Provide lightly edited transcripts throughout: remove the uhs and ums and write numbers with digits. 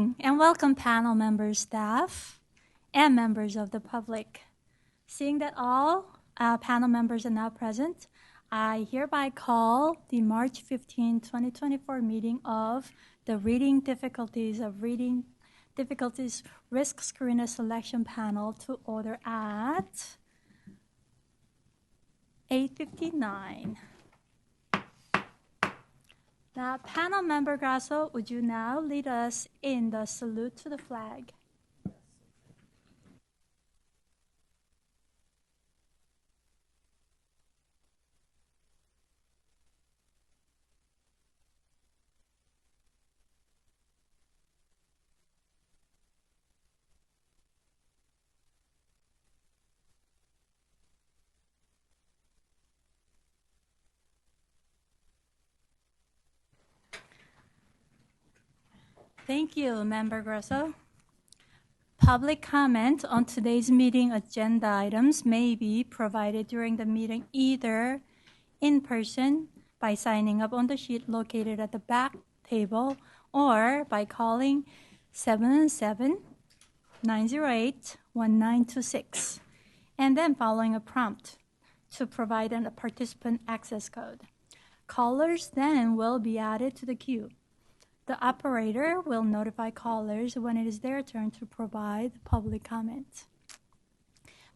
And welcome panel members, staff, and members of the public. Seeing that all panel members are now present, I hereby call the March 15, 2024 meeting of the Reading Difficulties Risk Screener Selection Panel to order at 8:59. Now, panel member Grasso, would you now lead us in the salute to the flag? Thank you, Member Grasso. Public comment on today's meeting agenda items may be provided during the meeting either in person by signing up on the sheet located at the back table or by calling 717-908-1926 and then following a prompt to provide a participant access code. Callers then will be added to the queue. The operator will notify callers when it is their turn to provide public comment.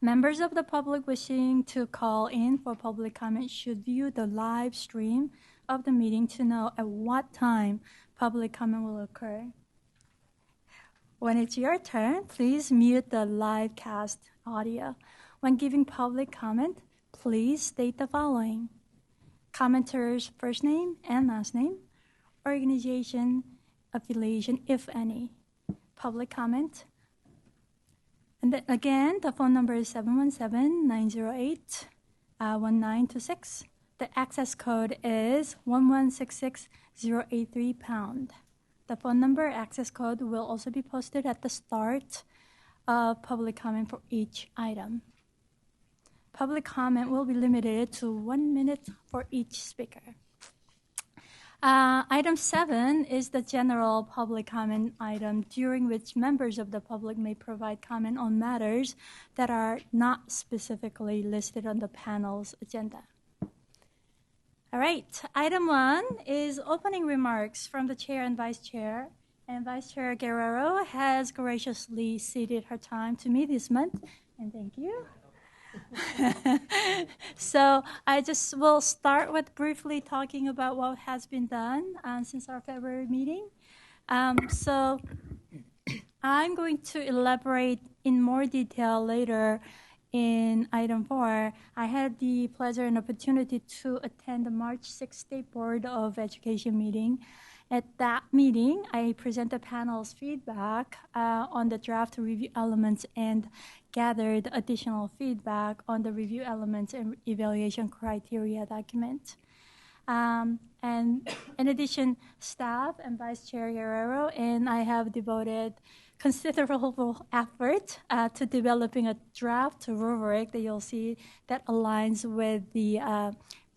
Members of the public wishing to call in for public comment should view the live stream of the meeting to know at what time public comment will occur. When it's your turn, please mute the live cast audio. When giving public comment, please state the following: commenter's first name and last name, organization, affiliation, if any, public comment. And then again, the phone number is 717-908-1926. The access code is 1166083#. The phone number access code will also be posted at the start of public comment for each item. Public comment will be limited to 1 minute for each speaker. Item 7 is the general public comment item, during which members of the public may provide comment on matters that are not specifically listed on the panel's agenda. All right, item 1 is opening remarks from the chair and vice chair. And Vice Chair Guerrero has graciously ceded her time to me this month, and thank you. So I just will start with briefly talking about what has been done since our February meeting. So I'm going to elaborate in more detail later in item 4. I had the pleasure and opportunity to attend the March 6th State Board of Education meeting. At that meeting, I presented panel's feedback on the draft review elements and gathered additional feedback on the review elements and evaluation criteria document. And in addition, staff and Vice Chair Guerrero and I have devoted considerable effort to developing a draft rubric that you'll see that aligns with the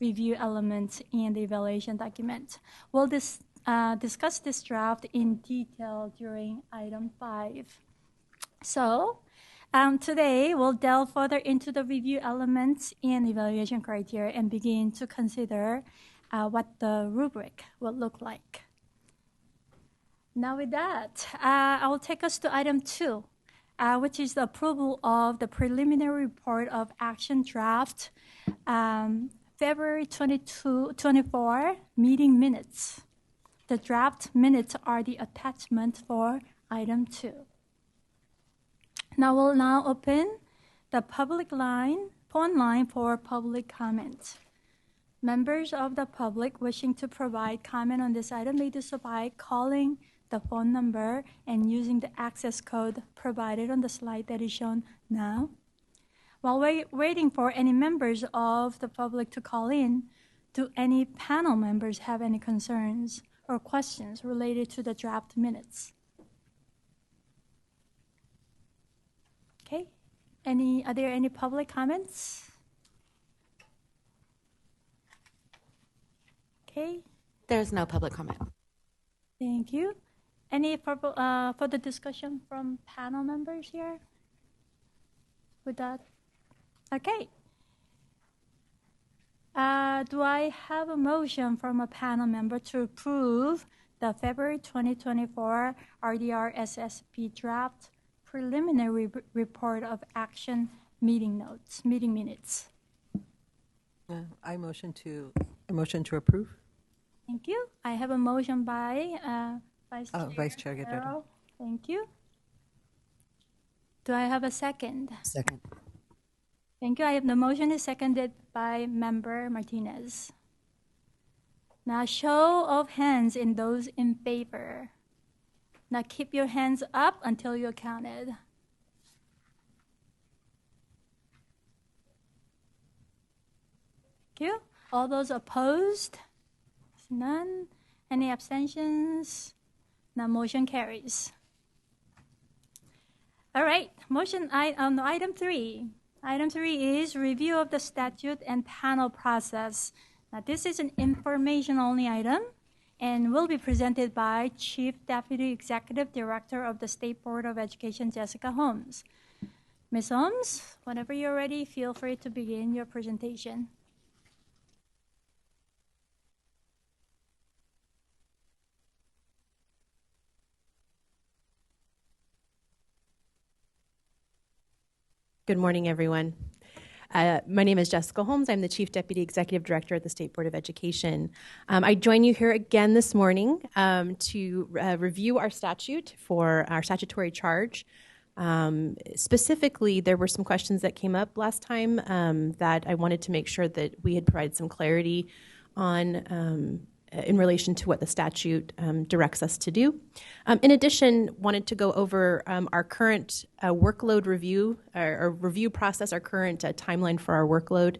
review elements and the evaluation document. We'll discuss this draft in detail during item 5. So today we'll delve further into the review elements and evaluation criteria and begin to consider what the rubric will look like. Now with that, I will take us to item 2, which is the approval of the preliminary report of action draft February 24 meeting minutes. The draft minutes are the attachment for item 2. We'll open the public phone line for public comment. Members of the public wishing to provide comment on this item may do so by calling the phone number and using the access code provided on the slide that is shown now. While waiting for any members of the public to call in, do any panel members have any concerns or questions related to the draft minutes? Okay. Are there any public comments? Okay. There's no public comment. Thank you. Any further discussion from panel members here? With that, okay. Do I have a motion from a panel member to approve the February 2024 RDRSSP draft preliminary report of action meeting minutes? I motion to approve. Thank you. I have a motion by Vice Chair Guerrero. Thank you. Do I have a second? Second. Thank you. I have the motion is seconded by Member Martinez. Now, show of hands in those in favor. Now, keep your hands up until you're counted. Thank you. All those opposed? None. Any abstentions? Now, motion carries. All right. Item 3. Item 3 is review of the statute and panel process. Now, this is an information-only item and will be presented by Chief Deputy Executive Director of the State Board of Education, Jessica Holmes. Ms. Holmes, whenever you're ready, feel free to begin your presentation. Good morning, everyone. My name is Jessica Holmes. I'm the Chief Deputy Executive Director at the State Board of Education. I join you here again this morning to review our statute for our statutory charge. Specifically, there were some questions that came up last time that I wanted to make sure that we had provided some clarity on in relation to what the statute directs us to do. In addition, wanted to go over our current workload review, our review process, our current timeline for our workload.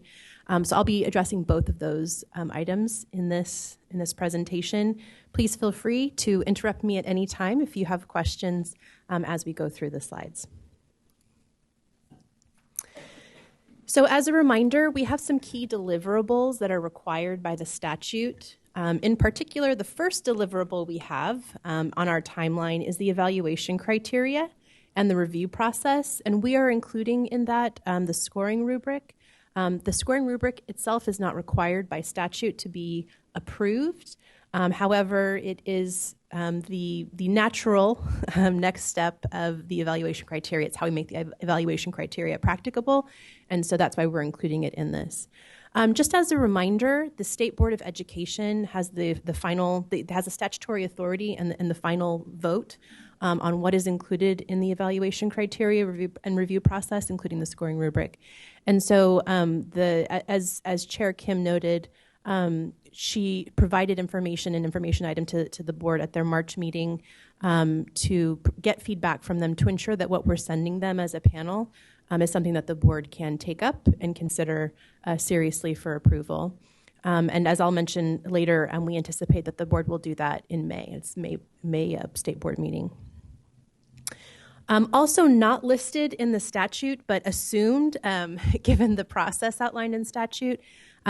So I'll be addressing both of those items in this presentation. Please feel free to interrupt me at any time if you have questions as we go through the slides. So as a reminder, we have some key deliverables that are required by the statute. In particular, the first deliverable we have on our timeline is the evaluation criteria and the review process, and we are including in that the scoring rubric. The scoring rubric itself is not required by statute to be approved. However, it is the natural next step of the evaluation criteria. It's how we make the evaluation criteria practicable, and so that's why we're including it in this. Just as a reminder, the State Board of Education has has a statutory authority and the final vote on what is included in the evaluation criteria review process, including the scoring rubric. And so, as Chair Kim noted, she provided an information item to the board at their March meeting to get feedback from them to ensure that what we're sending them as a panel is something that the board can take up and consider seriously for approval. And as I'll mention later, we anticipate that the board will do that in May. It's May State Board meeting. Also not listed in the statute, but assumed, given the process outlined in statute,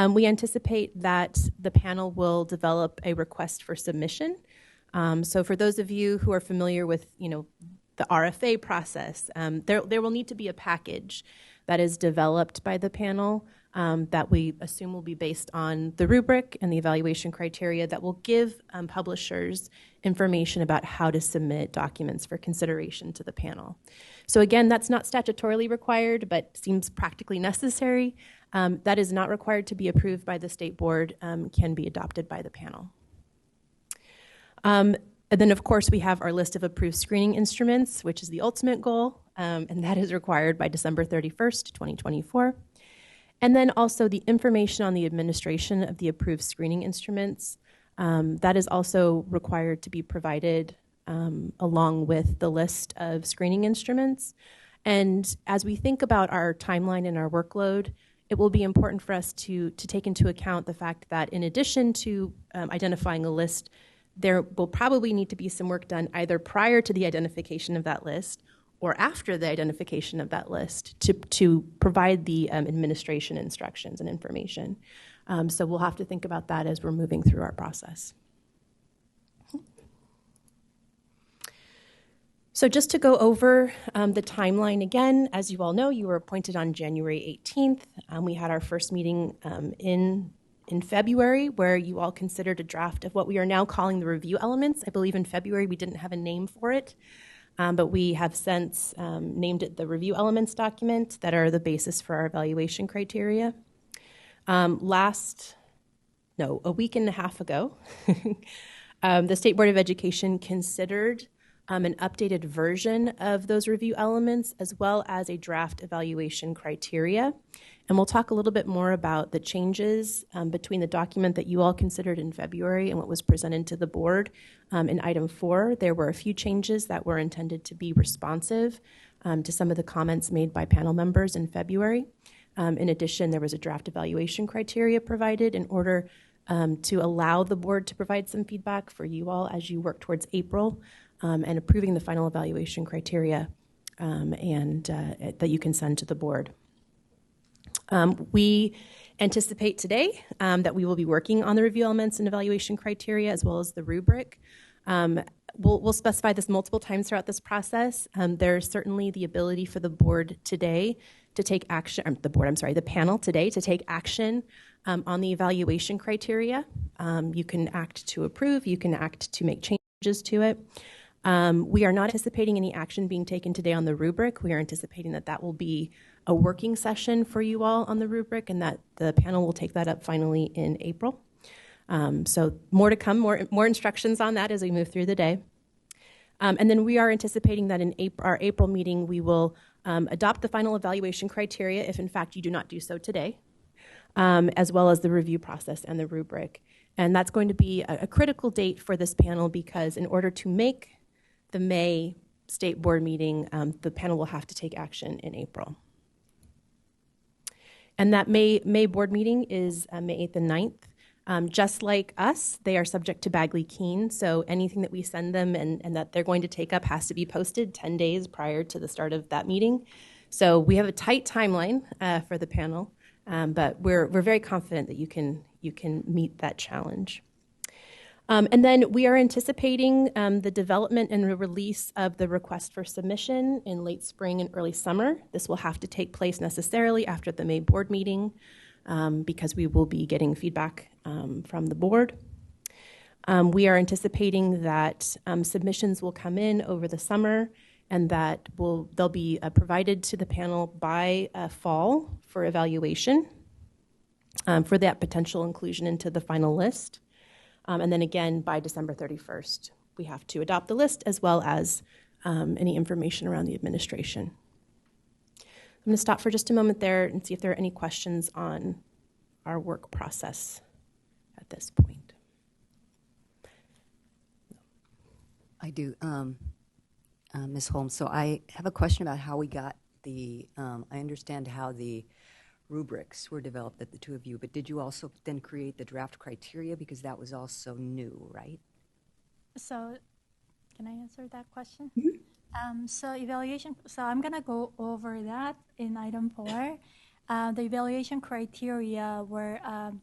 we anticipate that the panel will develop a request for submission. So for those of you who are familiar with, the RFA process, there will need to be a package that is developed by the panel that we assume will be based on the rubric and the evaluation criteria that will give publishers information about how to submit documents for consideration to the panel. So again, that's not statutorily required, but seems practically necessary. That is not required to be approved by the State Board, can be adopted by the panel. And then, of course, we have our list of approved screening instruments, which is the ultimate goal, and that is required by December 31st, 2024. And then also the information on the administration of the approved screening instruments. That is also required to be provided along with the list of screening instruments. And as we think about our timeline and our workload, it will be important for us to take into account the fact that in addition to identifying a list, there will probably need to be some work done either prior to the identification of that list or after the identification of that list to provide the administration instructions and information. So we'll have to think about that as we're moving through our process. So just to go over the timeline again, as you all know, you were appointed on January 18th. We had our first meeting in February, where you all considered a draft of what we are now calling the review elements. I believe in February we didn't have a name for it, but we have since named it the review elements document that are the basis for our evaluation criteria. A week and a half ago, the State Board of Education considered an updated version of those review elements, as well as a draft evaluation criteria. And we'll talk a little bit more about the changes between the document that you all considered in February and what was presented to the board. In item 4, there were a few changes that were intended to be responsive to some of the comments made by panel members in February. In addition, there was a draft evaluation criteria provided in order to allow the board to provide some feedback for you all as you work towards April and approving the final evaluation criteria that you can send to the board. We anticipate today that we will be working on the review elements and evaluation criteria as well as the rubric. We'll specify this multiple times throughout this process. There's certainly the ability for the board today to take action, the panel today to take action on the evaluation criteria. You can act to approve, you can act to make changes to it. We are not anticipating any action being taken today on the rubric. We are anticipating that will be a working session for you all on the rubric and that the panel will take that up finally in April. So more to come, more instructions on that as we move through the day. And then we are anticipating that in our April meeting, we will adopt the final evaluation criteria if in fact you do not do so today, as well as the review process and the rubric. And that's going to be a critical date for this panel because in order to make the May State Board meeting, the panel will have to take action in April. And that May Board meeting is May 8th and 9th. Just like us, they are subject to Bagley-Keene, so anything that we send them and that they're going to take up has to be posted 10 days prior to the start of that meeting. So we have a tight timeline for the panel, but we're very confident that you can meet that challenge. And then we are anticipating the development and the release of the request for submission in late spring and early summer. This will have to take place necessarily after the May board meeting because we will be getting feedback from the board. We are anticipating that submissions will come in over the summer and that they'll be provided to the panel by fall for evaluation for that potential inclusion into the final list. And then again, by December 31st, we have to adopt the list as well as any information around the administration. I'm going to stop for just a moment there and see if there are any questions on our work process at this point. I do, Ms. Holmes. So I have a question about how we got I understand how the rubrics were developed at the two of you, but did you also then create the draft criteria because that was also new, right? So can I answer that question? Mm-hmm. So I'm going to go over that in item 4. The evaluation criteria were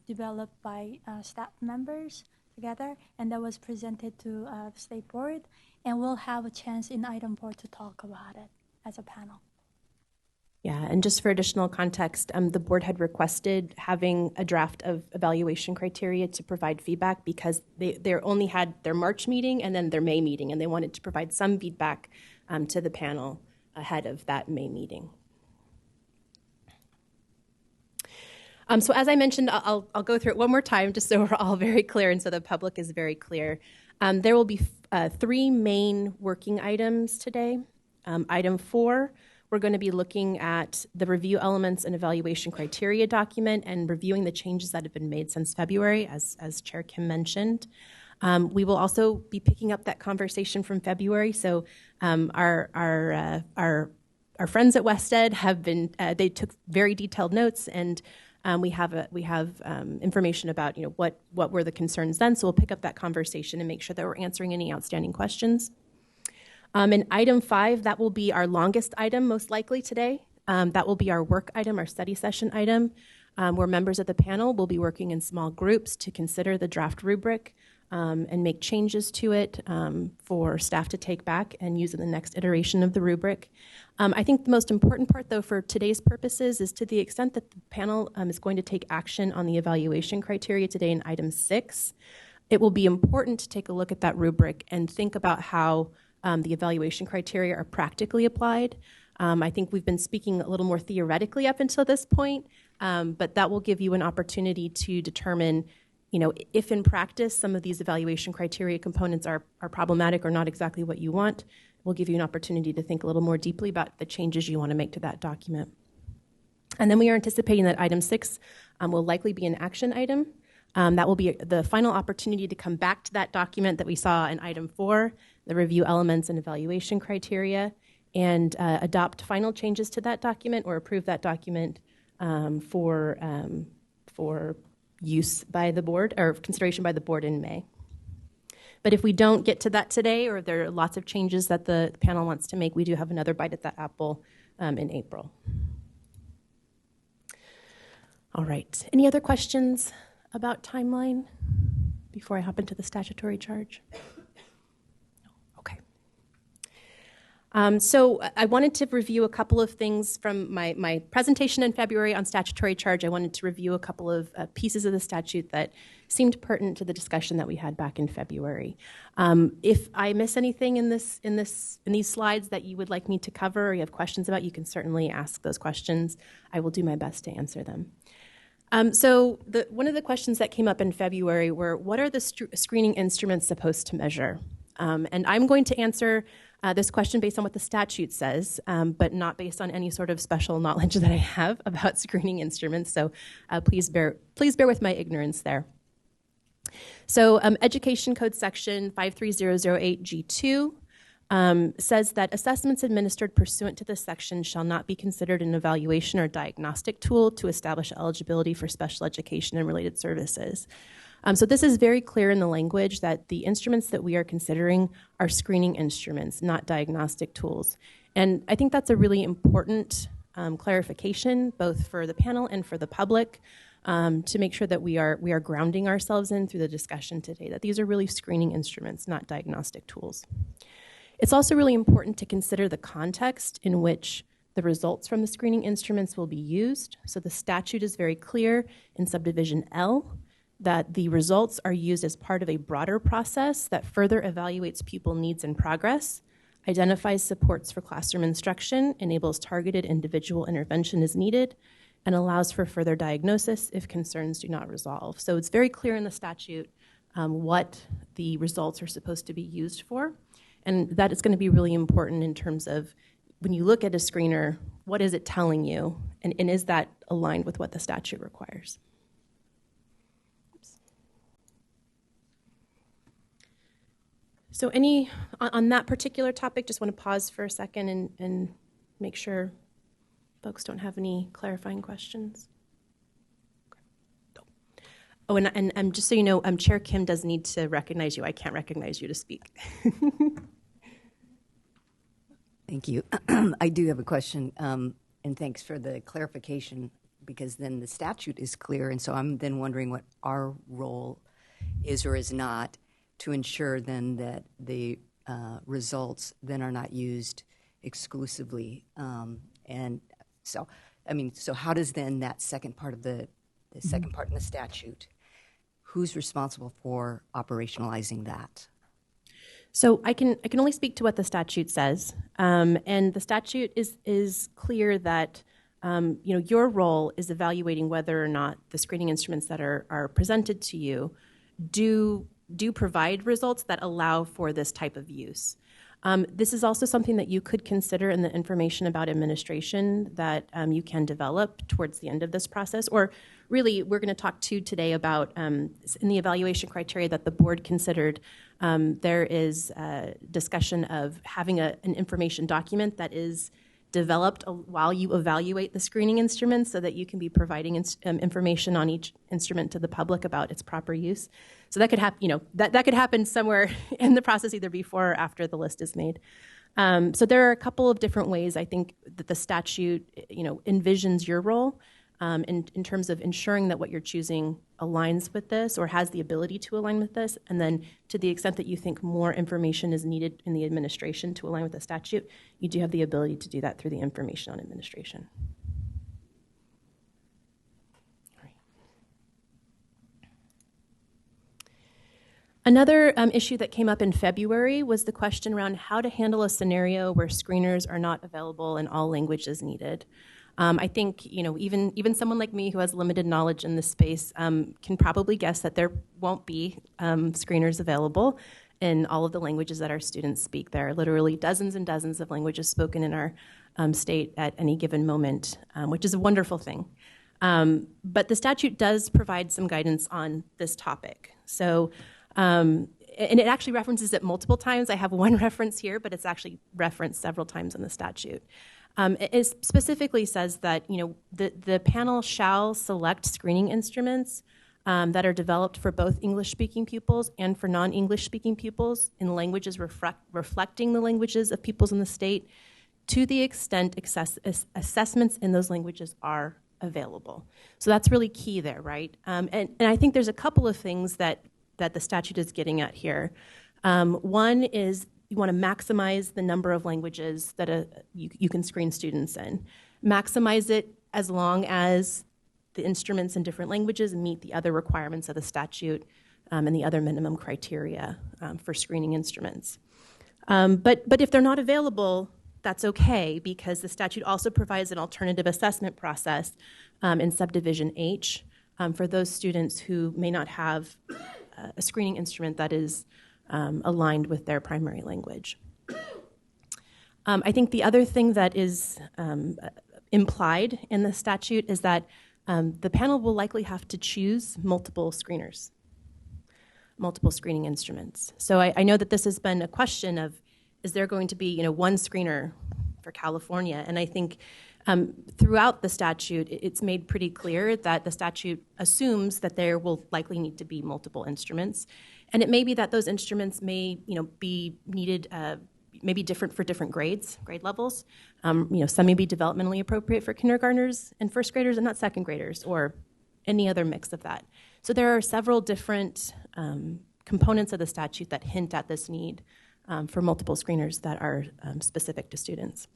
developed by staff members together, and that was presented to the State Board, and we'll have a chance in item 4 to talk about it as a panel. Yeah, and just for additional context, the board had requested having a draft of evaluation criteria to provide feedback because they only had their March meeting and then their May meeting, and they wanted to provide some feedback to the panel ahead of that May meeting. So as I mentioned, I'll go through it one more time just so we're all very clear and so the public is very clear. There will be 3 main working items today. Item 4, we're going to be looking at the review elements and evaluation criteria document and reviewing the changes that have been made since February, as Chair Kim mentioned. We will also be picking up that conversation from February. So our friends at WestEd have been they took very detailed notes, and we have information about what were the concerns then. So we'll pick up that conversation and make sure that we're answering any outstanding questions. In item 5, that will be our longest item most likely today. That will be our work item, our study session item, where members of the panel will be working in small groups to consider the draft rubric and make changes to it for staff to take back and use in the next iteration of the rubric. I think the most important part, though, for today's purposes is to the extent that the panel is going to take action on the evaluation criteria today in item 6, it will be important to take a look at that rubric and think about how the evaluation criteria are practically applied. I think we've been speaking a little more theoretically up until this point, but that will give you an opportunity to determine, if in practice some of these evaluation criteria components are problematic or not exactly what you want. We'll give you an opportunity to think a little more deeply about the changes you want to make to that document. And then we are anticipating that item 6 will likely be an action item. That will be the final opportunity to come back to that document that we saw in item 4, the review elements and evaluation criteria, and adopt final changes to that document or approve that document for use by the board or consideration by the board in May. But if we don't get to that today, or there are lots of changes that the panel wants to make, we do have another bite at that apple in April. All right. Any other questions about timeline before I hop into the statutory charge? Okay. So I wanted to review a couple of things from my presentation in February on statutory charge. I wanted to review a couple of pieces of the statute that seemed pertinent to the discussion that we had back in February. If I miss anything in these slides that you would like me to cover or you have questions about, you can certainly ask those questions. I will do my best to answer them. So one of the questions that came up in February were, what are the screening instruments supposed to measure? And I'm going to answer this question based on what the statute says, but not based on any sort of special knowledge that I have about screening instruments. So please bear with my ignorance there. So Education Code Section 53008G2 says that assessments administered pursuant to this section shall not be considered an evaluation or diagnostic tool to establish eligibility for special education and related services. So this is very clear in the language that the instruments that we are considering are screening instruments, not diagnostic tools. And I think that's a really important clarification, both for the panel and for the public, to make sure that we are grounding ourselves in through the discussion today, that these are really screening instruments, not diagnostic tools. It's also really important to consider the context in which the results from the screening instruments will be used. So the statute is very clear in subdivision L that the results are used as part of a broader process that further evaluates pupil needs and progress, identifies supports for classroom instruction, enables targeted individual intervention as needed, and allows for further diagnosis if concerns do not resolve. So it's very clear in the statute what the results are supposed to be used for, and that is going to be really important in terms of when you look at a screener, what is it telling you, and is that aligned with what the statute requires? So on that particular topic, just want to pause for a second and make sure folks don't have any clarifying questions. Oh, and just so you know, Chair Kim does need to recognize you. I can't recognize you to speak. Thank you. I do have a question, and thanks for the clarification, because then the statute is clear, and so I'm then wondering what our role is or is not to ensure then that the results then are not used exclusively. And so, so how does then that second part of the second part in the statute, who's responsible for operationalizing that? So I can only speak to what the statute says, and the statute is clear that your role is evaluating whether or not the screening instruments that are presented to you do provide results that allow for this type of use. This is also something that you could consider in the information about administration that you can develop towards the end of this process. Or really, we're going to talk today about in the evaluation criteria that the board considered, there is a discussion of having an information document that is developed while you evaluate the screening instruments so that you can be providing information on each instrument to the public about its proper use. So that could happen, that could happen somewhere in the process, either before or after the list is made. So there are a couple of different ways I think that the statute, envisions your role. in terms of ensuring that what you're choosing aligns with this or has the ability to align with this. And then to the extent that you think more information is needed in the administration to align with the statute, you do have the ability to do that through the information on administration. Another issue that came up in February was the question around how to handle a scenario where screeners are not available in all languages needed. I think even someone like me who has limited knowledge in this space can probably guess that there won't be screeners available in all of the languages that our students speak. There are literally dozens and dozens of languages spoken in our state at any given moment, which is a wonderful thing. But the statute does provide some guidance on this topic. So, and it actually references it multiple times. I have one reference here, but it's actually referenced several times in the statute. It specifically says that the panel shall select screening instruments that are developed for both English-speaking pupils and for non-English-speaking pupils in languages reflecting the languages of pupils in the state to the extent assessments in those languages are available. So that's really key there, right? And I think there's a couple of things that the statute is getting at here. One is you want to maximize the number of languages that you can screen students in. Maximize it as long as the instruments in different languages meet the other requirements of the statute and the other minimum criteria for screening instruments. But if they're not available, that's okay, because the statute also provides an alternative assessment process in subdivision H for those students who may not have a screening instrument that is aligned with their primary language. I think the other thing that is implied in the statute is that the panel will likely have to choose multiple screeners, multiple screening instruments. So I know that this has been a question of, is there going to be one screener for California? And I think throughout the statute, it's made pretty clear that the statute assumes that there will likely need to be multiple instruments. And it may be that those instruments may be needed, maybe different for different grade levels. Some may be developmentally appropriate for kindergartners and first graders and not second graders, or any other mix of that. So there are several different components of the statute that hint at this need for multiple screeners that are specific to students.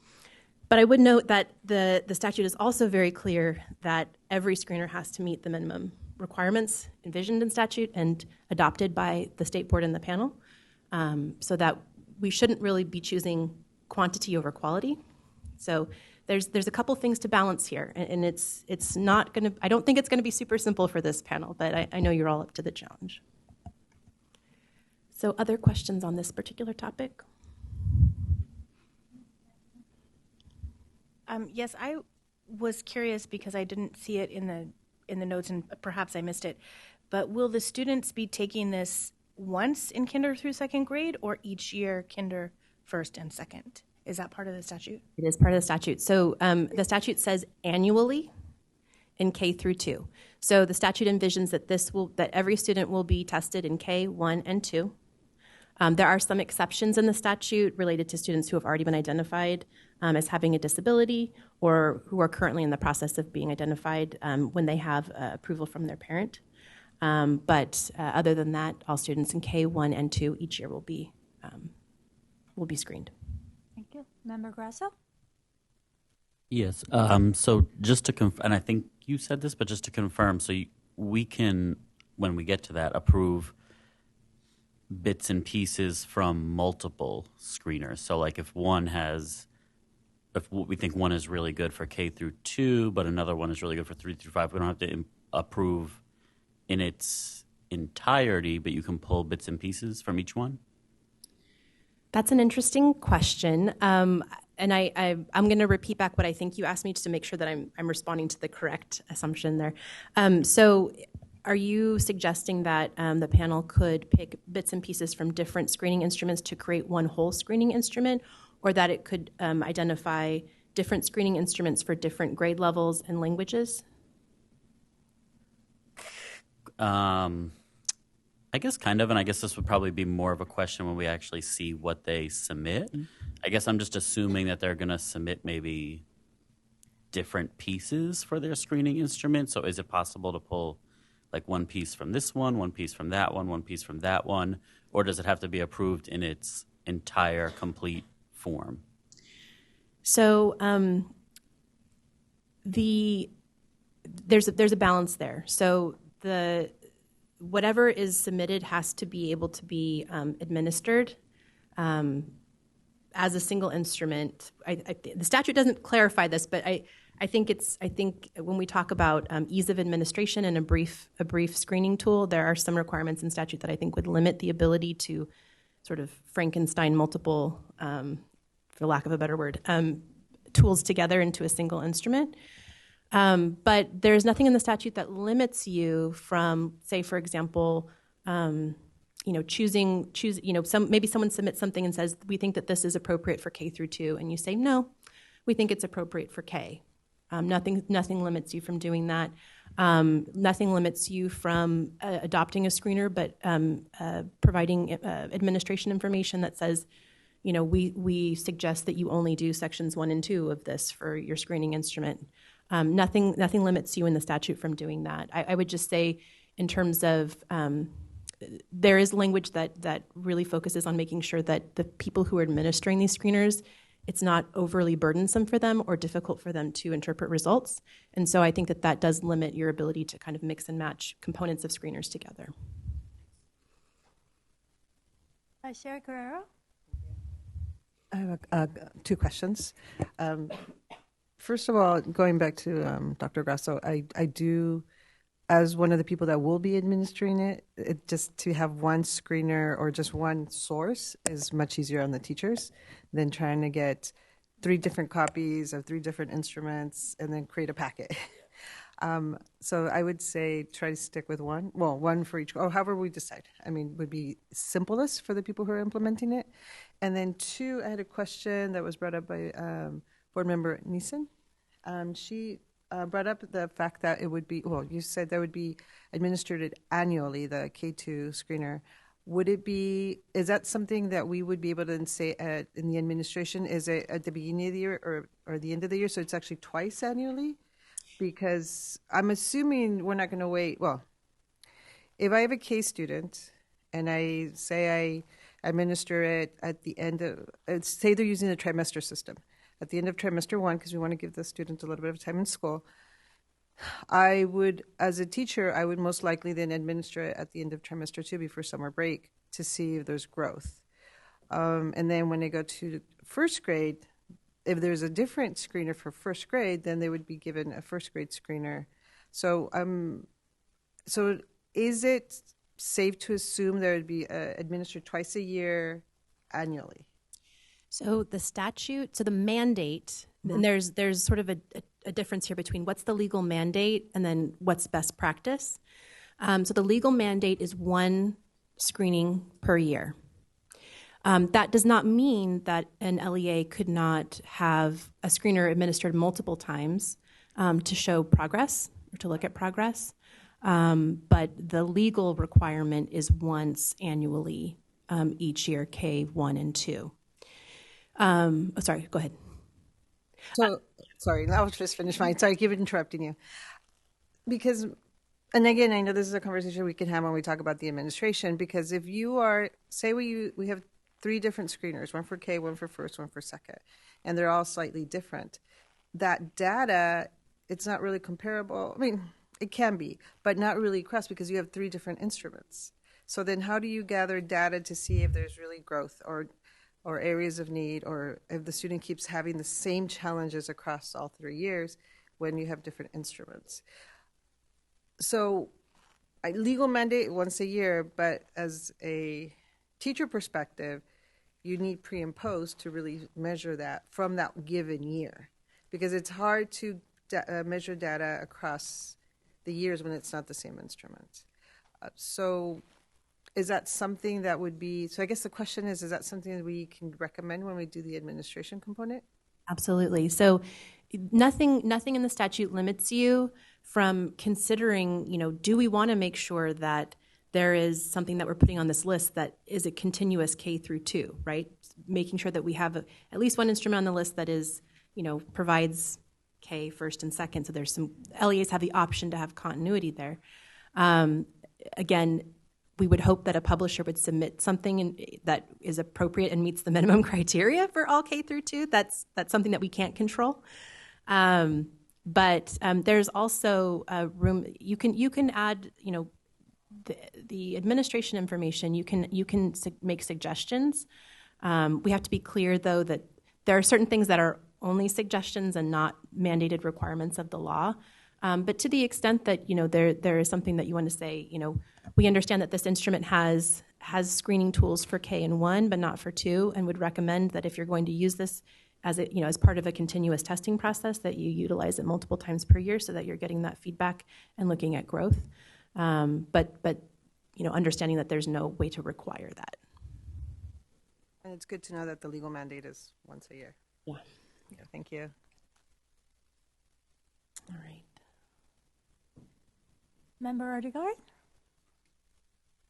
But I would note that the statute is also very clear that every screener has to meet the minimum requirements envisioned in statute and adopted by the state board and the panel, so that we shouldn't really be choosing quantity over quality. So there's a couple things to balance here, and it's not going to, I don't think it's going to be super simple for this panel, but I know you're all up to the challenge. So other questions on this particular topic? Yes, I was curious because I didn't see it in the notes, and perhaps I missed it. But will the students be taking this once in kinder through second grade, or each year kinder first and second? Is that part of the statute? It is part of the statute. So the statute says annually in K through 2. So the statute envisions that every student will be tested in K, 1, and 2. There are some exceptions in the statute related to students who have already been identified as having a disability or who are currently in the process of being identified when they have approval from their parent. But other than that, all students in K, 1, and 2 each year will be screened. Thank you. Member Grasso? Yes. So just to confirm, and I think you said this, but just to confirm, so we can, when we get to that, approve bits and pieces from multiple screeners. So like if we think one is really good for K through 2, but another one is really good for 3 through 5, we don't have to approve in its entirety, but you can pull bits and pieces from each one? That's an interesting question. And I'm going to repeat back what I think you asked me just to make sure that I'm responding to the correct assumption there. So are you suggesting that the panel could pick bits and pieces from different screening instruments to create one whole screening instrument, or that it could identify different screening instruments for different grade levels and languages? I guess kind of, and I guess this would probably be more of a question when we actually see what they submit. I guess I'm just assuming that they're going to submit maybe different pieces for their screening instrument. So is it possible to pull like one piece from this one piece from that one piece from that one, or does it have to be approved in its entire complete form? So there's a balance there. So whatever is submitted has to be able to be administered as a single instrument. The statute doesn't clarify this, but I think when we talk about ease of administration and a brief screening tool, there are some requirements in statute that I think would limit the ability to sort of Frankenstein multiple, for lack of a better word, tools together into a single instrument. But there's nothing in the statute that limits you from, say, for example, maybe someone submits something and says, we think that this is appropriate for K through 2, and you say, no, we think it's appropriate for K. Nothing limits you from doing that. Nothing limits you from adopting a screener, but providing administration information that says, we suggest that you only do sections 1 and 2 of this for your screening instrument. Nothing limits you in the statute from doing that. I would just say, in terms of there is language that really focuses on making sure that the people who are administering these screeners, it's not overly burdensome for them or difficult for them to interpret results. And so I think that does limit your ability to kind of mix and match components of screeners together. Vice Chair Guerrero? I have 2 questions. First of all, going back to Dr. Grasso, I do, as one of the people that will be administering it, just to have one screener or just one source is much easier on the teachers than trying to get 3 different copies of 3 different instruments and then create a packet. So I would say try to stick with one for each, or however we decide. I mean, would be simplest for the people who are implementing it. And then 2, I had a question that was brought up by Board Member Neeson. She brought up the fact that it would be, you said that would be administered annually, the K2 screener. Would it be, is that something that we would be able to say in the administration? Is it at the beginning of the year or the end of the year? So it's actually twice annually? Because I'm assuming we're not going to wait. Well, if I have a K student and I say I administer it at the end of, say they're using the trimester system, at the end of trimester 1, because we want to give the student a little bit of time in school, I would, as a teacher, I would most likely then administer it at the end of trimester 2 before summer break to see if there's growth. And then when they go to first grade, if there's a different screener for first grade, then they would be given a first grade screener. So is it safe to assume there would be administered twice a year annually? So the statute, so the mandate, and there's sort of a difference here between what's the legal mandate and then what's best practice. So the legal mandate is 1 screening per year. That does not mean that an LEA could not have a screener administered multiple times to show progress or to look at progress. But the legal requirement is once annually each year, K1 and 2. Sorry, go ahead. So, sorry, I'll just finish mine. Sorry, keep interrupting you. Because, and again, I know this is a conversation we can have when we talk about the administration, because if you are, say we have 3 different screeners, 1 for K, 1 for first, 1 for second, and they're all slightly different. That data, it's not really comparable. I mean, it can be, but not really across because you have 3 different instruments. So then how do you gather data to see if there's really growth or areas of need, or if the student keeps having the same challenges across all 3 years when you have different instruments? So a legal mandate once a year, but as a teacher perspective, you need pre and post to really measure that from that given year, because it's hard to measure data across the years when it's not the same instrument. So is that something that would be, so I guess the question is that something that we can recommend when we do the administration component? Absolutely. So nothing in the statute limits you from considering, do we want to make sure that there is something that we're putting on this list that is a continuous K through 2, right? Making sure that we have at least one instrument on the list that is, provides K first and second, so there's some, LEAs have the option to have continuity there. Again, we would hope that a publisher would submit something that is appropriate and meets the minimum criteria for all K through 2. That's something that we can't control. But there's also room. You can add, the administration information. You can make suggestions. We have to be clear, though, that there are certain things that are only suggestions and not mandated requirements of the law. But to the extent that there is something that you want to say, we understand that this instrument has screening tools for K and 1, but not for 2, and would recommend that if you're going to use this as as part of a continuous testing process, that you utilize it multiple times per year so that you're getting that feedback and looking at growth. But understanding that there's no way to require that. And it's good to know that the legal mandate is once a year. Yeah. Thank you. All right. Member Odegaard?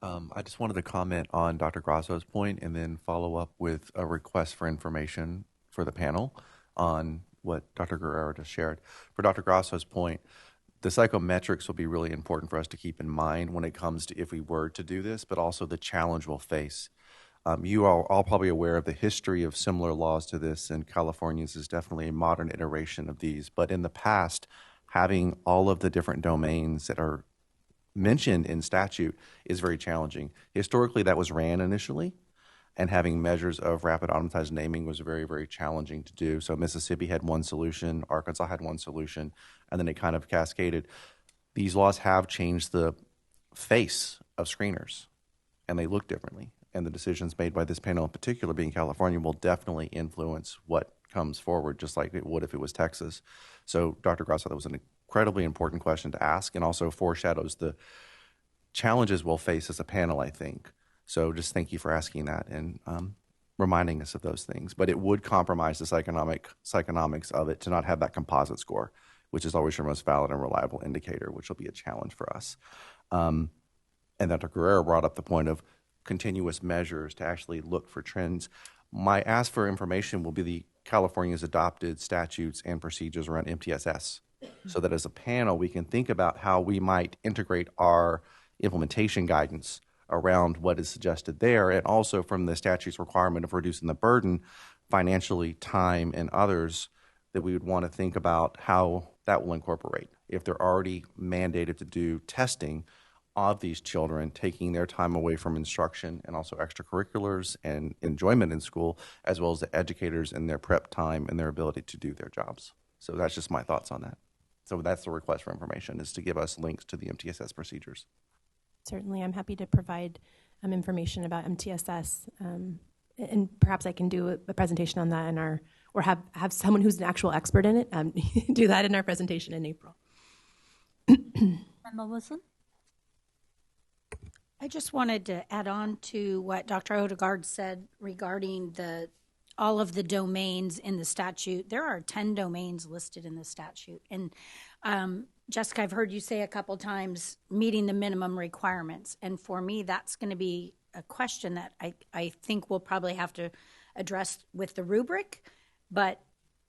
I just wanted to comment on Dr. Grasso's point and then follow up with a request for information for the panel on what Dr. Guerrero just shared. For Dr. Grasso's point, the psychometrics will be really important for us to keep in mind when it comes to if we were to do this, but also the challenge we'll face. You are all probably aware of the history of similar laws to this, and California's is definitely a modern iteration of these. But in the past, having all of the different domains that are mentioned in statute is very challenging. Historically, that was RAN initially, and having measures of rapid automatized naming was very, very challenging to do. So Mississippi had one solution, Arkansas had one solution, and then it kind of cascaded. These laws have changed the face of screeners, and they look differently. And the decisions made by this panel in particular, being California, will definitely influence what comes forward, just like it would if it was Texas. So Dr. Grasso, that was an incredibly important question to ask, and also foreshadows the challenges we'll face as a panel, I think. So just thank you for asking that and reminding us of those things. But it would compromise the psychonomics of it to not have that composite score, which is always your most valid and reliable indicator, which will be a challenge for us. And Dr. Guerrero brought up the point of continuous measures to actually look for trends. My ask for information will be the California's adopted statutes and procedures around MTSS, so that as a panel we can think about how we might integrate our implementation guidance around what is suggested there, and also from the statute's requirement of reducing the burden financially, time, and others, that we would want to think about how that will incorporate. If they're already mandated to do testing of these children, taking their time away from instruction and also extracurriculars and enjoyment in school, as well as the educators and their prep time and their ability to do their jobs. So that's just my thoughts on that. So that's the request for information, is to give us links to the MTSS procedures. Certainly, I'm happy to provide information about MTSS, and perhaps I can do a presentation on that or have someone who's an actual expert in it do that in our presentation in April. Member Wilson? I just wanted to add on to what Dr. Odegaard said regarding all of the domains in the statute. There are 10 domains listed in the statute. And Jessica, I've heard you say a couple times meeting the minimum requirements. And for me, that's going to be a question that I think we'll probably have to address with the rubric. But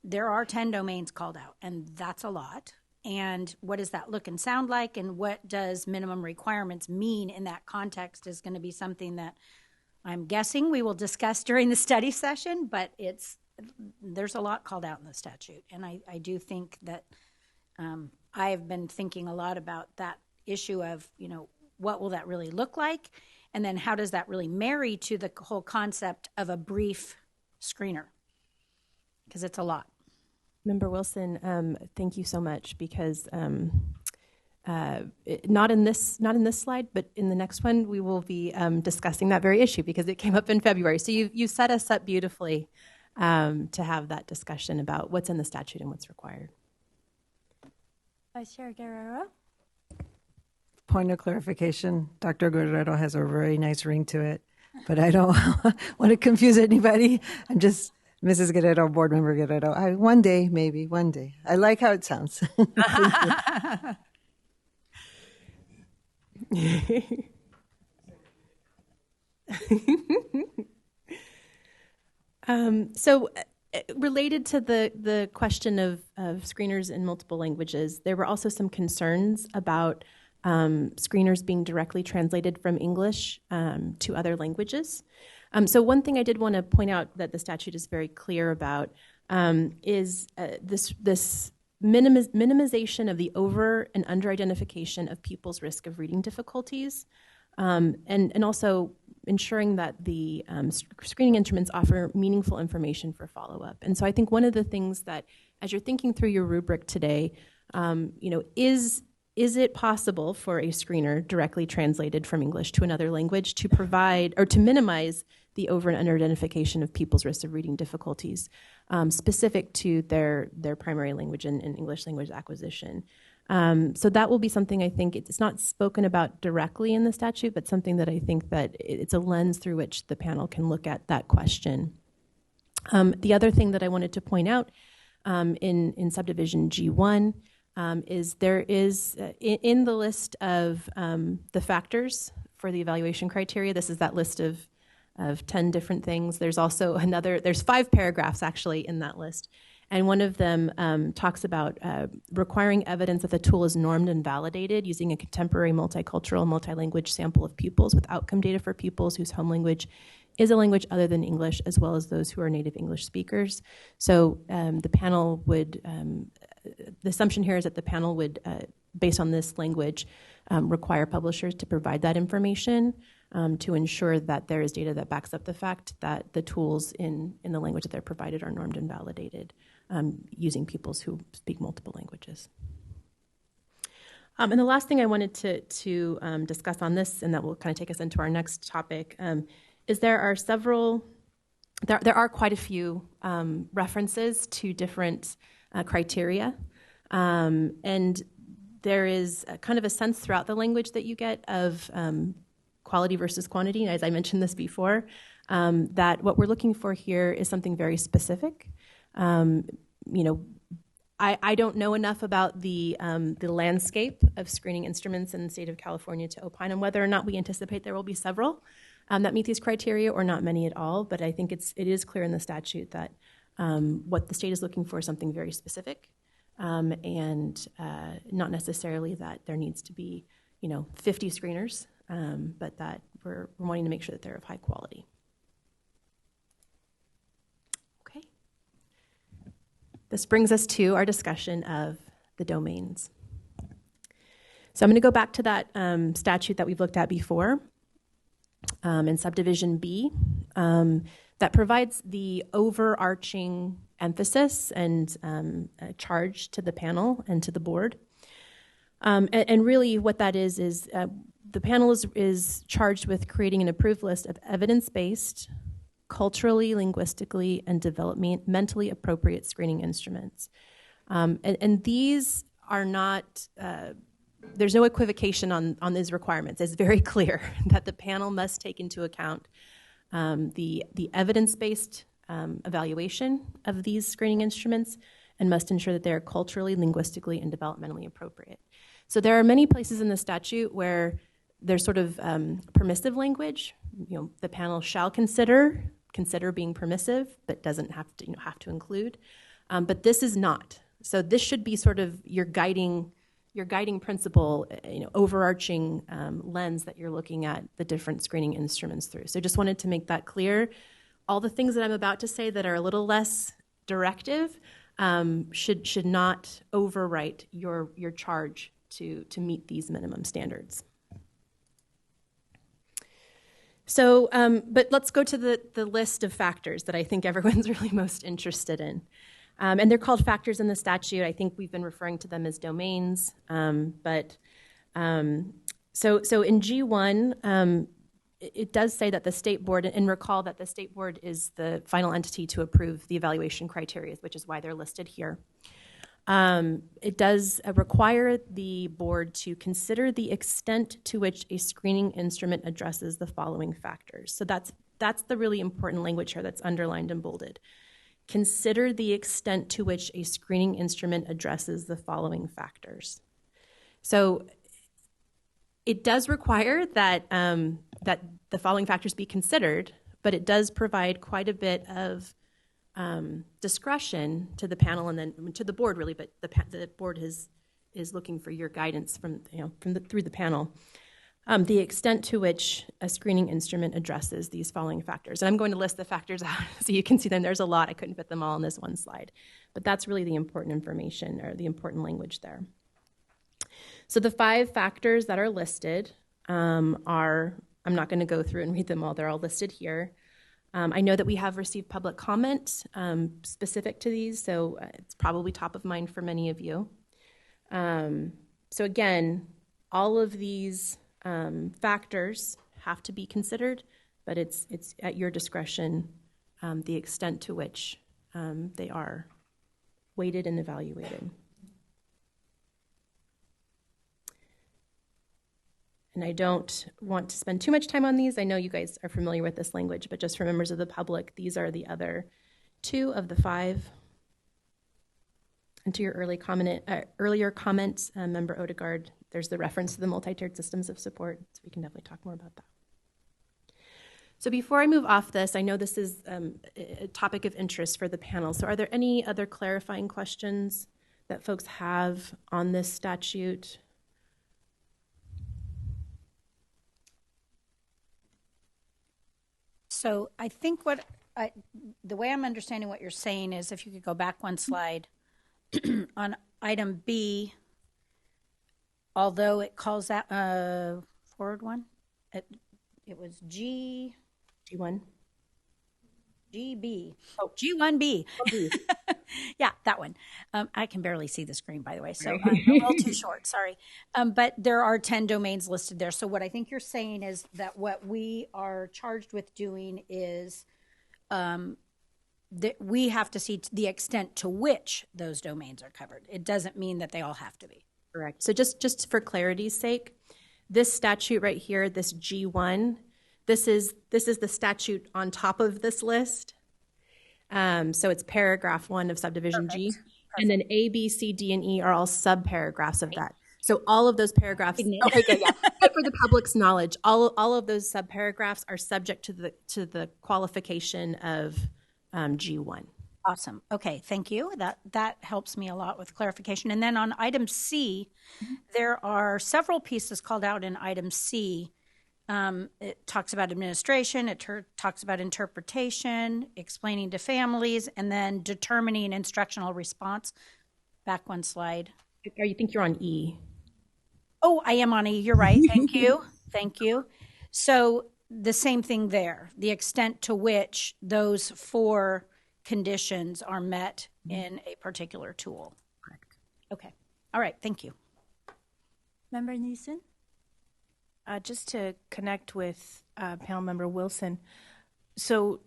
there are 10 domains called out, and that's a lot. And what does that look and sound like, and what does minimum requirements mean in that context is going to be something that I'm guessing we will discuss during the study session, but there's a lot called out in the statute. And I do think that I have been thinking a lot about that issue of, what will that really look like? And then how does that really marry to the whole concept of a brief screener? Because it's a lot. Member Wilson, thank you so much, because not in this slide, but in the next one, we will be discussing that very issue because it came up in February. So you set us up beautifully to have that discussion about what's in the statute and what's required. Vice Chair Guerrero? Point of clarification, Dr. Guerrero has a very nice ring to it, but I don't want to confuse anybody. I'm just Mrs. Guerrero, Board Member Guerrero. One day, maybe, one day. I like how it sounds. So related to the question of screeners in multiple languages, there were also some concerns about screeners being directly translated from English to other languages. So one thing I did want to point out that the statute is very clear about is this minimization of the over and under identification of people's risk of reading difficulties, and also ensuring that the screening instruments offer meaningful information for follow-up. And so I think one of the things that, as you're thinking through your rubric today, is it possible for a screener directly translated from English to another language to provide or to minimize the over and under identification of people's risk of reading difficulties specific to their primary language and English language acquisition? So that will be something I think it's not spoken about directly in the statute, but something that I think that it's a lens through which the panel can look at that question. The other thing that I wanted to point out in subdivision G1 is there is in the list of the factors for the evaluation criteria, this is that list of 10 different things. There's also there's 5 paragraphs actually in that list. And one of them talks about requiring evidence that the tool is normed and validated using a contemporary multicultural, multilanguage sample of pupils with outcome data for pupils whose home language is a language other than English, as well as those who are native English speakers. So the panel would, the assumption here is that the panel would, based on this language, require publishers to provide that information to ensure that there is data that backs up the fact that the tools in the language that they're provided are normed and validated using pupils who speak multiple languages. And the last thing I wanted to discuss on this, and that will kind of take us into our next topic, is there are quite a few references to different criteria, and there is kind of a sense throughout the language that you get of quality versus quantity. As I mentioned this before, that what we're looking for here is something very specific. I don't know enough about the landscape of screening instruments in the state of California to opine on whether or not we anticipate there will be several that meet these criteria or not many at all. But I think it is clear in the statute that what the state is looking for is something very specific, and not necessarily that there needs to be 50 screeners, but that we're wanting to make sure that they're of high quality. Okay. This brings us to our discussion of the domains. So I'm going to go back to that statute that we've looked at before in subdivision B that provides the overarching emphasis and charge to the panel and to the board. And really what that is the panel is charged with creating an approved list of evidence-based, culturally, linguistically, and developmentally appropriate screening instruments. And these are not, there's no equivocation on these requirements. It's very clear that the panel must take into account the evidence-based evaluation of these screening instruments and must ensure that they are culturally, linguistically, and developmentally appropriate. So there are many places in the statute where there's sort of permissive language. The panel shall consider being permissive, but doesn't have to include. But this is not. So this should be sort of your guiding principle, overarching lens that you're looking at the different screening instruments through. So just wanted to make that clear. All the things that I'm about to say that are a little less directive should not overwrite your charge to meet these minimum standards. So, but let's go to the list of factors that I think everyone's really most interested in. And they're called factors in the statute. I think we've been referring to them as domains. So in G1, it does say that the state board, and recall that the state board is the final entity to approve the evaluation criteria, which is why they're listed here. It does require the board to consider the extent to which a screening instrument addresses the following factors. So that's the really important language here that's underlined and bolded. Consider the extent to which a screening instrument addresses the following factors. So it does require that that the following factors be considered, but it does provide quite a bit of discretion to the panel and then to the board, really, but the board is looking for your guidance through the panel. The extent to which a screening instrument addresses these following factors. And I'm going to list the factors out so you can see them. There's a lot. I couldn't fit them all in this one slide. But that's really the important information or the important language there. So the 5 factors that are listed are, I'm not going to go through and read them all. They're all listed here. I know that we have received public comment specific to these, so it's probably top of mind for many of you. So again, all of these factors have to be considered, but it's at your discretion the extent to which they are weighted and evaluated. And I don't want to spend too much time on these. I know you guys are familiar with this language, but just for members of the public, these are the other 2 of the 5. And to your earlier comment, Member Odegaard, there's the reference to the multi-tiered systems of support, so we can definitely talk more about that. So before I move off this, I know this is a topic of interest for the panel. So are there any other clarifying questions that folks have on this statute? So I think the way I'm understanding what you're saying is, if you could go back one slide, on item B, although it calls out forward one, it was G1. GB. Oh, G1B. Yeah, that one. I can barely see the screen, by the way, so I'm a little too short. Sorry. But there are 10 domains listed there. So what I think you're saying is that what we are charged with doing is that we have to see the extent to which those domains are covered. It doesn't mean that they all have to be. Correct. So just for clarity's sake, this statute right here, this G1, this is the statute on top of this list. So it's paragraph 1 of subdivision G. And then A, B, C, D, and E are all subparagraphs of that. So all of those paragraphs, okay, good, yeah. But for the public's knowledge, all of those subparagraphs are subject to the qualification of G1. Awesome. Okay, thank you. That helps me a lot with clarification. And then on item C, there are several pieces called out in item C. It talks about administration, it talks about interpretation, explaining to families, and then determining instructional response. Back one slide. You think you're on E? Oh, I am on E. You're right. Thank you. Thank you. So the same thing there, the extent to which those 4 conditions are met in a particular tool. Correct. Okay. All right. Thank you. Member Neeson? Just to connect with panel member Wilson. So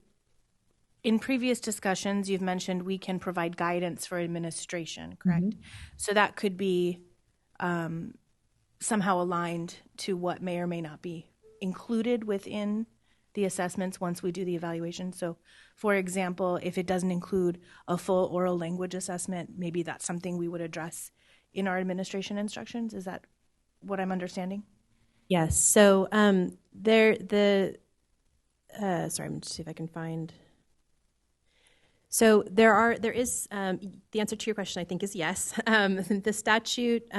in previous discussions, you've mentioned we can provide guidance for administration, correct? Mm-hmm. So that could be somehow aligned to what may or may not be included within the assessments once we do the evaluation. So, for example, if it doesn't include a full oral language assessment, maybe that's something we would address in our administration instructions. Is that what I'm understanding? Yes. So sorry, I'm going to see if I can find. So there is the answer to your question, I think, is yes. The statute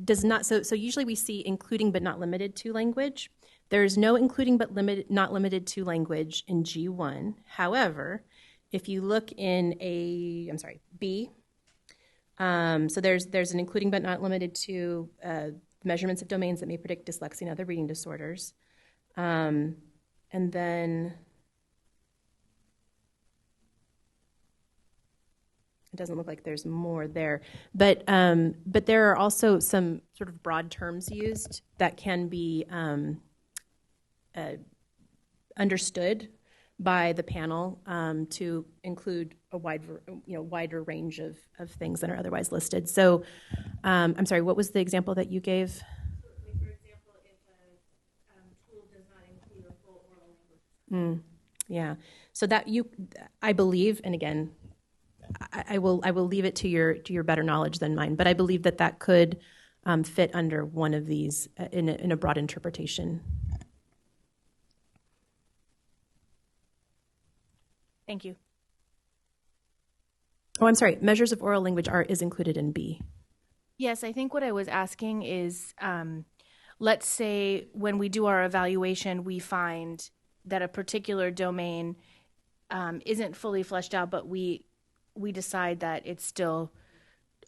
does not. So usually we see including but not limited to language. There is no including but not limited to language in G1. However, if you look in B, so there's an including but not limited to measurements of domains that may predict dyslexia and other reading disorders. And then it doesn't look like there's more there. But there are also some sort of broad terms used that can be understood by the panel to include a wider range of things that are otherwise listed. So, I'm sorry, what was the example that you gave? For example, if a tool does not include a full oral language. Yeah. So that I believe, and again, I will leave it to your better knowledge than mine, but I believe that could fit under one of these in a broad interpretation. Thank you. Oh, I'm sorry. Measures of oral language is included in B. Yes, I think what I was asking is, let's say when we do our evaluation, we find that a particular domain isn't fully fleshed out, but we decide that it's still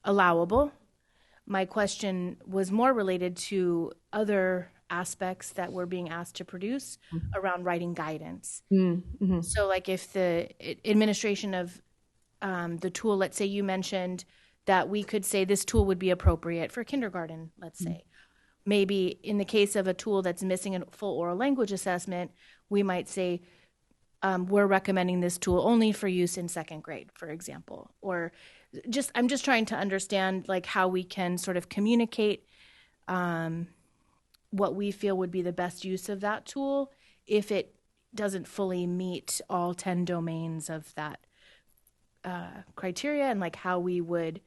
allowable. My question was more related to other aspects that we're being asked to produce around writing guidance. Mm-hmm. So like if the administration of the tool, let's say you mentioned that we could say this tool would be appropriate for kindergarten, let's say. Maybe in the case of a tool that's missing a full oral language assessment, we might say, we're recommending this tool only for use in second grade, for example. Or I'm just trying to understand like how we can sort of communicate what we feel would be the best use of that tool if it doesn't fully meet all 10 domains of that criteria, and like how we would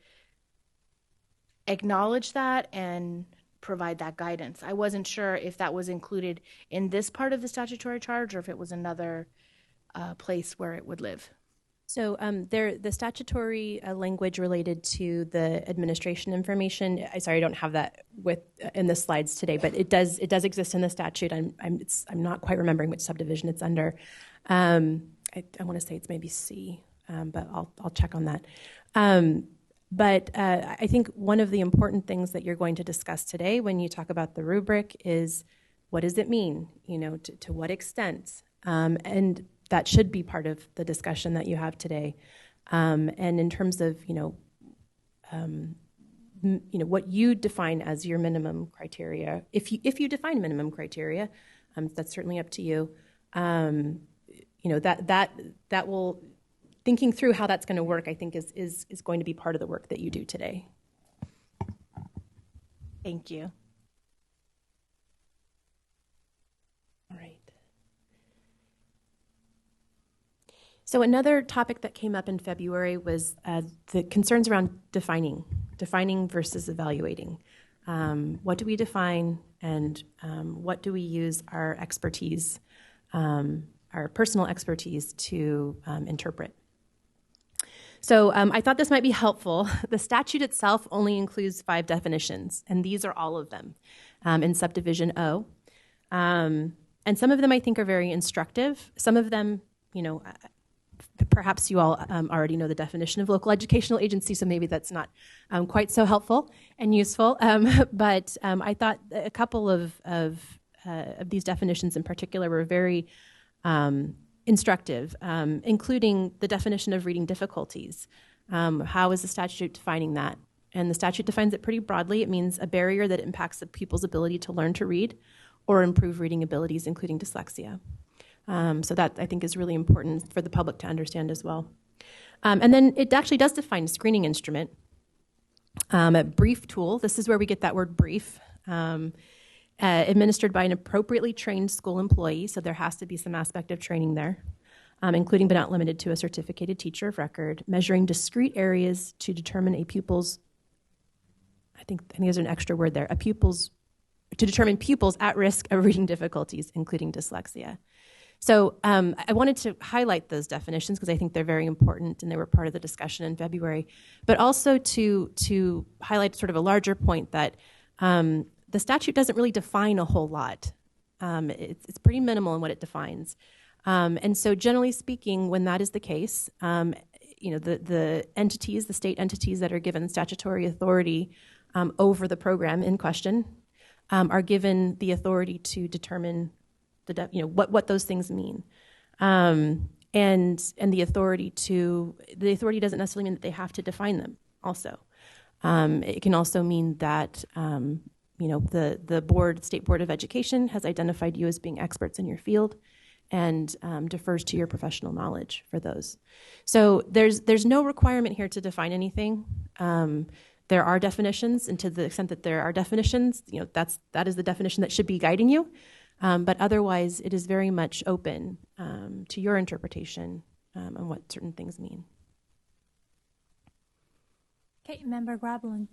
acknowledge that and provide that guidance. I wasn't sure if that was included in this part of the statutory charge or if it was another place where it would live. So the statutory language related to the administration information. I don't have that in the slides today, but it does exist in the statute. I'm not quite remembering which subdivision it's under. I want to say it's maybe C, but I'll check on that. But I think one of the important things that you're going to discuss today when you talk about the rubric is what does it mean? To what extent? And that should be part of the discussion that you have today. And in terms of, what you define as your minimum criteria, if you define minimum criteria, that's certainly up to you. That will, thinking through how that's going to work, I think is going to be part of the work that you do today. Thank you. All right. So another topic that came up in February was the concerns around defining versus evaluating. What do we define, and what do we use our expertise, our personal expertise to interpret? So I thought this might be helpful. The statute itself only includes 5 definitions, and these are all of them in subdivision O. And some of them I think are very instructive. Some of them, perhaps you all already know the definition of local educational agency, so maybe that's not quite so helpful and useful. But I thought a couple of these definitions in particular were very instructive, including the definition of reading difficulties. How is the statute defining that? And the statute defines it pretty broadly. It means a barrier that impacts the pupil's ability to learn to read or improve reading abilities, including dyslexia. So that, I think, is really important for the public to understand as well. And then it actually does define a screening instrument, a brief tool. This is where we get that word brief. Administered by an appropriately trained school employee, so there has to be some aspect of training there, including but not limited to a certificated teacher of record, measuring discrete areas to determine a pupil's, I think there's an extra word there, to determine pupils at risk of reading difficulties, including dyslexia. So I wanted to highlight those definitions because I think they're very important and they were part of the discussion in February, but also to highlight sort of a larger point that the statute doesn't really define a whole lot. It's pretty minimal in what it defines. And so generally speaking, when that is the case, the entities, the state entities that are given statutory authority over the program in question are given the authority to determine what those things mean. And the authority doesn't necessarily mean that they have to define them also. It can also mean that the State Board of Education has identified you as being experts in your field and defers to your professional knowledge for those. So there's no requirement here to define anything. There are definitions, and to the extent that there are definitions, that is the definition that should be guiding you. But otherwise, it is very much open to your interpretation on what certain things mean. Okay, Member Grablin.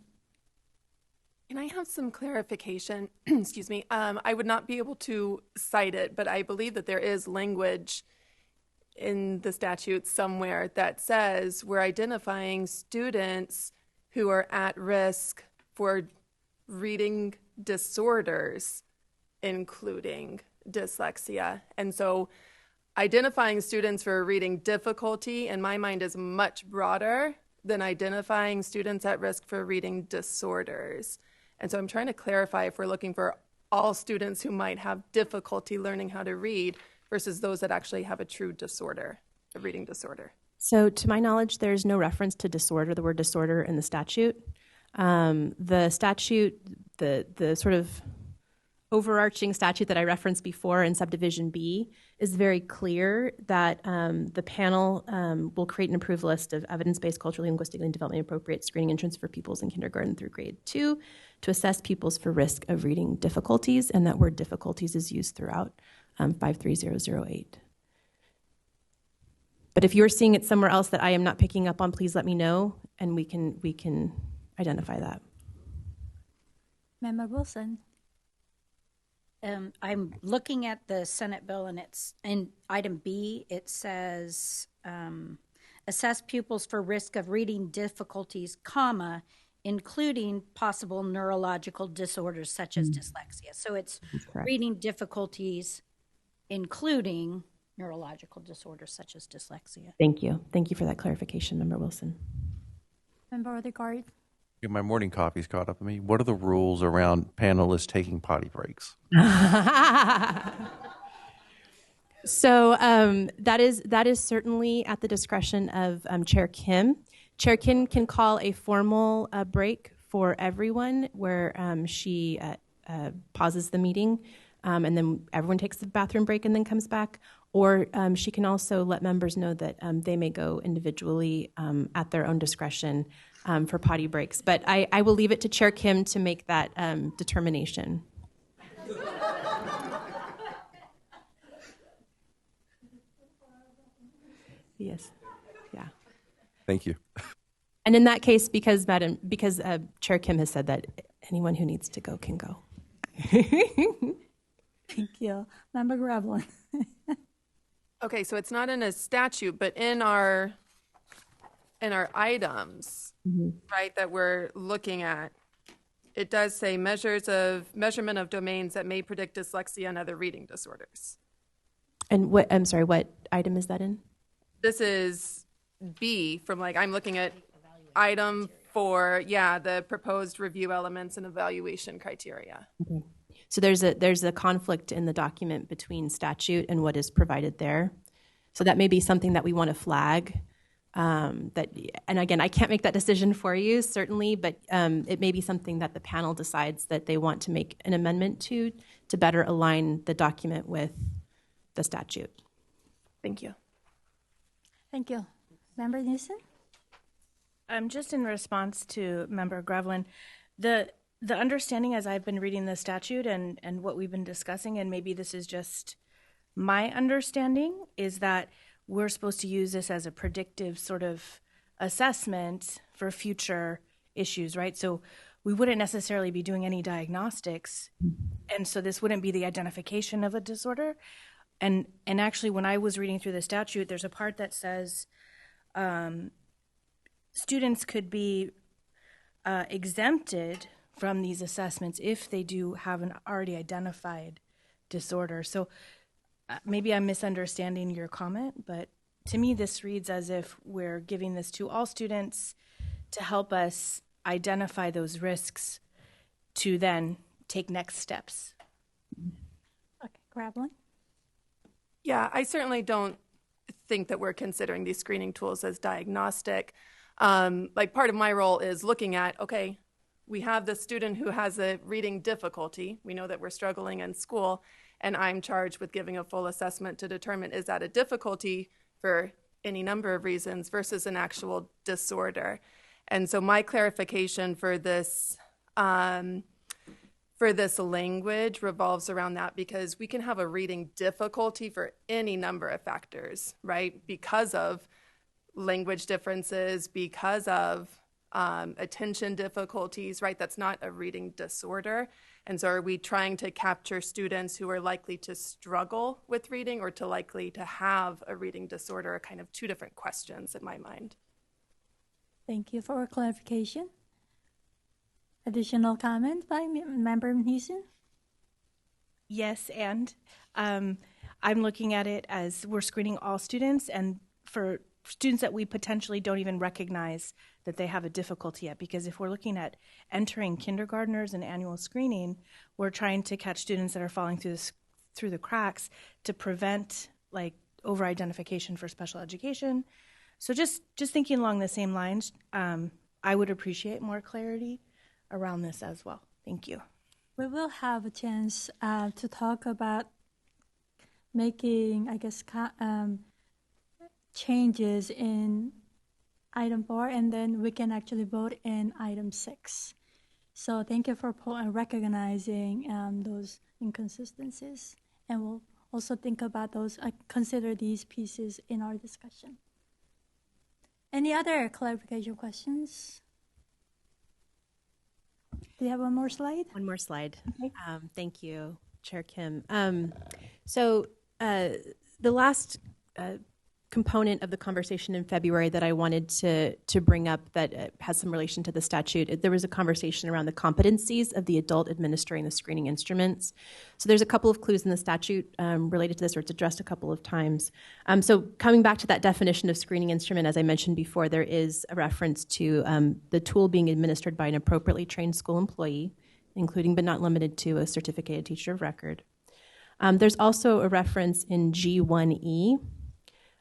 Can I have some clarification? Excuse me. I would not be able to cite it, but I believe that there is language in the statute somewhere that says we're identifying students who are at risk for reading disorders, including dyslexia. And so identifying students for reading difficulty, in my mind, is much broader than identifying students at risk for reading disorders. And so I'm trying to clarify if we're looking for all students who might have difficulty learning how to read versus those that actually have a true disorder, a reading disorder. So to my knowledge, there's no reference to disorder, the word disorder, in the statute. The statute, the sort of overarching statute that I referenced before in subdivision B is very clear that the panel will create and approve a list of evidence-based, culturally, linguistically, and developmentally appropriate screening entrants for pupils in kindergarten through grade 2 to assess pupils for risk of reading difficulties, and that word difficulties is used throughout 53008. But if you're seeing it somewhere else that I am not picking up on, please let me know, and we can identify that. Member Wilson. I'm looking at the Senate bill, and it's in item B. It says assess pupils for risk of reading difficulties, comma, including possible neurological disorders such as dyslexia. So it's reading difficulties, including neurological disorders such as dyslexia. Thank you. Thank you for that clarification, Member Wilson. Member Odegaard. Yeah, my morning coffee's caught up with me. What are the rules around panelists taking potty breaks? So that is certainly at the discretion of Chair Kim. Chair Kim can call a formal break for everyone where she pauses the meeting and then everyone takes the bathroom break and then comes back. Or she can also let members know that they may go individually at their own discretion for potty breaks. But I will leave it to Chair Kim to make that determination. Yes. Yeah. Thank you. And in that case, because Chair Kim has said that anyone who needs to go can go. Thank you. Member Gravelin. Okay, so it's not in a statute, but in our items, right, that we're looking at, it does say measurement of domains that may predict dyslexia and other reading disorders. And what item is that in? This is B from I'm looking at item 4, the proposed review elements and evaluation criteria. Okay. So there's a conflict in the document between statute and what is provided there. So that may be something that we want to flag. And again, I can't make that decision for you, certainly, but it may be something that the panel decides that they want to make an amendment to better align the document with the statute. Thank you. Thank you. Member Newsom? Just in response to Member Gravelin, the understanding as I've been reading the statute and what we've been discussing, and maybe this is just my understanding, is that we're supposed to use this as a predictive sort of assessment for future issues, right? So we wouldn't necessarily be doing any diagnostics, and so this wouldn't be the identification of a disorder. And actually, when I was reading through the statute, there's a part that says students could be exempted from these assessments if they do have an already identified disorder. So maybe I'm misunderstanding your comment, but to me this reads as if we're giving this to all students to help us identify those risks to then take next steps. Okay, Gravelin? Yeah, I certainly don't think that we're considering these screening tools as diagnostic. Part of my role is looking at, okay, we have the student who has a reading difficulty. We know that we're struggling in school, and I'm charged with giving a full assessment to determine, is that a difficulty for any number of reasons versus an actual disorder? And so my clarification for this language revolves around that, because we can have a reading difficulty for any number of factors, right? Because of language differences, because of attention difficulties, right? That's not a reading disorder. And so are we trying to capture students who are likely to struggle with reading or to likely to have a reading disorder are kind of two different questions in my mind. Thank you for clarification. Additional comment by Member Neeson? Yes, and I'm looking at it as we're screening all students, and for students that we potentially don't even recognize that they have a difficulty yet, because if we're looking at entering kindergartners and annual screening, we're trying to catch students that are falling through the cracks to prevent like over-identification for special education. So just thinking along the same lines, I would appreciate more clarity around this as well. Thank you. We will have a chance to talk about making, I guess, changes in item 4, and then we can actually vote in item 6. So thank you for recognizing those inconsistencies, and we'll also think about those, consider these pieces in our discussion. Any other clarification questions? Do you have one more slide? One more slide. Okay. Thank you, Chair Kim. So the last component of the conversation in February that I wanted to bring up that has some relation to the statute, there was a conversation around the competencies of the adult administering the screening instruments. So there's a couple of clues in the statute related to this, or it's addressed a couple of times. So coming back to that definition of screening instrument, as I mentioned before, there is a reference to the tool being administered by an appropriately trained school employee, including but not limited to a certificated teacher of record. There's also a reference in G1E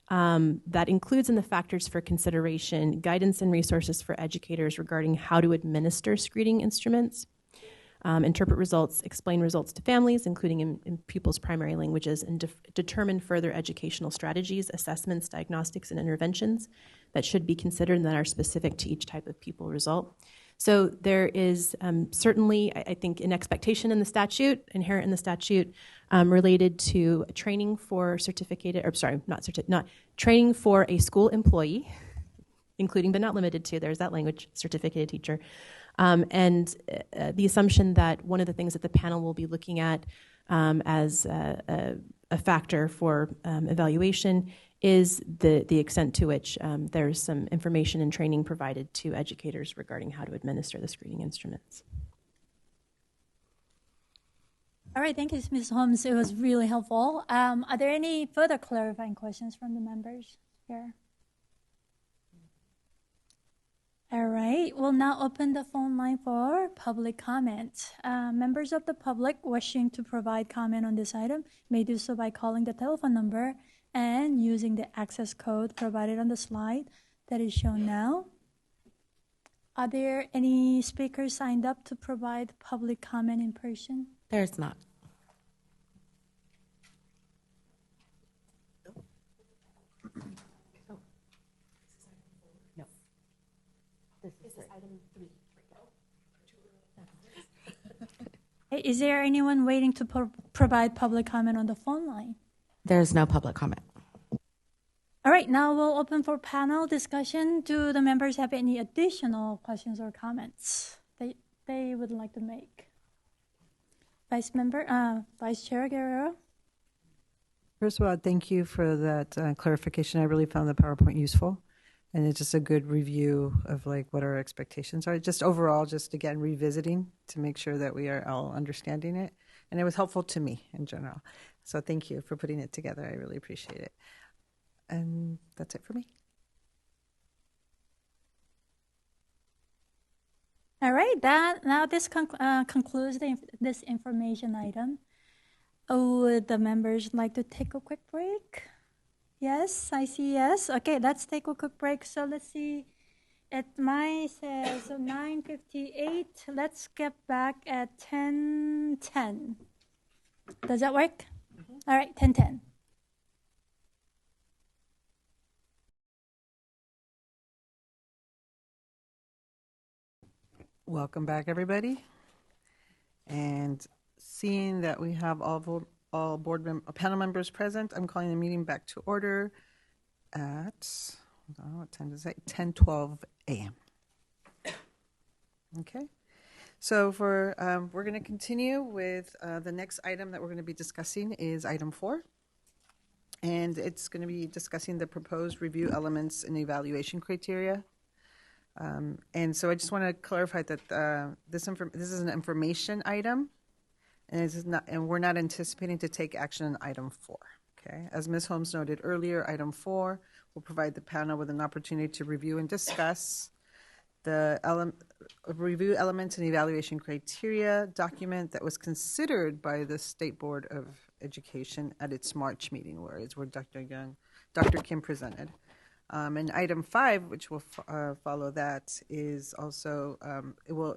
that includes in the factors for consideration guidance and resources for educators regarding how to administer screening instruments, interpret results, explain results to families, including in pupils' primary languages, and determine further educational strategies, assessments, diagnostics, and interventions that should be considered and that are specific to each type of pupil result. So there is certainly, I think, an expectation in the statute, inherent in the statute, related to training for training for a school employee, including but not limited to, there's that language, certificated teacher, and the assumption that one of the things that the panel will be looking at as a factor for evaluation is the extent to which there's some information and training provided to educators regarding how to administer the screening instruments. All right, thank you, Ms. Holmes. It was really helpful. Are there any further clarifying questions from the members here? All right, we'll now open the phone line for public comment. Members of the public wishing to provide comment on this item may do so by calling the telephone number and using the access code provided on the slide that is shown now. Are there any speakers signed up to provide public comment in person? There's not. No. This is item 3. Hey, is there anyone waiting to provide public comment on the phone line? There's no public comment. All right, now we'll open for panel discussion. Do the members have any additional questions or comments they would like to make? Vice Chair Guerrero? First of all, thank you for that clarification. I really found the PowerPoint useful. And it's just a good review of like what our expectations are. Just overall, just again, revisiting to make sure that we are all understanding it. And it was helpful to me in general. So thank you for putting it together. I really appreciate it. And that's it for me. All right, now this concludes this information item. Would the members like to take a quick break? Yes, I see yes. Okay, let's take a quick break. So let's see. Mine says 9:58. Let's get back at 10:10. Does that work? Mm-hmm. All right, 10:10. Welcome back, everybody. And seeing that we have all panel members present, I'm calling the meeting back to order at, hold on, what time is it? 10:12 a.m. Okay. So we're going to continue with the next item that we're going to be discussing is item 4. And it's going to be discussing the proposed review elements and evaluation criteria. And so I just want to clarify that this is an information item, and we're not anticipating to take action on item 4. Okay, as Ms. Holmes noted earlier, item 4 will provide the panel with an opportunity to review and discuss the review elements and evaluation criteria document that was considered by the State Board of Education at its March meeting, where Dr. Kim presented. And item 5, which will follow that, is also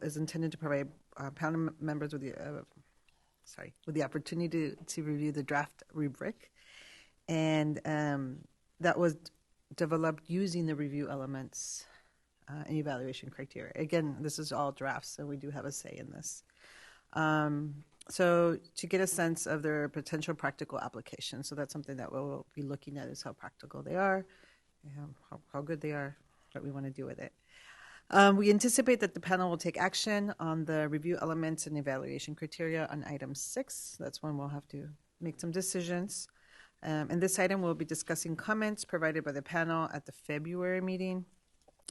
is intended to provide panel members with the opportunity to review the draft rubric, and that was developed using the review elements and evaluation criteria. Again, this is all drafts, so we do have a say in this. So to get a sense of their potential practical application, so that's something that we'll be looking at, is how practical they are, how good they are, what we want to do with it. We anticipate that the panel will take action on the review elements and evaluation criteria on item 6. That's when we'll have to make some decisions. And this item will be discussing comments provided by the panel at the February meeting,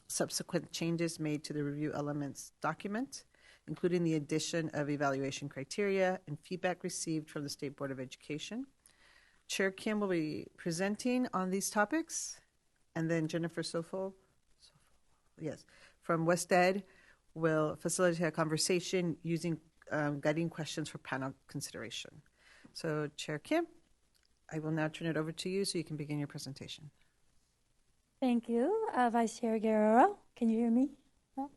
subsequent changes made to the review elements document, including the addition of evaluation criteria and feedback received from the State Board of Education. Chair Kim will be presenting on these topics, and then Jennifer Sofol, from West Ed will facilitate a conversation using guiding questions for panel consideration. So, Chair Kim, I will now turn it over to you so you can begin your presentation. Thank you, Vice Chair Guerrero. Can you hear me?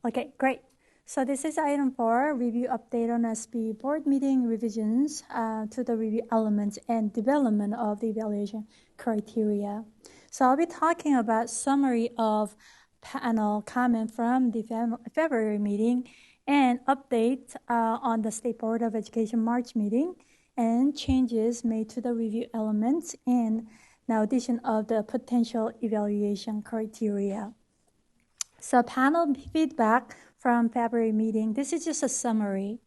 Okay, great. So this is item 4, review update on SB board meeting revisions to the review elements and development of the evaluation criteria. So I'll be talking about summary of panel comment from the February meeting and update on the State Board of Education March meeting and changes made to the review elements and now addition of the potential evaluation criteria. So panel feedback from February meeting, this is just a summary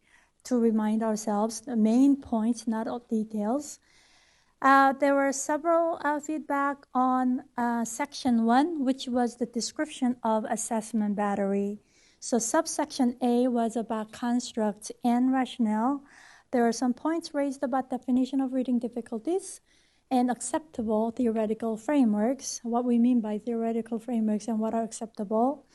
to remind ourselves the main points, not all details. There were several feedback on section 1, which was the description of assessment battery. So subsection A was about construct and rationale. There were some points raised about definition of reading difficulties and acceptable theoretical frameworks, what we mean by theoretical frameworks and what are acceptable.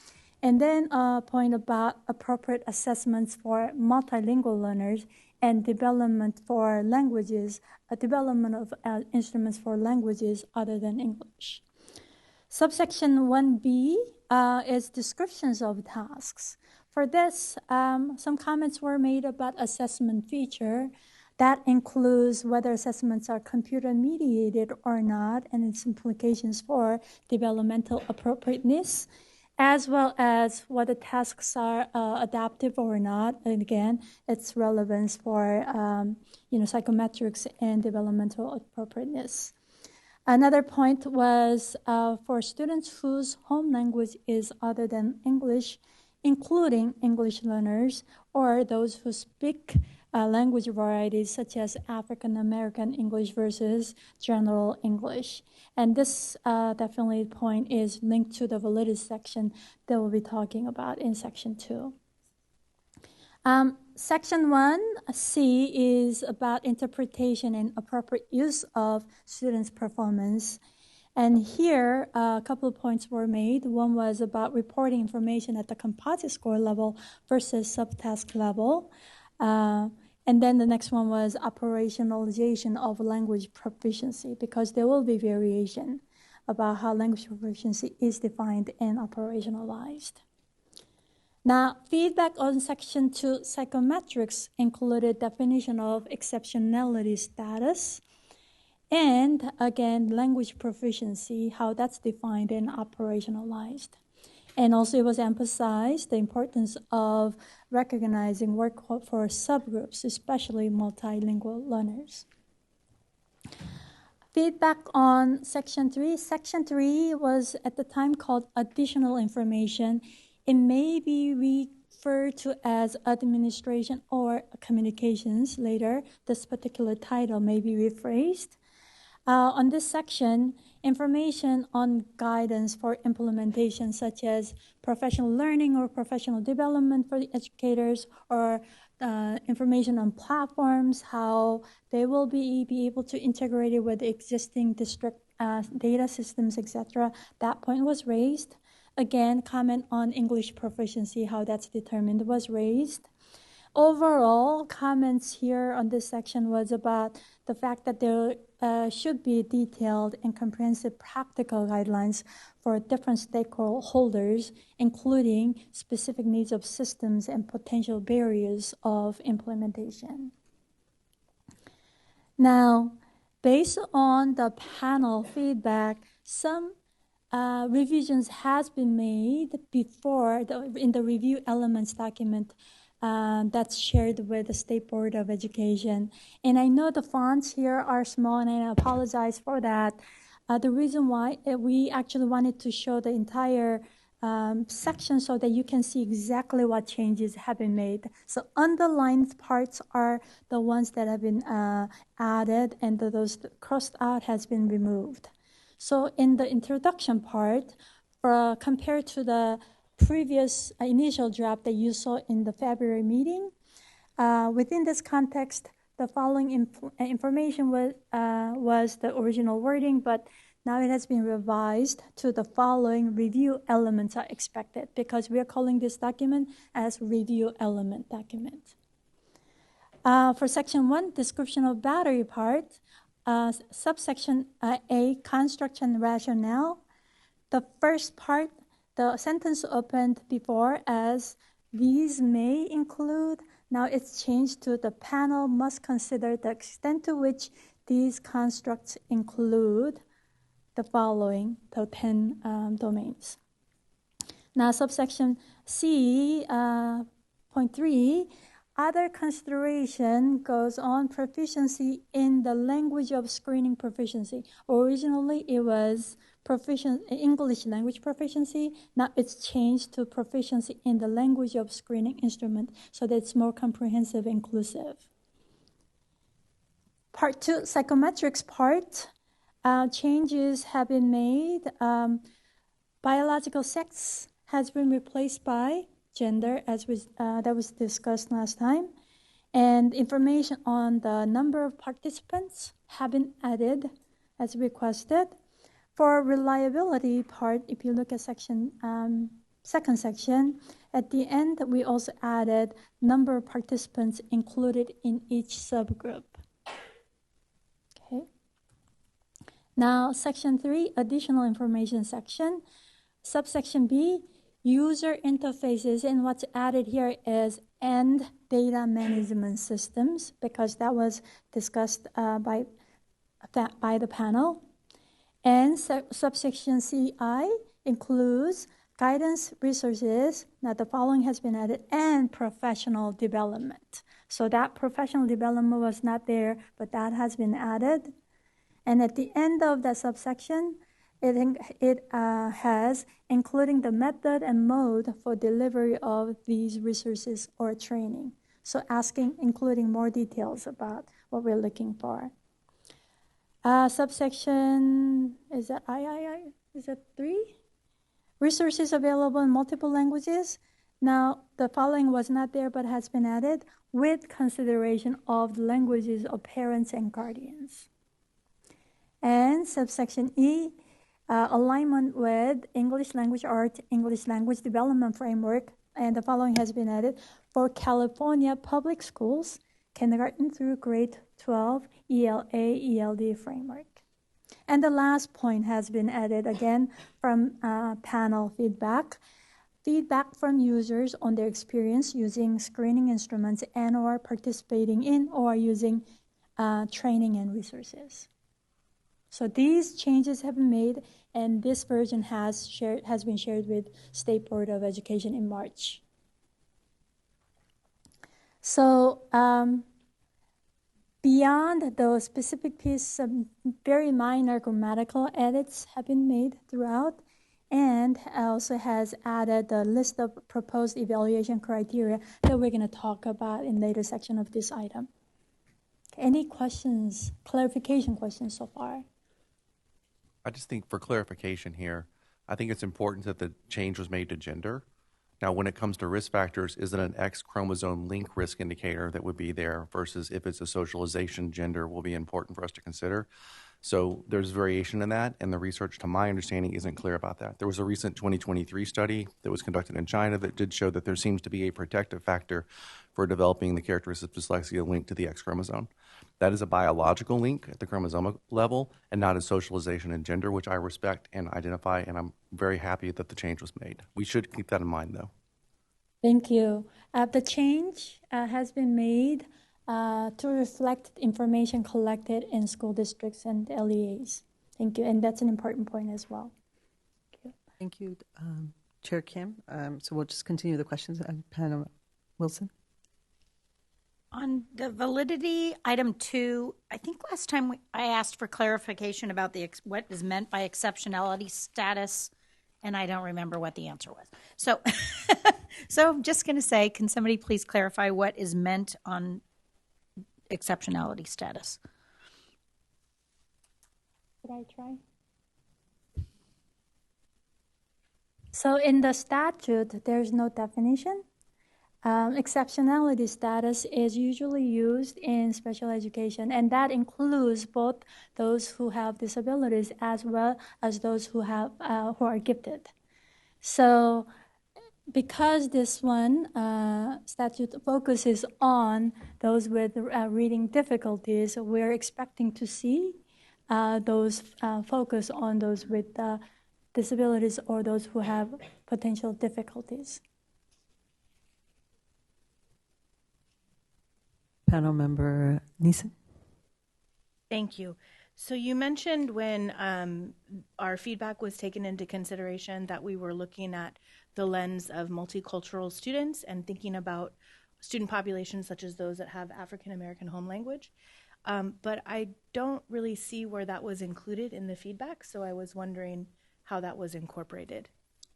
And then a point about appropriate assessments for multilingual learners and development for languages, development of instruments for languages other than English. Subsection 1B is descriptions of tasks. For this, some comments were made about assessment feature. That includes whether assessments are computer-mediated or not and its implications for developmental appropriateness, as well as whether tasks are adaptive or not. And again, its relevance for psychometrics and developmental appropriateness. Another point was for students whose home language is other than English, including English learners or those who speak language varieties such as African American English versus General English. And this definitely point is linked to the validity section that we'll be talking about in section 2. Section 1C is about interpretation and appropriate use of students' performance. And here, a couple of points were made. One was about reporting information at the composite score level versus subtask level. And then the next one was operationalization of language proficiency, because there will be variation about how language proficiency is defined and operationalized. Now, feedback on section 2 psychometrics included definition of exceptionality status, and again, language proficiency, how that's defined and operationalized. And also it was emphasized the importance of recognizing work for subgroups, especially multilingual learners. Feedback on section 3. Section 3 was at the time called additional information. It may be referred to as administration or communications later, this particular title may be rephrased. On this section, information on guidance for implementation, such as professional learning or professional development for the educators, or information on platforms, how they will be able to integrate it with existing district data systems, etc. That point was raised. Again, comment on English proficiency, how that's determined, was raised. Overall, comments here on this section was about the fact that there should be detailed and comprehensive practical guidelines for different stakeholders, including specific needs of systems and potential barriers of implementation. Now, based on the panel feedback, some revisions has been made before in the review elements document that's shared with the State Board of Education. And I know the fonts here are small, and I apologize for that. The reason why we actually wanted to show the entire section so that you can see exactly what changes have been made. So underlined parts are the ones that have been added, and those crossed out has been removed. So in the introduction part, compared to the previous initial draft that you saw in the February meeting, within this context, the following information was the original wording, but now it has been revised to the following review elements are expected, because we are calling this document as review element document. For section 1, description of battery part, subsection A, construct and rationale. The first part, the sentence opened before as these may include. Now it's changed to the panel must consider the extent to which these constructs include the following, the 10 domains. Now subsection C, point 3, other consideration goes on proficiency in the language of screening proficiency. Originally it was English language proficiency. Now it's changed to proficiency in the language of screening instrument, so that it's more comprehensive, inclusive. Part 2, psychometrics part, changes have been made. Biological sex has been replaced by gender, as that was discussed last time. And information on the number of participants have been added as requested. For reliability part, if you look at section, second section, at the end, we also added number of participants included in each subgroup. Okay. Now, section 3, additional information section. Subsection B, user interfaces, and what's added here is end data management systems, because that was discussed by the panel. And subsection CI includes guidance resources. Now the following has been added, and professional development. So that professional development was not there, but that has been added. And at the end of that subsection, it has including the method and mode for delivery of these resources or training. So including more details about what we're looking for. Subsection, is that is that 3? Resources available in multiple languages. Now, the following was not there but has been added with consideration of the languages of parents and guardians. And subsection E, alignment with English Language Arts, English Language Development Framework, and the following has been added for California public schools, kindergarten through grade 12, ELA, ELD framework. And the last point has been added again from panel feedback. Feedback from users on their experience using screening instruments and or participating in or using training and resources. So these changes have been made, and this version has been shared with State Board of Education in March. So beyond those specific pieces, some very minor grammatical edits have been made throughout. and also has added the list of proposed evaluation criteria that we're going to talk about in later section of this item. Any questions, clarification questions so far? I just think for clarification here, I think it's important that the change was made to gender. Now, when it comes to risk factors, is it an X chromosome link risk indicator that would be there versus if it's a socialization, gender will be important for us to consider. So there's variation in that, and the research, to my understanding, isn't clear about that. There was a recent 2023 study that was conducted in China that did show that there seems to be a protective factor for developing the characteristics of dyslexia linked to the X chromosome. That is a biological link at the chromosomal level and not a socialization and gender, which I respect and identify, and I'm very happy that the change was made. We should keep that in mind, though. Thank you. The change has been made to reflect information collected in school districts and LEAs. Thank you, and that's an important point as well. Thank you, Chair Kim. So we'll just continue the questions. Panel Wilson. On the validity, item 2, I think last time I asked for clarification about what is meant by exceptionality status, and I don't remember what the answer was. So, so I'm just going to say, can somebody please clarify what is meant on exceptionality status? Could I try? So in the statute, there's no definition. Exceptionality status is usually used in special education, and that includes both those who have disabilities as well as those who are gifted. So because this one statute focuses on those with reading difficulties, we're expecting to see those focus on those with disabilities or those who have potential difficulties. Panel member Neeson. Thank you. So you mentioned when our feedback was taken into consideration that we were looking at the lens of multicultural students and thinking about student populations such as those that have African American home language. But I don't really see where that was included in the feedback, so I was wondering how that was incorporated.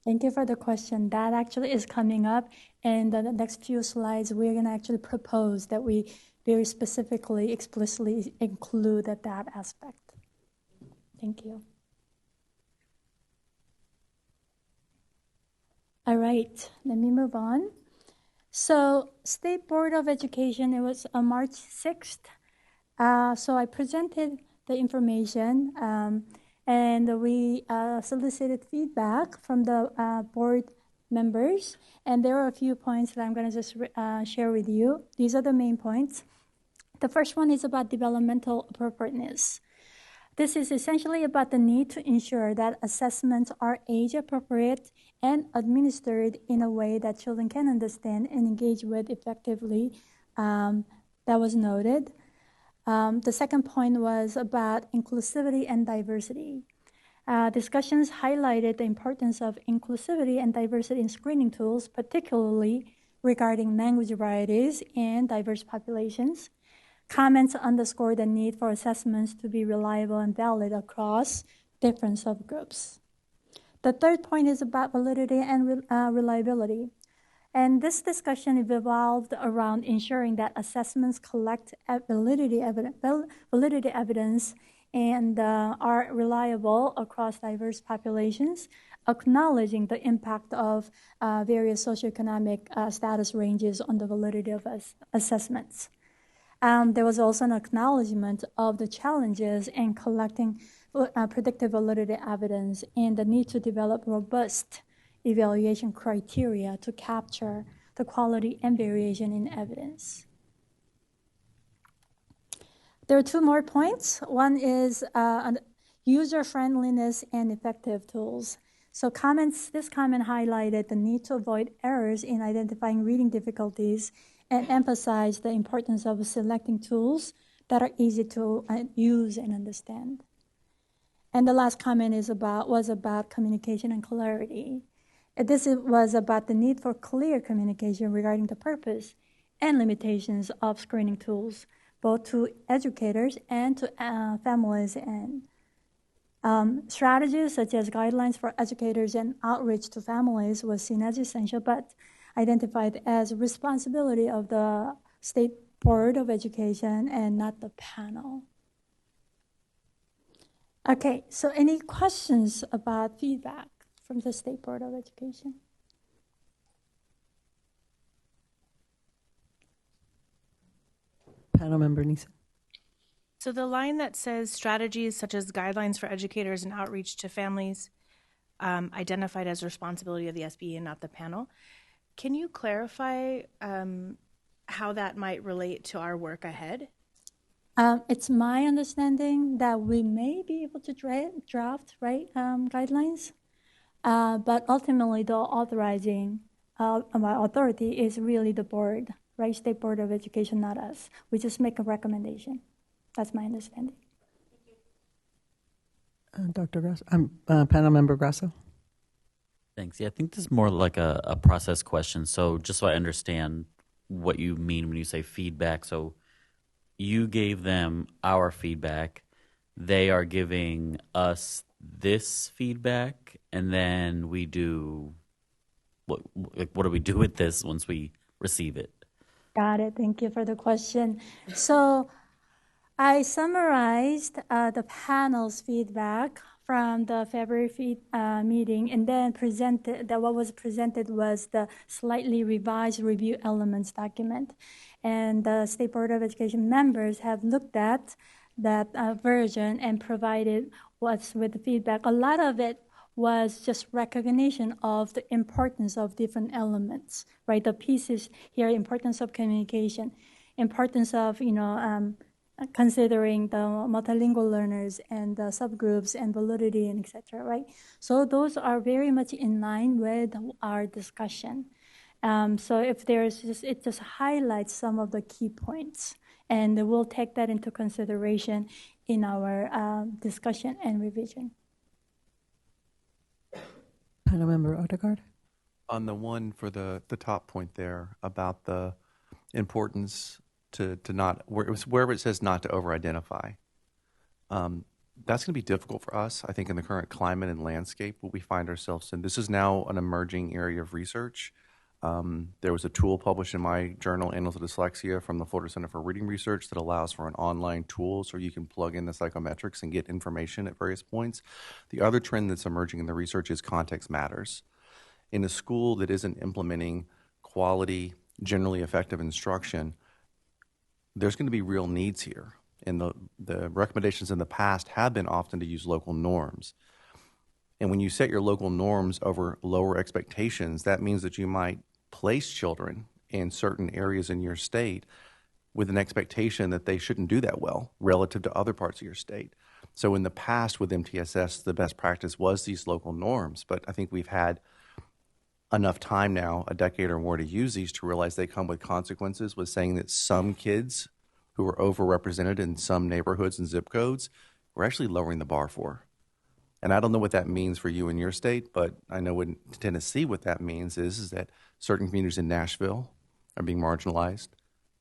Thank you for the question. That actually is coming up, and the next few slides, we're going to actually propose that we very specifically, explicitly include that aspect. Thank you. All right, let me move on. So, State Board of Education, it was on March 6th. So I presented the information, and we solicited feedback from the board members. And there are a few points that I'm going to just share with you. These are the main points. The first one is about developmental appropriateness. This is essentially about the need to ensure that assessments are age-appropriate and administered in a way that children can understand and engage with effectively. That was noted. The second point was about inclusivity and diversity. Discussions highlighted the importance of inclusivity and diversity in screening tools, particularly regarding language varieties and diverse populations. Comments underscore the need for assessments to be reliable and valid across different subgroups. The third point is about validity and reliability. And this discussion evolved around ensuring that assessments collect validity evidence and are reliable across diverse populations, acknowledging the impact of various socioeconomic status ranges on the validity of assessments. There was also an acknowledgement of the challenges in collecting predictive validity evidence and the need to develop robust evaluation criteria to capture the quality and variation in evidence. There are two more points. One is user-friendliness and effective tools. So this comment highlighted the need to avoid errors in identifying reading difficulties and emphasize the importance of selecting tools that are easy to use and understand. And the last comment was about communication and clarity. This was about the need for clear communication regarding the purpose and limitations of screening tools, both to educators and to families and Strategies such as guidelines for educators and outreach to families was seen as essential, but identified as responsibility of the State Board of Education and not the panel. Okay, so any questions about feedback from the State Board of Education? Panel member Neeson. So the line that says strategies such as guidelines for educators and outreach to families identified as responsibility of the SBE and not the panel. Can you clarify how that might relate to our work ahead? It's my understanding that we may be able to draft guidelines, but ultimately the authorizing authority is really the board, right? State Board of Education, not us. We just make a recommendation. That's my understanding. Dr. Grasso, panel member Grasso. Thanks. Yeah, I think this is more like a process question. So just so I understand what you mean when you say feedback. So you gave them our feedback. They are giving us this feedback, and then we do what do we do with this once we receive it? Got it. Thank you for the question. So I summarized the panel's feedback from the February meeting, and then presented that what was presented was the slightly revised review elements document. And the State Board of Education members have looked at that version and provided what's with the feedback. A lot of it was just recognition of the importance of different elements, right? The pieces here, importance of communication, importance of, considering the multilingual learners and the subgroups and validity and et cetera, right? So those are very much in line with our discussion. So if there's it just highlights some of the key points, and we'll take that into consideration in our discussion and revision. Panel member Odegaard. On the one for the top point there about the importance to not, wherever it says not to over-identify, that's going to be difficult for us, I think, in the current climate and landscape what we find ourselves in. This is now an emerging area of research. There was a tool published in my journal, Annals of Dyslexia, from the Florida Center for Reading Research that allows for an online tool so you can plug in the psychometrics and get information at various points. The other trend that's emerging in the research is context matters. In a school that isn't implementing quality, generally effective instruction, there's going to be real needs here. And the recommendations in the past have been often to use local norms. And when you set your local norms over lower expectations, that means that you might place children in certain areas in your state with an expectation that they shouldn't do that well relative to other parts of your state. So in the past with MTSS, the best practice was these local norms, but I think we've had enough time now, a decade or more, to use these to realize they come with consequences, with saying that some kids who are overrepresented in some neighborhoods and zip codes, we're actually lowering the bar for. And I don't know what that means for you in your state, but I know in Tennessee what that means is that certain communities in Nashville are being marginalized,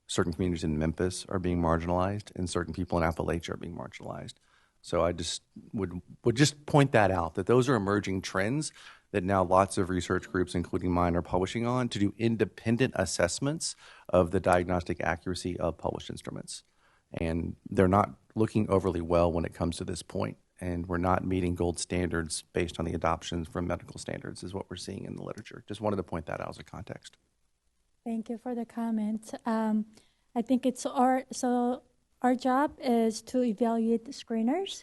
certain communities in Memphis are being marginalized, and certain people in Appalachia are being marginalized. So I just would just point that out, that those are emerging trends that now lots of research groups, including mine, are publishing on to do independent assessments of the diagnostic accuracy of published instruments. And they're not looking overly well when it comes to this point, and we're not meeting gold standards based on the adoptions from medical standards is what we're seeing in the literature. Just wanted to point that out as a context. Thank you for the comment. I think it's our job is to evaluate the screeners,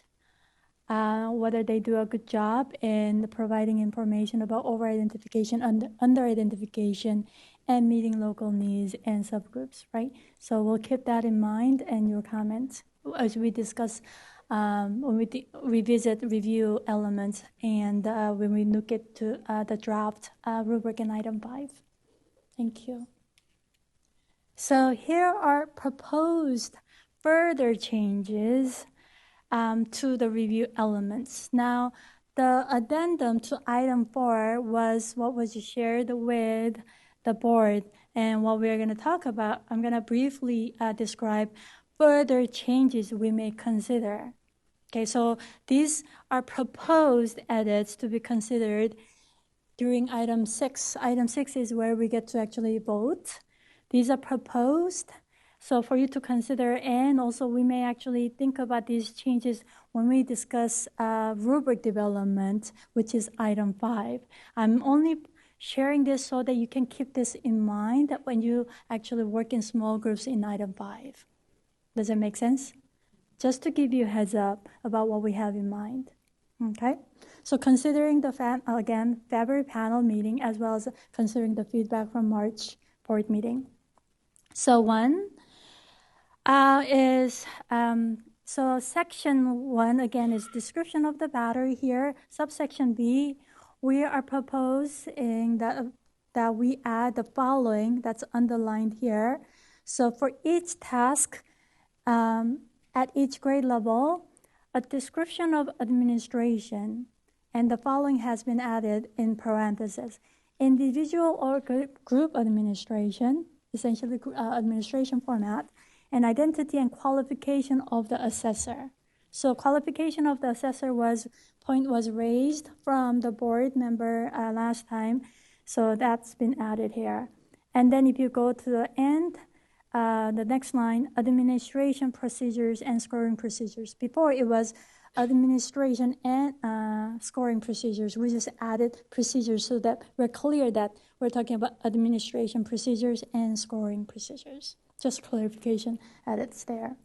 whether they do a good job in providing information about over-identification, under-identification, and meeting local needs and subgroups, right? So we'll keep that in mind and your comments as we discuss, when we revisit review elements and when we look at the draft rubric in item 5. Thank you. So here are proposed further changes to the review elements. Now, the addendum to item 4 was what was shared with the board, and what we're going to talk about, I'm going to briefly describe further changes we may consider. Okay, so these are proposed edits to be considered during item 6. Item 6 is where we get to actually vote. These are proposed, so for you to consider, and also we may actually think about these changes when we discuss rubric development, which is item 5. I'm only sharing this so that you can keep this in mind that when you actually work in small groups in item 5. Does that make sense? Just to give you a heads up about what we have in mind. Okay? So considering the, February panel meeting, as well as considering the feedback from March board meeting. So one is, so section 1, again, is description of the battery here. Subsection B, we are proposing that we add the following that's underlined here. So for each task at each grade level, a description of administration, and the following has been added in parentheses. Individual or group administration, essentially administration format, and identity and qualification of the assessor. So qualification of the assessor point was raised from the board member last time, so that's been added here. And then if you go to the end, the next line, administration procedures and scoring procedures. Before it was administration and scoring procedures. We just added procedures so that we're clear that we're talking about administration procedures and scoring procedures. Just clarification edits there.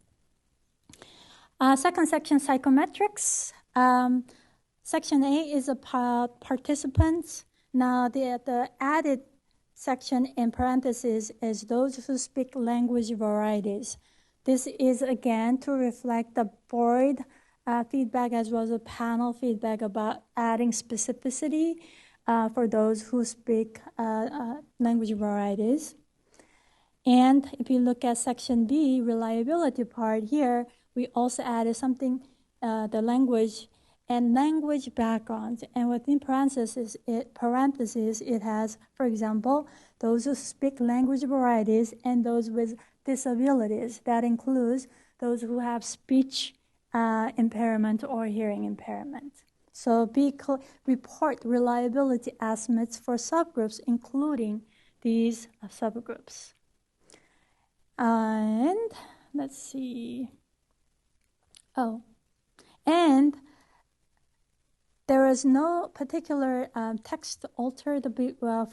Second section, psychometrics. Section A is about participants. Now the added section in parentheses is those who speak language varieties. This is again to reflect the board feedback as well as the panel feedback about adding specificity for those who speak language varieties. And if you look at section B, reliability part here, we also added something, the language and language backgrounds. And within parentheses, it has, for example, those who speak language varieties and those with disabilities. That includes those who have speech impairment or hearing impairment. So report reliability estimates for subgroups, including these subgroups. And let's see. Oh, and there is no particular text altered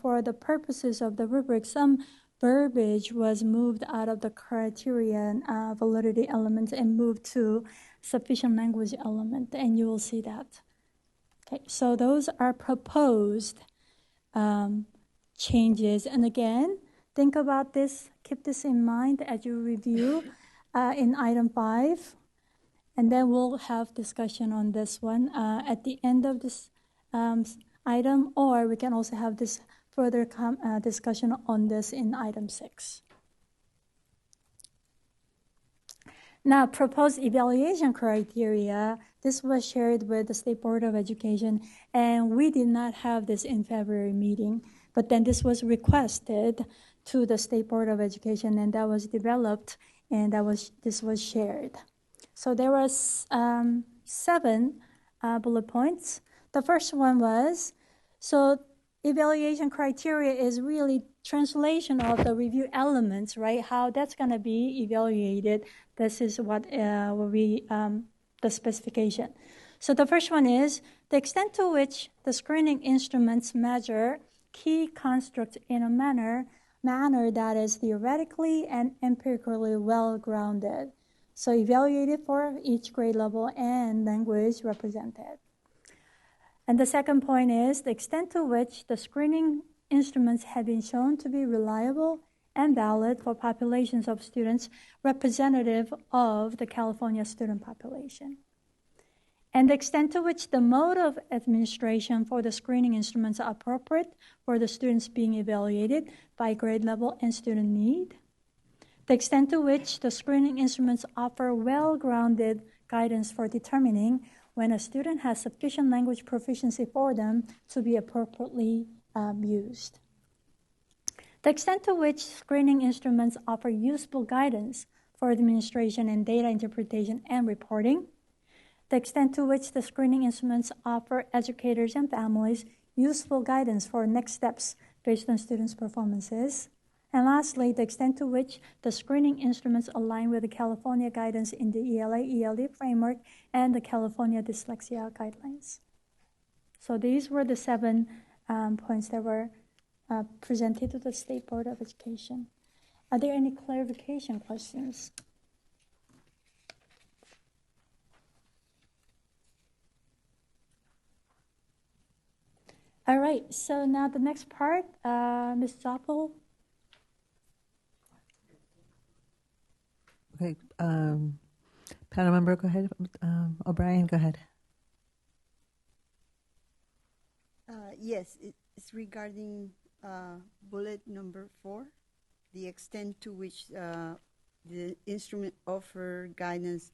for the purposes of the rubric. Some verbiage was moved out of the criterion validity element and moved to sufficient language element, and you will see that. Okay, so those are proposed changes. And again, think about this, keep this in mind as you review in item 5. And then we'll have discussion on this one at the end of this item, or we can also have this further discussion on this in item 6. Now, proposed evaluation criteria, this was shared with the State Board of Education, and we did not have this in February meeting, but then this was requested to the State Board of Education, and that was developed, and this was shared. So there was 7 bullet points. The first one was, so evaluation criteria is really translation of the review elements, right? How that's going to be evaluated. This is what the specification. So the first one is the extent to which the screening instruments measure key constructs in a manner that is theoretically and empirically well-grounded. So evaluated for each grade level and language represented. And the second point is the extent to which the screening instruments have been shown to be reliable and valid for populations of students representative of the California student population. And the extent to which the mode of administration for the screening instruments are appropriate for the students being evaluated by grade level and student need. The extent to which the screening instruments offer well-grounded guidance for determining when a student has sufficient language proficiency for them to be appropriately used. The extent to which screening instruments offer useful guidance for administration and data interpretation and reporting. the extent to which the screening instruments offer educators and families useful guidance for next steps based on students' performances. And lastly, the extent to which the screening instruments align with the California guidance in the ELA-ELD framework and the California dyslexia guidelines. So these were the 7 points that were presented to the State Board of Education. Are there any clarification questions? All right, so now the next part, Ms. Zoppel. Okay, panel member, go ahead. O'Brien, go ahead. Yes, it's regarding bullet number 4, the extent to which the instrument offer guidance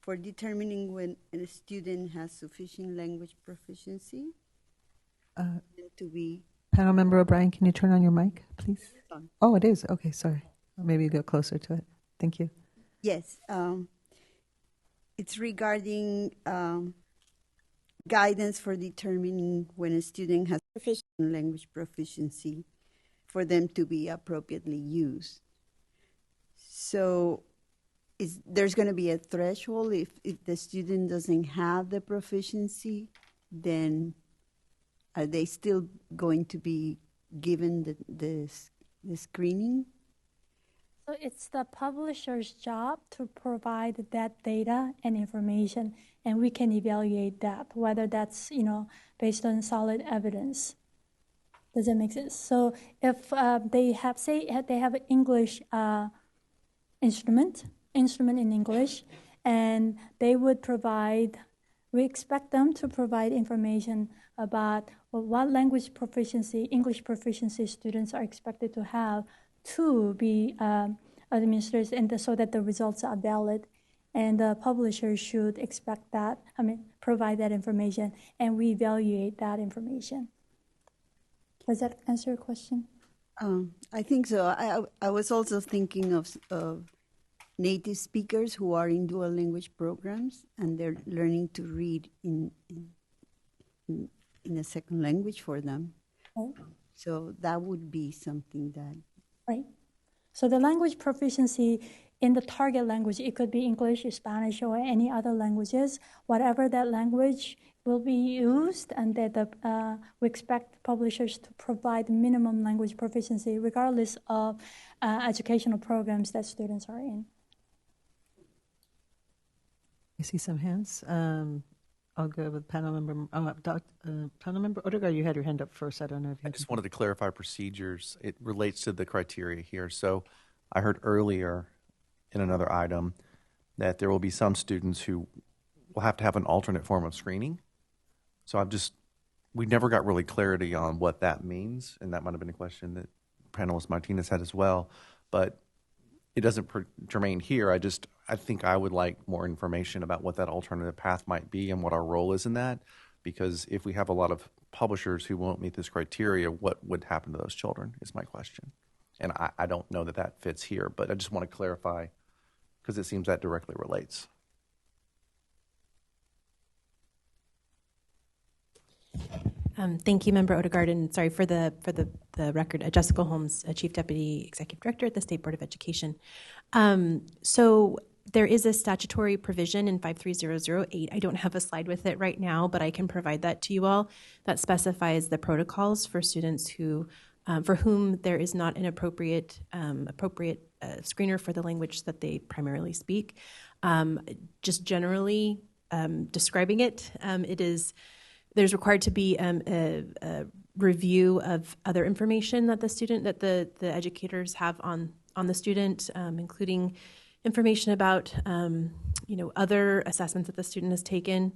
for determining when a student has sufficient language proficiency. To be Panel member O'Brien, can you turn on your mic, please? Oh, it is. Okay, sorry. Maybe you go closer to it. Thank you. Yes, it's regarding guidance for determining when a student has sufficient language proficiency for them to be appropriately used. So there's going to be a threshold. If the student doesn't have the proficiency, then are they still going to be given the screening? So it's the publisher's job to provide that data and information, and we can evaluate that, whether that's, based on solid evidence. Does that make sense? So if they have, they have an English instrument in English, and they would provide, we expect them to provide information about what language proficiency, English proficiency students are expected to have to be administered, and so that the results are valid. And the publisher should expect that, provide that information, and we evaluate that information. Does that answer your question? I think so. I was also thinking of native speakers who are in dual language programs, and they're learning to read in a second language for them. Right. So that would be something that... Right. So the language proficiency in the target language, it could be English, Spanish, or any other languages. Whatever that language will be used, and that we expect publishers to provide minimum language proficiency regardless of educational programs that students are in. I see some hands. I'll go with panel member. Panel member Odegaard, you had your hand up first. I don't know if you. I just wanted to clarify procedures. It relates to the criteria here. So I heard earlier in another item that there will be some students who will have to have an alternate form of screening. So we never got really clarity on what that means, and that might have been a question that panelist Martinez had as well. But it doesn't germane here. I think I would like more information about what that alternative path might be and what our role is in that, because if we have a lot of publishers who won't meet this criteria, what would happen to those children is my question. And I don't know that fits here, but I just want to clarify because it seems that directly relates. Thank you, Member Odegaard, and sorry for the record. Jessica Holmes, Chief Deputy Executive Director at the State Board of Education. So there is a statutory provision in 53008. I don't have a slide with it right now, but I can provide that to you all. That specifies the protocols for students who, for whom there is not an appropriate screener for the language that they primarily speak. Just generally describing it, there's required to be a review of other information that the educators have on the student, including information about other assessments that the student has taken,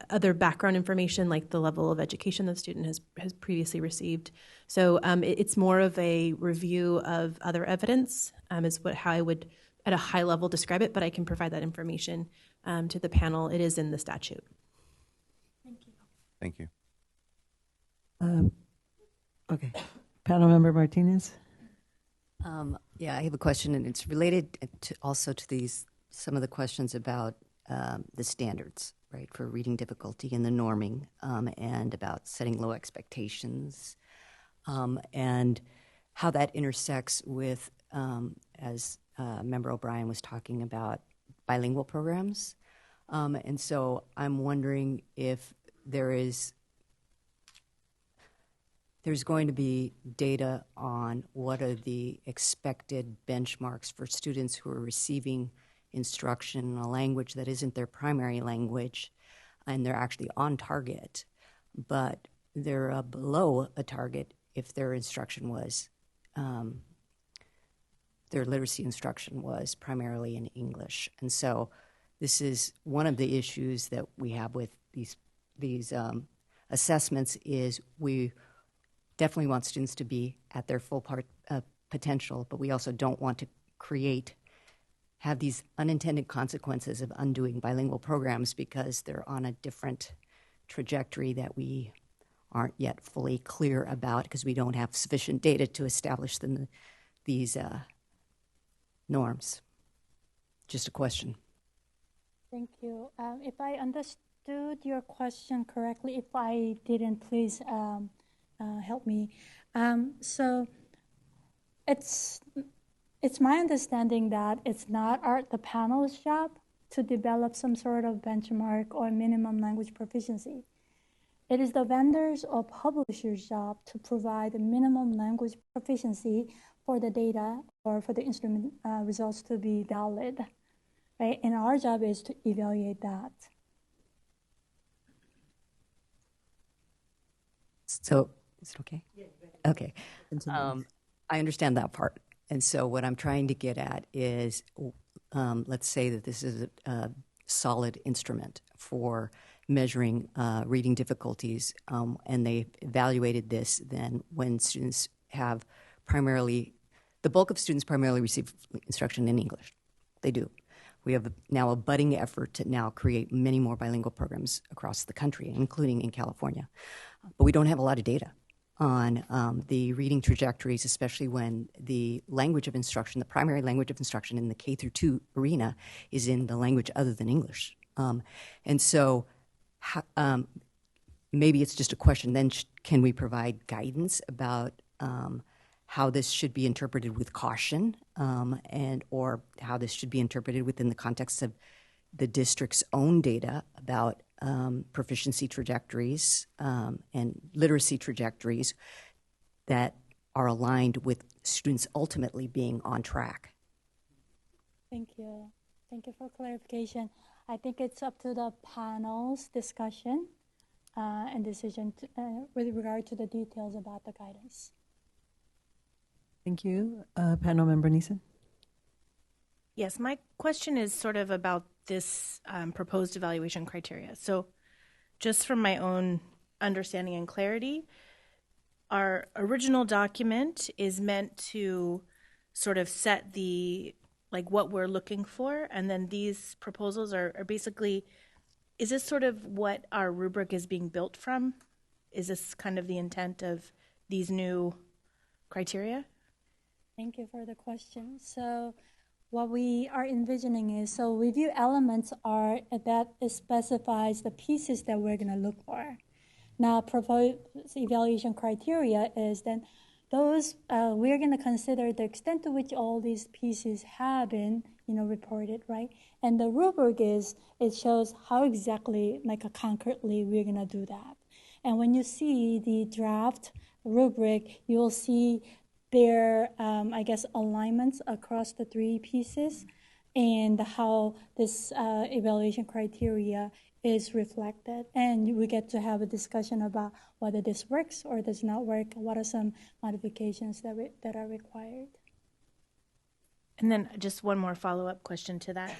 other background information like the level of education the student has previously received. So it's more of a review of other evidence is how I would at a high level describe it, but I can provide that information to the panel. It is in the statute. Thank you. Okay. Panel member Martinez. Yeah, I have a question, and it's related also to some of the questions about the standards, right, for reading difficulty and the norming, and about setting low expectations, and how that intersects with, as Member O'Brien was talking about, bilingual programs. And so I'm wondering if there's going to be data on what are the expected benchmarks for students who are receiving instruction in a language that isn't their primary language, and they're actually on target, but they're below a target if their instruction was, their literacy instruction was primarily in English. And so this is one of the issues that we have with these assessments is we definitely want students to be at their full potential, but we also don't want to have these unintended consequences of undoing bilingual programs because they're on a different trajectory that we aren't yet fully clear about because we don't have sufficient data to establish these norms. Just a question. Thank you. If I understood your question correctly, if I didn't, please help me. So it's my understanding that it's not the panel's job to develop some sort of benchmark or minimum language proficiency. It is the vendors or publishers' job to provide a minimum language proficiency for the data or for the instrument results to be valid, right? And our job is to evaluate that. So, is it okay? Yeah. Okay. I understand that part. And so what I'm trying to get at is, let's say that this is a solid instrument for measuring reading difficulties, and they evaluated this then when students have the bulk of students primarily receive instruction in English. They do. We have now a budding effort to now create many more bilingual programs across the country, including in California. But we don't have a lot of data on the reading trajectories, especially when the language of instruction, the primary language of instruction in the K through 2 arena is in the language other than English. And so maybe it's just a question, then can we provide guidance about how this should be interpreted with caution, or how this should be interpreted within the context of the district's own data about proficiency trajectories and literacy trajectories that are aligned with students ultimately being on track. Thank you. Thank you for clarification. I think it's up to the panel's discussion and decision with regard to the details about the guidance. Thank you. Panel member Neeson? Yes, my question is sort of about this proposed evaluation criteria. So just from my own understanding and clarity, our original document is meant to sort of set what we're looking for, and then these proposals are basically, is this sort of what our rubric is being built from? Is this kind of the intent of these new criteria? Thank you for the question. So what we are envisioning is, review elements are that it specifies the pieces that we're going to look for. Now, proposed evaluation criteria is then those we're going to consider the extent to which all these pieces have been, reported, right? And the rubric it shows how exactly, concretely, we're going to do that. And when you see the draft rubric, you'll see their, alignments across the three pieces and how this evaluation criteria is reflected. And we get to have a discussion about whether this works or does not work, what are some modifications that are required. And then just one more follow-up question to that.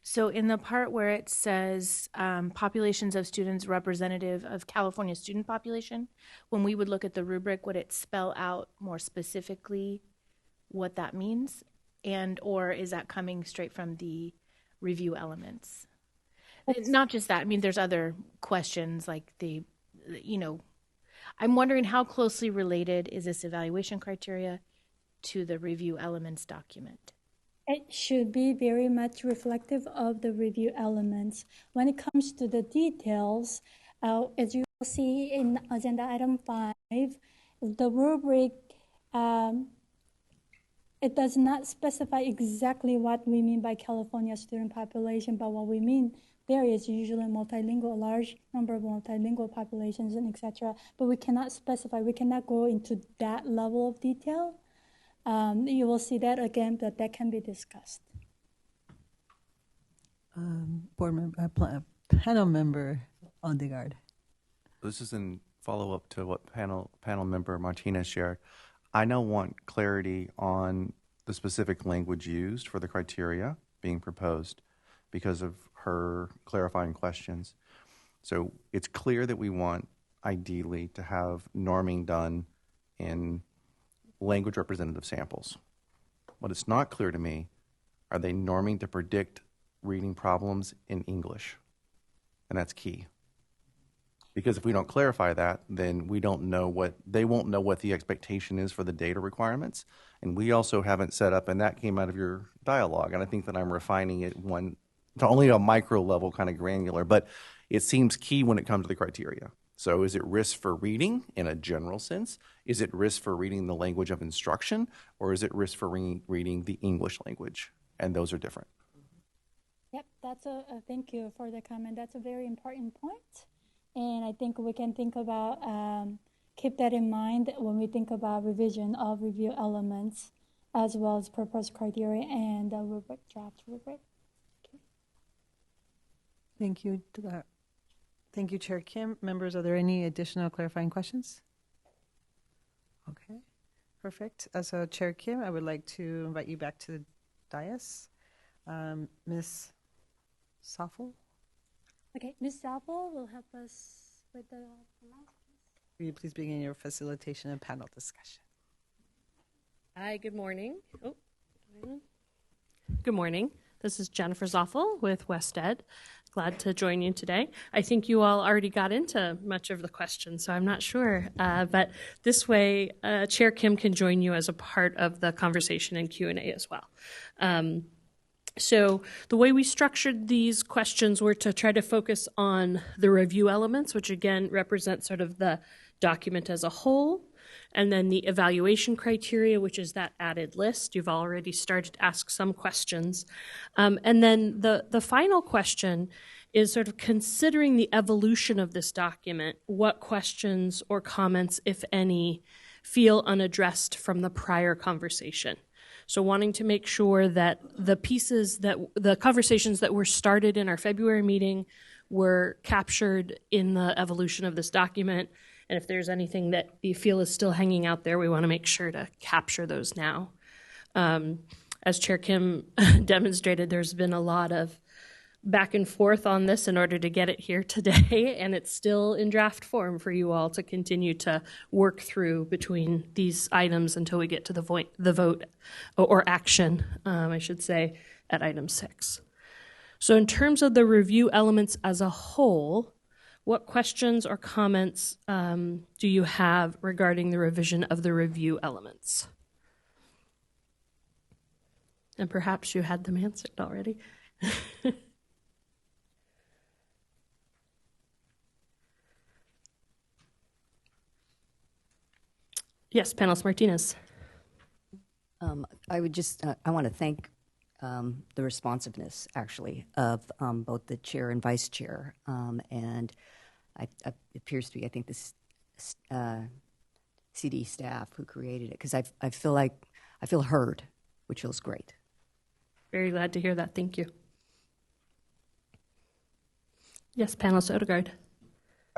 So in the part where it says populations of students representative of California student population, when we would look at the rubric, would it spell out more specifically what that means? Or is that coming straight from the review elements? Not just that. I mean, there's other questions like I'm wondering how closely related is this evaluation criteria to the review elements document? It should be very much reflective of the review elements. When it comes to the details, as you will see in agenda item 5, the rubric, it does not specify exactly what we mean by California student population, but what we mean there is usually multilingual, a large number of multilingual populations and etc. But we cannot specify, we cannot go into that level of detail. You will see that again, but that can be discussed. Panel member Ondegard. This is in follow-up to what panel member Martinez shared. I now want clarity on the specific language used for the criteria being proposed because of her clarifying questions. So it's clear that we want, ideally, to have norming done in language representative samples. What is not clear to me, are they norming to predict reading problems in English? And that's key. Because if we don't clarify that, then they won't know what the expectation is for the data requirements. And we also haven't set up, and that came out of your dialogue, and I think that I'm refining it to only a micro level, kind of granular, but it seems key when it comes to the criteria. So is it risk for reading in a general sense? Is it risk for reading the language of instruction? Or is it risk for reading the English language? And those are different. Yep, thank you for the comment. That's a very important point. And I think we can think about, keep that in mind when we think about revision of review elements as well as proposed criteria and the rubric, draft rubric. Okay. Thank you. Thank you, Chair Kim. Members, are there any additional clarifying questions? Okay, perfect. As Chair Kim, I would like to invite you back to the dais. Ms. Soffel? Okay, Ms. Zappel will help us with the announcements. Will you please begin your facilitation and panel discussion? Hi, good morning. Good morning. This is Jennifer Zoffel with West Ed. Glad to join you today. I think you all already got into much of the questions, so I'm not sure. But this way, Chair Kim can join you as a part of the conversation and Q&A as well. So the way we structured these questions were to try to focus on the review elements, which again represent sort of the document as a whole, and then the evaluation criteria, which is that added list. You've already started to ask some questions. And then the final question is sort of considering the evolution of this document, what questions or comments, if any, feel unaddressed from the prior conversation. So wanting to make sure that the conversations that were started in our February meeting were captured in the evolution of this document. And if there's anything that you feel is still hanging out there, we want to make sure to capture those now. As Chair Kim demonstrated, there's been a lot of back and forth on this in order to get it here today, and it's still in draft form for you all to continue to work through between these items until we get to the vote or action, I should say, at item 6. So in terms of the review elements as a whole, what questions or comments do you have regarding the revision of the review elements? And perhaps you had them answered already. Yes, Panelist Martinez. I would just, I want to thank the responsiveness, actually, of both the chair and vice chair. And it appears to be, I think, this CD staff who created it, because I feel heard, which feels great. Very glad to hear that. Thank you. Yes, Panelist Odegaard.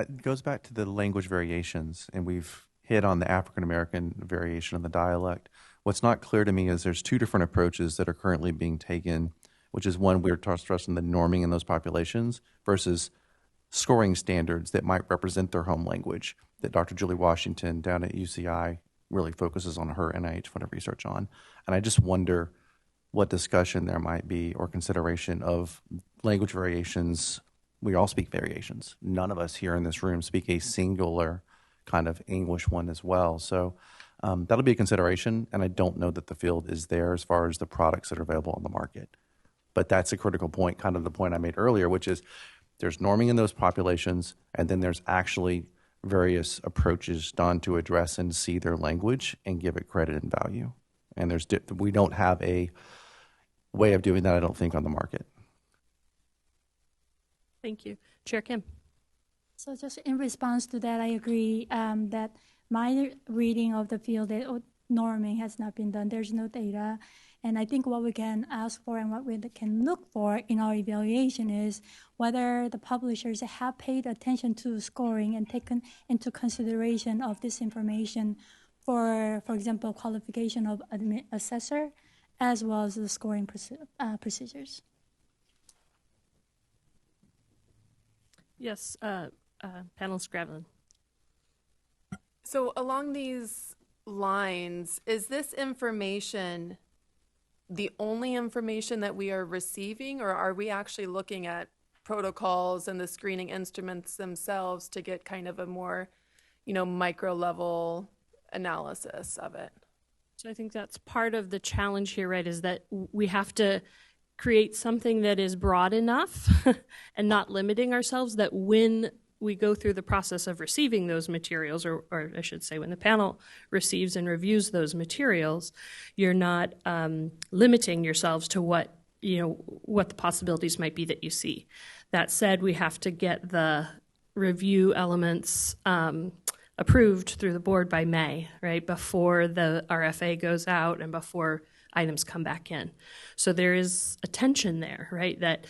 It goes back to the language variations, and we've hit on the African-American variation of the dialect. What's not clear to me is there's two different approaches that are currently being taken, which is one, we're stressing the norming in those populations versus scoring standards that might represent their home language that Dr. Julie Washington down at UCI really focuses on her NIH-funded research on. And I just wonder what discussion there might be or consideration of language variations. We all speak variations. None of us here in this room speak a singular kind of English one as well. So That'll be a consideration, and I don't know that the field is there as far as the products that are available on the market. But that's a critical point, kind of the point I made earlier, which is there's norming in those populations, and then there's actually various approaches done to address and see their language and give it credit and value. And we don't have a way of doing that, I don't think, on the market. Thank you. Chair Kim. So just in response to that, I agree that my reading of the field that norming has not been done. There's no data. And I think what we can ask for and what we can look for in our evaluation is whether the publishers have paid attention to scoring and taken into consideration of this information for example, qualification of assessor, as well as the scoring procedures. Yes, panelist Gravelin. So along these lines, is this information the only information that we are receiving, or are we actually looking at protocols and the screening instruments themselves to get kind of a more, micro level analysis of it? So I think that's part of the challenge here, right, is that we have to create something that is broad enough and not limiting ourselves, that when we go through the process of receiving those materials, or I should say when the panel receives and reviews those materials, you're not limiting yourselves to what the possibilities might be that you see. That said, we have to get the review elements approved through the board by May, right, before the RFA goes out and before items come back in. So there is a tension there, right, that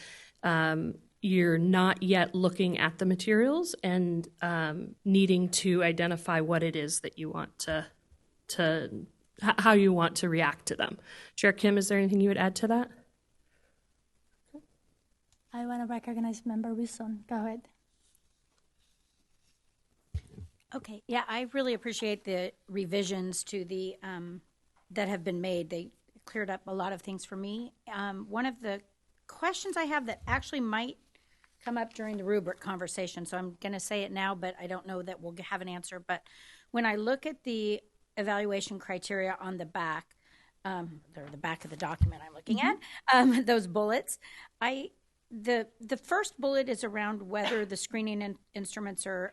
you're not yet looking at the materials and needing to identify what it is that you want how you want to react to them. Chair Kim, is there anything you would add to that? I want to recognize Member Wilson. Go ahead. Okay, yeah, I really appreciate the revisions to the that have been made. They cleared up a lot of things for me. One of the questions I have that actually might come up during the rubric conversation, so I'm going to say it now, but I don't know that we'll have an answer. But when I look at the evaluation criteria on the back, or the back of the document I'm looking at, those bullets, the first bullet is around whether the screening instruments are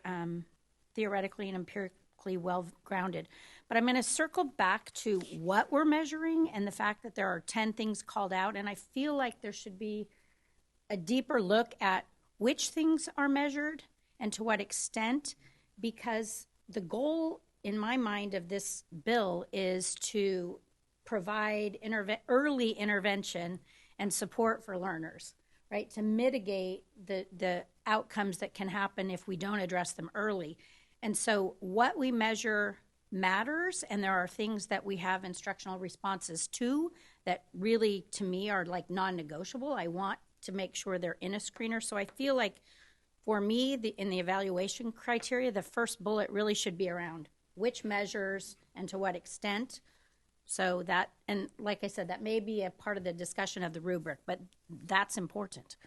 theoretically and empirically well-grounded. But I'm going to circle back to what we're measuring and the fact that there are 10 things called out, and I feel like there should be a deeper look at which things are measured and to what extent, because the goal in my mind of this bill is to provide early intervention and support for learners, right, to mitigate the outcomes that can happen if we don't address them early. And so what we measure matters, and there are things that we have instructional responses to that really, to me, are like non-negotiable. I want to make sure they're in a screener. So I feel like for me, in the evaluation criteria, the first bullet really should be around which measures and to what extent. So that, and like I said, that may be a part of the discussion of the rubric, but that's important.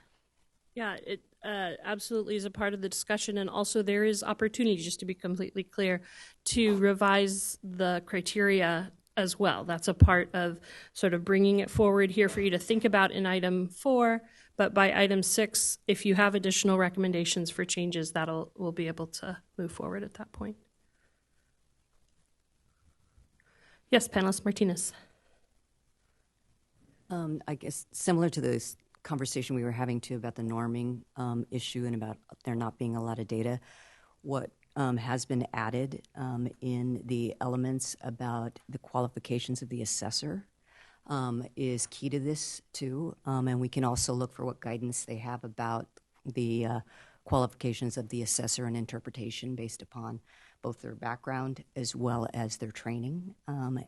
Yeah, it absolutely is a part of the discussion, and also there is opportunity, just to be completely clear, to revise the criteria as well. That's a part of sort of bringing it forward here for you to think about in item 4, but by item 6, if you have additional recommendations for changes, we'll be able to move forward at that point. Yes, panelist Martinez. I guess similar to this conversation we were having too about the norming issue and about there not being a lot of data, what has been added in the elements about the qualifications of the assessor is key to this too, and we can also look for what guidance they have about the qualifications of the assessor and interpretation based upon both their background as well as their training,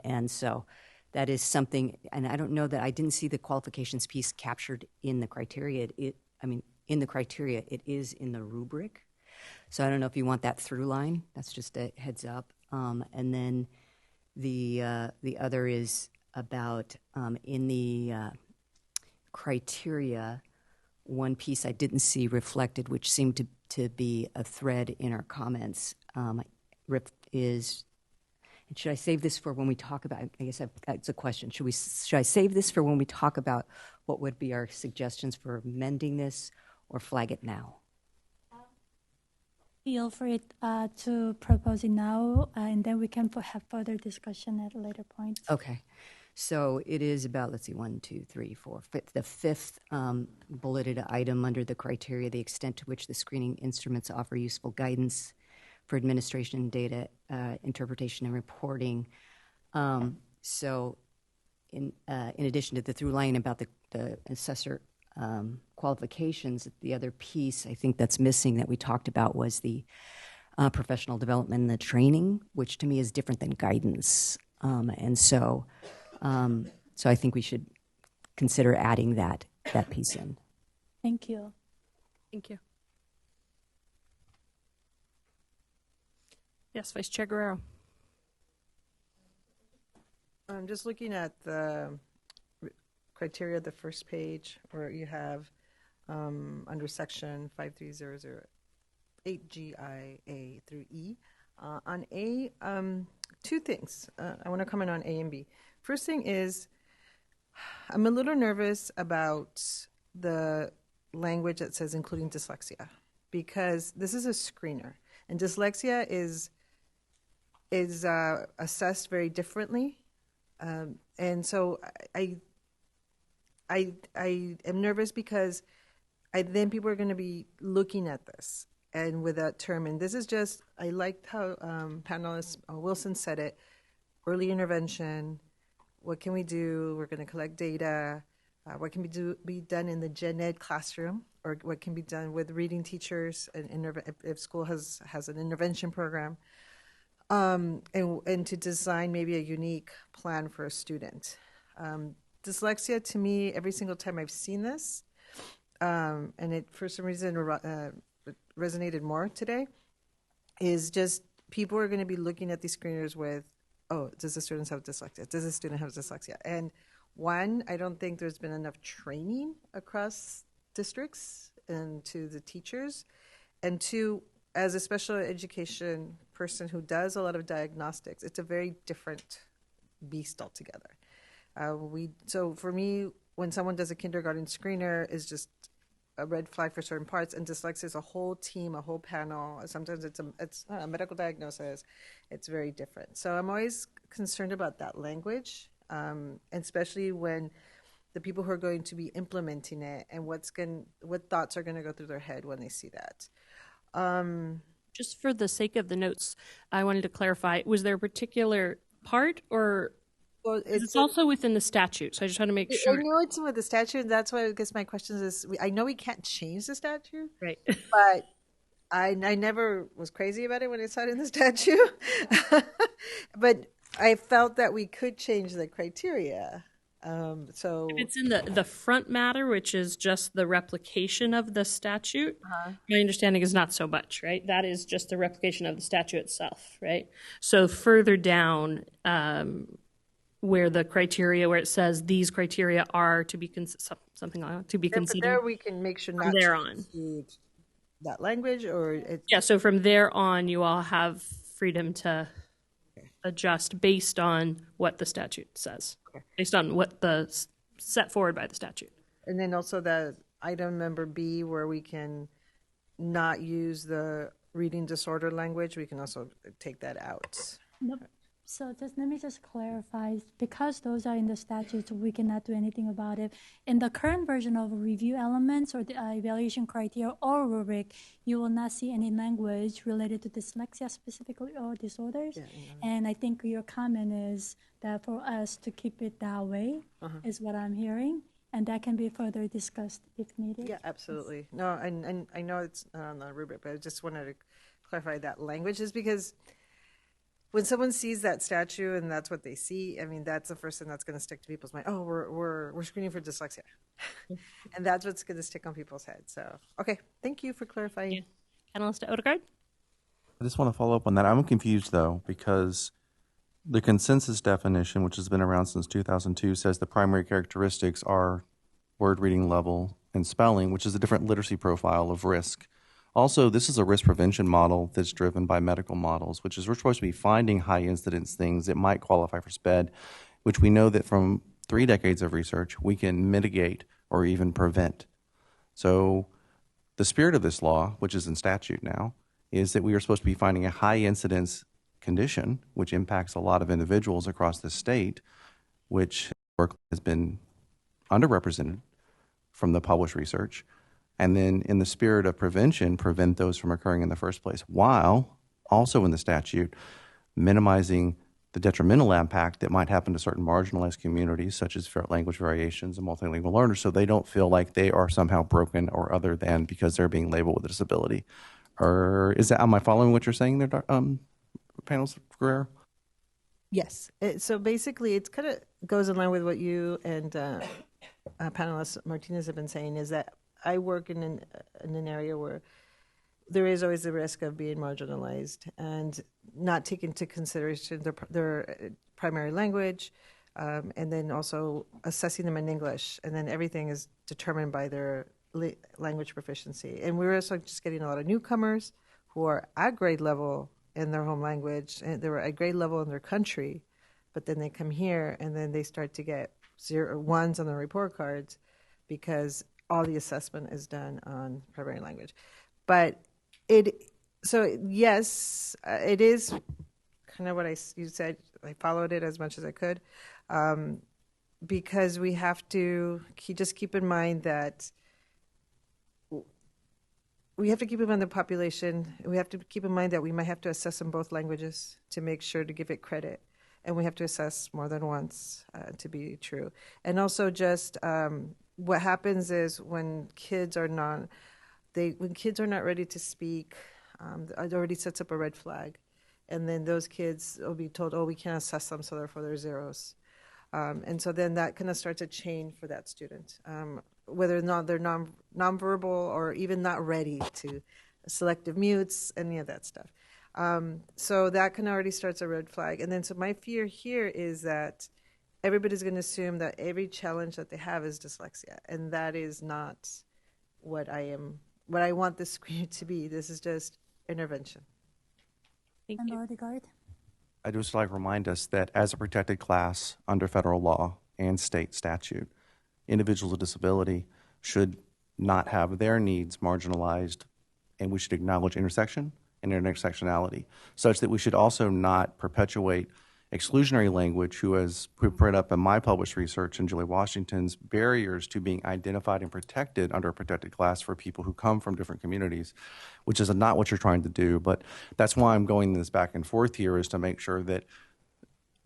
and so that is something, and I don't know that I didn't see the qualifications piece captured in the criteria. In the criteria, it is in the rubric. So I don't know if you want that through line. That's just a heads up. And then the other is about in the criteria, one piece I didn't see reflected, which seemed to be a thread in our comments, is And should I save this for when we talk about, I guess it's a question, should I save this for when we talk about what would be our suggestions for amending this, or flag it now? Feel free to propose it now, and then we can have further discussion at a later point. Okay. So it is about, let's see, 1, 2, 3, 4, the fifth bulleted item under the criteria, the extent to which the screening instruments offer useful guidance for administration, data interpretation, and reporting. So in addition to the through line about the assessor qualifications, the other piece I think that's missing that we talked about was the professional development and the training, which to me is different than guidance. So I think we should consider adding that piece in. Thank you. Thank you. Yes, Vice Chair Guerrero. I'm just looking at the criteria, the first page, where you have under section 53008GIA through E. On A, two things. I want to comment on A and B. First thing is, I'm a little nervous about the language that says including dyslexia, because this is a screener, and dyslexia is assessed very differently, and so I am nervous because then people are going to be looking at this and with that term, and this is just, I liked how panelist Wilson said it, early intervention. What can we do? We're going to collect data. What can be done in the gen ed classroom, or what can be done with reading teachers, and if school has an intervention program, and to design maybe a unique plan for a student. Dyslexia, to me, every single time I've seen this, and it for some reason resonated more today, is just people are going to be looking at these screeners with, oh, does the student have dyslexia? Does the student have dyslexia? And one, I don't think there's been enough training across districts and to the teachers. And two, as a special education person who does a lot of diagnostics, it's a very different beast altogether. So for me, when someone does a kindergarten screener, is just a red flag for certain parts, and dyslexia is a whole team, a whole panel. Sometimes it's a medical diagnosis. It's very different. So I'm always concerned about that language, and especially when the people who are going to be implementing it, and what thoughts are going to go through their head when they see that. Just for the sake of the notes, I wanted to clarify, was there a particular part, or well, it's also within the statute, so I just want to make sure. I know it's with the statute, and that's why I guess my question is, I know we can't change the statute, right? But I never was crazy about it when I saw it in the statute. But I felt that we could change the criteria. So if it's in the front matter, which is just the replication of the statute, my understanding is not so much, right? That is just the replication of the statute itself, right? So further down, where the criteria, where it says these criteria are to be something like to be considered. There we can make sure not to include that language, or yeah. So from there on, you all have freedom to adjust based on what the statute says, based on what the set forward by the statute. And then also the item number B, where we can not use the reading disorder language, we can also take that out. Nope. So let me just clarify, because those are in the statute, we cannot do anything about it. In the current version of review elements or the evaluation criteria or rubric, you will not see any language related to dyslexia specifically or disorders. And I think your comment is that for us to keep it that way is what I'm hearing, and that can be further discussed if needed. Yeah, absolutely. No, and I know it's not on the rubric, but I just wanted to clarify that language, is because when someone sees that statute and that's what they see, I mean, that's the first thing that's going to stick to people's mind. Oh, we're screening for dyslexia. And that's what's going to stick on people's heads. So, okay, thank you for clarifying. Yeah. Panelist Odegaard? I just want to follow up on that. I'm confused, though, because the consensus definition, which has been around since 2002, says the primary characteristics are word reading level and spelling, which is a different literacy profile of risk Also, this is a risk prevention model that's driven by medical models, which is we're supposed to be finding high incidence things that might qualify for SPED, which we know that from 3 decades of research, we can mitigate or even prevent. So the spirit of this law, which is in statute now, is that we are supposed to be finding a high incidence condition, which impacts a lot of individuals across the state, which has been underrepresented from the published research, and then in the spirit of prevention, prevent those from occurring in the first place, while also in the statute minimizing the detrimental impact that might happen to certain marginalized communities, such as language variations and multilingual learners, so they don't feel like they are somehow broken or other than because they're being labeled with a disability. Or am I following what you're saying there, panelist Guerrero? Yes. So basically, it kind of goes in line with what you and panelist Martinez have been saying, is that I work in an area where there is always the risk of being marginalized and not taking into consideration their primary language, and then also assessing them in English. And then everything is determined by their language proficiency. And we're also just getting a lot of newcomers who are at grade level in their home language, and they were at grade level in their country, but then they come here and then they start to get 1s on their report cards because all the assessment is done on primary language. But yes, it is kind of what you said. I followed it as much as I could, because we have to just keep in mind that we have to keep in mind the population. We have to keep in mind that we might have to assess in both languages to make sure to give it credit. And we have to assess more than once to be true. And also just what happens is when kids are not ready to speak, it already sets up a red flag. And then those kids will be told, we can't assess them, so therefore they're zeros. And so then that kind of starts a chain for that student, whether or not they're nonverbal or even not ready to selective mutes, any of that stuff. So that can already starts a red flag. And then so my fear here is that everybody's going to assume that every challenge that they have is dyslexia. And that is not what I want this screen to be. This is just intervention. Thank And you. RDRSSP. I'd just like to remind us that as a protected class under federal law and state statute, individuals with disability should not have their needs marginalized, and we should acknowledge intersection and intersectionality, such that we should also not perpetuate exclusionary language, who has put up in my published research and Julie Washington's barriers to being identified and protected under a protected class for people who come from different communities, which is not what you're trying to do. But that's why I'm going this back and forth here, is to make sure that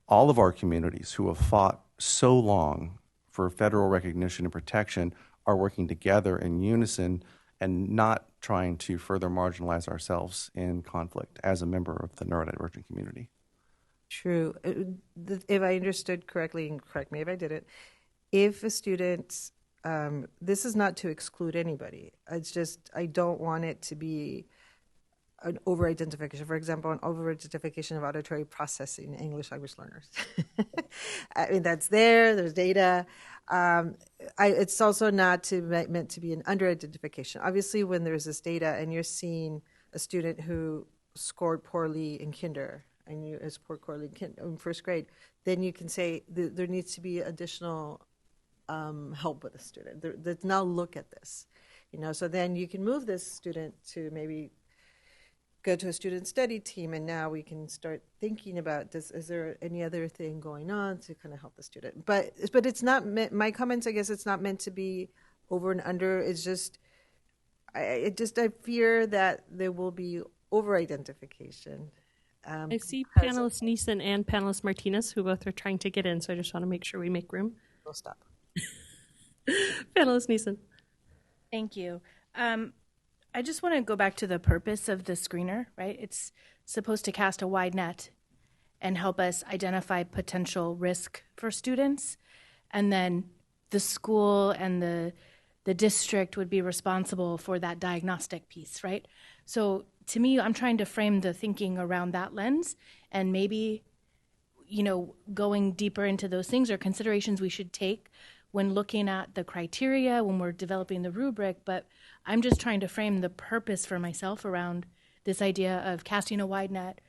all of our communities who have fought so long for federal recognition and protection are working together in unison and not trying to further marginalize ourselves in conflict as a member of the neurodivergent community. True. If I understood correctly, and correct me if I didn't, if a student, this is not to exclude anybody. It's just I don't want it to be an over-identification. For example, an over-identification of auditory processing in English language learners. I mean, that's there's data. It's also not meant to be an under-identification. Obviously, when there's this data and you're seeing a student who scored poorly in kinder, and you scored poorly in first grade, then you can say there needs to be additional help with the student. Let's now look at this. So then you can move this student to maybe go to a student study team, and now we can start thinking about is there any other thing going on to kind of help the student. But it's not meant, my comments, I guess it's not meant to be over and under. It's just I fear that there will be over-identification. I see panelist Neeson and panelist Martinez, who both are trying to get in, so I just want to make sure we make room. We'll stop. Panelist Neeson. Thank you. I just want to go back to the purpose of the screener, right? It's supposed to cast a wide net and help us identify potential risk for students. And then the school and the district would be responsible for that diagnostic piece, right? So to me, I'm trying to frame the thinking around that lens, and maybe, going deeper into those things or considerations we should take when looking at the criteria, when we're developing the rubric. But I'm just trying to frame the purpose for myself around this idea of casting a wide net,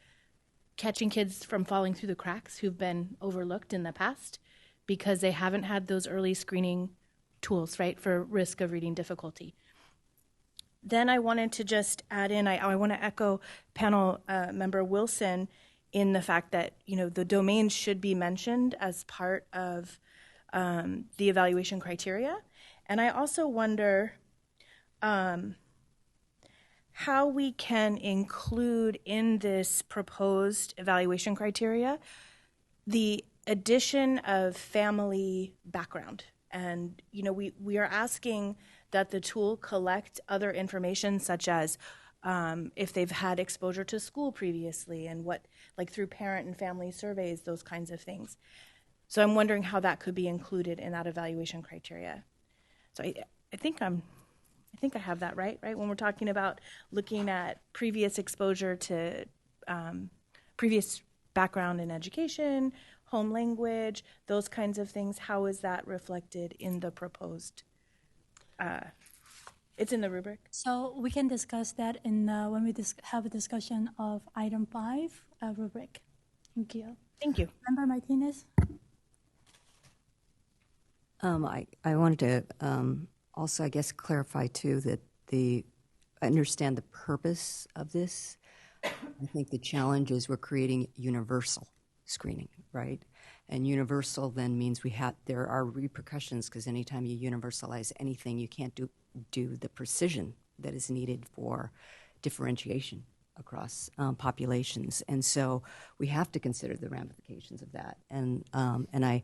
catching kids from falling through the cracks who've been overlooked in the past because they haven't had those early screening tools, right, for risk of reading difficulty. Then I wanted to just add in, I want to echo panel member Wilson in the fact that, you know, the domains should be mentioned as part of the evaluation criteria. And I also wonder how we can include in this proposed evaluation criteria the addition of family background. And, you know, we are asking that the tool collect other information such as if they've had exposure to school previously and what, like through parent and family surveys, those kinds of things. So I'm wondering how that could be included in that evaluation criteria. So I think I have that right? When we're talking about looking at previous exposure to previous background in education, home language, those kinds of things, how is that reflected in the proposed? It's in the rubric. So we can discuss that in when we have a discussion of item 5, rubric. Thank you. Thank you. Member Martinez? I wanted to also, I guess, clarify too that I understand the purpose of this. I think the challenge is we're creating universal screening, right? And universal then means there are repercussions because anytime you universalize anything, you can't do the precision that is needed for differentiation across populations. And so we have to consider the ramifications of that. And I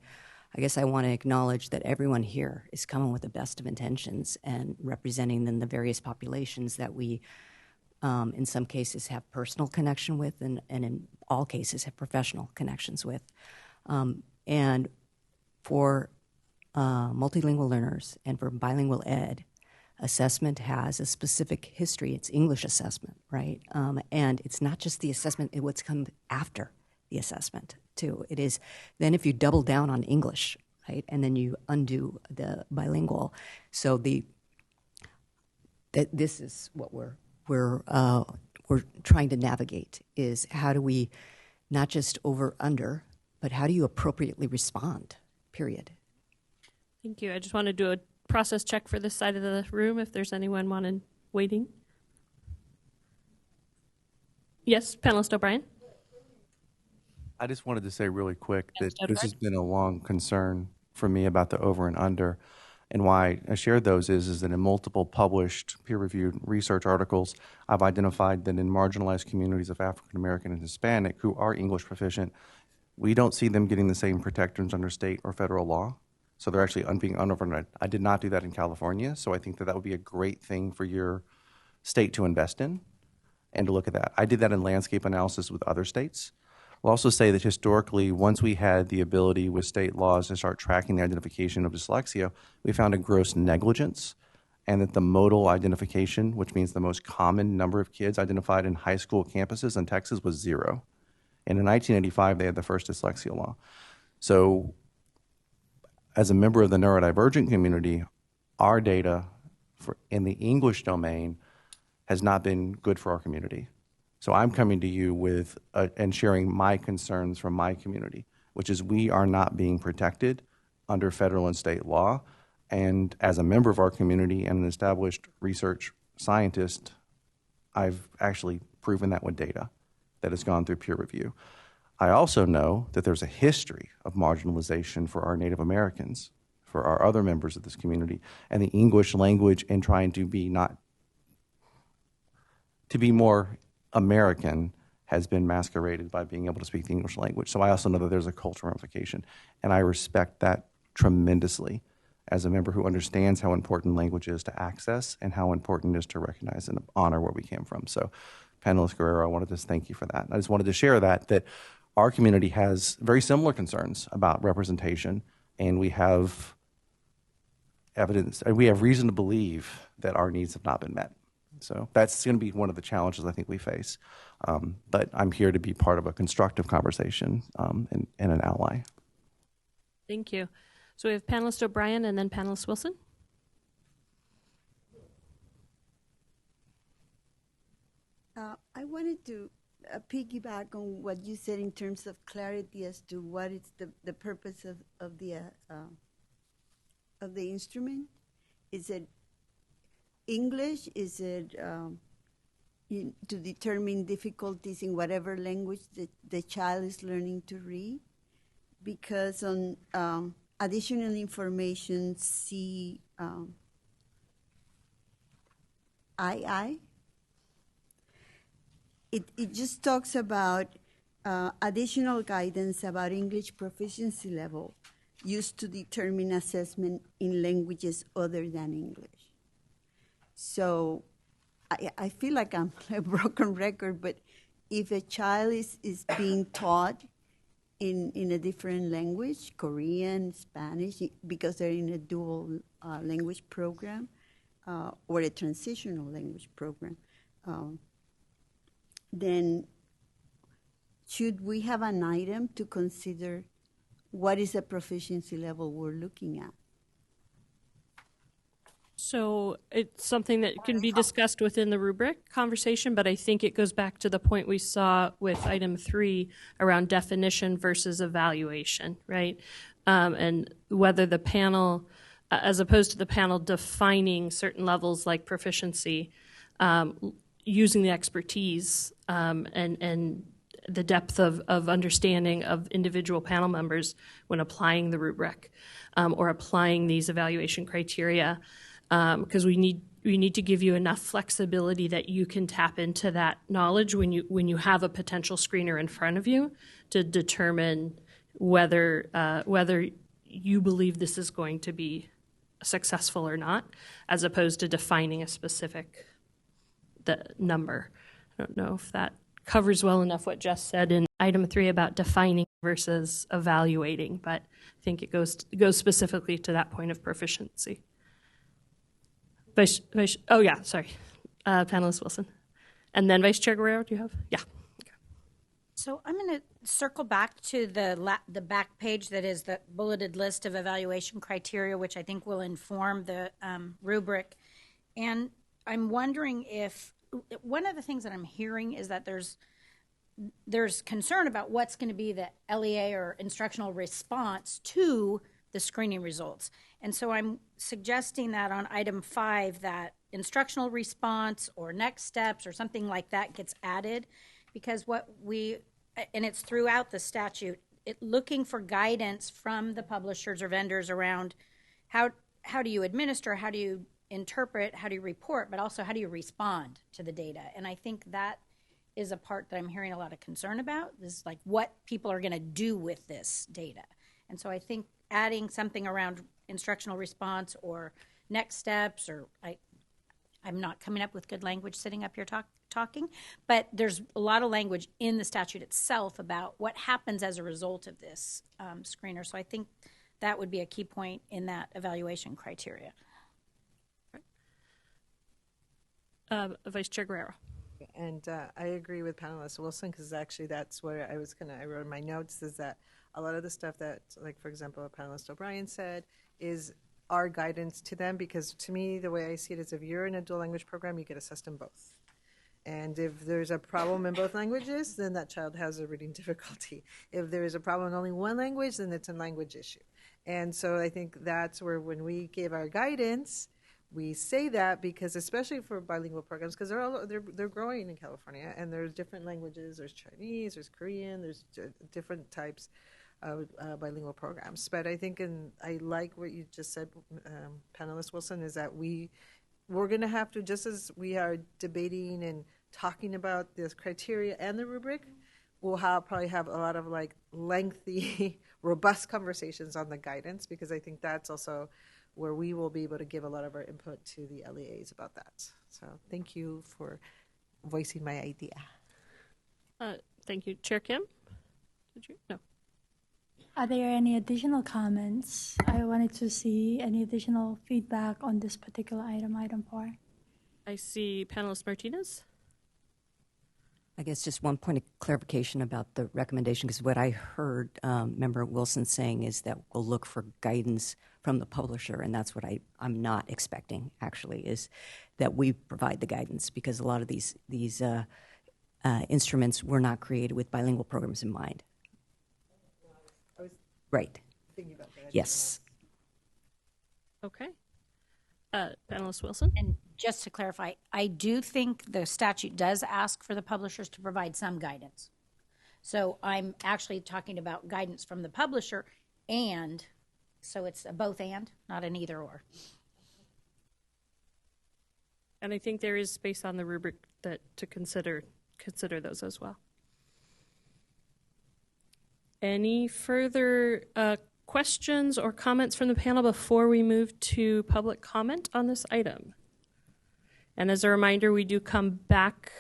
guess I want to acknowledge that everyone here is coming with the best of intentions and representing then the various populations that we, in some cases, have personal connection with and in all cases have professional connections with. And for multilingual learners and for bilingual ed, assessment has a specific history. It's English assessment, right? And it's not just the assessment, it's what's come after the assessment, too. It is then if you double down on English, right, and then you undo the bilingual. So this is what we're trying to navigate is how do we not just under, but how do you appropriately respond, period. Thank you. I just want to do a process check for this side of the room if there's anyone waiting. Yes, panelist O'Brien. I just wanted to say really quick that this has been a long concern for me about the over and under. And why I shared those is that in multiple published peer-reviewed research articles, I've identified that in marginalized communities of African American and Hispanic who are English proficient, we don't see them getting the same protections under state or federal law. So they're actually being unovernight. I did not do that in California, so I think that would be a great thing for your state to invest in and to look at that. I did that in landscape analysis with other states. I'll also say that historically, once we had the ability with state laws to start tracking the identification of dyslexia, we found a gross negligence, and that the modal identification, which means the most common number of kids identified in high school campuses in Texas, was 0. And in 1985, they had the first dyslexia law. So as a member of the neurodivergent community, our data in the English domain has not been good for our community. So I'm coming to you with and sharing my concerns from my community, which is we are not being protected under federal and state law. And as a member of our community and an established research scientist, I've actually proven that with data that has gone through peer review. I also know that there's a history of marginalization for our Native Americans, for our other members of this community, and the English language in trying to be more American has been masqueraded by being able to speak the English language. So I also know that there's a cultural ramification, and I respect that tremendously as a member who understands how important language is to access and how important it is to recognize and honor where we came from. So, panelist Guerrero, I wanted to thank you for that. I just wanted to share that our community has very similar concerns about representation, and we have evidence, and we have reason to believe that our needs have not been met. So that's going to be one of the challenges I think we face. But I'm here to be part of a constructive conversation and an ally. Thank you. So we have panelist O'Brien and then panelist Wilson. I wanted to piggyback on what you said in terms of clarity as to what is the purpose of the instrument. Is it English? Is it to determine difficulties in whatever language the child is learning to read? Because on additional information, see II. It just talks about additional guidance about English proficiency level used to determine assessment in languages other than English. So I feel like I'm a broken record, but if a child is being taught in a different language, Korean, Spanish, because they're in a dual language program or a transitional language program, then should we have an item to consider what is the proficiency level we're looking at? So it's something that can be discussed within the rubric conversation, but I think it goes back to the point we saw with item 3 around definition versus evaluation, right? And whether the panel, as opposed to the panel defining certain levels like proficiency, using the expertise and the depth of understanding of individual panel members when applying the rubric or applying these evaluation criteria, because we need to give you enough flexibility that you can tap into that knowledge when you have a potential screener in front of you to determine whether you believe this is going to be successful or not, as opposed to defining a specific number. I don't know if that covers well enough what Jess said in item 3 about defining versus evaluating, but I think it goes specifically to that point of proficiency. Panelist Wilson. And then Vice Chair Guerrero, do you have? Yeah. Okay. So I'm going to circle back to the back page that is the bulleted list of evaluation criteria, which I think will inform the rubric. And I'm wondering if one of the things that I'm hearing is that there's concern about what's going to be the LEA or instructional response to the screening results. And so I'm suggesting that on item 5 that instructional response or next steps or something like that gets added, because and it's throughout the statute, looking for guidance from the publishers or vendors around how do you administer, how do you interpret, how do you report, but also how do you respond to the data. And I think that is a part that I'm hearing a lot of concern about, is like what people are going to do with this data. And so I think adding something around instructional response or next steps, or I'm not coming up with good language sitting up here talking, but there's a lot of language in the statute itself about what happens as a result of this screener. So I think that would be a key point in that evaluation criteria. Vice Chair Guerrero. And I agree with Panelist Wilson, because actually that's where I wrote in my notes, is that a lot of the stuff that, like, for example, Panelist O'Brien said, is our guidance to them, because to me, the way I see it is if you're in a dual language program, you get assessed in both. And if there's a problem in both languages, then that child has a reading difficulty. If there is a problem in only one language, then it's a language issue. And so I think that's where, when we gave our guidance, we say that because, especially for bilingual programs, because they're growing in California, and there's different languages. There's Chinese, there's Korean, there's different types of bilingual programs. But I think, I like what you just said, Panelist Wilson, is that we're going to have to, just as we are debating and talking about this criteria and the rubric, we'll probably have a lot of lengthy, robust conversations on the guidance, because I think that's also where we will be able to give a lot of our input to the LEAs about that. So thank you for voicing my idea. Thank you. Chair Kim? Did you? No. Are there any additional comments? I wanted to see any additional feedback on this particular item 4. I see Panelist Martinez. I guess just one point of clarification about the recommendation, because what I heard Member Wilson saying is that we'll look for guidance from the publisher, and that's what I'm not expecting, actually, is that we provide the guidance, because a lot of these instruments were not created with bilingual programs in mind. Right. Thinking about that. Yes. Okay. Panelist Wilson? And just to clarify, I do think the statute does ask for the publishers to provide some guidance. So I'm actually talking about guidance from the publisher, and so it's a both and, not an either or. And I think there is space on the rubric that to consider those as well. Any further questions or comments from the panel before we move to public comment on this item? And as a reminder, we do come back,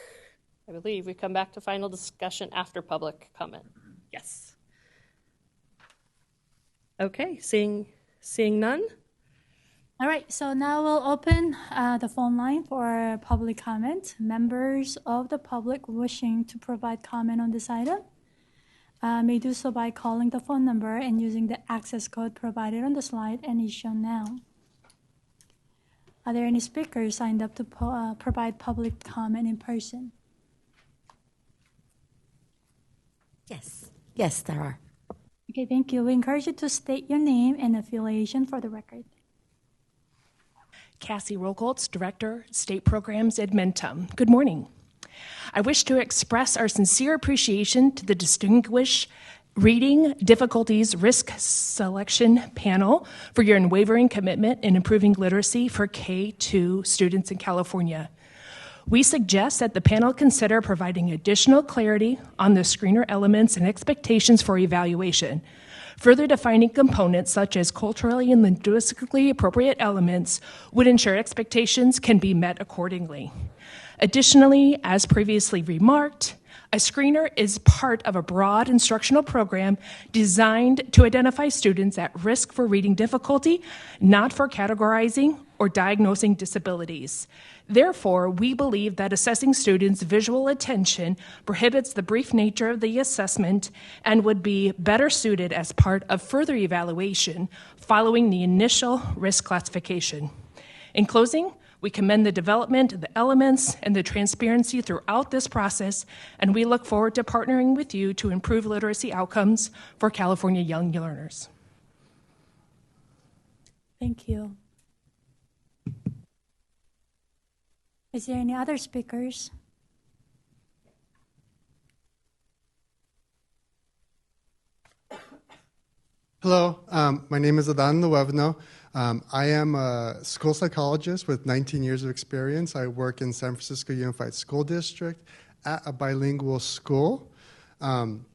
I believe we come back to final discussion after public comment. Yes. Okay, seeing none. All right, so now we'll open the phone line for public comment. Members of the public wishing to provide comment on this item may do so by calling the phone number and using the access code provided on the slide and is shown now. Are there any speakers signed up to provide public comment in person? Yes, there are. Okay, thank you. We encourage you to state your name and affiliation for the record. Cassie Rokoltz, Director, State Programs, Edmentum. Good morning. I wish to express our sincere appreciation to the distinguished Reading Difficulties Risk Selection Panel for your unwavering commitment in improving literacy for K-2 students in California. We suggest that the panel consider providing additional clarity on the screener elements and expectations for evaluation, further defining components such as culturally and linguistically appropriate elements would ensure expectations can be met accordingly. Additionally, as previously remarked, a screener is part of a broad instructional program designed to identify students at risk for reading difficulty, not for categorizing or diagnosing disabilities. Therefore, we believe that assessing students' visual attention prohibits the brief nature of the assessment and would be better suited as part of further evaluation following the initial risk classification. In closing, we commend the development of the elements and the transparency throughout this process, and we look forward to partnering with you to improve literacy outcomes for California young learners. Thank you. Is there any other speakers? Hello, my name is Adan Luevno. I am a school psychologist with 19 years of experience. I work in San Francisco Unified School District at a bilingual school. And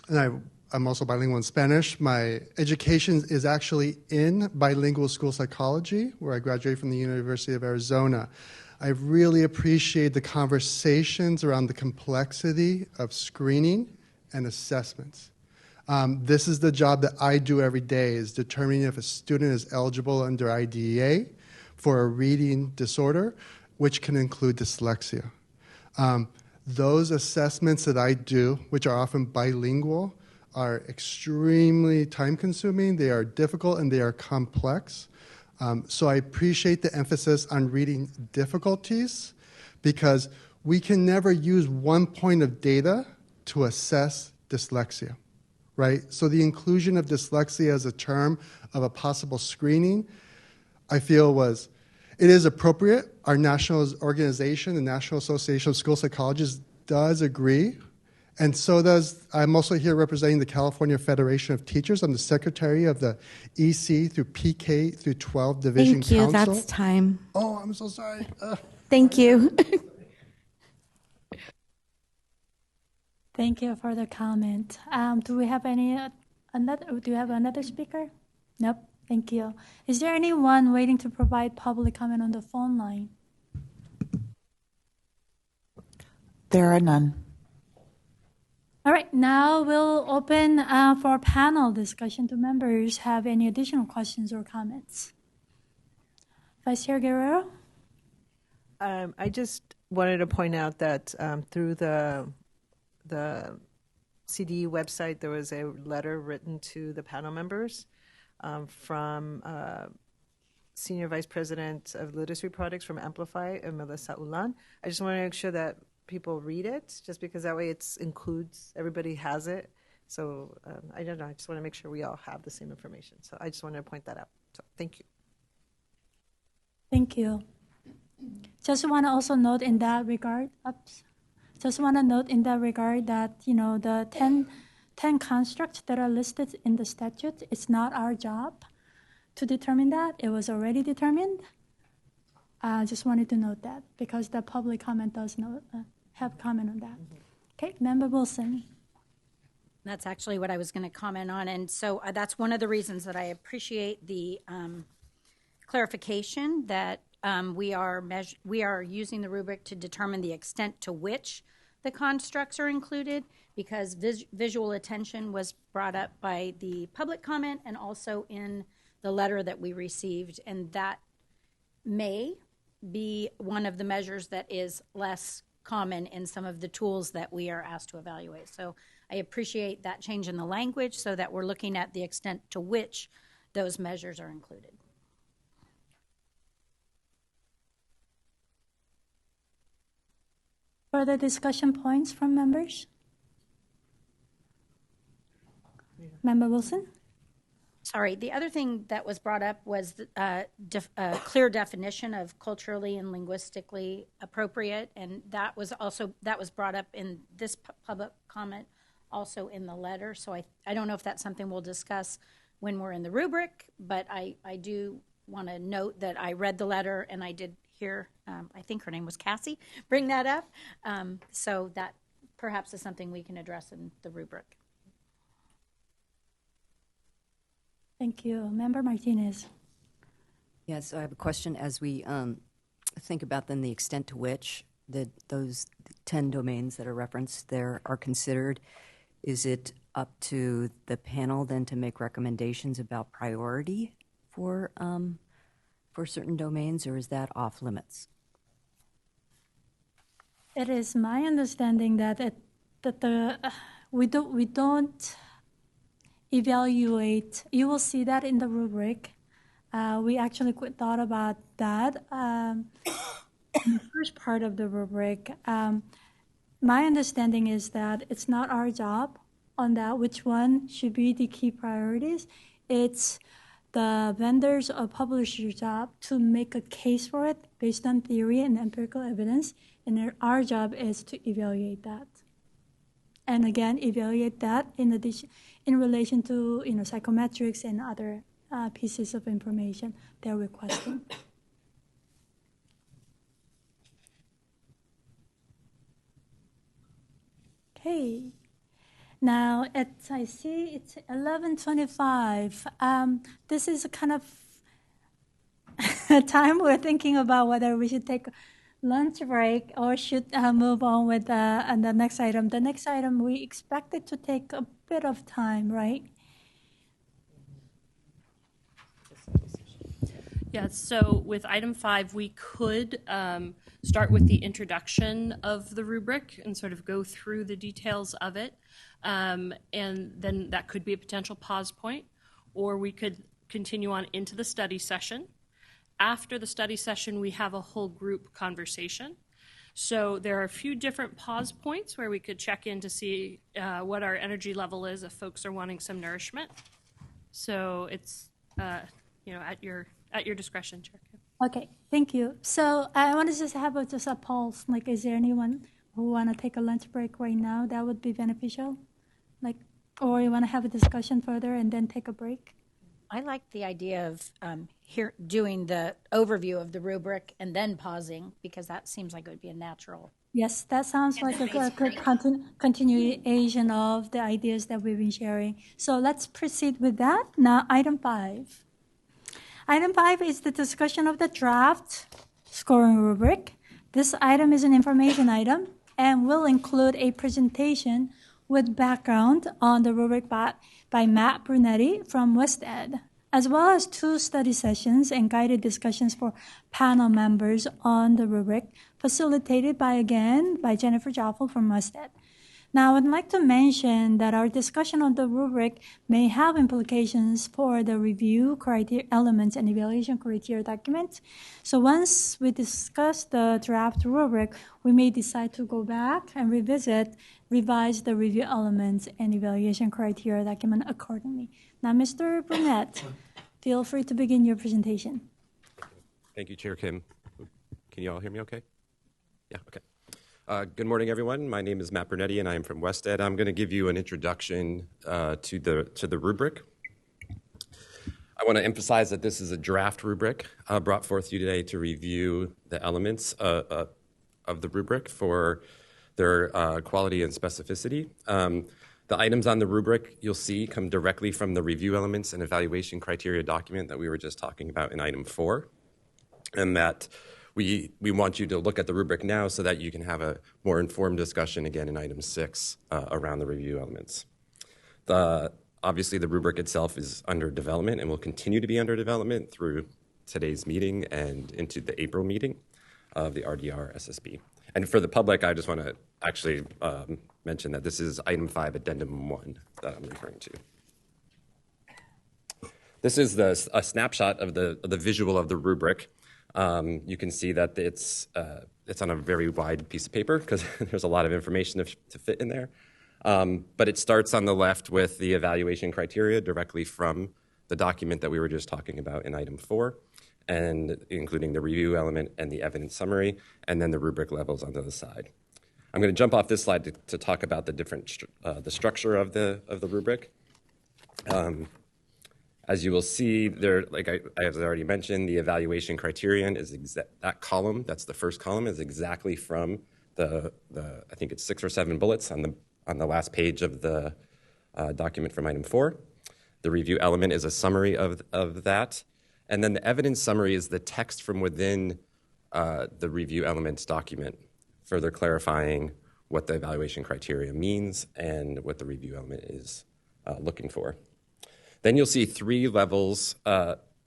I'm also bilingual in Spanish. My education is actually in bilingual school psychology, where I graduated from the University of Arizona. I really appreciate the conversations around the complexity of screening and assessments. This is the job that I do every day, is determining if a student is eligible under IDEA for a reading disorder, which can include dyslexia. Those assessments that I do, which are often bilingual, are extremely time-consuming, they are difficult, and they are complex. So I appreciate the emphasis on reading difficulties, because we can never use one point of data to assess dyslexia. Right? So the inclusion of dyslexia as a term of a possible screening, I feel it is appropriate. Our national organization, the National Association of School Psychologists, does agree. And so I'm also here representing the California Federation of Teachers. I'm the secretary of the EC through PK through 12 Division Thank you, Council. that's time. Oh, I'm so sorry. Thank you. Thank you for the comment. Do we have another speaker? Nope. Thank you. Is there anyone waiting to provide public comment on the phone line? There are none. All right, now we'll open for panel discussion. Do members have any additional questions or comments? Vice Chair Guerrero? I just wanted to point out that through the the CDE website, there was a letter written to the panel members from Senior Vice President of Literacy Products from Amplify, Melissa Ulan. I just want to make sure that people read it, just because that way it includes, everybody has it. So I don't know, I just want to make sure we all have the same information. So I just want to point that out. So thank you. Thank you. Just want to also note in that regard, that, the 10 constructs that are listed in the statute, it's not our job to determine that. It was already determined. I just wanted to note that because the public comment does not have comment on that. Okay, Member Wilson. That's actually what I was going to comment on. And so that's one of the reasons that I appreciate the clarification that we are using the rubric to determine the extent to which the constructs are included, because visual attention was brought up by the public comment and also in the letter that we received, and that may be one of the measures that is less common in some of the tools that we are asked to evaluate. So I appreciate that change in the language so that we're looking at the extent to which those measures are included. Further discussion points from members? Member Wilson? Sorry, the other thing that was brought up was a clear definition of culturally and linguistically appropriate, and that was brought up in this public comment, also in the letter. So I don't know if that's something we'll discuss when we're in the rubric, but I do want to note that I read the letter and I did hear, I think her name was Cassie, bring that up. So that perhaps is something we can address in the rubric. Thank you. Member Martinez. Yes, I have a question as we think about then the extent to which those 10 domains that are referenced there are considered. Is it up to the panel then to make recommendations about priority for certain domains, or is that off limits? It is my understanding that we don't evaluate. You will see that in the rubric. We actually thought about that in the first part of the rubric. My understanding is that it's not our job on that, which one should be the key priorities. It's the vendors or publisher's job to make a case for it based on theory and empirical evidence, and our job is to evaluate that. And again, evaluate that in relation to psychometrics and other pieces of information they're requesting. Okay. Now, I see it's 11:25. This is a kind of time we're thinking about whether we should take a lunch break or should move on with the next item. The next item, we expect it to take a bit of time, right? Yeah, so with item 5, we could start with the introduction of the rubric and sort of go through the details of it. And then that could be a potential pause point, or we could continue on into the study session. After the study session, we have a whole group conversation. So there are a few different pause points where we could check in to see what our energy level is if folks are wanting some nourishment. So it's at your discretion, Chair. Okay, thank you. So I want to just have a pulse. Like, is there anyone who want to take a lunch break right now? That would be beneficial. Or you want to have a discussion further and then take a break? I like the idea of doing the overview of the rubric and then pausing, because that seems like it would be a natural. Yes, that sounds like a good continuation of the ideas that we've been sharing. So let's proceed with that. Now, item 5. Item 5 is the discussion of the draft scoring rubric. This item is an information item and will include a presentation with background on the rubric by Matt Brunetti from West Ed, as well as 2 study sessions and guided discussions for panel members on the rubric, facilitated by Jennifer Joffel from West Ed. Now, I'd like to mention that our discussion on the rubric may have implications for the review criteria elements and evaluation criteria document. So once we discuss the draft rubric, we may decide to go back and revise the review elements and evaluation criteria document accordingly. Now, Mr. Burnett, feel free to begin your presentation. Thank you, Chair Kim. Can you all hear me okay? Yeah, okay. Good morning, everyone. My name is Matt Bernetti, and I am from WestEd. I'm going to give you an introduction to the rubric. I want to emphasize that this is a draft rubric brought forth to you today to review the elements of the rubric for their quality and specificity. The items on the rubric you'll see come directly from the review elements and evaluation criteria document that we were just talking about in item 4, and that we want you to look at the rubric now so that you can have a more informed discussion again in item 6 around the review elements. Obviously, the rubric itself is under development and will continue to be under development through today's meeting and into the April meeting of the RDRSSP. And for the public, I just want to actually mention that this is item 5, addendum 1 that I'm referring to. This is a snapshot of the visual of the rubric. You can see that it's on a very wide piece of paper because there's a lot of information to fit in there. But it starts on the left with the evaluation criteria directly from the document that we were just talking about in item 4, and including the review element and the evidence summary, and then the rubric levels on the other side. I'm going to jump off this slide to talk about the structure of the rubric. As you will see, there, like I have already mentioned, the evaluation criterion is that column. That's the first column, is exactly from the I think it's 6 or 7 bullets on the last page of the document from item 4. The review element is a summary of that, and then the evidence summary is the text from within the review elements document, further clarifying what the evaluation criteria means and what the review element is looking for. Then you'll see 3 levels: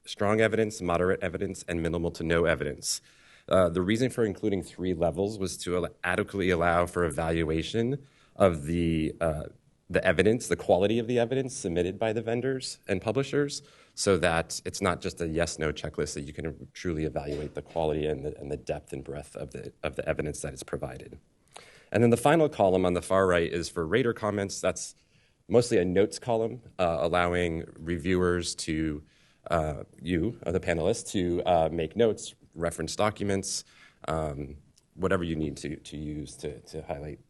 strong evidence, moderate evidence, and minimal to no evidence. The reason for including 3 levels was to adequately allow for evaluation of the evidence, the quality of the evidence submitted by the vendors and publishers, so that it's not just a yes/no checklist, that you can truly evaluate the quality and the depth and breadth of the evidence that is provided. And then the final column on the far right is for rater comments. That's mostly a notes column, allowing reviewers to, the panelists, to make notes, reference documents, whatever you need to use to highlight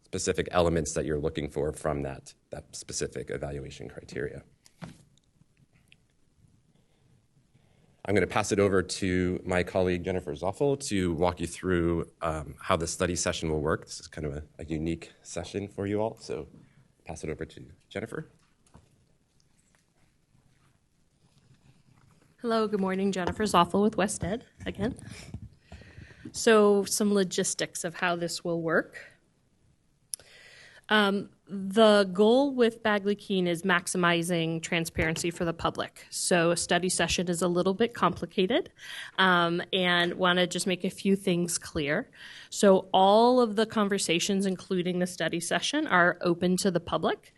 specific elements that you're looking for from that specific evaluation criteria. I'm going to pass it over to my colleague Jennifer Zoffel to walk you through how the study session will work. This is kind of a unique session for you all, so pass it over to Jennifer. Hello, good morning. Jennifer Zoffel with WestEd again. So some logistics of how this will work. The goal with Bagley-Keene is maximizing transparency for the public. So a study session is a little bit complicated, and want to just make a few things clear. So all of the conversations, including the study session, are open to the public.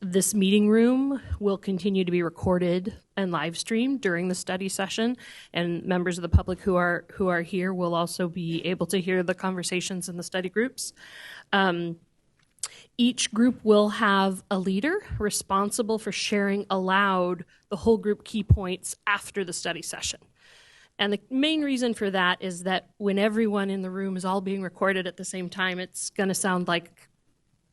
This meeting room will continue to be recorded and live streamed during the study session, and members of the public who are here will also be able to hear the conversations in the study groups. Each group will have a leader responsible for sharing aloud the whole group key points after the study session. And the main reason for that is that when everyone in the room is all being recorded at the same time, it's going to sound like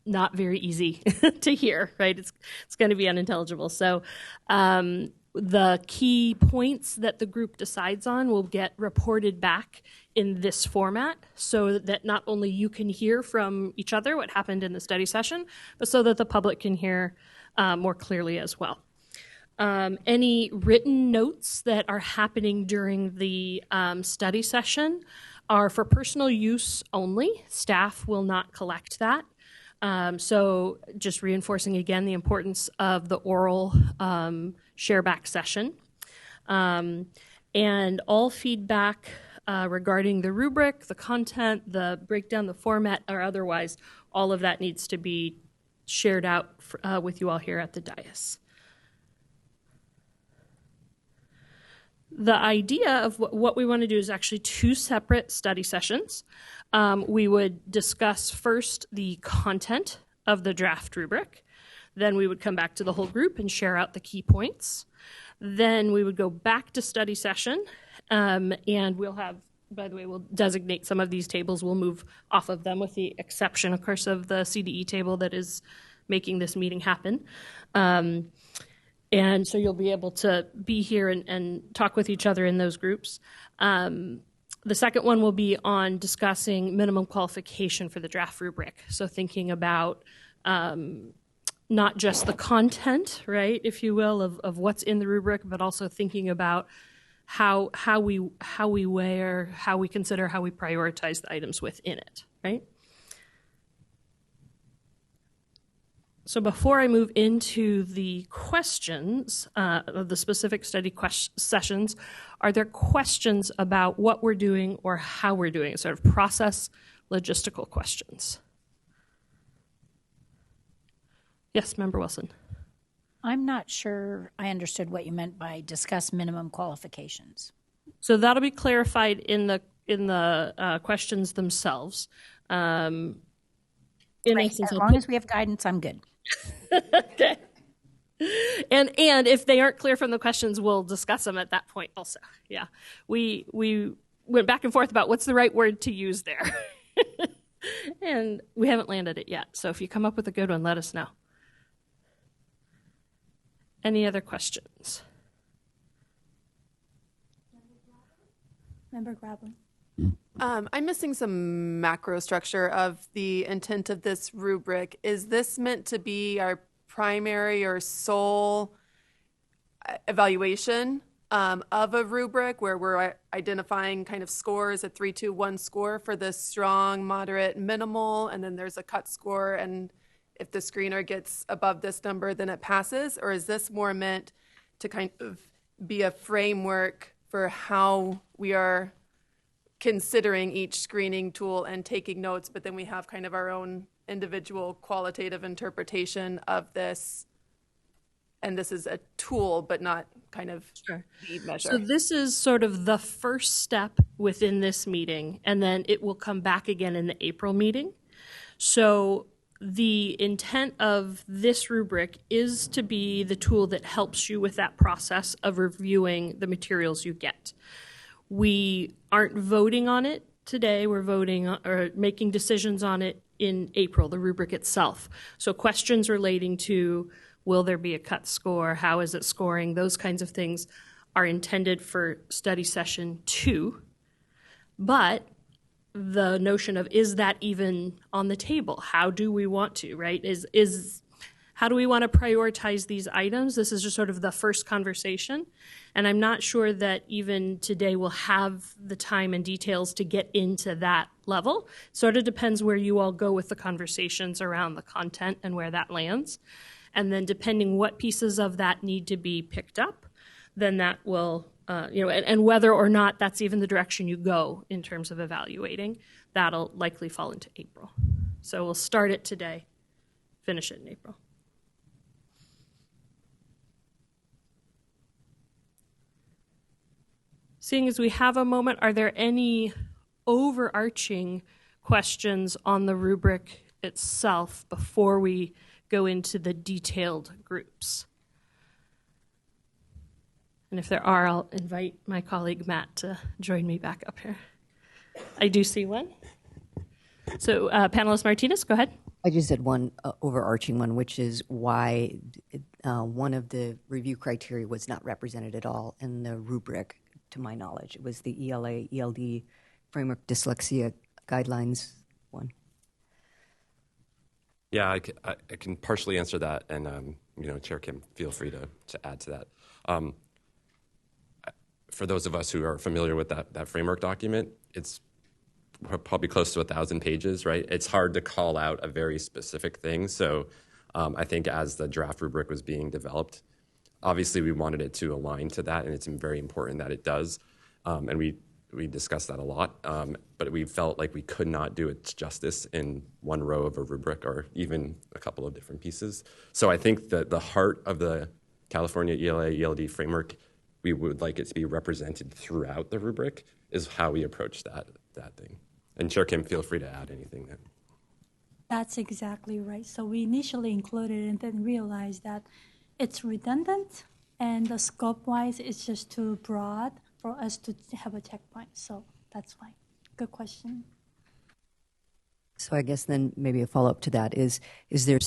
not very easy to hear, right? It's going to be unintelligible. So the key points that the group decides on will get reported back in this format so that not only you can hear from each other what happened in the study session, but so that the public can hear more clearly as well. Any written notes that are happening during the study session are for personal use only. Staff will not collect that. So just reinforcing again the importance of the oral shareback session. And all feedback regarding the rubric, the content, the breakdown, the format, or otherwise, all of that needs to be shared out with you all here at the dais. The idea of what we want to do is actually 2 separate study sessions. We would discuss first the content of the draft rubric. Then we would come back to the whole group and share out the key points. Then we would go back to study session, and we'll have, by the way, we'll designate some of these tables. We'll move off of them with the exception, of course, of the CDE table that is making this meeting happen. And so you'll be able to be here and talk with each other in those groups. The second one will be on discussing minimum qualification for the draft rubric. So thinking about not just the content, right, if you will, of what's in the rubric, but also thinking about how we weigh or how we consider, how we prioritize the items within it, right? So before I move into the questions of the specific study sessions, are there questions about what we're doing or how we're doing it, sort of process logistical questions? Yes, Member Wilson. I'm not sure I understood what you meant by discuss minimum qualifications. So that'll be clarified in the questions themselves. In essence, as long as we have guidance, I'm good. Okay. And if they aren't clear from the questions, we'll discuss them at that point also. Yeah. We went back and forth about what's the right word to use there. And we haven't landed it yet. So if you come up with a good one, let us know. Any other questions? Member Grablin. I'm missing some macro structure of the intent of this rubric. Is this meant to be our primary or sole evaluation of a rubric where we're identifying kind of scores, a 3, 2, 1 score for the strong, moderate, minimal, and then there's a cut score, and if the screener gets above this number, then it passes? Or is this more meant to kind of be a framework for how we are considering each screening tool and taking notes, but then we have kind of our own individual qualitative interpretation of this, and this is a tool but not kind of the measure? So this is sort of the first step within this meeting, and then it will come back again in the April meeting. So the intent of this rubric is to be the tool that helps you with that process of reviewing the materials you get. We aren't voting on it today. We're voting or making decisions on it in April, the rubric itself. So questions relating to will there be a cut score, how is it scoring, those kinds of things are intended for study session 2. But the notion of is that even on the table? How do we want to, right? How do we want to prioritize these items? This is just sort of the first conversation. And I'm not sure that even today we'll have the time and details to get into that level. Sort of depends where you all go with the conversations around the content and where that lands. And then depending what pieces of that need to be picked up, then that will, and whether or not that's even the direction you go in terms of evaluating, that'll likely fall into April. So we'll start it today, finish it in April. Seeing as we have a moment, are there any overarching questions on the rubric itself before we go into the detailed groups? And if there are, I'll invite my colleague Matt to join me back up here. I do see one. So panelist Martinez, go ahead. I just had one overarching one, which is why one of the review criteria was not represented at all in the rubric. To my knowledge, it was the ELA, ELD framework dyslexia guidelines one. Yeah, I can partially answer that, and Chair Kim, feel free to add to that. For those of us who are familiar with that framework document, it's probably close to 1,000 pages, right? It's hard to call out a very specific thing. So I think as the draft rubric was being developed, obviously we wanted it to align to that, and it's very important that it does. And we we discussed that a lot, but we felt like we could not do it justice in one row of a rubric or even a couple of different pieces. So I think that the heart of the California ELA ELD framework, we would like it to be represented throughout the rubric, is how we approach that thing. And Chair Kim, feel free to add anything there. That's exactly right. So we initially included it and then realized that it's redundant and the scope-wise it's just too broad for us to have a checkpoint. So that's why. Good question. So I guess then maybe a follow-up to that is there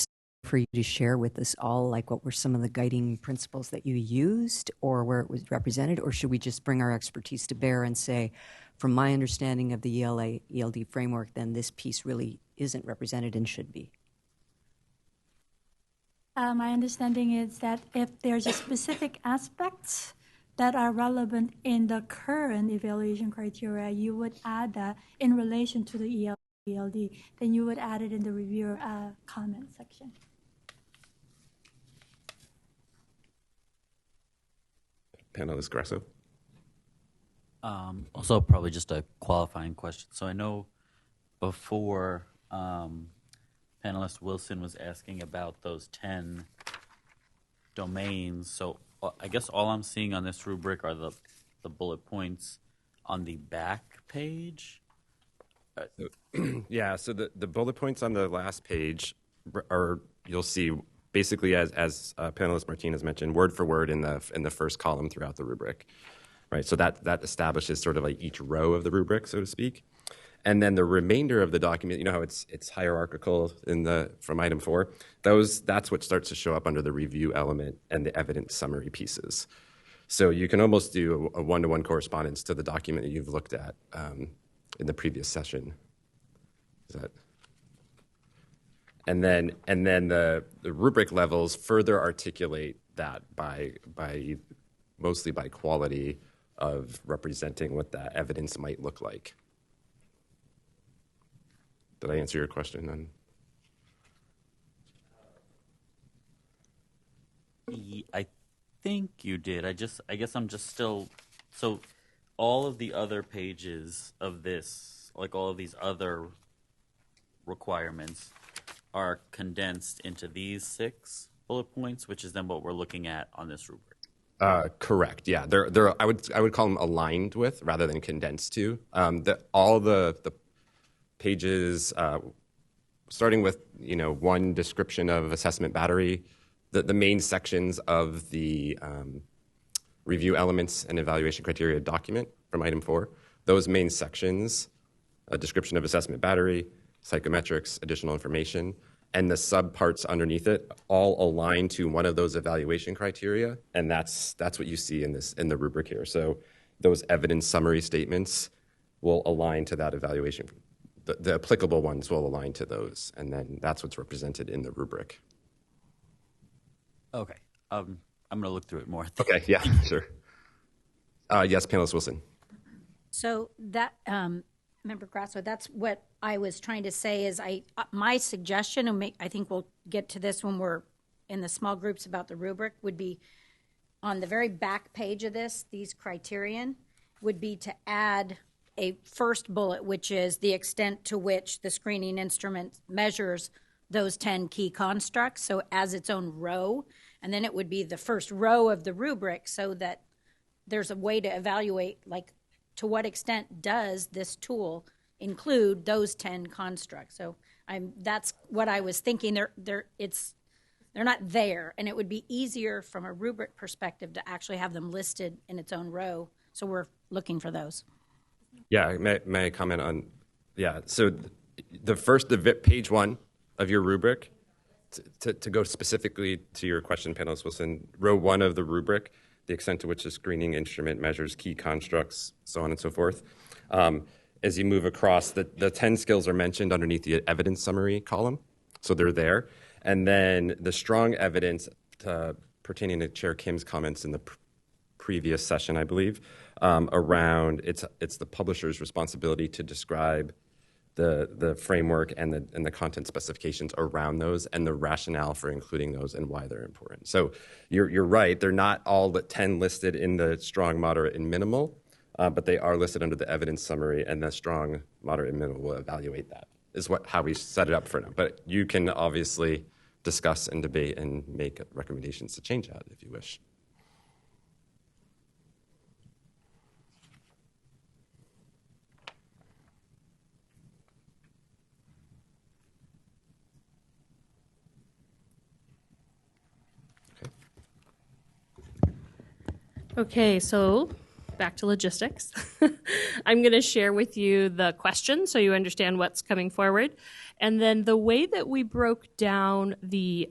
for you to share with us all, like what were some of the guiding principles that you used or where it was represented, or should we just bring our expertise to bear and say, from my understanding of the ELA ELD framework, then this piece really isn't represented and should be? My understanding is that if there's a specific aspects that are relevant in the current evaluation criteria, you would add that in relation to the ELD, then you would add it in the reviewer comment section. Panelist Grasso. Also, probably just a qualifying question. So I know before panelist Wilson was asking about those 10 domains. So I guess all I'm seeing on this rubric are the bullet points on the back page. Yeah, so the bullet points on the last page are, you'll see basically as panelist Martinez mentioned, word for word in the first column throughout the rubric, right? So that establishes sort of like each row of the rubric, so to speak. And then the remainder of the document, you know how it's hierarchical from item 4. That's what starts to show up under the review element and the evidence summary pieces. So you can almost do a one-to-one correspondence to the document that you've looked at in the previous session. And then the rubric levels further articulate that by mostly by quality of representing what that evidence might look like. Did I answer your question then? I think you did. I guess I'm just still, so all of the other pages of this, like all of these other requirements, are condensed into these 6 bullet points, which is then what we're looking at on this rubric. Correct. Yeah, I would call them aligned with rather than condensed to. All the pages, starting with one description of assessment battery, the main sections of the review elements and evaluation criteria document from item 4. Those main sections, a description of assessment battery, psychometrics, additional information, and the subparts underneath it all align to one of those evaluation criteria, and that's what you see in the rubric here. So those evidence summary statements will align to that evaluation. The applicable ones will align to those, and then that's what's represented in the rubric. Okay. I'm going to look through it more. Okay, yeah, sure. Yes, panelist Wilson. So that, Member Grasso, that's what I was trying to say is my suggestion, and I think we'll get to this when we're in the small groups about the rubric, would be on the very back page of this, these criterion, would be to add a first bullet, which is the extent to which the screening instrument measures those 10 key constructs, so as its own row, and then it would be the first row of the rubric so that there's a way to evaluate, like, to what extent does this tool include those 10 constructs? So that's what I was thinking. They're not there, and it would be easier from a rubric perspective to actually have them listed in its own row. So we're looking for those. Yeah, may I comment on? Yeah, so page 1 of your rubric, to go specifically to your question, panelist Wilson, row 1 of the rubric, the extent to which the screening instrument measures key constructs, so on and so forth. As you move across, the 10 skills are mentioned underneath the evidence summary column, so they're there. And then the strong evidence pertaining to Chair Kim's comments in the previous session, I believe, around it's the publisher's responsibility to describe the framework and the content specifications around those and the rationale for including those and why they're important. So you're right, they're not all the 10 listed in the strong, moderate, and minimal, but they are listed under the evidence summary, and the strong, moderate, and middle will evaluate that. Is how we set it up for now. But you can obviously discuss and debate and make recommendations to change that if you wish. Okay, so back to logistics. I'm going to share with you the question so you understand what's coming forward. And then the way that we broke down the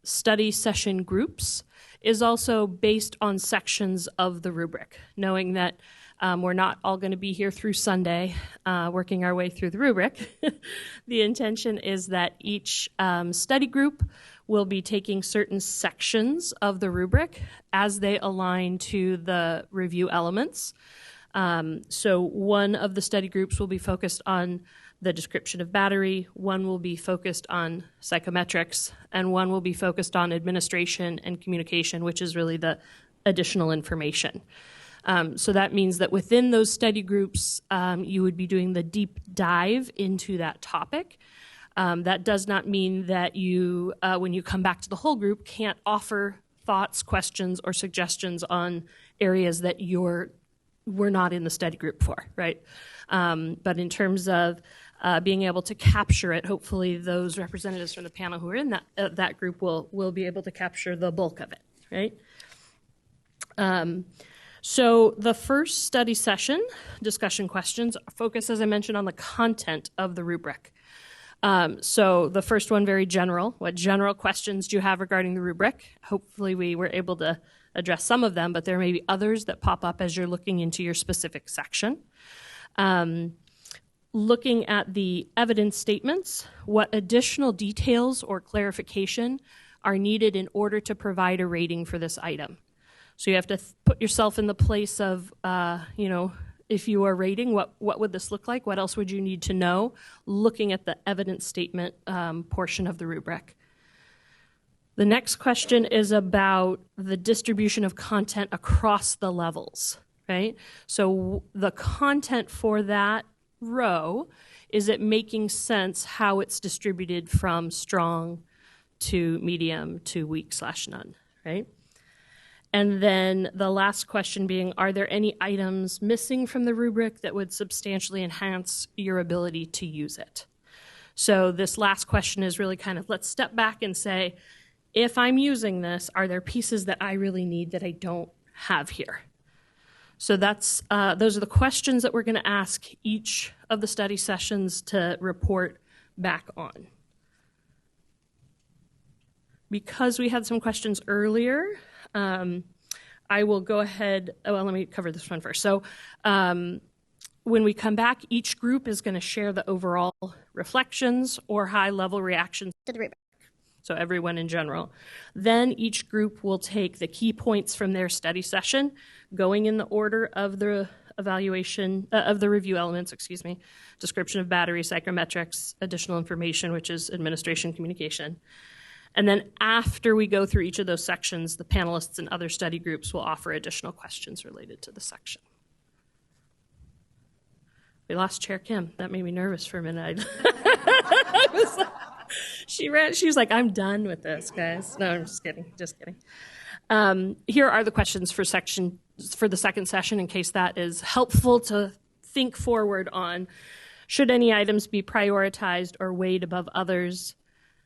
study session groups is also based on sections of the rubric, knowing that we're not all going to be here through Sunday working our way through the rubric. The intention is that each study group will be taking certain sections of the rubric as they align to the review elements. So one of the study groups will be focused on the description of battery, one will be focused on psychometrics, and one will be focused on administration and communication, which is really the additional information. So that means that within those study groups, you would be doing the deep dive into that topic. That does not mean that you, when you come back to the whole group, can't offer thoughts, questions, or suggestions on areas that we're not in the study group for, right? But in terms of being able to capture it, hopefully those representatives from the panel who are in that group will be able to capture the bulk of it, right? So the first study session, discussion questions, focus, as I mentioned, on the content of the rubric. So the first one, very general. What general questions do you have regarding the rubric? Hopefully we were able to address some of them, but there may be others that pop up as you're looking into your specific section. Looking at the evidence statements, what additional details or clarification are needed in order to provide a rating for this item? So you have to put yourself in the place of, if you are rating, what would this look like? What else would you need to know? Looking at the evidence statement portion of the rubric. The next question is about the distribution of content across the levels, right? So the content for that row, is it making sense how it's distributed from strong to medium to weak/none, right? And then the last question being, are there any items missing from the rubric that would substantially enhance your ability to use it? So this last question is really kind of, let's step back and say, if I'm using this, are there pieces that I really need that I don't have here? So those are the questions that we're going to ask each of the study sessions to report back on. Because we had some questions earlier, I will go ahead, let me cover this one first. So when we come back, each group is going to share the overall reflections or high-level reactions to the rubric. So everyone in general. Then each group will take the key points from their study session, going in the order of the evaluation, of the review elements, description of battery, psychometrics, additional information, which is administration communication. And then after we go through each of those sections, the panelists and other study groups will offer additional questions related to the section. We lost Chair Kim. That made me nervous for a minute. She was like, I'm done with this, guys. No, I'm just kidding. Here are the questions for the second session in case that is helpful to think forward on. Should any items be prioritized or weighed above others?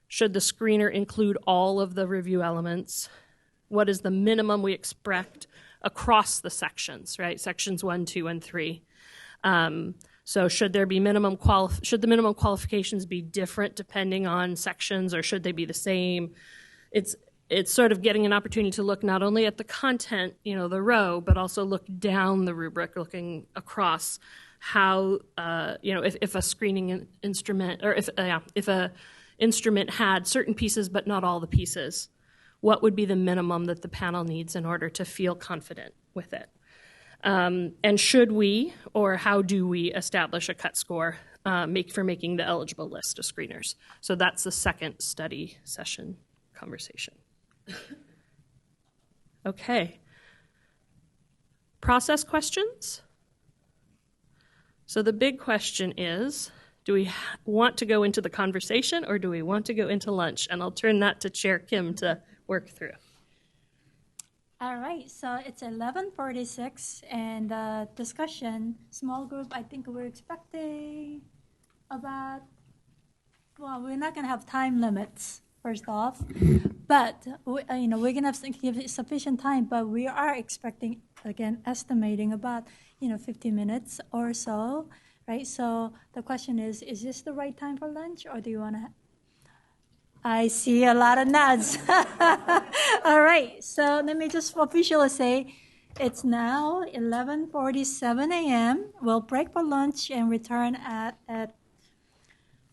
Should the screener include all of the review elements? What is the minimum we expect across the sections, right? Sections 1, 2, and 3. So should there be should the minimum qualifications be different depending on sections, or should they be the same? It's sort of getting an opportunity to look not only at the content, the row, but also look down the rubric, looking across how, if a screening instrument, or if a instrument had certain pieces but not all the pieces, what would be the minimum that the panel needs in order to feel confident with it? And should we, or how do we establish a cut score for making the eligible list of screeners? So that's the second study session conversation. Okay. Process questions. So the big question is, do we want to go into the conversation or do we want to go into lunch? And I'll turn that to Chair Kim to work through. All right, so it's 11:46, and discussion, small group, I think we're expecting about, well, we're not going to have time limits, first off, but, we're going to have to give it sufficient time, but we are expecting, again, estimating about, 50 minutes or so, right? So the question is this the right time for lunch, or do you want to? I see a lot of nods. All right, so let me just officially say it's now 11:47 a.m. We'll break for lunch and return at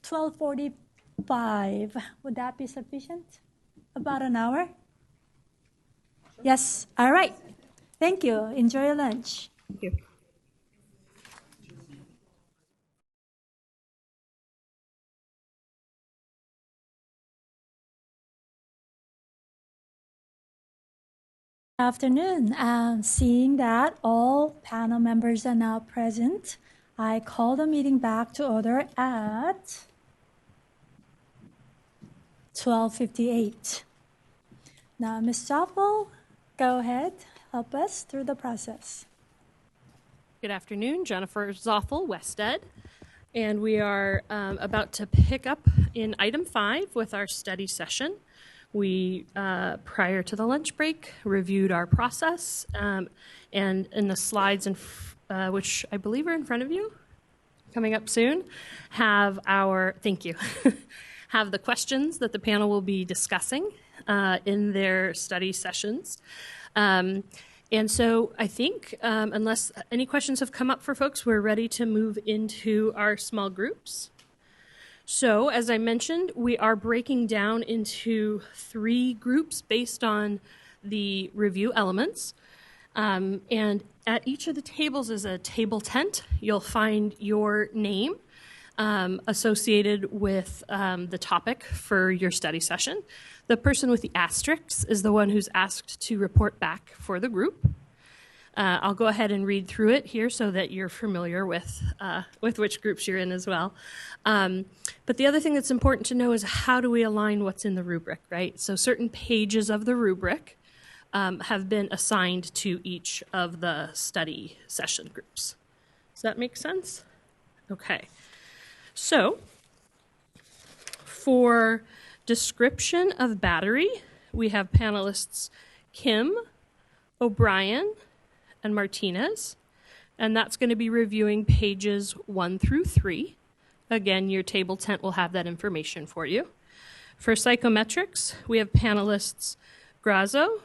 12:45. Would that be sufficient? About an hour? Yes. All right. Thank you. Enjoy your lunch. Thank you. Afternoon. Seeing that all panel members are now present, I call the meeting back to order at 12:58. Now, Ms. Zoffel, go ahead, help us through the process. Good afternoon, Jennifer Zoffel, West Ed. And we are about to pick up in item 5 with our study session. We, prior to the lunch break, reviewed our process, and in the slides, which I believe are in front of you, coming up soon, have our, thank you, have the questions that the panel will be discussing in their study sessions. And so I think, unless any questions have come up for folks, we're ready to move into our small groups. So, as I mentioned, we are breaking down into 3 groups based on the review elements. And at each of the tables is a table tent. You'll find your name associated with the topic for your study session. The person with the asterisks is the one who's asked to report back for the group. I'll go ahead and read through it here so that you're familiar with which groups you're in as well. But the other thing that's important to know is how do we align what's in the rubric, right? So certain pages of the rubric have been assigned to each of the study session groups. Does that make sense? Okay. So for description of battery, we have panelists Kim, O'Brien, and Martinez, and that's going to be reviewing pages 1 through 3. Again, your table tent will have that information for you. For psychometrics, we have panelists Grazo,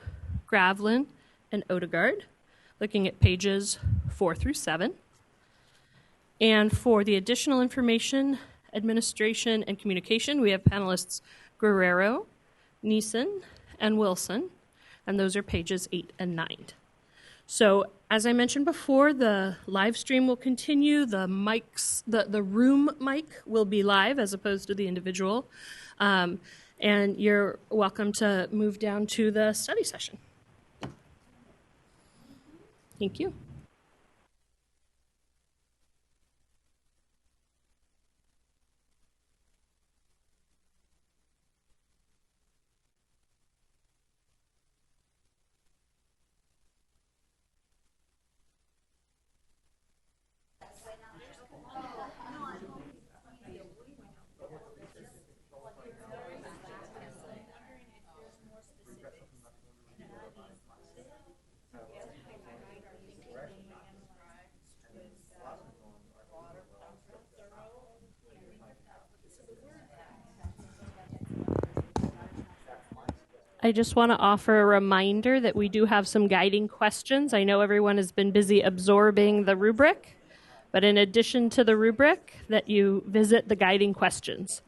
Gravlin, and Odegaard, looking at pages 4 through 7. And for the additional information, administration, and communication, we have panelists Guerrero, Neeson, and Wilson, and those are pages 8 and 9. So, as I mentioned before, the live stream will continue. The mics, the room mic will be live as opposed to the individual. And you're welcome to move down to the study session. Thank you. I just want to offer a reminder that we do have some guiding questions. I know everyone has been busy absorbing the rubric, but in addition to the rubric, that you visit the guiding questions.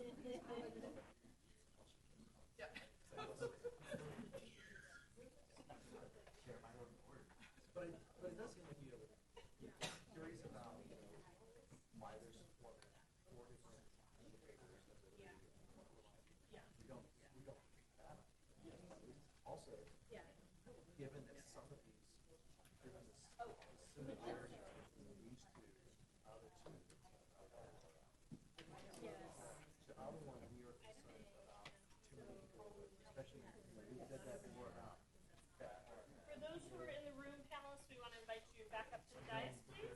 For those who are in the room, panelists, we want to invite you back up to the dais, please.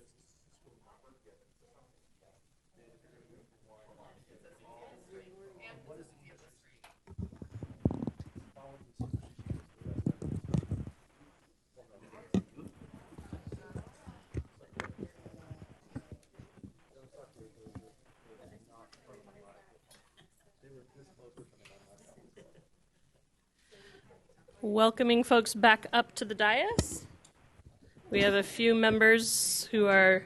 Welcoming folks back up to the dais. We have a few members who are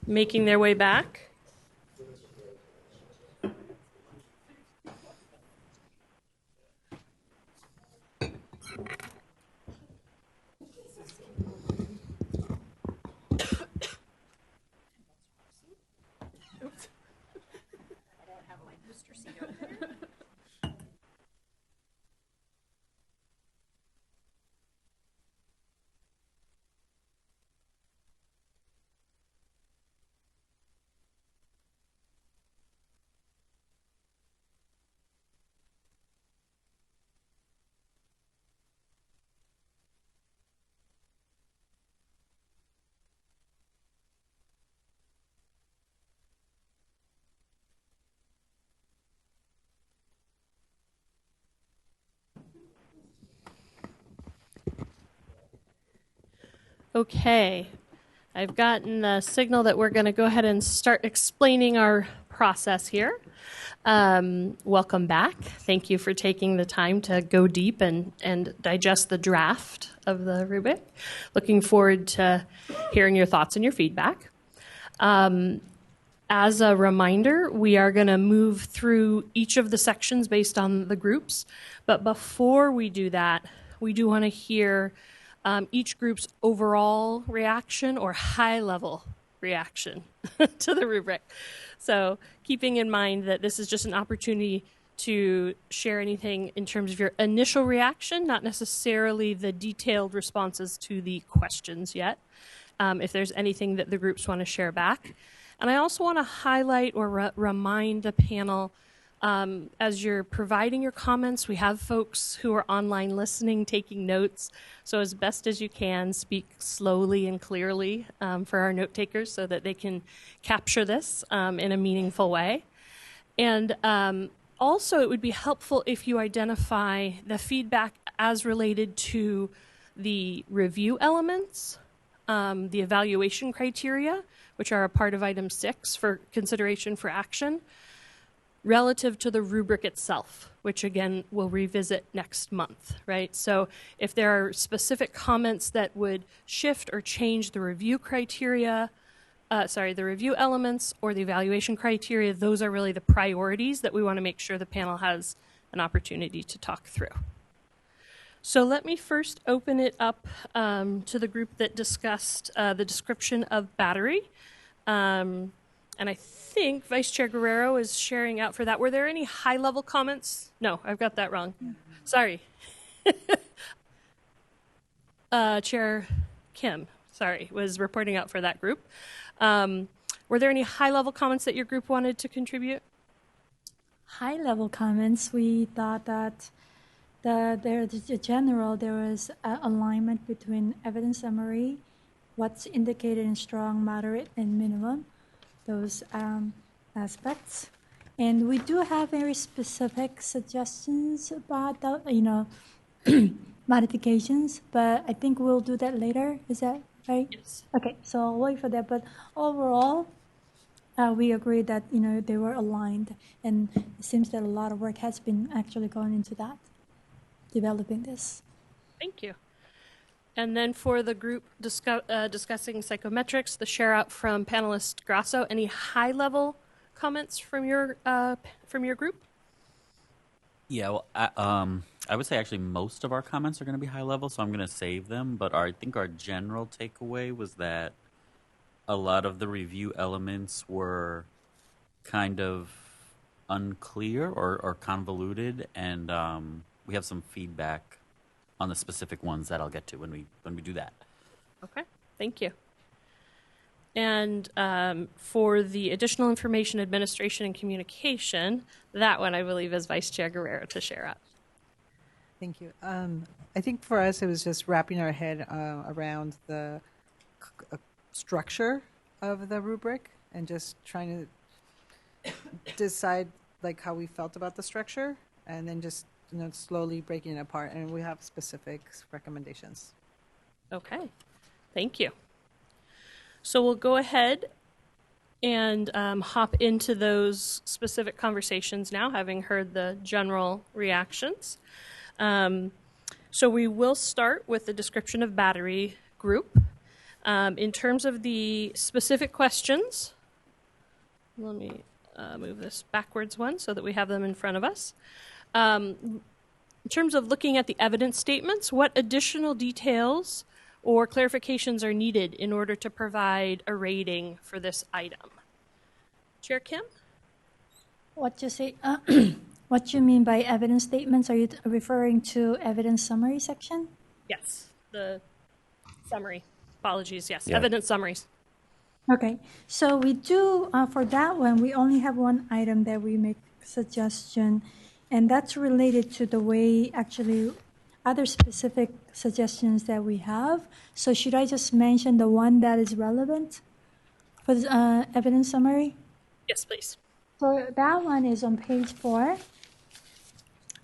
making their way back. Okay, I've gotten the signal that we're going to go ahead and start explaining our process here. Welcome back. Thank you for taking the time to go deep and digest the draft of the rubric. Looking forward to hearing your thoughts and your feedback. As a reminder, we are going to move through each of the sections based on the groups. But before we do that, we do want to hear each group's overall reaction or high-level reaction to the rubric. So keeping in mind that this is just an opportunity to share anything in terms of your initial reaction, not necessarily the detailed responses to the questions yet, if there's anything that the groups want to share back. And I also want to highlight or remind the panel, as you're providing your comments, we have folks who are online listening, taking notes. So as best as you can, speak slowly and clearly for our note takers so that they can capture this in a meaningful way. And also, it would be helpful if you identify the feedback as related to the review elements, the evaluation criteria, which are a part of item 6 for consideration for action, relative to the rubric itself, which again we'll revisit next month, right? So if there are specific comments that would shift or change the review criteria, the review elements or the evaluation criteria, those are really the priorities that we want to make sure the panel has an opportunity to talk through. So let me first open it up to the group that discussed the description of battery. And I think Vice Chair Guerrero is sharing out for that. Were there any high-level comments? No, I've got that wrong. Sorry. Chair Kim, was reporting out for that group. Were there any high-level comments that your group wanted to contribute? High-level comments, we thought that there was alignment between evidence summary, what's indicated in strong, moderate, and minimum, those aspects. And we do have very specific suggestions about the, modifications, but I think we'll do that later. Is that right? Yes. Okay, so I'll wait for that. But overall, we agree that, they were aligned, and it seems that a lot of work has been actually going into that, developing this. Thank you. And then for the group discussing psychometrics, the share out from panelist Grasso, any high-level comments from your group? Yeah, well, I would say actually most of our comments are going to be high level, so I'm going to save them. But I think our general takeaway was that a lot of the review elements were kind of unclear or convoluted, and we have some feedback on the specific ones that I'll get to when we do that. Okay, thank you. And for the additional information, administration, and communication, that one I believe is Vice Chair Guerrero to share out. Thank you. I think for us, it was just wrapping our head around the structure of the rubric and just trying to decide like how we felt about the structure, and then just slowly breaking it apart. And we have specific recommendations. Okay, thank you. So we'll go ahead and hop into those specific conversations now, having heard the general reactions. So we will start with the description of battery group. In terms of the specific questions, let me move this backwards one so that we have them in front of us. In terms of looking at the evidence statements, what additional details or clarifications are needed in order to provide a rating for this item? Chair Kim? What you mean by evidence statements? Are you referring to evidence summary section? Yes, the summary. Apologies, yes, Yeah. Evidence summaries. Okay, so we do, for that one, we only have one item that we make suggestion, and that's related to the way, actually, other specific suggestions that we have. So should I just mention the one that is relevant for the evidence summary? Yes, please. So that one is on page 4.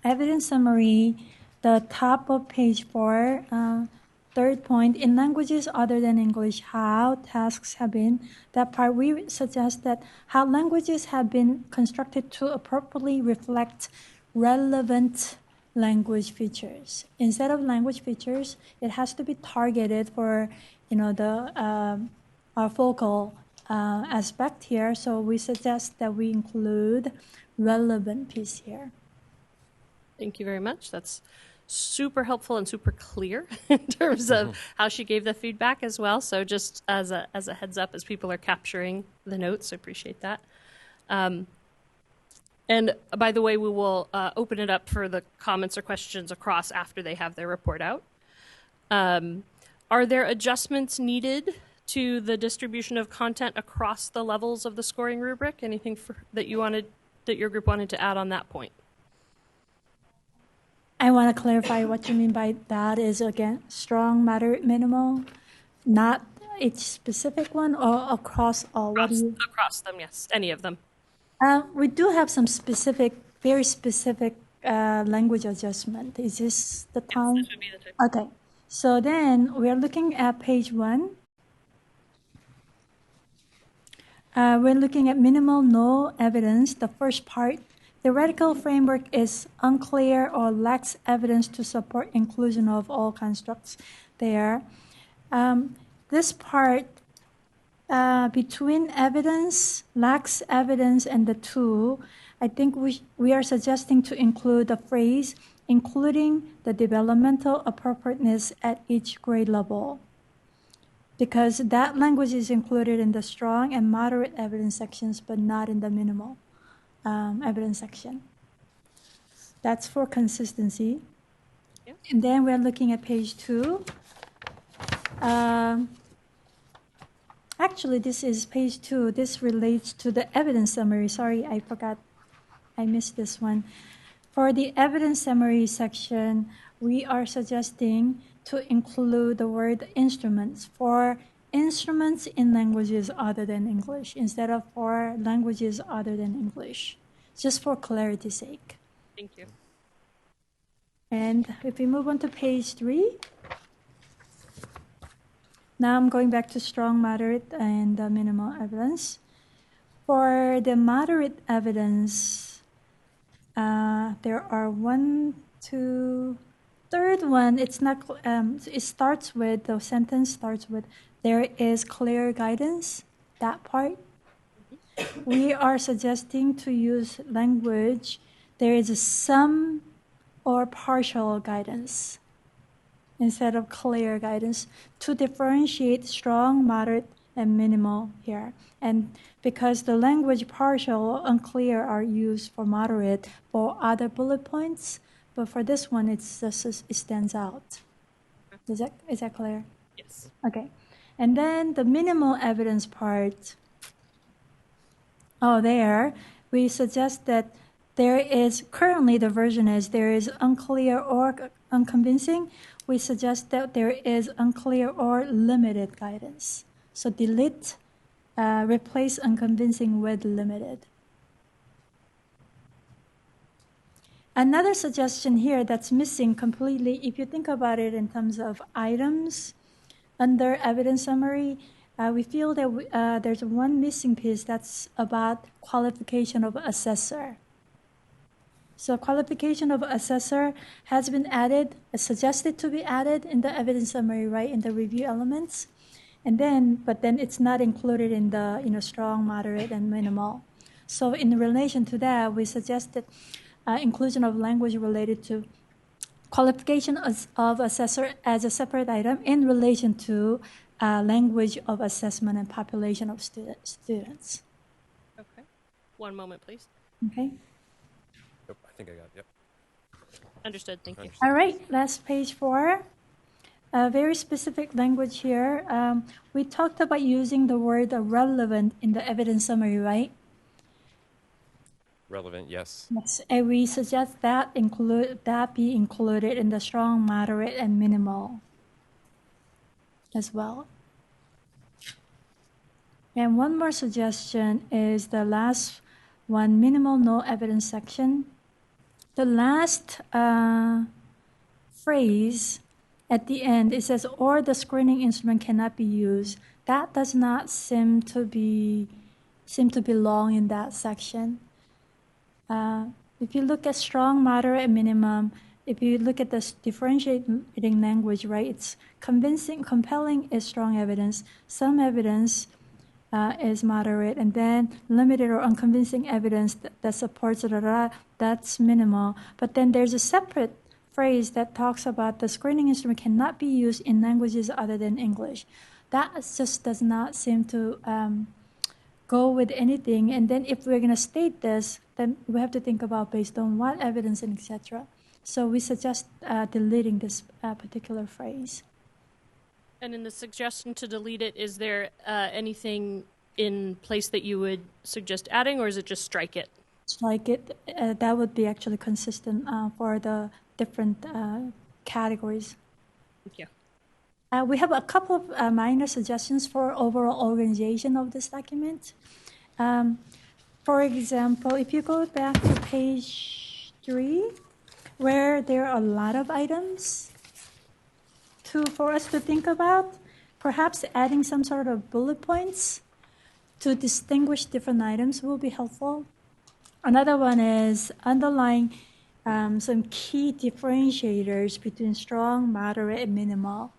Evidence summary, the top of page 4, third point, in languages other than English, how tasks have been, that part we suggest that how languages have been constructed to appropriately reflect relevant language features. Instead of language features, it has to be targeted for, our focal aspect here. So we suggest that we include relevant piece here. Thank you very much. That's super helpful and super clear in terms of how she gave the feedback as well. So just as a heads up, as people are capturing the notes, I appreciate that. And by the way, we will open it up for the comments or questions across after they have their report out. Are there adjustments needed to the distribution of content across the levels of the scoring rubric? Anything that your group wanted to add on that point? I want to clarify what you mean by that is, again, strong, moderate, minimal, not each specific one or across all? Across them, yes, any of them. We do have some specific, very specific language adjustment. Is this the time? Yes, this would be the time. Okay. So then we are looking at page 1. We're looking at minimal, no evidence, the first part. Theoretical framework is unclear or lacks evidence to support inclusion of all constructs there. This part, between evidence, lacks evidence, and the two, I think we are suggesting to include the phrase, including the developmental appropriateness at each grade level, because that language is included in the strong and moderate evidence sections, but not in the minimal evidence section. That's for consistency. Yeah. And then we're looking at page 2. Actually, this is page 2. This relates to the evidence summary. Sorry, I forgot. I missed this one. For the evidence summary section, we are suggesting to include the word instruments for instruments in languages other than English instead of for languages other than English, just for clarity's sake. Thank you. And if we move on to page 3, now I'm going back to strong, moderate, and minimal evidence. For the moderate evidence, there are 1, 2, third one. It's not. It starts with the sentence starts with there is clear guidance. That part. we are suggesting to use language, there is some or partial guidance instead of clear guidance to differentiate strong, moderate, and minimal here. And because the language partial, unclear are used for moderate for other bullet points, but for this one, it stands out. Is that clear? Yes. Okay. And then the minimal evidence part, there, we suggest that there is, currently the version is there is unclear or unconvincing. We suggest that there is unclear or limited guidance. So delete, replace unconvincing with limited. Another suggestion here that's missing completely, if you think about it in terms of items, under evidence summary, we feel that there's one missing piece that's about qualification of assessor. So qualification of assessor has been added, suggested to be added in the evidence summary, right, in the review elements. But then it's not included in the strong, moderate, and minimal. So in relation to that, we suggested inclusion of language related to qualification of assessor as a separate item in relation to language of assessment and population of students. Okay. One moment, please. Okay. Yep, I think I got it. Yep. Understood. Thank you. All right. Last page 4. Very specific language here. We talked about using the word relevant in the evidence summary, right? Relevant, yes. Yes, and we suggest that be included in the strong, moderate, and minimal as well. And one more suggestion is the last one, minimal no evidence section. The last phrase at the end, it says, or the screening instrument cannot be used. That does not seem to belong in that section. If you look at strong, moderate, and minimum, if you look at this differentiating language, right, it's convincing, compelling is strong evidence, some evidence is moderate, and then limited or unconvincing evidence that supports it, that's minimal. But then there's a separate phrase that talks about the screening instrument cannot be used in languages other than English. That just does not seem to go with anything. And then if we're going to state this, then we have to think about based on what evidence and etc. So we suggest deleting this particular phrase. And in the suggestion to delete it, is there anything in place that you would suggest adding, or is it just strike it? Strike it. That would be actually consistent for the different categories. Thank you. We have a couple of minor suggestions for overall organization of this document. For example, if you go back to page 3, where there are a lot of items for us to think about, perhaps adding some sort of bullet points to distinguish different items will be helpful. Another one is underlying some key differentiators between strong, moderate, and minimal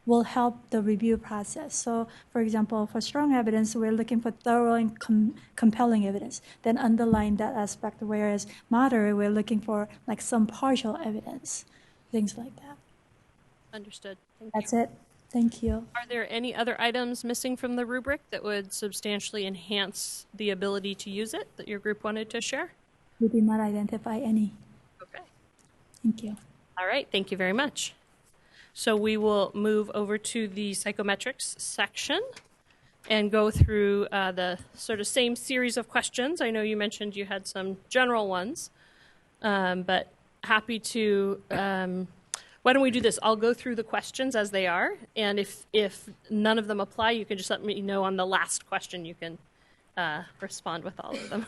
will help the review process. So, for example, for strong evidence, we're looking for thorough and compelling evidence, then underline that aspect, whereas moderate, we're looking for like some partial evidence, things like that. Understood. That's it. Thank you. Are there any other items missing from the rubric that would substantially enhance the ability to use it that your group wanted to share? We did not identify any. Okay. Thank you. All right. Thank you very much. So we will move over to the psychometrics section and go through the sort of same series of questions. I know you mentioned you had some general ones, but happy to... why don't we do this? I'll go through the questions as they are, and if none of them apply, you can just let me know on the last question. You can respond with all of them.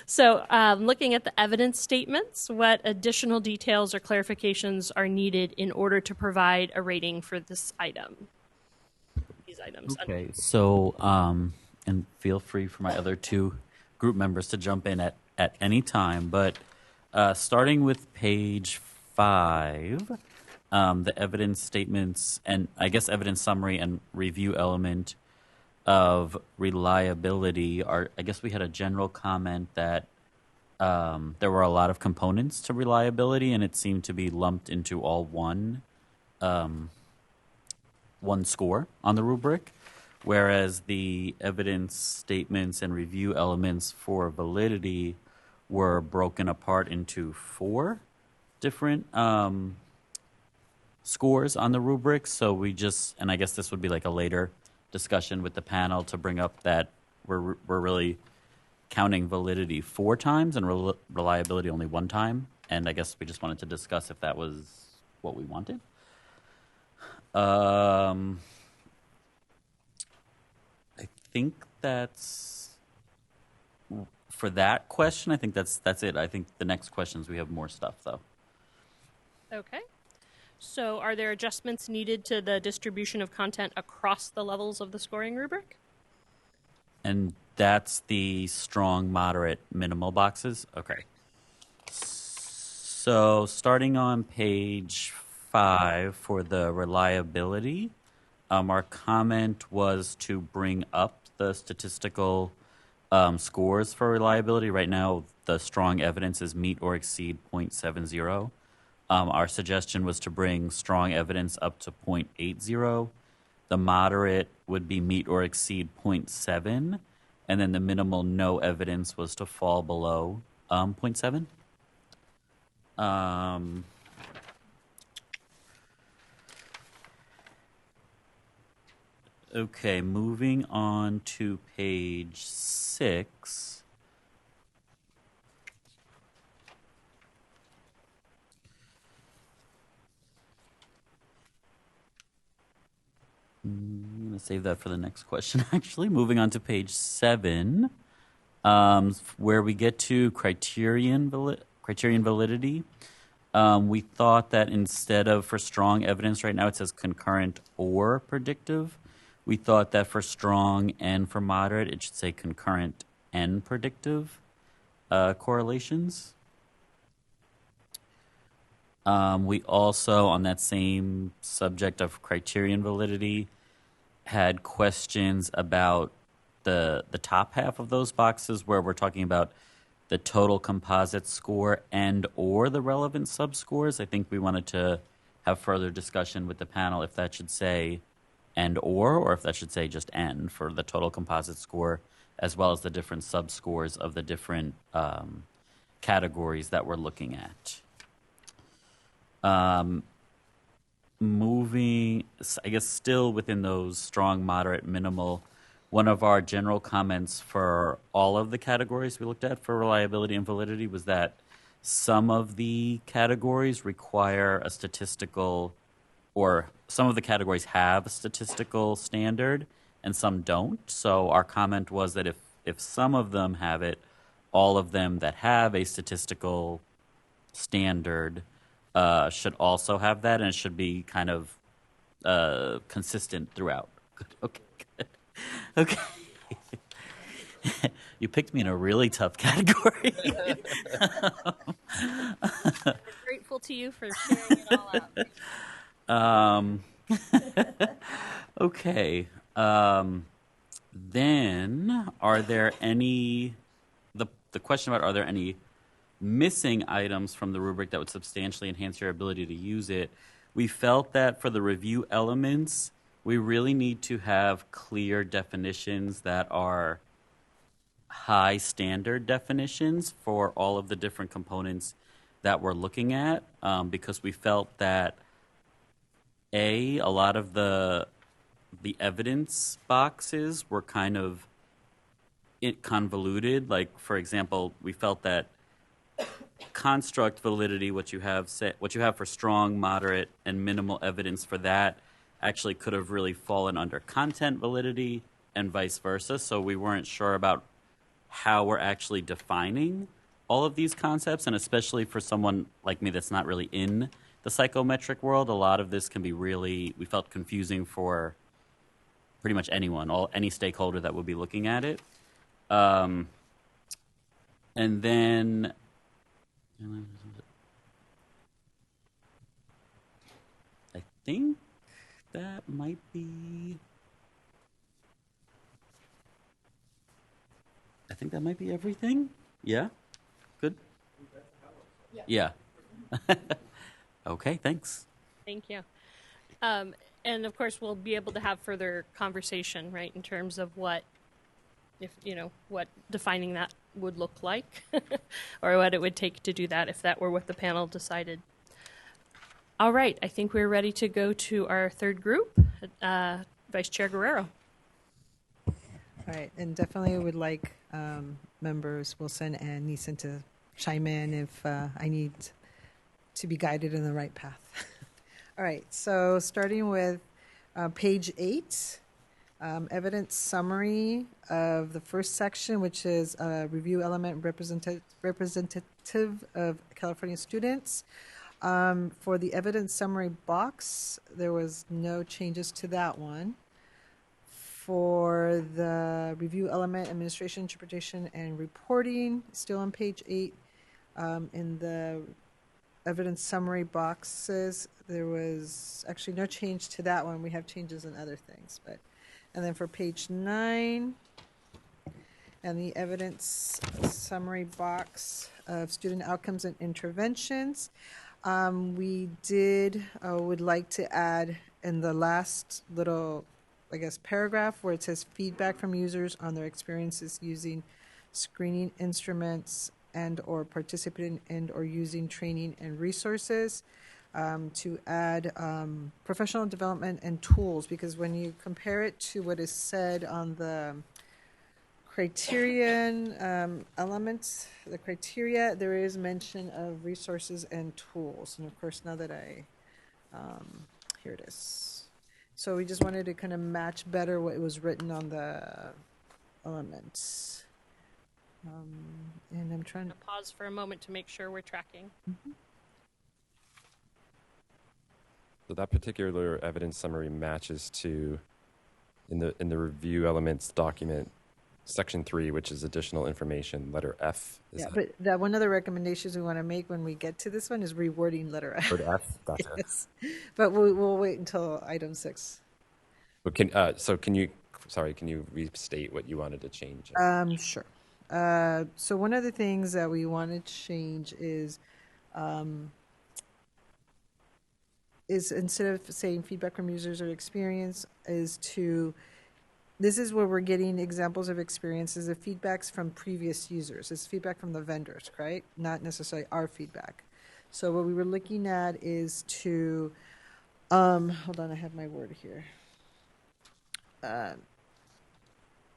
So looking at the evidence statements, what additional details or clarifications are needed in order to provide a rating for this item? These items. Okay, so, and feel free for my other 2 group members to jump in at any time, but starting with page 5, the evidence statements and I guess evidence summary and review element, of reliability, I guess we had a general comment that there were a lot of components to reliability, and it seemed to be lumped into all one score on the rubric, whereas the evidence statements and review elements for validity were broken apart into 4 different scores on the rubric. So and I guess this would be like a later discussion with the panel to bring up that we're really counting validity 4 times and reliability only 1 time. And I guess we just wanted to discuss if that was what we wanted. I think that's for that question. I think that's it. I think the next questions we have more stuff though. Okay. So are there adjustments needed to the distribution of content across the levels of the scoring rubric? And that's the strong, moderate, minimal boxes? Okay. So starting on page 5 for the reliability, our comment was to bring up the statistical scores for reliability. Right now, the strong evidence is meet or exceed 0.70. Our suggestion was to bring strong evidence up to 0.80. The moderate would be meet or exceed 0.7. And then the minimal no evidence was to fall below 0.7. Okay, moving on to page 6. I'm going to save that for the next question, actually. Moving on to page 7, where we get to criterion validity. We thought that instead of for strong evidence, right now it says concurrent or predictive. We thought that for strong and for moderate, it should say concurrent and predictive correlations. We also, on that same subject of criterion validity, had questions about the top half of those boxes where we're talking about the total composite score and or the relevant subscores. I think we wanted to have further discussion with the panel if that should say and or if that should say just N for the total composite score, as well as the different subscores of the different categories that we're looking at. Moving, I guess still within those strong, moderate, minimal, one of our general comments for all of the categories we looked at for reliability and validity was that some of the categories require a statistical, or some of the categories have a statistical standard and some don't. So our comment was that if some of them have it, all of them that have a statistical standard should also have that, and it should be kind of consistent throughout. Okay. Okay. You picked me in a really tough category. We're grateful to you for sharing it all out. Okay. Then, are there any, the question about are there any missing items from the rubric that would substantially enhance your ability to use it? We felt that for the review elements, we really need to have clear definitions that are high standard definitions for all of the different components that we're looking at, because we felt that a lot of the evidence boxes were kind of convoluted. Like, for example, we felt that construct validity, what you have for strong, moderate, and minimal evidence for that, actually could have really fallen under content validity and vice versa. So we weren't sure about how we're actually defining all of these concepts, and especially for someone like me that's not really in the psychometric world, a lot of this can be really, we felt, confusing for pretty much anyone, any stakeholder that would be looking at it. And then I think that might be think that might be everything. Yeah? Good? Yeah. Okay, thanks. Thank you. And of course, we'll be able to have further conversation, right, in terms of what, if what defining that would look like, or what it would take to do that if that were what the panel decided. All right, I think we're ready to go to our third group. Vice Chair Guerrero. All right, and definitely would like members Wilson and Neeson to chime in if I need to be guided in the right path. All right, so starting with page 8, evidence summary of the first section, which is review element representative of California students. For the evidence summary box, there was no changes to that one. For the review element, administration, interpretation, and reporting, still on page 8, in the evidence summary boxes, there was actually no change to that one. We have changes in other things, and then for page 9 and the evidence summary box of student outcomes and interventions, we would like to add in the last little, paragraph where it says feedback from users on their experiences using screening instruments and or participating in or using training and resources, to add professional development and tools, because when you compare it to what is said on the criterion elements, the criteria, there is mention of resources and tools. And of course, now that here it is. So we just wanted to kind of match better what was written on the elements. And I'm trying to pause for a moment to make sure we're tracking. Mm-hmm. So that particular evidence summary matches to in the review elements document, section 3, which is additional information, letter F. But that one of the recommendations we want to make when we get to this one is rewording letter F. Letter F, gotcha. Yes. But we'll wait until item 6. But can you restate what you wanted to change? Sure. So one of the things that we want to change is instead of saying feedback from users or experience, this is where we're getting examples of experiences of feedbacks from previous users. It's feedback from the vendors, right? Not necessarily our feedback. So what we were looking at is to, hold on, I have my word here. And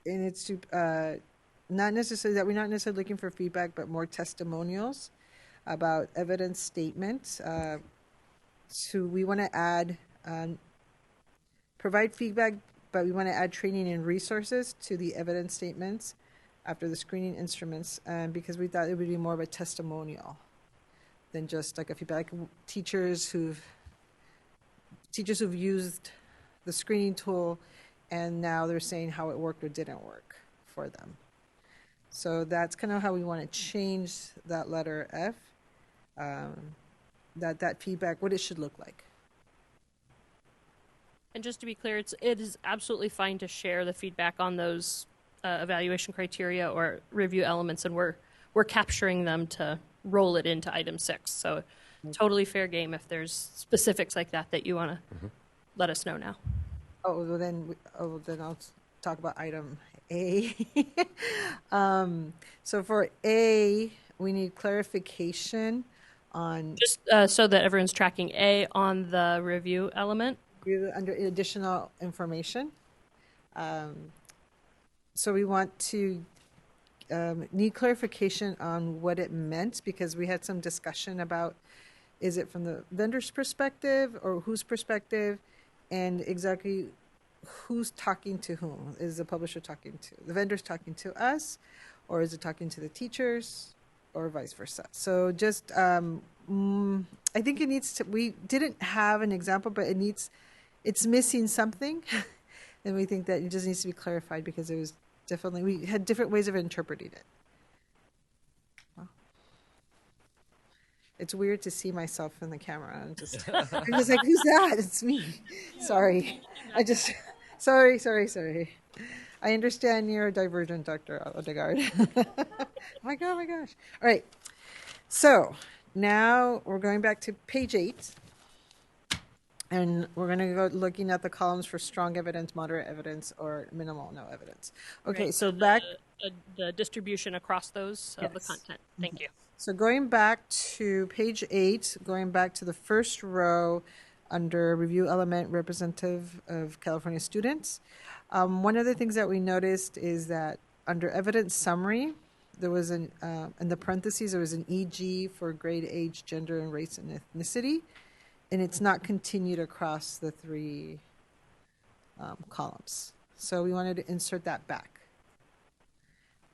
it's to, not necessarily that we're not necessarily looking for feedback, but more testimonials about evidence statements. So we want to add, provide feedback, but we want to add training and resources to the evidence statements after the screening instruments, because we thought it would be more of a testimonial than just like a feedback. Like teachers who've used the screening tool, and now they're saying how it worked or didn't work for them. So that's kind of how we want to change that letter F, that feedback, what it should look like. And just to be clear, it is absolutely fine to share the feedback on those evaluation criteria or review elements, and we're capturing them to roll it into item 6. So totally fair game if there's specifics like that you want to let us know now. Oh, well then I'll talk about item A. So for A, we need clarification on... Just so that everyone's tracking A on the review element. Under additional information. So we want to need clarification on what it meant, because we had some discussion about, is it from the vendor's perspective or whose perspective, and exactly who's talking to whom. Is the publisher talking to the vendors, talking to us, or is it talking to the teachers, or vice versa? So just I think it needs to, we didn't have an example, but it's missing something, and we think that it just needs to be clarified, because it was definitely, we had different ways of interpreting it. Wow. It's weird to see myself in the camera. I'm just like, who's that? It's me. Sorry. Sorry. I understand you're divergent, Dr. Odegaard. Oh my gosh. All right. So now we're going back to page 8. And we're going to go looking at the columns for strong evidence, moderate evidence, or minimal no evidence. Okay, Right, so back... the distribution across those of the content. Thank you. So going back to page 8, going back to the first row under review element representative of California students, one of the things that we noticed is that under evidence summary, there was in the parentheses, there was an EG for grade, age, gender, and race and ethnicity, and it's not continued across the 3 columns. So we wanted to insert that back.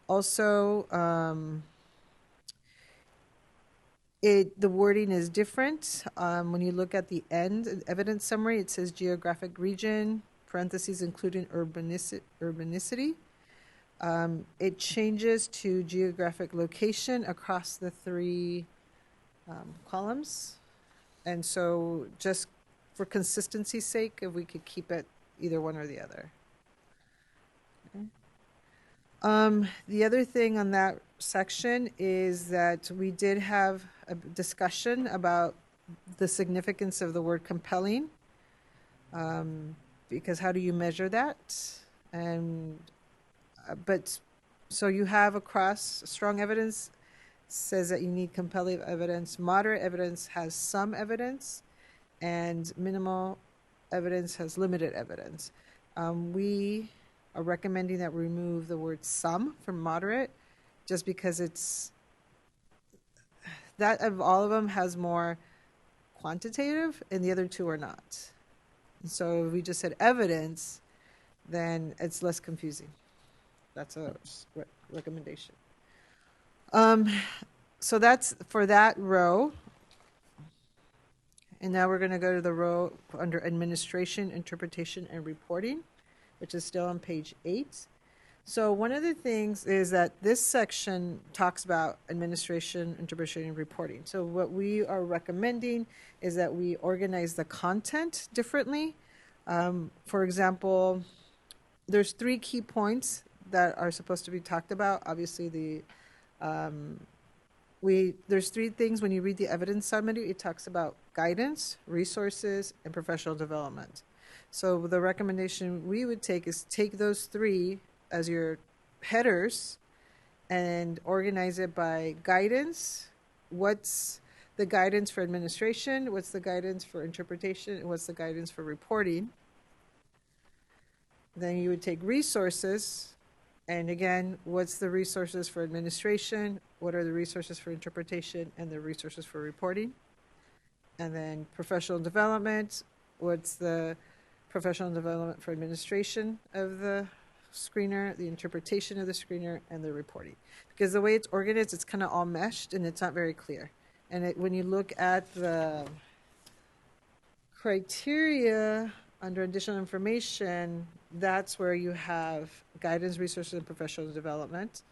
Also, the wording is different. When you look at the end, evidence summary, it says geographic region, parentheses, including urbanicity. It changes to geographic location across the 3 columns. And so just for consistency's sake, if we could keep it either one or the other. Okay. The other thing on that section is that we did have a discussion about the significance of the word compelling, because how do you measure that? And but so you have across strong evidence says that you need compelling evidence, moderate evidence has some evidence, and minimal evidence has limited evidence. We are recommending that we remove the word some from moderate, just because it's that of all of them has more quantitative and the other 2 are not. And so if we just said evidence, then it's less confusing. That's a recommendation. So that's for that row. And now we're going to go to the row under administration, interpretation, and reporting, which is still on page 8. So one of the things is that this section talks about administration, interpretation, and reporting. So what we are recommending is that we organize the content differently. For example, there's 3 key points that are supposed to be talked about. Obviously, there's 3 things when you read the evidence summary. It talks about guidance, resources, and professional development. So the recommendation we would take is take those 3 as your headers and organize it by guidance. What's the guidance for administration? What's the guidance for interpretation? And what's the guidance for reporting? Then you would take resources. And again, what's the resources for administration? What are the resources for interpretation and the resources for reporting? And then professional development. What's the professional development for administration of the screener, the interpretation of the screener, and the reporting? Because the way it's organized, it's kind of all meshed and it's not very clear. And when you look at the criteria under additional information, that's where you have guidance, resources, and professional development.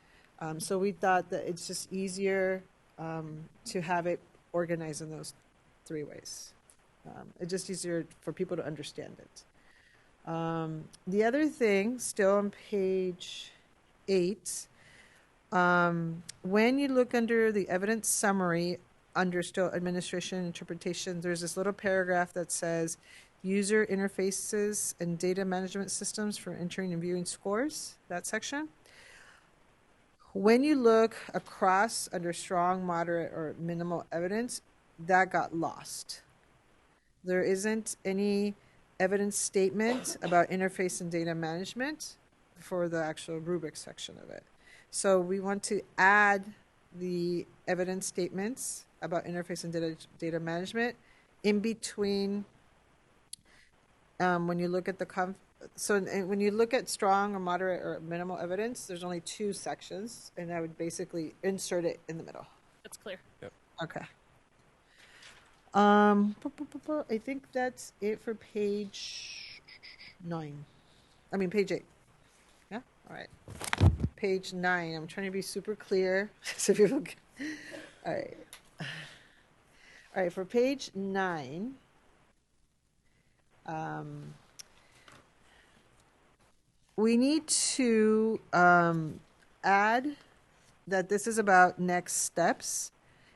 So we thought that it's just easier to have it organized in those 3 ways. It's just easier for people to understand it. The other thing, still on page 8, when you look under the evidence summary, under still administration interpretation, there's this little paragraph that says user interfaces and data management systems for entering and viewing scores, that section. When you look across under strong, moderate, or minimal evidence, that got lost. There isn't any evidence statement about interface and data management for the actual rubric section of it. So we want to add the evidence statements about interface and data management in between. When you look at when you look at strong or moderate or minimal evidence, there's only 2 sections, and I would basically insert it in the middle. That's clear. Yep. Okay. I think that's it for page 9. I mean, page 8. Yeah? All right. Page 9. I'm trying to be super clear. So people can... All right. All right, for page 9, we need to add that this is about next steps.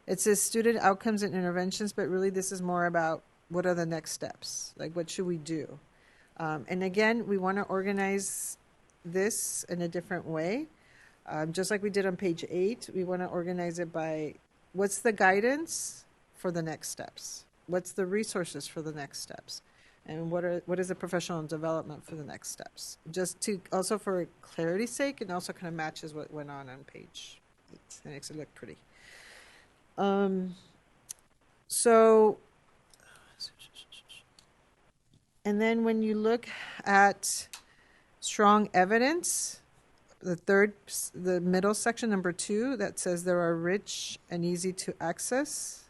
It says student outcomes and interventions, but really this is more about what are the next steps? Like, what should we do? And again, we want to organize this in a different way. Just like we did on page 8, we want to organize it by what's the guidance for the next steps? What's the resources for the next steps? And what is the professional development for the next steps? Just to also for clarity's sake, and also kind of matches what went on page 8. It makes it look pretty. So, and then when you look at strong evidence, the middle section, number 2, that says there are rich and easy to access.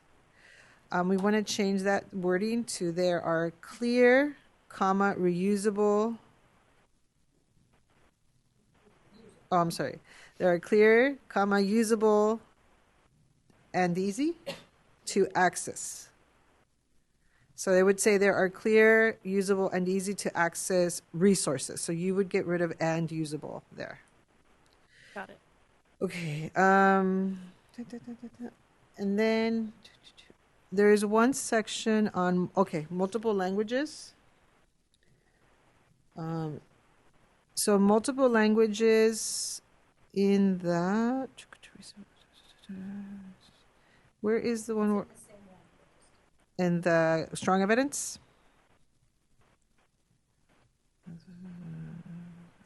We want to change that wording to there are clear, comma, reusable. Oh, I'm sorry. There are clear, comma, usable, and easy to access. So they would say there are clear, usable, and easy to access resources. So you would get rid of and usable there. Got it. Okay. And then there is one section on, multiple languages. So multiple languages in the, where is the one where, in the strong evidence?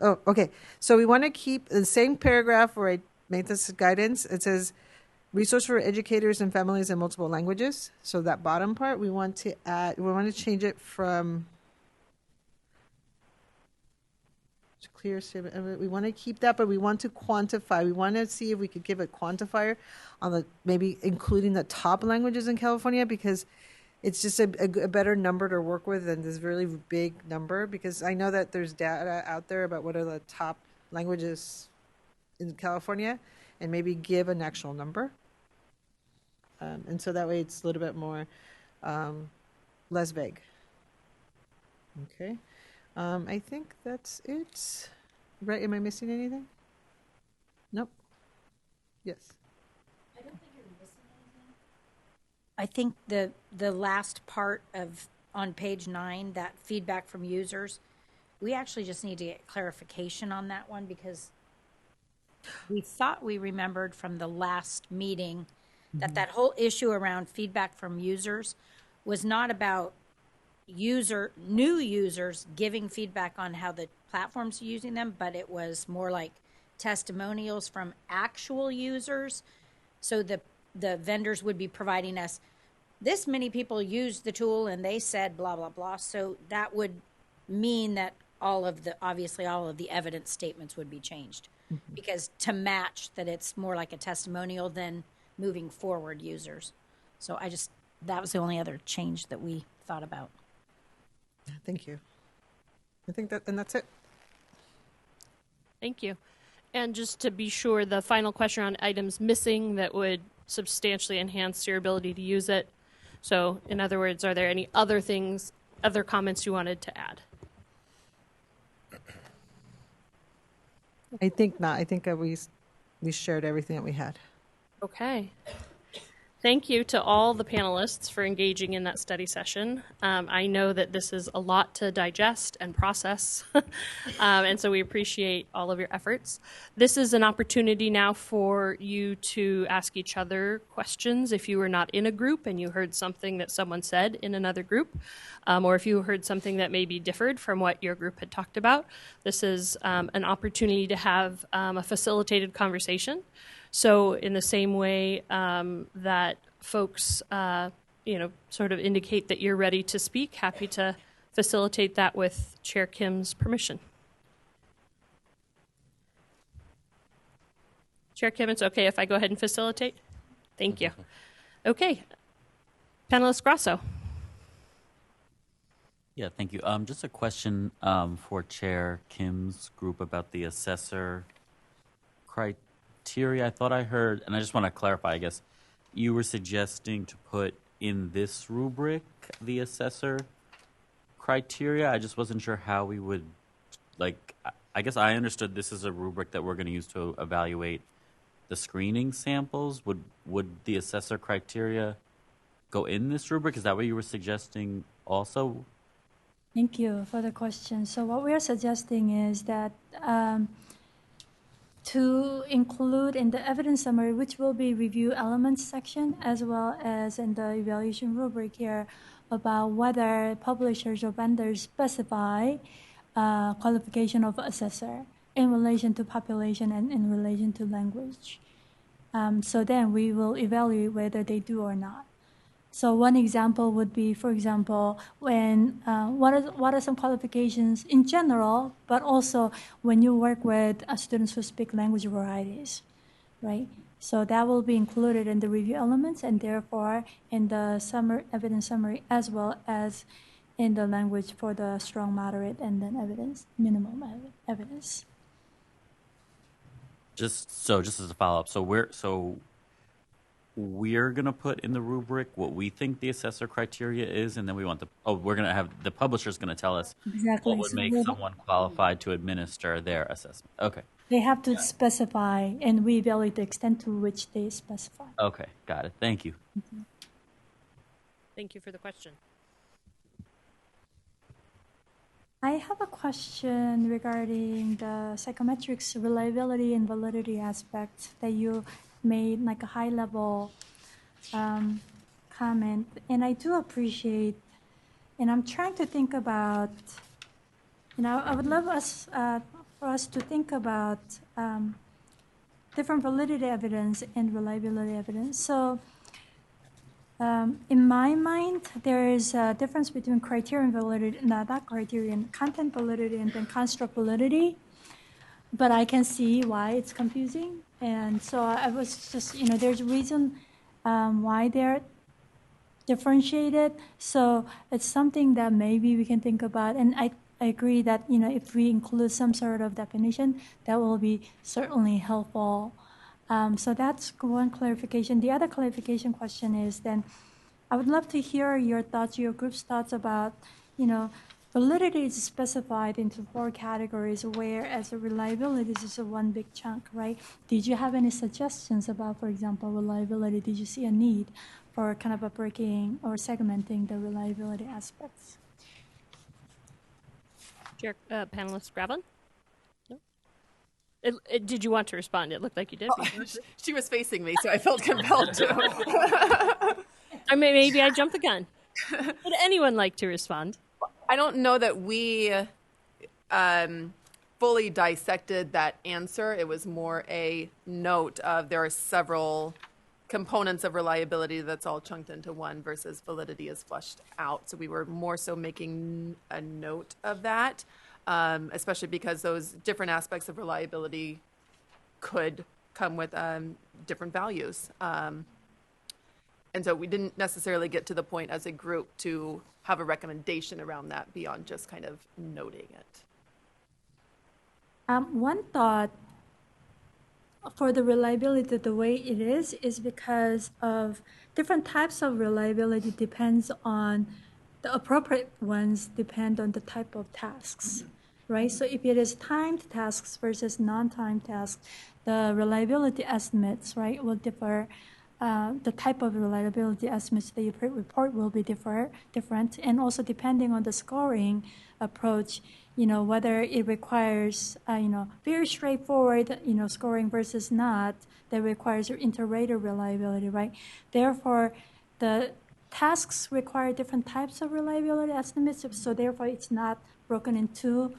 Oh, okay. So we want to keep the same paragraph where I made this guidance. It says resource for educators and families in multiple languages. So that bottom part, we want to add, we want to change it from clear statement. We want to keep that, but we want to quantify. We want to see if we could give a quantifier on the, maybe including the top languages in California, because it's just a better number to work with than this really big number, because I know that there's data out there about what are the top languages in California, and maybe give an actual number. And so that way it's a little bit more, less vague. Okay. I think that's it. Right? Am I missing anything? Nope. Yes. I don't think you're missing anything. I think the last part of on page 9, that feedback from users, we actually just need to get clarification on that one, because we thought we remembered from the last meeting that that whole issue around feedback from users was not about new users giving feedback on how the platforms are using them, but it was more like testimonials from actual users. So the vendors would be providing us, this many people used the tool and they said blah, blah, blah. So that would mean that obviously all of the evidence statements would be changed, because to match that it's more like a testimonial than moving forward users. So that was the only other change that we thought about. Thank you. I think and that's it. Thank you. And just to be sure, the final question on items missing that would substantially enhance your ability to use it. So in other words, are there any other comments you wanted to add? I think not. I think we shared everything that we had. Okay. Thank you to all the panelists for engaging in that study session. I know that this is a lot to digest and process, and so we appreciate all of your efforts. This is an opportunity now for you to ask each other questions if you were not in a group and you heard something that someone said in another group, or if you heard something that maybe differed from what your group had talked about. This is an opportunity to have a facilitated conversation. So in the same way that folks, sort of indicate that you're ready to speak, happy to facilitate that with Chair Kim's permission. Chair Kim, it's okay if I go ahead and facilitate? Thank you. Okay. Panelist Grasso. Yeah, thank you. Just a question for Chair Kim's group about the assessor criteria. I thought I heard, and I just want to clarify, I guess, you were suggesting to put in this rubric the assessor criteria. I just wasn't sure how we would, I guess I understood this is a rubric that we're going to use to evaluate the screening samples. Would the assessor criteria go in this rubric? Is that what you were suggesting also? Thank you for the question. So what we are suggesting is that to include in the evidence summary, which will be review elements section, as well as in the evaluation rubric here, about whether publishers or vendors specify qualification of assessor in relation to population and in relation to language. So then we will evaluate whether they do or not. So one example would be, for example, when what are some qualifications in general, but also when you work with students who speak language varieties, right? So that will be included in the review elements, and therefore in the evidence summary, as well as in the language for the strong, moderate, and then minimum evidence. Just as a follow-up, so we're going to put in the rubric what we think the assessor criteria is, and then we're going to have the publisher's going to tell us exactly what would make someone qualified to administer their assessment. Okay. They have to specify, and we evaluate the extent to which they specify. Okay, got it. Thank you. Mm-hmm. Thank you for the question. I have a question regarding the psychometrics reliability and validity aspect that you made, like a high-level comment, and I do appreciate, and I'm trying to think about, I would love for us to think about different validity evidence and reliability evidence. So in my mind, there is a difference between criterion validity, not criterion, content validity, and then construct validity. But I can see why it's confusing. And so I was just, there's a reason why they're differentiated. So it's something that maybe we can think about. And I agree that, if we include some sort of definition, that will be certainly helpful. So that's one clarification. The other clarification question is then, I would love to hear your thoughts, your group's thoughts about, validity is specified into 4 categories, whereas reliability is just one big chunk, right? Did you have any suggestions about, for example, reliability? Did you see a need for kind of a breaking or segmenting the reliability aspects? Chair, panelist Graven? No? Did you want to respond? It looked like you did. She was facing me, so I felt compelled to. I mean, maybe I jumped the gun. Would anyone like to respond? I don't know that we fully dissected that answer. It was more a note of there are several components of reliability that's all chunked into one versus validity is fleshed out. So we were more so making a note of that, especially because those different aspects of reliability could come with different values. And so we didn't necessarily get to the point as a group to have a recommendation around that beyond just kind of noting it. One thought for the reliability the way it is because of different types of reliability depends on the appropriate ones depend on the type of tasks, right? So if it is timed tasks versus non-timed tasks, the reliability estimates, right, will differ. The type of reliability estimates that you report will be different, and also depending on the scoring approach, whether it requires, very straightforward, scoring versus not, that requires inter-rater reliability, right? Therefore, the tasks require different types of reliability estimates, so therefore it's not broken into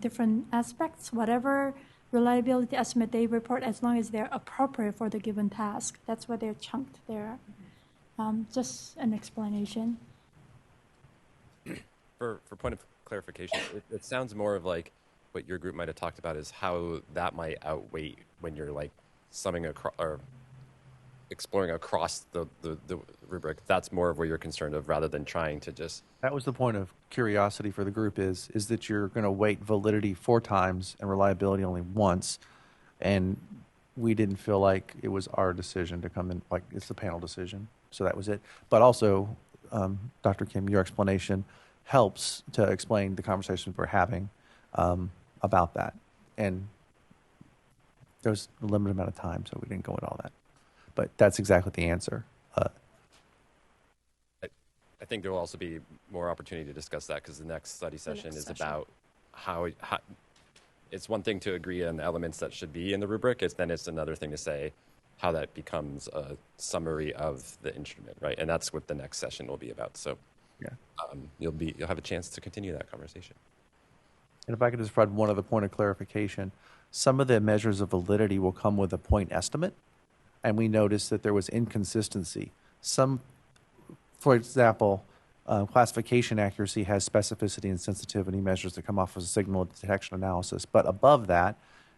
different aspects. Whatever reliability estimate they report, as long as they're appropriate for the given task. That's why they're chunked there. Just an explanation. For point of clarification, it sounds more of like what your group might have talked about is how that might outweigh when you're like summing across or exploring across the rubric. That's more of where you're concerned of rather than trying to just... That was the point of curiosity for the group is that you're going to weight validity 4 times and reliability only once. And we didn't feel like it was our decision to come in, like it's the panel decision. So that was it. But also, Dr. Kim, your explanation helps to explain the conversations we're having. about that. And there's a limited amount of time, so we didn't go into all that. But that's exactly the answer. I think there will also be more opportunity to discuss that because the next study session is about how it's one thing to agree on the elements that should be in the rubric. It's another thing to say how that becomes a summary of the instrument, right? And that's what the next session will be about. So yeah, you'll have a chance to continue that conversation. And if I could just provide one other point of clarification, some of the measures of validity will come with a point estimate, and we noticed that there was inconsistency. Some, for example, classification accuracy has specificity and sensitivity measures that come off of a signal detection analysis, but above that,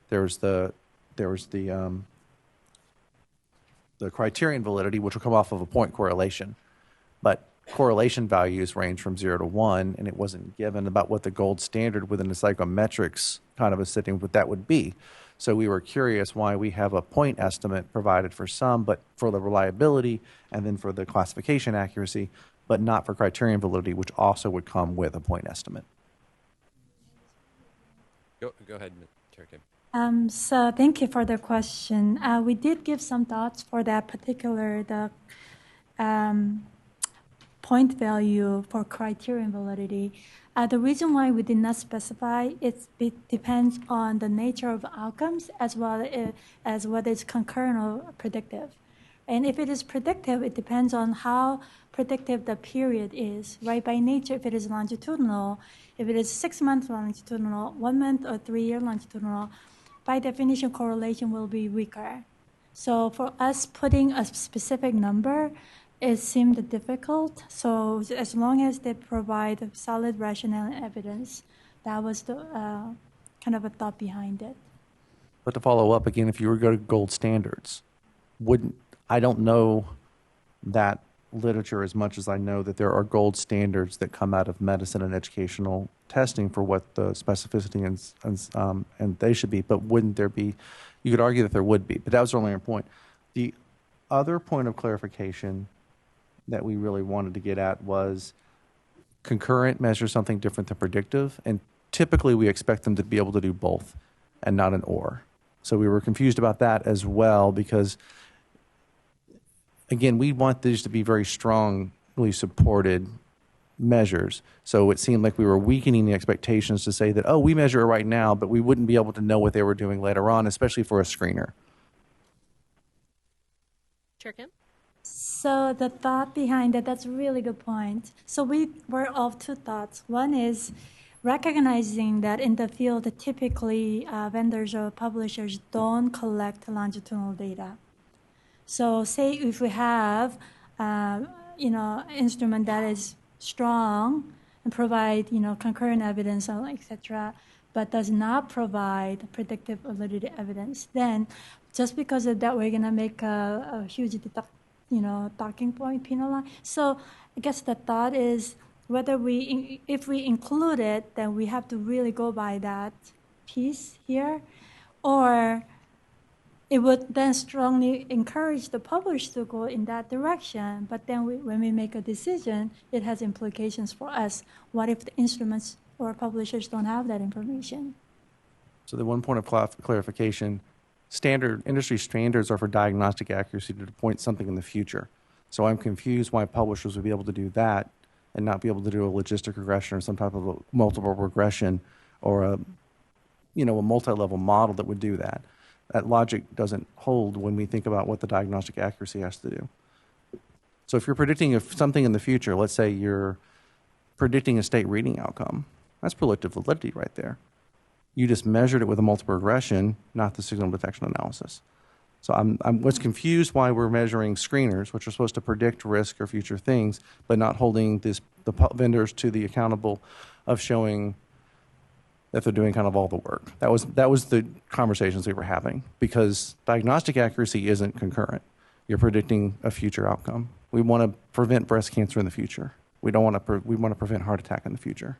there's the criterion validity, which will come off of a point correlation. But correlation values range from 0 to 1, and it wasn't given about what the gold standard within the psychometrics kind of a setting, what that would be. So we were curious why we have a point estimate provided for some, but for the reliability, and then for the classification accuracy, but not for criterion validity, which also would come with a point estimate. Go ahead, Chair Kim. So thank you for the question. We did give some thoughts for that particular point value for criterion validity. The reason why we did not specify it depends on the nature of outcomes as well as whether it's concurrent or predictive. And if it is predictive, it depends on how predictive the period is, right? By nature, if it is longitudinal, if it is 6 months longitudinal, 1 month or 3 year longitudinal, by definition, correlation will be weaker. So for us putting a specific number, it seemed difficult. So as long as they provide solid rationale and evidence, that was the kind of a thought behind it. But to follow up again, if you were to go to gold standards, I don't know that literature as much as I know that there are gold standards that come out of medicine and educational testing for what the specificity and they should be. But wouldn't there be? You could argue that there would be, but that was only our point. The other point of clarification that we really wanted to get at was concurrent measures something different than predictive, and typically we expect them to be able to do both and not an or. So we were confused about that as well because, again, we want these to be very strongly supported measures. So it seemed like we were weakening the expectations to say that, oh, we measure it right now, but we wouldn't be able to know what they were doing later on, especially for a screener. Chair Kim? So the thought behind it, that's a really good point. So we were of two thoughts. One is recognizing that in the field, typically vendors or publishers don't collect longitudinal data. So say if we have, instrument that is strong and provide, concurrent evidence, etc., but does not provide predictive validity evidence, then just because of that, we're going to make a huge talking point, penalize. So I guess the thought is whether if we include it, then we have to really go by that piece here, or it would then strongly encourage the publisher to go in that direction. But then when we make a decision, it has implications for us. What if the instruments or publishers don't have that information? So the one point of clarification, industry standards are for diagnostic accuracy to point something in the future. So I'm confused why publishers would be able to do that and not be able to do a logistic regression or some type of a multiple regression or a multi-level model that would do that. That logic doesn't hold when we think about what the diagnostic accuracy has to do. So if you're predicting something in the future, let's say you're predicting a state reading outcome, that's predictive validity right there. You just measured it with a multiple regression, not the signal detection analysis. So I was confused why we're measuring screeners, which are supposed to predict risk or future things, but not holding the vendors to the accountable of showing that they're doing kind of all the work. That was the conversations we were having, because diagnostic accuracy isn't concurrent. You're predicting a future outcome. We want to prevent breast cancer in the future. We want to prevent heart attack in the future.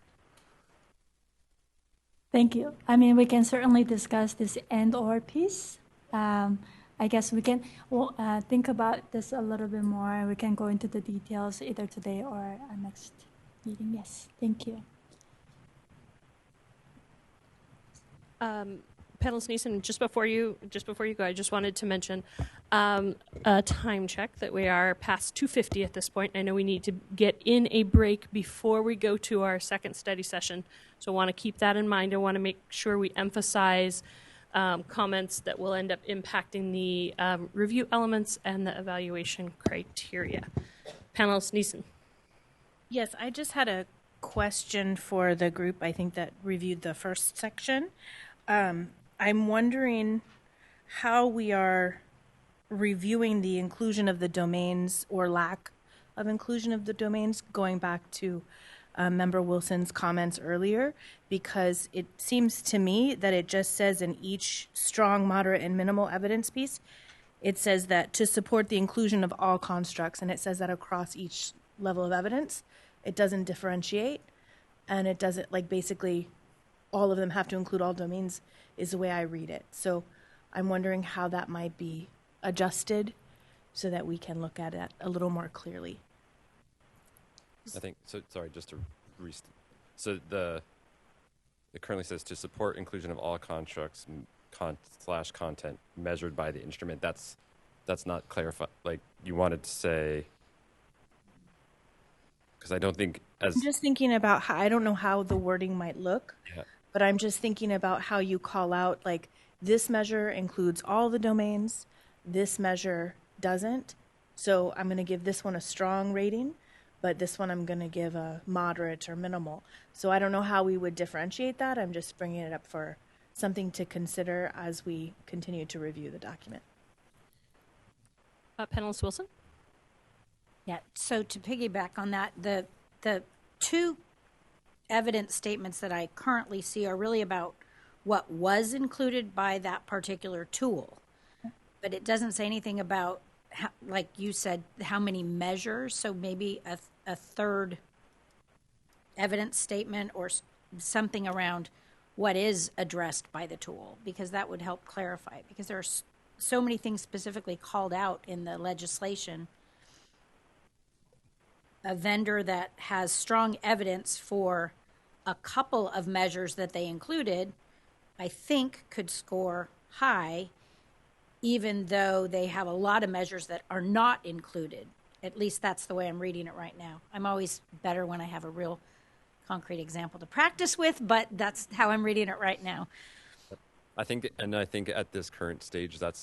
Thank you. I mean, we can certainly discuss this and/or piece. I guess we can think about this a little bit more. We can go into the details either today or our next meeting. Yes, thank you. Panelist Neeson, just before you go, I just wanted to mention a time check that we are past 2:50 at this point. I know we need to get in a break before we go to our second study session, so I want to keep that in mind. I want to make sure we emphasize comments that will end up impacting the review elements and the evaluation criteria. Panelist Neeson. Yes, I just had a question for the group, I think, that reviewed the first section. I'm wondering how we are reviewing the inclusion of the domains or lack of inclusion of the domains, going back to Member Wilson's comments earlier, because it seems to me that it just says in each strong, moderate, and minimal evidence piece, it says that to support the inclusion of all constructs, and it says that across each level of evidence. It doesn't differentiate, and it doesn't, like, basically all of them have to include all domains is the way I read it. So I'm wondering how that might be adjusted so that we can look at it a little more clearly. I think, so sorry, just to so it currently says to support inclusion of all constructs / content measured by the instrument. That's not clarified. Like, you wanted to say, because I don't think as... I'm just thinking about how, I don't know how the wording might look, but I'm just thinking about how you call out, like, this measure includes all the domains, this measure doesn't. So I'm going to give this one a strong rating, but this one I'm going to give a moderate or minimal. So I don't know how we would differentiate that. I'm just bringing it up for something to consider as we continue to review the document. Panelist Wilson? Yeah, so to piggyback on that, the two evidence statements that I currently see are really about what was included by that particular tool. But it doesn't say anything about, how, like you said, how many measures. So maybe a third evidence statement or something around what is addressed by the tool, because that would help clarify it. Because there are so many things specifically called out in the legislation. A vendor that has strong evidence for a couple of measures that they included, I think could score high, even though they have a lot of measures that are not included. At least that's the way I'm reading it right now. I'm always better when I have a real concrete example to practice with, but that's how I'm reading it right now. I think at this current stage, that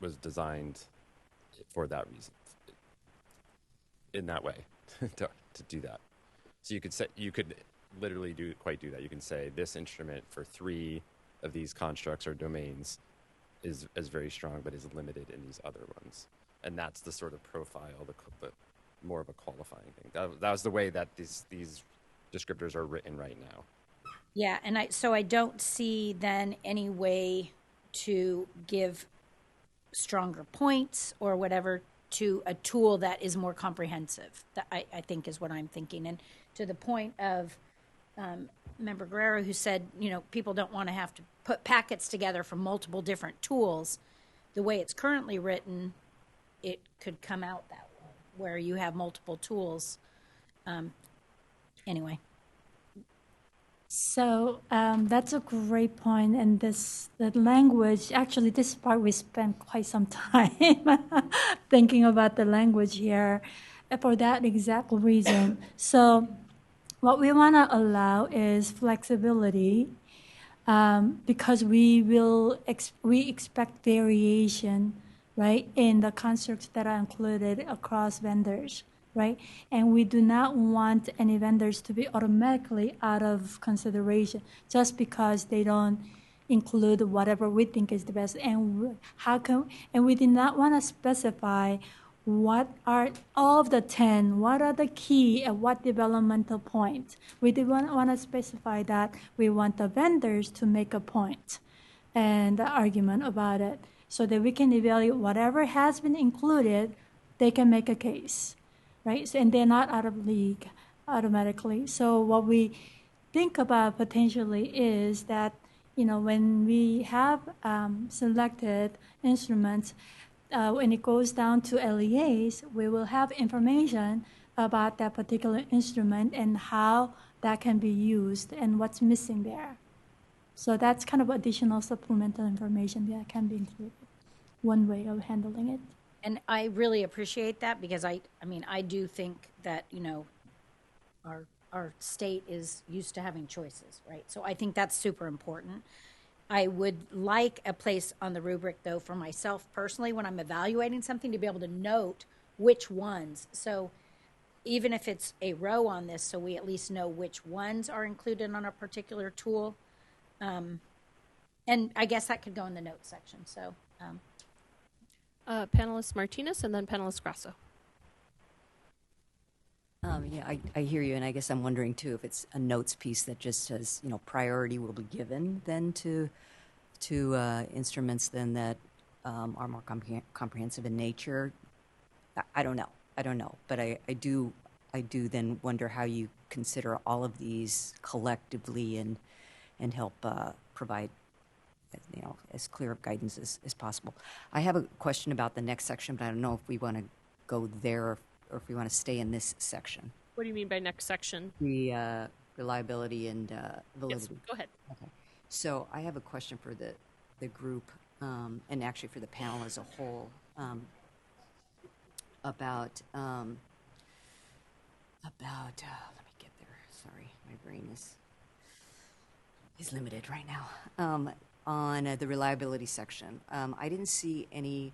was designed for that reason, in that way, to do that. So you could literally do that. You can say this instrument for 3 of these constructs or domains is very strong, but is limited in these other ones, and that's the sort of profile, the more of a qualifying thing. That was the way that these descriptors are written right now. Yeah, and I don't see then any way to give stronger points or whatever to a tool that is more comprehensive. That I think is what I'm thinking. And to the point of Member Guerrero, who said, people don't want to have to put packets together from multiple different tools. The way it's currently written, it could come out that way, where you have multiple tools. Anyway. So that's a great point, and the language, actually this part we spent quite some time thinking about the language here for that exact reason. So what we want to allow is flexibility because we expect variation, right, in the constructs that are included across vendors. Right? And we do not want any vendors to be automatically out of consideration just because they don't include whatever we think is the best. And we did not want to specify what are all of the 10, what are the key at what developmental point. We did want to specify that we want the vendors to make a point and the argument about it so that we can evaluate whatever has been included, they can make a case. Right, so, and they're not out of league automatically. So what we think about potentially is that, when we have selected instruments, when it goes down to LEAs, we will have information about that particular instrument and how that can be used and what's missing there. So that's kind of additional supplemental information that can be included. One way of handling it. And I really appreciate that because I mean, I do think that, you know, our state is used to having choices, right? So I think that's super important. I would like a place on the rubric, though, for myself personally, when I'm evaluating something, to be able to note which ones. So even if it's a row on this, so we at least know which ones are included on a particular tool. And I guess that could go in the notes section. So panelist Martinez and then panelist Grasso. Yeah, I hear you, and I guess I'm wondering too if it's a notes piece that just says, you know, priority will be given then to instruments then that are more comprehensive in nature. I don't know, but I do then wonder how you consider all of these collectively and help provide, you know, as clear of guidance as possible. I have a question about the next section, but I don't know if we want to go there or if we want to stay in this section. What do you mean by next section? The reliability and validity. Yes, go ahead. Okay. So I have a question for the group and actually for the panel as a whole about let me get there. Sorry, my brain is limited right now. On the reliability section, I didn't see any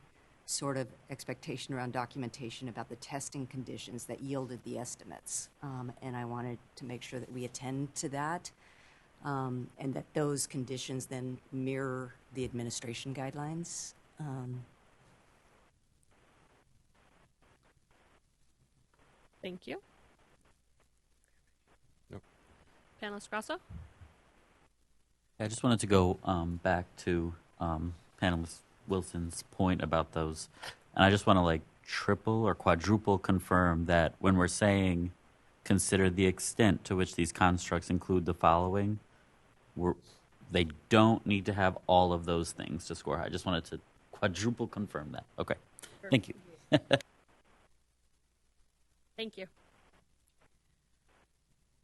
sort of expectation around documentation about the testing conditions that yielded the estimates. And I wanted to make sure that we attend to that and that those conditions then mirror the administration guidelines. Thank you. Nope. Panelist Grasso? I just wanted to go back to panelist Wilson's point about those. And I just want to like triple or quadruple confirm that when we're saying consider the extent to which these constructs include the following, they don't need to have all of those things to score high. I just wanted to quadruple confirm that. Okay. Thank you. Thank you.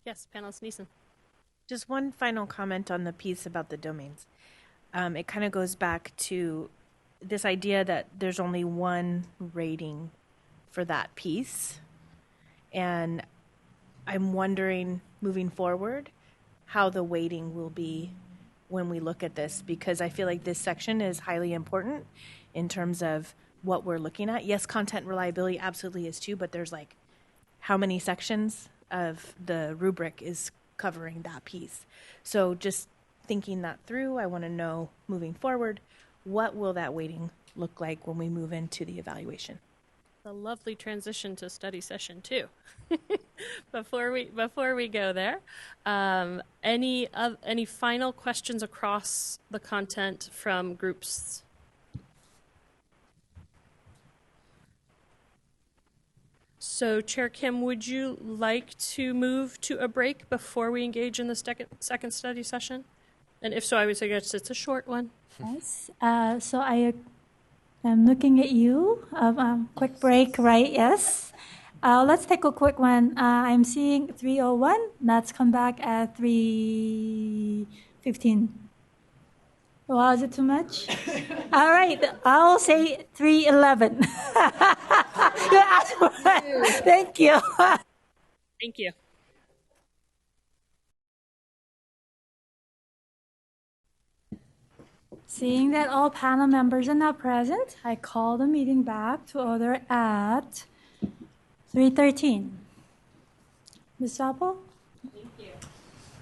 Yes, panelist Neeson. Just one final comment on the piece about the domains. It kind of goes back to this idea that there's only one rating for that piece. And I'm wondering, moving forward, how the weighting will be when we look at this, because I feel like this section is highly important in terms of what we're looking at. Yes, content reliability absolutely is too, but there's like how many sections of the rubric is covering that piece. So just thinking that through, I want to know moving forward, what will that weighting look like when we move into the evaluation? A lovely transition to study session 2. Before we go there, any final questions across the content from groups? So, Chair Kim, would you like to move to a break before we engage in the second study session? And if so, I would suggest it's a short one. Yes. So I am looking at you. Quick break, right? Yes. Let's take a quick one. I'm seeing 3:01. Let's come back at 3:15. Wow, is it too much? All right, I'll say 3:11. Thank you. Thank you. Seeing that all panel members are now present, I call the meeting back to order at 3:13. Ms. Chappell? Thank you.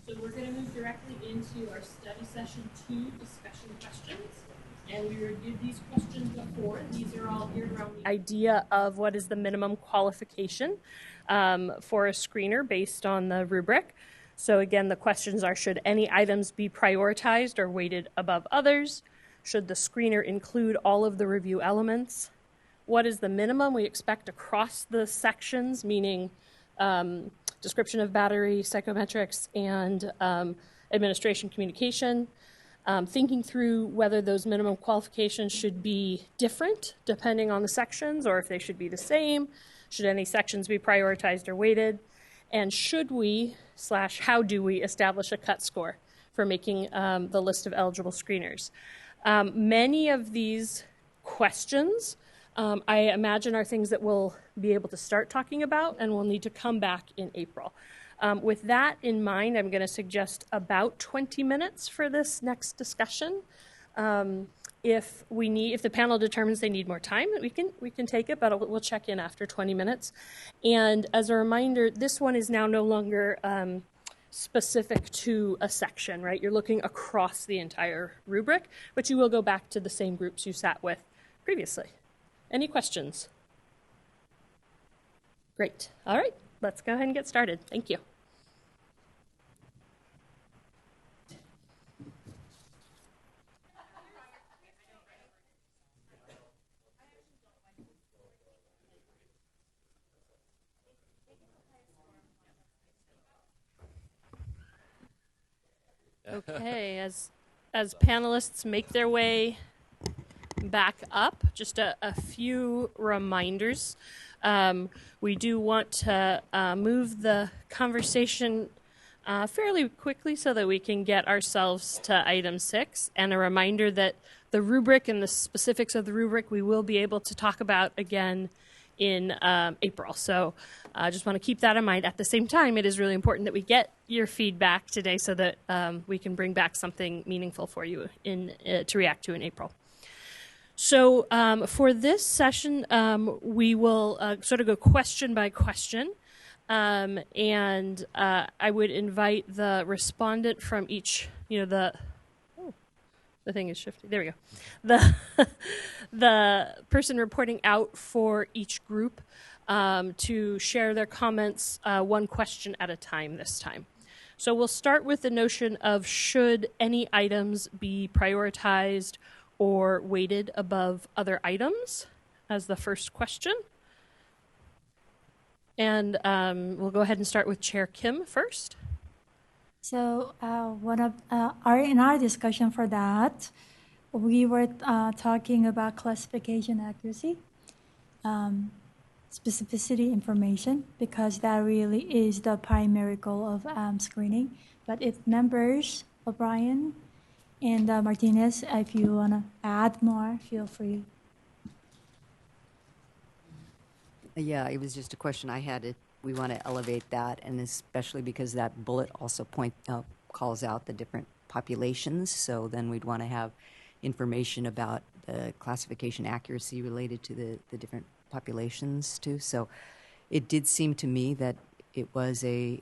So we're going to move directly into our study session 2 discussion questions. And we reviewed these questions before. These are all geared around the idea of what is the minimum qualification for a screener based on the rubric. So again, the questions are, should any items be prioritized or weighted above others? Should the screener include all of the review elements? What is the minimum we expect across the sections, meaning description of battery, psychometrics, and administration communication? Thinking through whether those minimum qualifications should be different depending on the sections or if they should be the same. Should any sections be prioritized or weighted? And should we / how do we establish a cut score for making the list of eligible screeners. Many of these questions, I imagine, are things that we'll be able to start talking about and we'll need to come back in April. With that in mind, I'm going to suggest about 20 minutes for this next discussion. If the panel determines they need more time, we can take it, but we'll check in after 20 minutes. And as a reminder, this one is now no longer specific to a section, right? You're looking across the entire rubric, but you will go back to the same groups you sat with previously. Any questions? Great. All right, let's go ahead and get started. Thank you. Okay, as panelists make their way back up, just a few reminders. We do want to move the conversation fairly quickly so that we can get ourselves to item 6, and a reminder that the rubric and the specifics of the rubric we will be able to talk about again in April. So I just want to keep that in mind. At the same time, it is really important that we get your feedback today so that we can bring back something meaningful for you to react to in April. So for this session, we will sort of go question by question. And I would invite the respondent from each, the thing is shifting. There we go. The person reporting out for each group to share their comments one question at a time this time. So we'll start with the notion of should any items be prioritized or weighted above other items as the first question. And we'll go ahead and start with Chair Kim first. So in our discussion for that, we were talking about classification accuracy, specificity information, because that really is the primary goal of screening. But if members, O'Brien and Martinez, if you want to add more, feel free. Yeah, it was just a question I had. We want to elevate that, and especially because that bullet also calls out the different populations. So then we'd want to have information about the classification accuracy related to the different populations too. So it did seem to me that it was a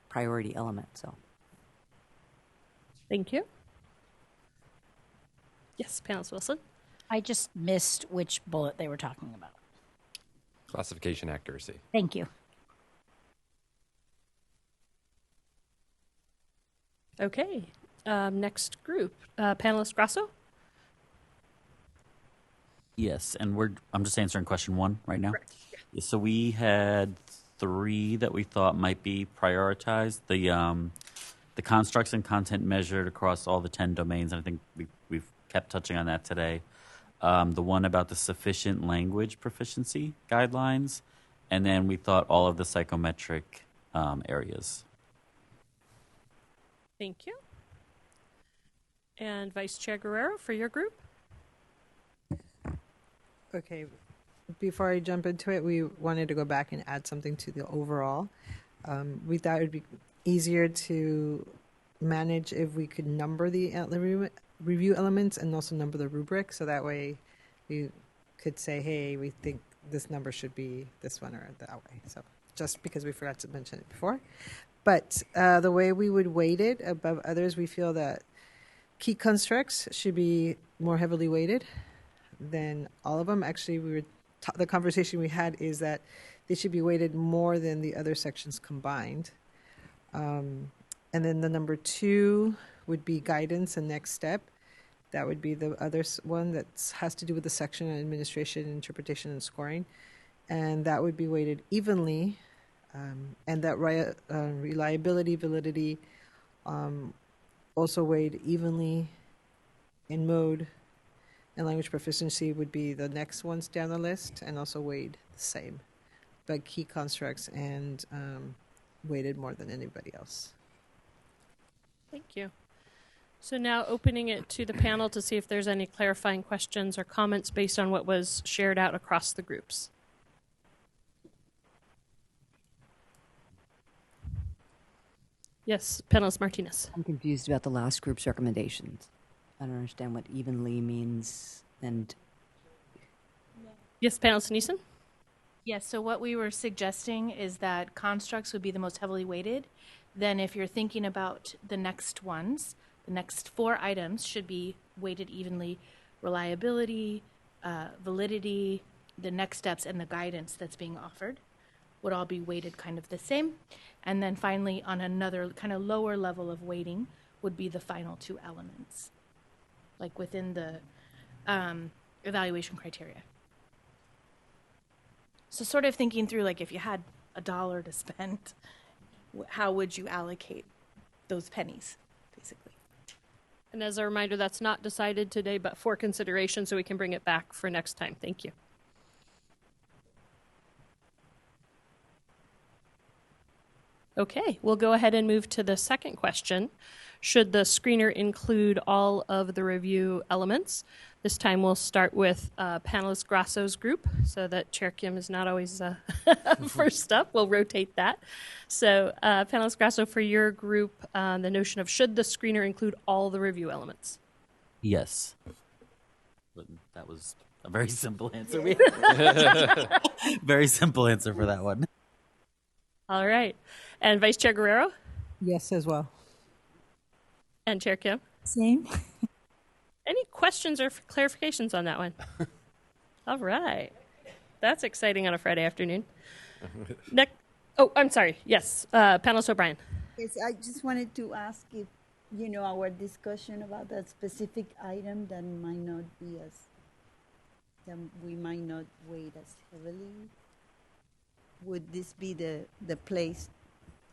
priority element. So thank you. Yes, Panelist Wilson. I just missed which bullet they were talking about. Classification accuracy. Thank you. Okay, next group, Panelist Grasso. Yes, and I'm just answering question 1 right now. Correct. Yeah. So we had 3 that we thought might be prioritized. The constructs and content measured across all the 10 domains, and I think we've kept touching on that today. The one about the sufficient language proficiency guidelines, and then we thought all of the psychometric areas. Thank you. And Vice Chair Guerrero for your group. Okay, before I jump into it, we wanted to go back and add something to the overall. We thought it would be easier to manage if we could number the review elements and also number the rubric, so that way we could say, hey, we think this number should be this one or that way. So just because we forgot to mention it before. But the way we would weight it above others, we feel that key constructs should be more heavily weighted than all of them. Actually, the conversation we had is that they should be weighted more than the other sections combined. And then the number 2 would be guidance and next step. That would be the other one that has to do with the section on administration, interpretation, and scoring. And that would be weighted evenly. And that reliability, validity, also weighed evenly in mode. And language proficiency would be the next ones down the list, and also weighed the same. But key constructs and weighted more than anybody else. Thank you. So now opening it to the panel to see if there's any clarifying questions or comments based on what was shared out across the groups. Yes, panelist Martinez. I'm confused about the last group's recommendations. I don't understand what evenly means. And Yes, panelist Neeson. Yes, so what we were suggesting is that constructs would be the most heavily weighted. Then if you're thinking about the next ones, the next 4 items should be weighted evenly. Reliability, validity, the next steps, and the guidance that's being offered would all be weighted kind of the same. And then finally, on another kind of lower level of weighting would be the final 2 elements, like within the evaluation criteria. So sort of thinking through, like, if you had $1 to spend, how would you allocate those pennies, basically? And as a reminder, that's not decided today, but for consideration, so we can bring it back for next time. Thank you. Okay, we'll go ahead and move to the second question. Should the screener include all of the review elements? This time we'll start with panelist Grasso's group, so that Chair Kim is not always first up. We'll rotate that. So panelist Grasso, for your group, the notion of should the screener include all the review elements? Yes. But that was a very simple answer. Very simple answer for that one. All right. And Vice Chair Guerrero? Yes, as well. And Chair Kim? Same. Any questions or clarifications on that one? All right. That's exciting on a Friday afternoon. Oh, I'm sorry. Yes, panelist O'Brien. Yes, I just wanted to ask if, our discussion about that specific item that might not be that we might not weight as heavily. Would this be the place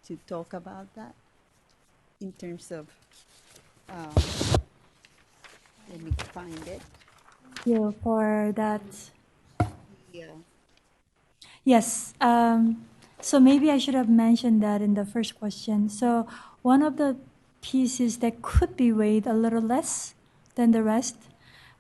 to talk about that in terms of, let me find it. Yeah, for that. Yeah. Yes. So maybe I should have mentioned that in the first question. So one of the pieces that could be weighed a little less than the rest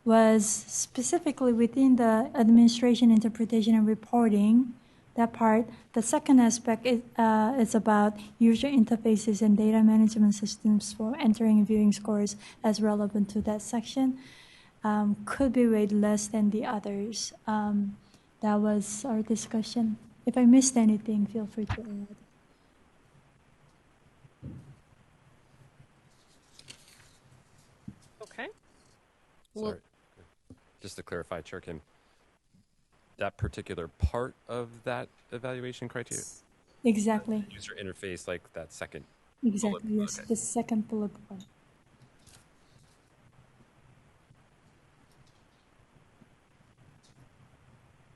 was specifically within the administration, interpretation, and reporting. That part. The second aspect is about user interfaces and data management systems for entering and viewing scores as relevant to that section. Could be weighed less than the others. That was our discussion. If I missed anything, feel free to add. Okay. Sorry. Just to clarify, Chair Kim, that particular part of that evaluation criteria? Exactly. User interface, like that second. Exactly, bullet. yes. Okay. The second bullet point.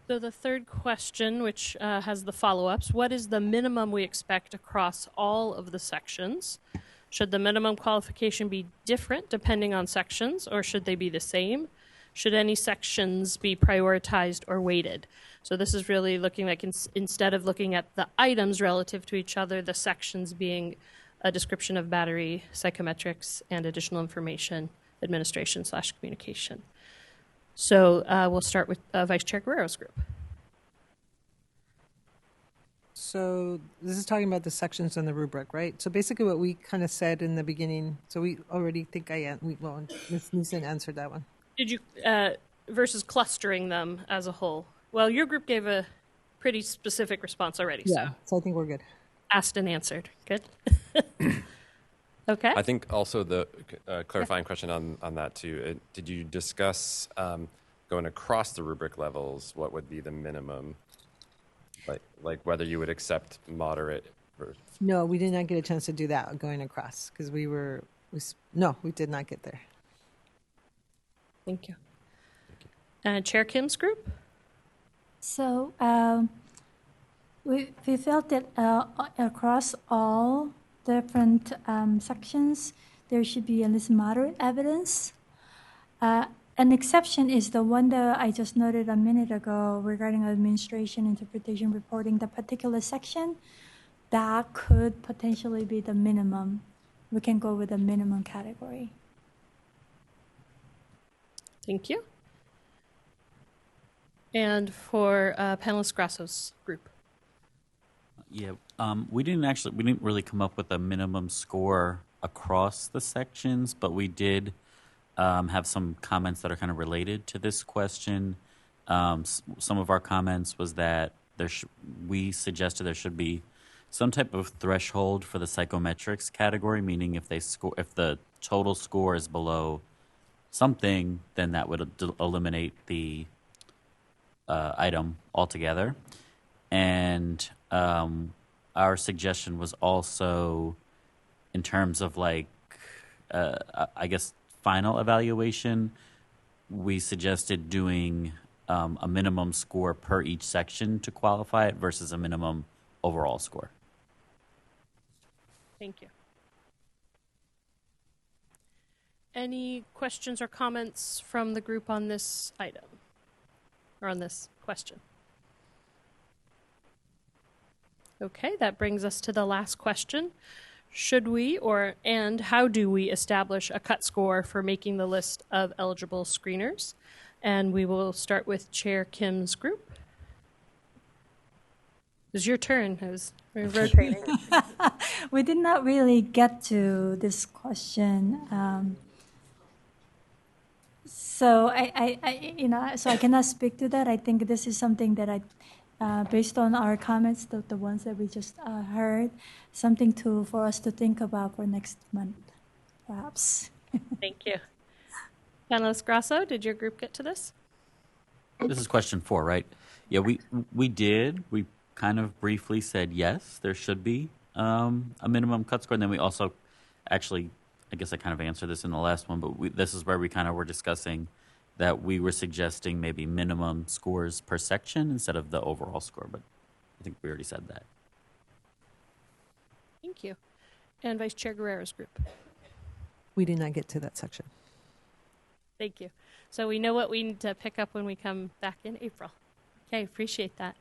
So the third question, which has the follow-ups, what is the minimum we expect across all of the sections? Should the minimum qualification be different depending on sections, or should they be the same? Should any sections be prioritized or weighted? So this is really looking like instead of looking at the items relative to each other, the sections being a description of battery, psychometrics, and additional information, administration/communication. So we'll start with Vice Chair Guerrero's group. So this is talking about the sections in the rubric, right? So basically what we kind of said in the beginning, so we already think Ms. Neeson answered that one. Did you, versus clustering them as a whole? Well, your group gave a pretty specific response already. Yeah, so I think we're good. Asked and answered. Good. Okay. I think also the clarifying question on that too. Did you discuss going across the rubric levels? What would be the minimum? Like whether you would accept moderate? Or... No, we did not get a chance to do that going across because we did not get there. Thank you. Chair Kim's group? So we felt that across all different sections, there should be at least moderate evidence. An exception is the one that I just noted a minute ago regarding administration, interpretation, reporting, the particular section. That could potentially be the minimum we can go with a minimum category. Thank you. And for panelist Grasso's group. Yeah, we didn't really come up with a minimum score across the sections, but we did have some comments that are kind of related to this question. Some of our comments was that we suggested there should be some type of threshold for the psychometrics category, meaning if the total score is below something, then that would eliminate the item altogether. And our suggestion was also in terms of I guess final evaluation, we suggested doing a minimum score per each section to qualify it versus a minimum overall score. Thank you. Any questions or comments from the group on this item or on this question? Okay, that brings us to the last question. Should we and how do we establish a cut score for making the list of eligible screeners? And we will start with Chair Kim's group. It was your turn. We're rotating. We did not really get to this question. So I cannot speak to that. I think this is something that based on our comments, the ones that we just heard, something for us to think about for next month, perhaps. Thank you. Panelist Grasso, did your group get to this? This is question 4, right? Yeah, we did. We kind of briefly said yes, there should be a minimum cut score, and then we also actually, I guess I kind of answered this in the last one, but this is where we kind of were discussing that we were suggesting maybe minimum scores per section instead of the overall score, but I think we already said that. Thank you. And Vice Chair Guerrero's group. We did not get to that section. Thank you. So we know what we need to pick up when we come back in April. Okay, appreciate that.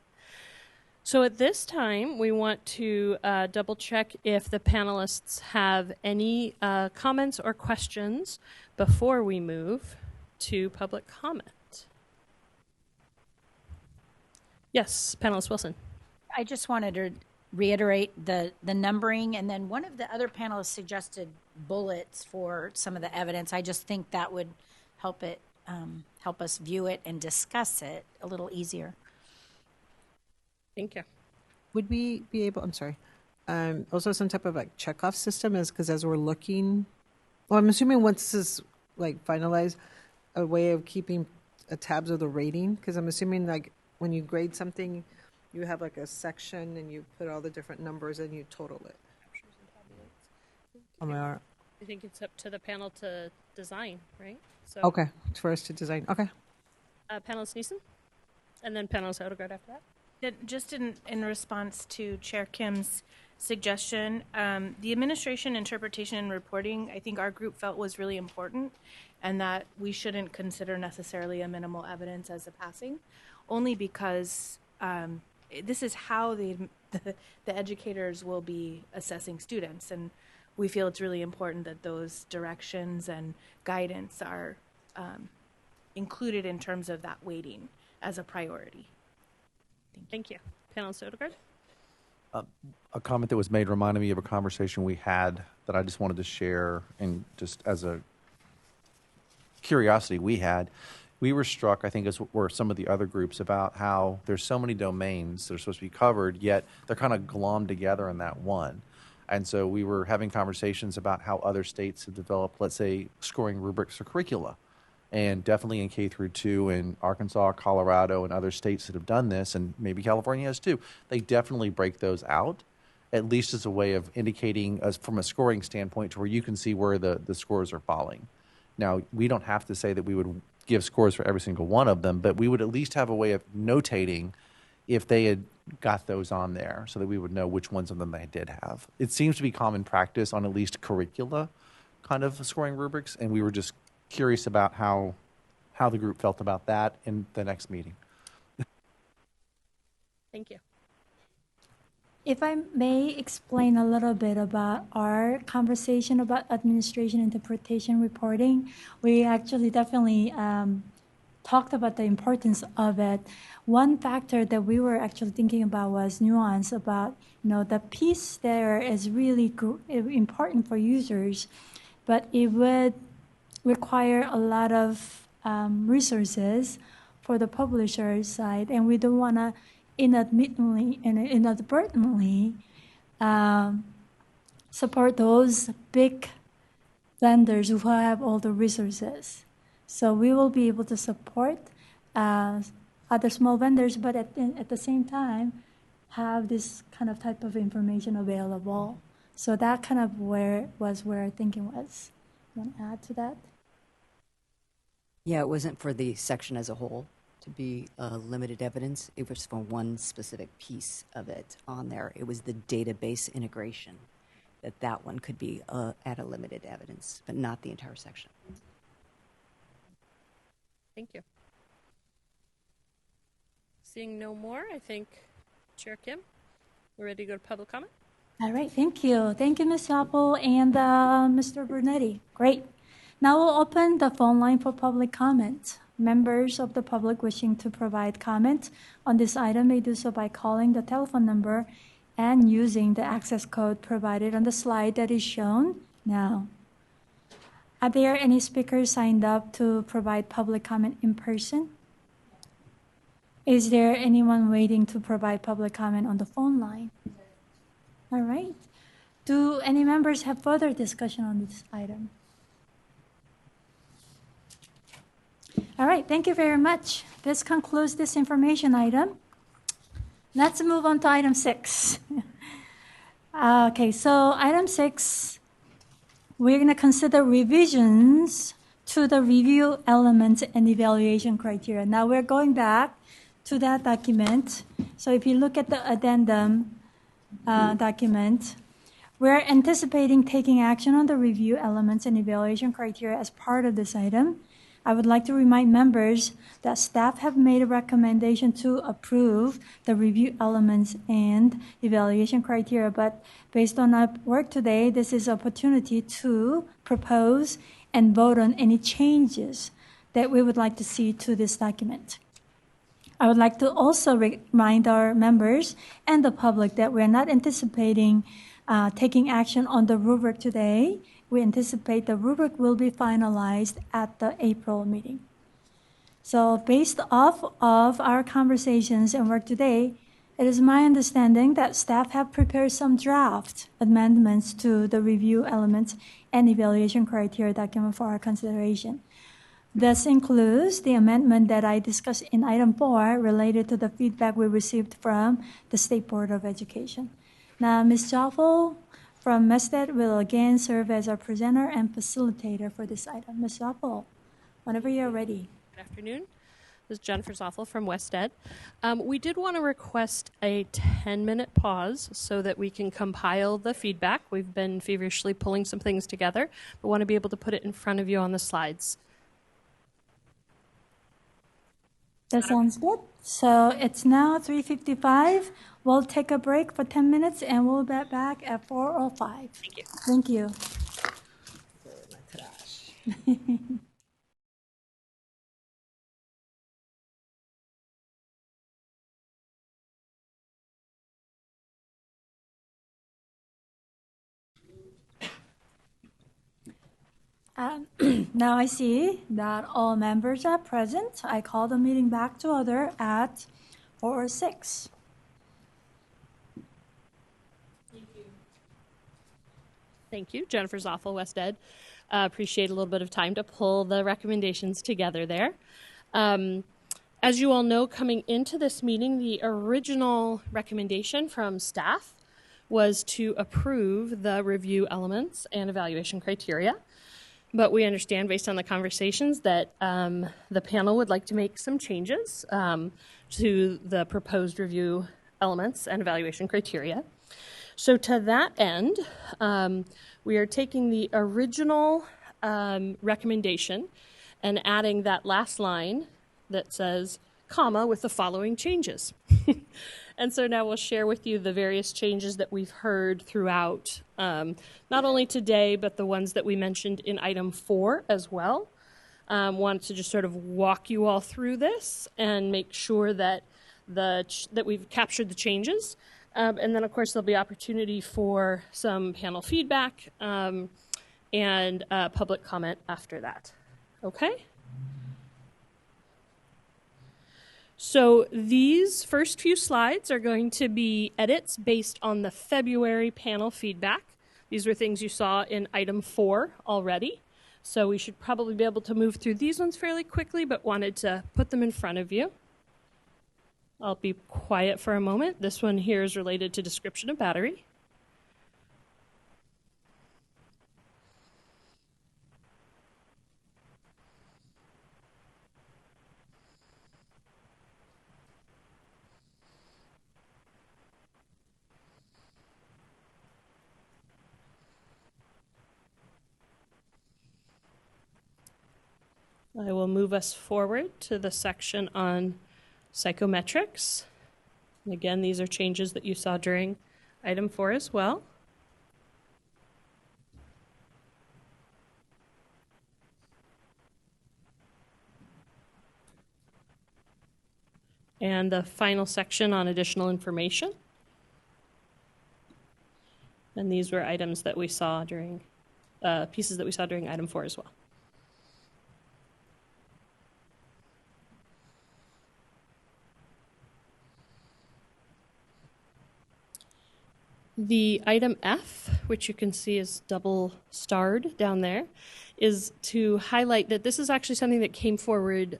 So at this time, we want to double check if the panelists have any comments or questions before we move to public comment. Yes, panelist Wilson. I just wanted to reiterate the numbering, and then one of the other panelists suggested bullets for some of the evidence. I just think that would help us view it and discuss it a little easier. Thank you. Would we be able, I'm sorry, also some type of checkoff system because as we're looking, well, I'm assuming once this is finalized, a way of keeping tabs of the rating, because I'm assuming when you grade something, you have a section and you put all the different numbers and you total it. I think it's up to the panel to design, right? So, okay, it's for us to design. Okay. Panelist Neeson, and then panelist Odegaard after that. Just in response to Chair Kim's suggestion, the administration, interpretation, and reporting, I think our group felt was really important, and that we shouldn't consider necessarily a minimal evidence as a passing, only because this is how the educators will be assessing students, and we feel it's really important that those directions and guidance are included in terms of that weighting as a priority. Thank you. Panelist Odegaard? A comment that was made reminded me of a conversation we had that I just wanted to share, and just as a curiosity we had. We were struck, I think, as were some of the other groups, about how there's so many domains that are supposed to be covered, yet they're kind of glommed together in that one. And so we were having conversations about how other states have developed, let's say, scoring rubrics or curricula. And definitely in K through 2 in Arkansas, Colorado, and other states that have done this, and maybe California has too, they definitely break those out, at least as a way of indicating from a scoring standpoint to where you can see where the scores are falling. Now, we don't have to say that we would give scores for every single one of them, but we would at least have a way of notating if they had got those on there so that we would know which ones of them they did have. It seems to be common practice on at least curricula kind of scoring rubrics, and we were just curious about how the group felt about that in the next meeting. Thank you. If I may explain a little bit about our conversation about administration, interpretation, reporting, we actually definitely talked about the importance of it. One factor that we were actually thinking about was nuance about, the piece there is really important for users, but it would require a lot of resources for the publisher side, and we don't want to inadvertently support those big vendors who have all the resources. So we will be able to support other small vendors, but at the same time, have this kind of type of information available. So that kind of where our thinking was. You want to add to that? Yeah, it wasn't for the section as a whole to be limited evidence. It was for one specific piece of it on there. It was the database integration, that one could be at a limited evidence, but not the entire section. Thank you. Seeing no more, I think, Chair Kim, we're ready to go to public comment. All right, thank you. Thank you, Ms. Apple and Mr. Brunetti. Great. Now we'll open the phone line for public comment. Members of the public wishing to provide comment on this item may do so by calling the telephone number and using the access code provided on the slide that is shown now. Are there any speakers signed up to provide public comment in person? Is there anyone waiting to provide public comment on the phone line? All right. Do any members have further discussion on this item? All right, thank you very much. This concludes this information item. Let's move on to item 6. Okay, so item 6, we're going to consider revisions to the review elements and evaluation criteria. Now we're going back to that document. So if you look at the addendum document, we're anticipating taking action on the review elements and evaluation criteria as part of this item. I would like to remind members that staff have made a recommendation to approve the review elements and evaluation criteria, but based on our work today, this is an opportunity to propose and vote on any changes that we would like to see to this document. I would like to also remind our members and the public that we're not anticipating taking action on the rubric today. We anticipate the rubric will be finalized at the April meeting. So based off of our conversations and work today, it is my understanding that staff have prepared some draft amendments to the review elements and evaluation criteria document for our consideration. This includes the amendment that I discussed in item 4 related to the feedback we received from the State Board of Education. Now, Ms. Joffel from Wested will again serve as our presenter and facilitator for this item. Ms. Joffel, whenever you're ready. Good afternoon. This is Jennifer Zoffel from Wested. We did want to request a 10-minute pause so that we can compile the feedback. We've been feverishly pulling some things together, but want to be able to put it in front of you on the slides. That sounds good. So it's now 3:55. We'll take a break for 10 minutes and we'll be back at 4:05. Thank you. Thank you. Now I see that all members are present. I call the meeting back to order at 4:06. Thank you. Jennifer Zoffel, Wested. Appreciate a little bit of time to pull the recommendations together there. As you all know, coming into this meeting, the original recommendation from staff was to approve the review elements and evaluation criteria. But we understand, based on the conversations, that the panel would like to make some changes to the proposed review elements and evaluation criteria. So to that end, we are taking the original recommendation and adding that last line that says, comma, with the following changes. And so now we'll share with you the various changes that we've heard throughout, not only today, but the ones that we mentioned in item 4 as well. Wanted to just sort of walk you all through this and make sure that that we've captured the changes. And then, of course, there'll be opportunity for some panel feedback and public comment after that. Okay? So these first few slides are going to be edits based on the February panel feedback. These were things you saw in item 4 already. So we should probably be able to move through these ones fairly quickly, but wanted to put them in front of you. I'll be quiet for a moment. This one here is related to description of battery. I will move us forward to the section on psychometrics. And again, these are changes that you saw during item 4 as well. And the final section on additional information. And these were items that we saw during, pieces that we saw during item 4 as well. The item F, which you can see is double starred down there, is to highlight that this is actually something that came forward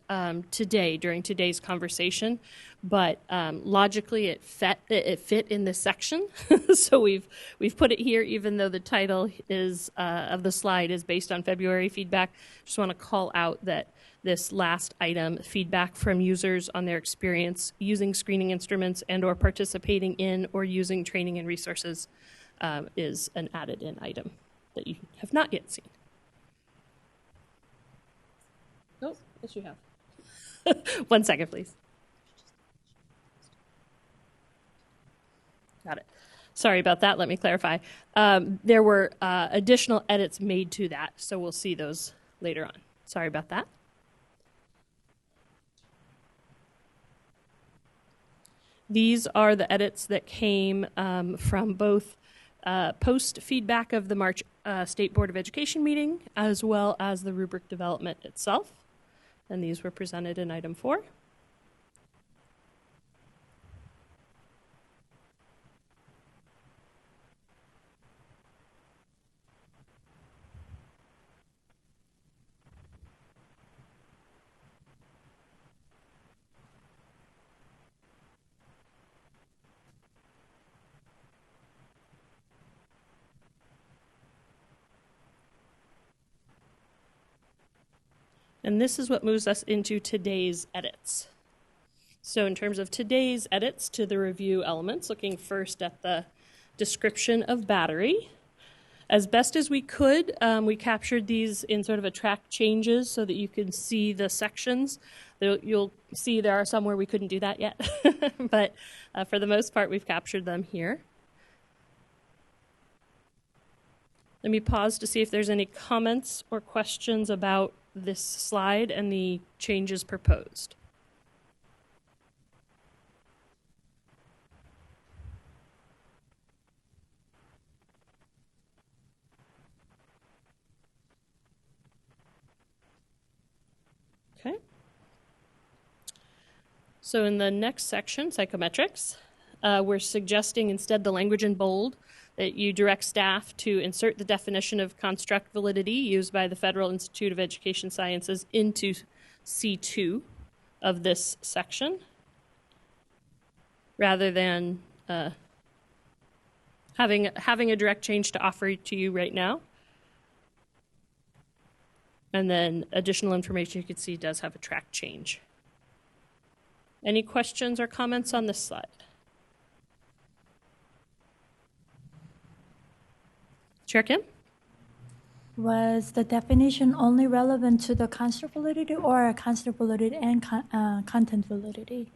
today during today's conversation, but logically it fit in this section, so we've put it here, even though the title is of the slide is based on February feedback. Just want to call out that this last item, feedback from users on their experience using screening instruments and or participating in or using training and resources, is an added in item that you have not yet seen. Oh, yes you have. 1 second, please. Got it. Sorry about that, let me clarify. There were additional edits made to that, so we'll see those later on. Sorry about that. These are the edits that came from both post feedback of the March State Board of Education meeting, as well as the rubric development itself. And these were presented in item 4. And this is what moves us into today's edits. So in terms of today's edits to the review elements, looking first at the description of battery. As best as we could, we captured these in sort of a track changes so that you can see the sections. You'll see there are some where we couldn't do that yet, but for the most part, we've captured them here. Let me pause to see if there's any comments or questions about this slide and the changes proposed. Okay. So in the next section, psychometrics, we're suggesting instead the language in bold, that you direct staff to insert the definition of construct validity used by the Federal Institute of Education Sciences into C2 of this section, rather than having a direct change to offer to you right now. And then additional information you can see does have a track change. Any questions or comments on this slide? Chair Kim? Was the definition only relevant to the construct validity or construct validity and content validity?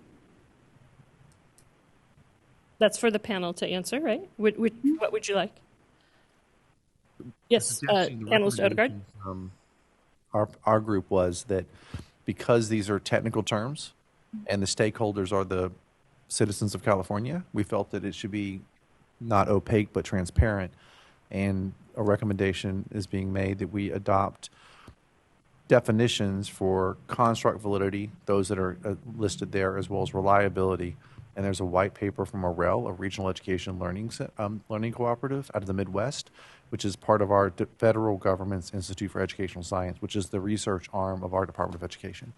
That's for the panel to answer, right? What would you like? Yes, Panelist Odegaard. Our group was that because these are technical terms and the stakeholders are the citizens of California, we felt that it should be not opaque but transparent. And a recommendation is being made that we adopt definitions for construct validity, those that are listed there, as well as reliability. And there's a white paper from a REL, a Regional Education Learning Cooperative out of the Midwest, which is part of our federal government's Institute for Educational Science, which is the research arm of our Department of Education.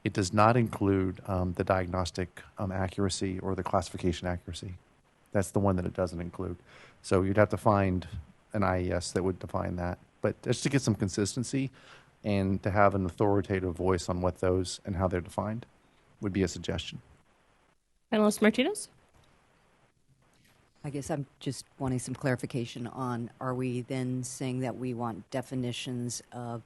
It does not include the diagnostic accuracy or the classification accuracy. That's the one that it doesn't include. So you'd have to find an IES that would define that. But just to get some consistency and to have an authoritative voice on what those and how they're defined would be a suggestion. Panelist Martinez? I guess I'm just wanting some clarification on, are we then saying that we want definitions of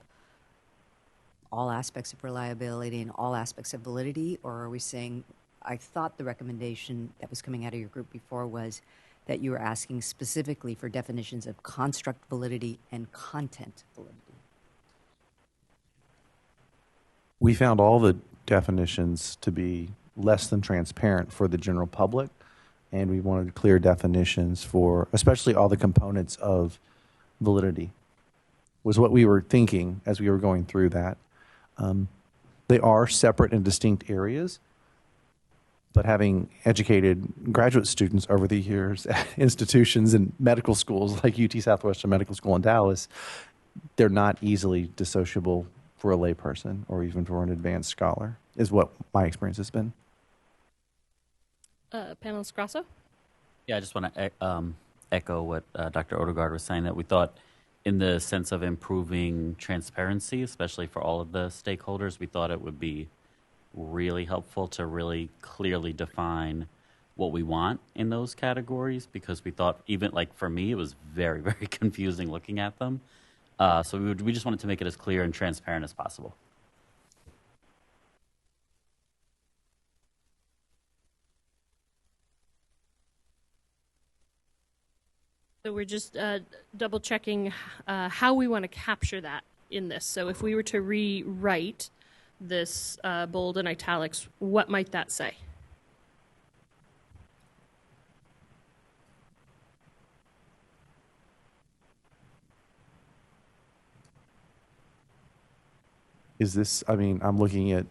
all aspects of reliability and all aspects of validity, or are we saying, I thought the recommendation that was coming out of your group before was that you were asking specifically for definitions of construct validity and content validity? We found all the definitions to be less than transparent for the general public, and we wanted clear definitions for especially all the components of validity was what we were thinking as we were going through that. They are separate and distinct areas, but having educated graduate students over the years at institutions and medical schools like UT Southwestern Medical School in Dallas, they're not easily dissociable for a layperson or even for an advanced scholar, is what my experience has been. Panelist Grasso? Yeah, I just want to echo what Dr. Odegaard was saying, that we thought in the sense of improving transparency, especially for all of the stakeholders, we thought it would be really helpful to really clearly define what we want in those categories, because we thought, even like for me, it was very, very confusing looking at them. So we just wanted to make it as clear and transparent as possible. So we're just double checking how we want to capture that in this. So if we were to rewrite this bold and italics, what might that say? Is this, I mean, I'm looking at,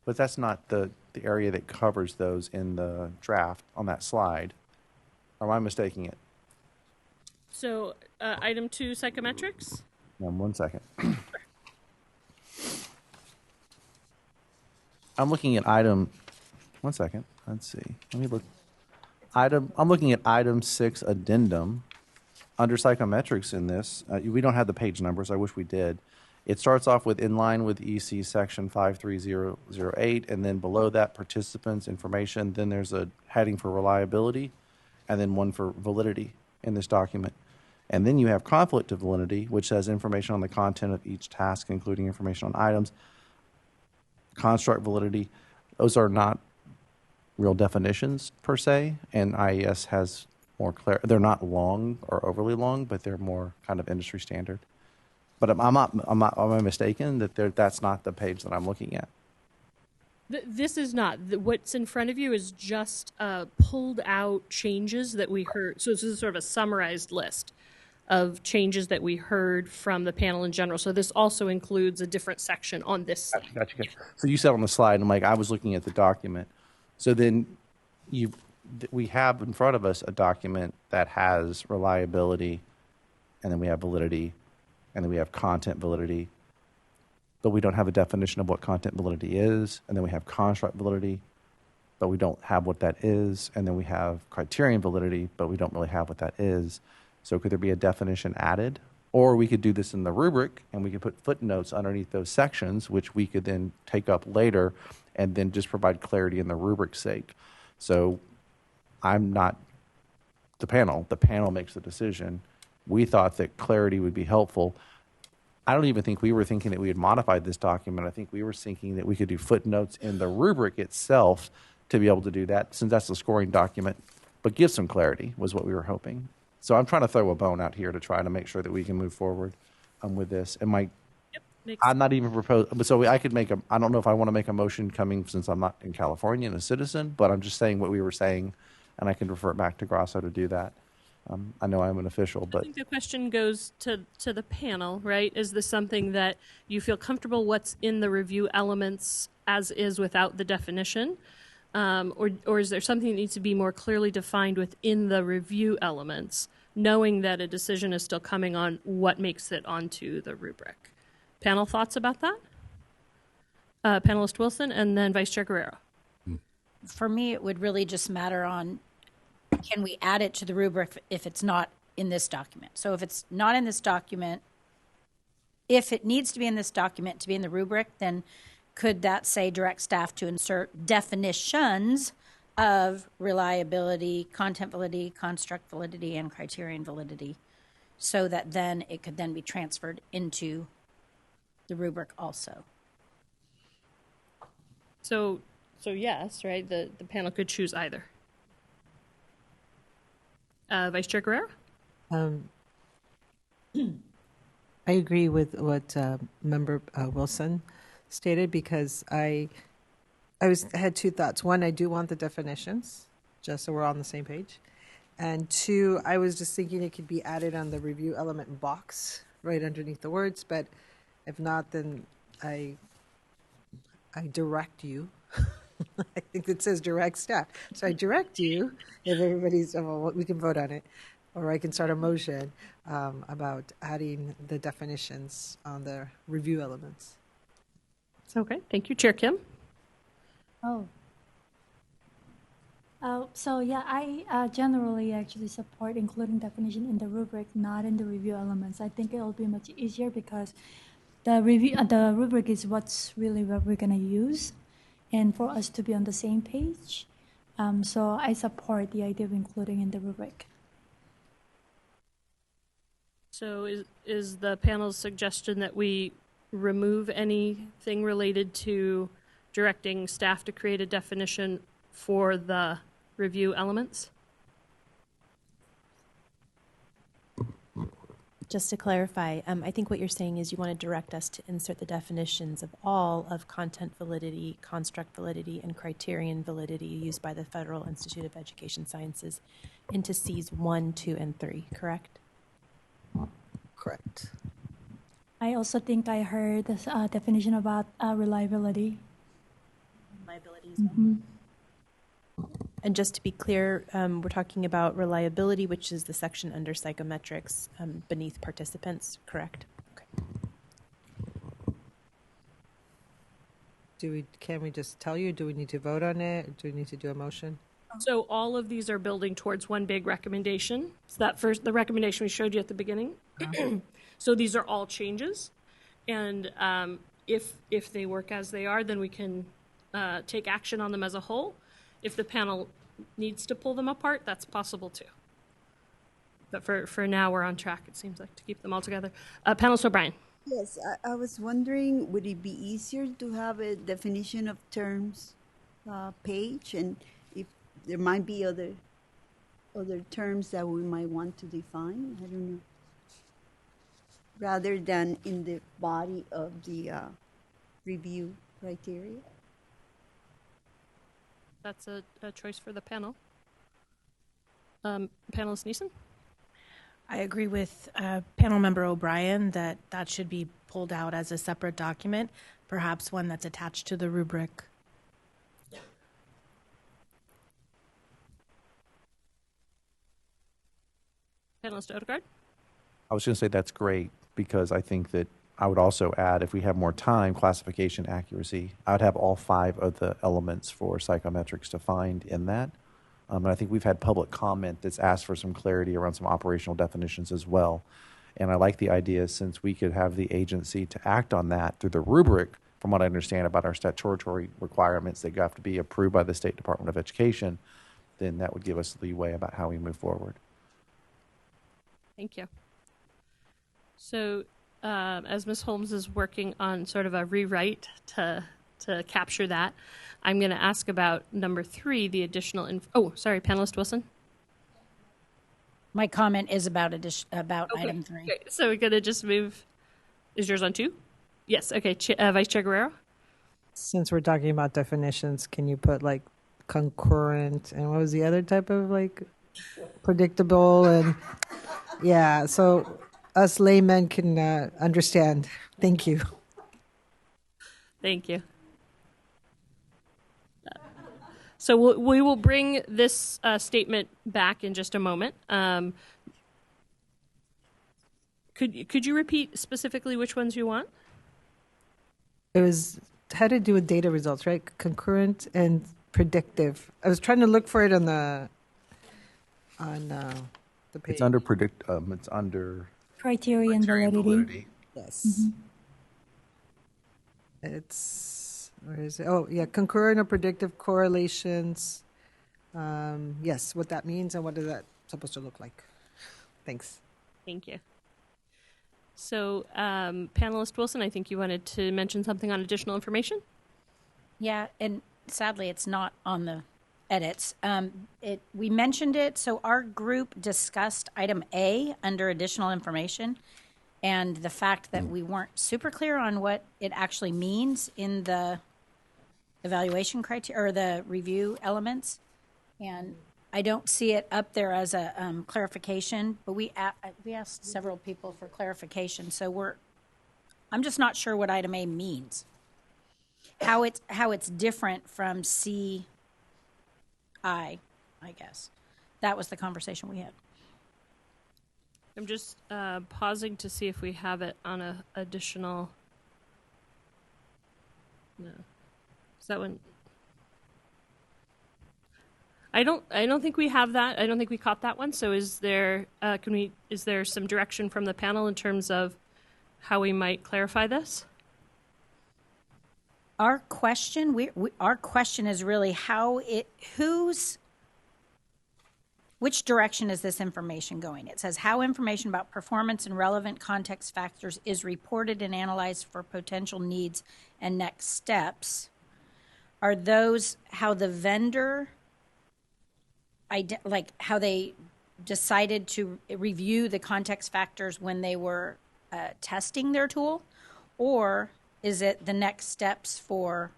but that's not the area that covers those in the draft on that slide. Or am I mistaking it? So item 2, psychometrics? 1 second. I'm looking at item, 1 second, let's see. Let me look. I'm looking at item 6 addendum. Under psychometrics in this, we don't have the page numbers. I wish we did. It starts off with in line with EC section 53008, and then below that, participants information. Then there's a heading for reliability, and then one for validity in this document. And then you have conflict of validity, which says information on the content of each task, including information on items. Construct validity, those are not real definitions per se, and IES has more clear. They're not long or overly long, but they're more kind of industry standard. But am I mistaken that that's not the page that I'm looking at? This is not. What's in front of you is just pulled out changes that we heard. So this is sort of a summarized list of changes that we heard from the panel in general. So this also includes a different section on this slide. Gotcha. So you said on the slide, I'm like, I was looking at the document. So then we have in front of us a document that has reliability, and then we have validity, and then we have content validity, but we don't have a definition of what content validity is, and then we have construct validity, but we don't have what that is, and then we have criterion validity, but we don't really have what that is. So could there be a definition added? Or we could do this in the rubric, and we could put footnotes underneath those sections, which we could then take up later, and then just provide clarity in the rubric's sake. So I'm not the panel. The panel makes the decision. We thought that clarity would be helpful. I don't even think we were thinking that we had modified this document. I think we were thinking that we could do footnotes in the rubric itself to be able to do that, since that's the scoring document, but give some clarity was what we were hoping. So I'm trying to throw a bone out here to try to make sure that we can move forward with this. And I'm not even proposing, so I could make I don't know if I want to make a motion coming, since I'm not in California and a citizen, but I'm just saying what we were saying, and I can refer it back to Grasso to do that. I know I'm an official, but I think the question goes to the panel, right? Is this something that you feel comfortable what's in the review elements as is without the definition? Or is there something that needs to be more clearly defined within the review elements, knowing that a decision is still coming on what makes it onto the rubric? Panel thoughts about that? Panelist Wilson and then Vice Chair Guerrero. For me, it would really just matter on, can we add it to the rubric if it's not in this document? So if it's not in this document, if it needs to be in this document to be in the rubric, then could that say direct staff to insert definitions of reliability, content validity, construct validity, and criterion validity, so that then it could then be transferred into the rubric also? So yes, right? The panel could choose either. Vice Chair Guerrero? I agree with what Member Wilson stated, because I had two thoughts. One, I do want the definitions, just so we're all on the same page. And two, I was just thinking it could be added on the review element box right underneath the words, but if not, then I direct you. I think it says direct staff. So I direct you, if everybody's, well, we can vote on it, or I can start a motion about adding the definitions on the review elements. Okay, thank you. Chair Kim? So yeah, I generally actually support including definition in the rubric, not in the review elements. I think it'll be much easier because the rubric is what we're gonna use, and for us to be on the same page. So I support the idea of including in the rubric. So is the panel's suggestion that we remove anything related to directing staff to create a definition for the review elements? Just to clarify, I think what you're saying is you want to direct us to insert the definitions of all of content validity, construct validity, and criterion validity used by the Federal Institute of Education Sciences into Cs 1, 2, and 3, correct? Correct. I also think I heard this definition about reliability. Reliability as well. And just to be clear, we're talking about reliability, which is the section under psychometrics beneath participants, correct? Okay. Can we just tell you? Do we need to vote on it? Do we need to do a motion? So all of these are building towards one big recommendation. So the recommendation we showed you at the beginning. So these are all changes, and if they work as they are, then we can take action on them as a whole. If the panel needs to pull them apart, that's possible too. But for now, we're on track, it seems like, to keep them all together. Panelist O'Brien. Yes, I was wondering, would it be easier to have a definition of terms page, and if there might be other terms that we might want to define? I don't know. Rather than in the body of the review criteria? That's a choice for the panel. Panelist Neeson? I agree with panel member O'Brien that should be pulled out as a separate document, perhaps one that's attached to the rubric. Panelist Odegaard? I was going to say that's great, because I think that I would also add, if we have more time, classification accuracy. I would have all 5 of the elements for psychometrics defined in that. And I think we've had public comment that's asked for some clarity around some operational definitions as well. And I like the idea, since we could have the agency to act on that through the rubric, from what I understand about our statutory requirements that have to be approved by the State Department of Education, then that would give us leeway about how we move forward. Thank you. So as Ms. Holmes is working on sort of a rewrite to capture that, I'm going to ask about number 3, the additional. Panelist Wilson. My comment is about item 3. Okay. So we're going to just move. Is yours on 2? Yes. Okay. Vice Chair Guerrero. Since we're talking about definitions, can you put like concurrent and what was the other type of like predictable and yeah, so us laymen can understand. Thank you. Thank you. So we will bring this statement back in just a moment. Could you repeat specifically which ones you want? It had to do with data results, right? Concurrent and predictive. I was trying to look for it on the page. It's under it's under Criterion validity. Yes. It's, where is it? Oh, yeah, concurrent or predictive correlations. Yes, what that means and what is that supposed to look like. Thanks. Thank you. So, Panelist Wilson, I think you wanted to mention something on additional information? Yeah, and sadly, it's not on the edits. We mentioned it, so our group discussed item A under additional information, and the fact that we weren't super clear on what it actually means in the evaluation criteria or the review elements, and I don't see it up there as a clarification. But we asked several people for clarification, so I'm just not sure what item A means. How it's different from CI, I guess. That was the conversation we had. I'm just pausing to see if we have it on a additional. No, is that one? I don't think we have that. I don't think we caught that one. So is there is there some direction from the panel in terms of how we might clarify this? Our question, our question is really which direction is this information going? It says how information about performance and relevant context factors is reported and analyzed for potential needs and next steps. Are those how the vendor, like how they decided to review the context factors when they were testing their tool? Or is it the next steps for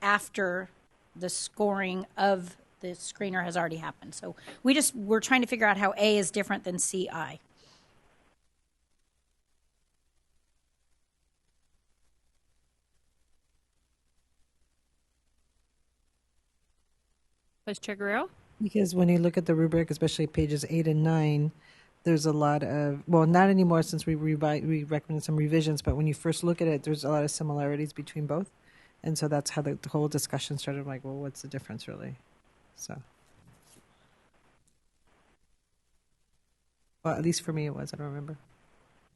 after the scoring of the screener has already happened? So we're trying to figure out how A is different than CI. Vice Chair Guerrero? Because when you look at the rubric, especially pages 8 and 9, there's a lot of, well, not anymore since we recommended some revisions, but when you first look at it, there's a lot of similarities between both. And so that's how the whole discussion started. I'm like, well, what's the difference really? So, well, at least for me it was. I don't remember.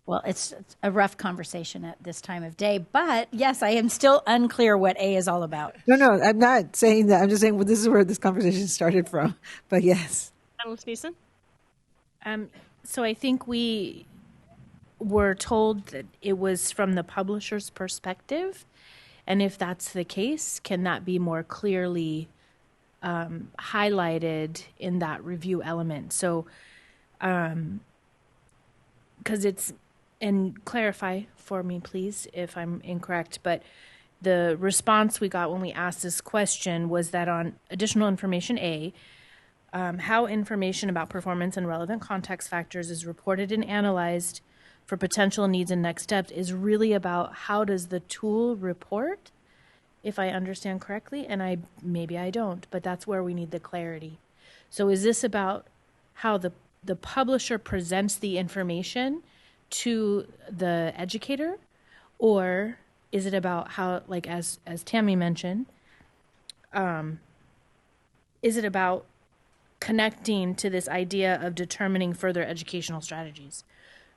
Well, it's a rough conversation at this time of day, but yes, I am still unclear what A is all about. No, I'm not saying that. I'm just saying, well, this is where this conversation started from. But yes. Analyst Neeson? So I think we were told that it was from the publisher's perspective, and if that's the case, can that be more clearly highlighted in that review element? So, because it's, and clarify for me, please, if I'm incorrect, but the response we got when we asked this question was that on additional information A, how information about performance and relevant context factors is reported and analyzed for potential needs and next steps is really about how does the tool report, if I understand correctly, and maybe I don't, but that's where we need the clarity. So is this about how the publisher presents the information to the educator, or is it about how, like as Tammy mentioned, is it about connecting to this idea of determining further educational strategies?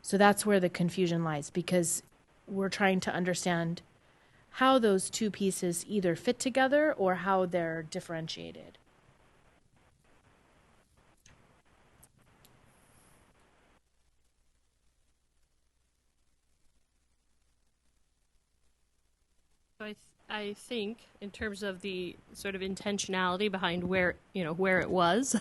So that's where the confusion lies, because we're trying to understand how those two pieces either fit together or how they're differentiated. So I think in terms of the sort of intentionality behind where it was,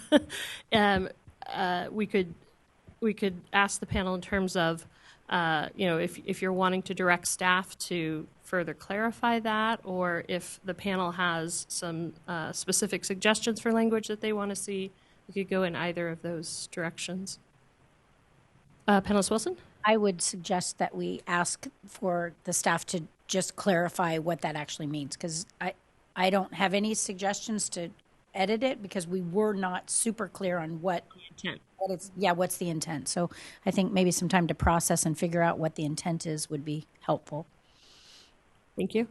we could ask the panel in terms of if you're wanting to direct staff to further clarify that, or if the panel has some specific suggestions for language that they want to see, we could go in either of those directions. Panelist Wilson? I would suggest that we ask for the staff to just clarify what that actually means, because I don't have any suggestions to edit it because we were not super clear on what intent. What's the intent. So I think maybe some time to process and figure out what the intent is would be helpful. Thank you.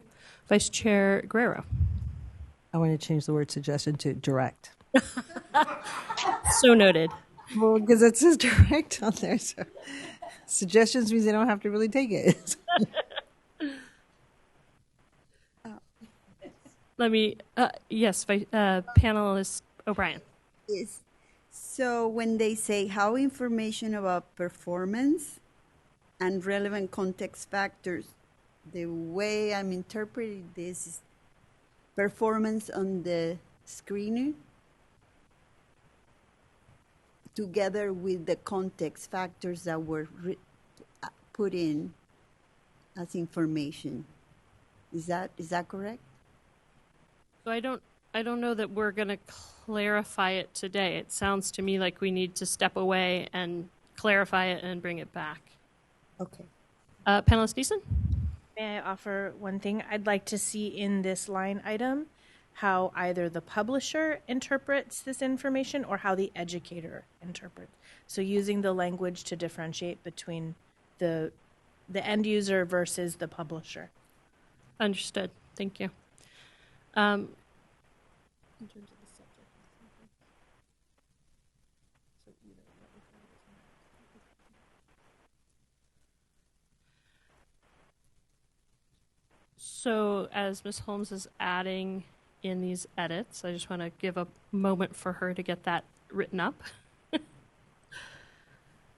Vice Chair Guerrero. I want to change the word suggestion to direct. So noted. Well, because it says direct on there. So suggestions means they don't have to really take it. Let me, yes, Panelist O'Brien. Yes. So when they say how information about performance and relevant context factors, the way I'm interpreting this is performance on the screener together with the context factors that were put in as information. Is that correct? So I don't know that we're going to clarify it today. It sounds to me like we need to step away and clarify it and bring it back. Okay. Panelist Deason? May I offer one thing? I'd like to see in this line item how either the publisher interprets this information or how the educator interprets. So using the language to differentiate between the end user versus the publisher. Understood. Thank you. In terms of the subject. So as Ms. Holmes is adding in these edits, I just want to give a moment for her to get that written up.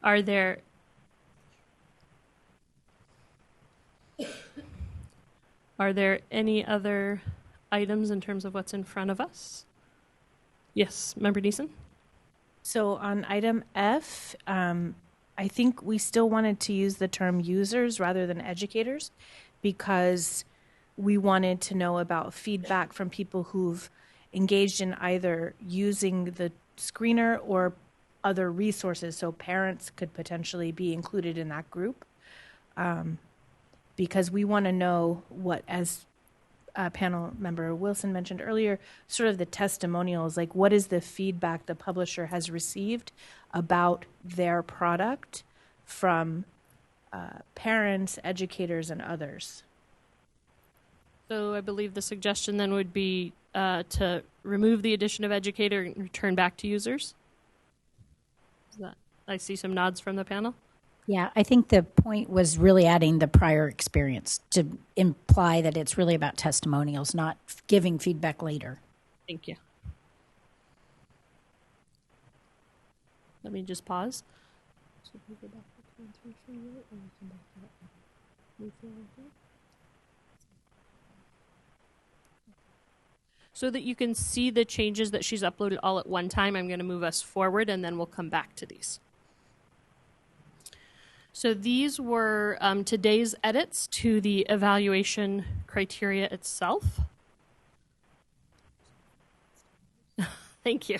Are there any other items in terms of what's in front of us? Yes, Member Deason? So on item F, I think we still wanted to use the term users rather than educators because we wanted to know about feedback from people who've engaged in either using the screener or other resources. So parents could potentially be included in that group because we want to know what, as panel member Wilson mentioned earlier, sort of the testimonials, like what is the feedback the publisher has received about their product from parents, educators, and others. So I believe the suggestion then would be to remove the addition of educator and return back to users. I see some nods from the panel. Yeah, I think the point was really adding the prior experience to imply that it's really about testimonials, not giving feedback later. Thank you. Let me just pause. So that you can see the changes that she's uploaded all at one time, I'm going to move us forward and then we'll come back to these. So these were today's edits to the evaluation criteria itself. Thank you.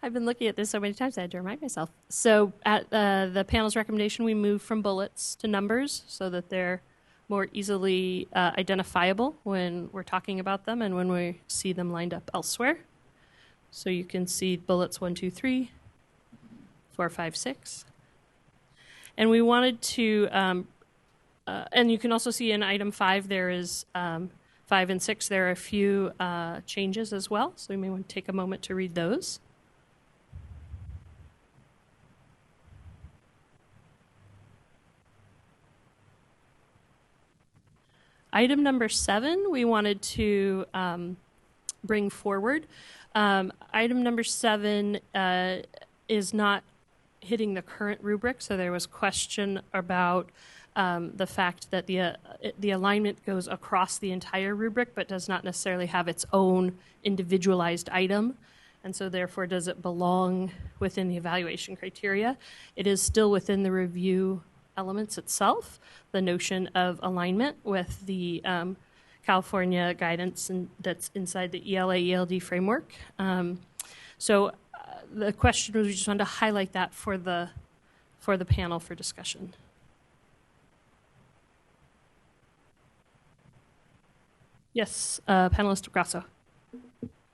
I've been looking at this so many times I had to remind myself. So at the panel's recommendation, we moved from bullets to numbers so that they're more easily identifiable when we're talking about them and when we see them lined up elsewhere. So you can see bullets 1, 2, 3, 4, 5, 6. And we wanted to, and you can also see in item 5, there is 5 and 6, there are a few changes as well. So we may want to take a moment to read those. Item number 7, we wanted to bring forward. Item number 7 is not hitting the current rubric, so there was question about the fact that the alignment goes across the entire rubric, but does not necessarily have its own individualized item. And so therefore, does it belong within the evaluation criteria? It is still within the review elements itself, the notion of alignment with the California guidance that's inside the ELA-ELD framework. So the question was, we just wanted to highlight that for the panel for discussion. Yes, panelist Grasso.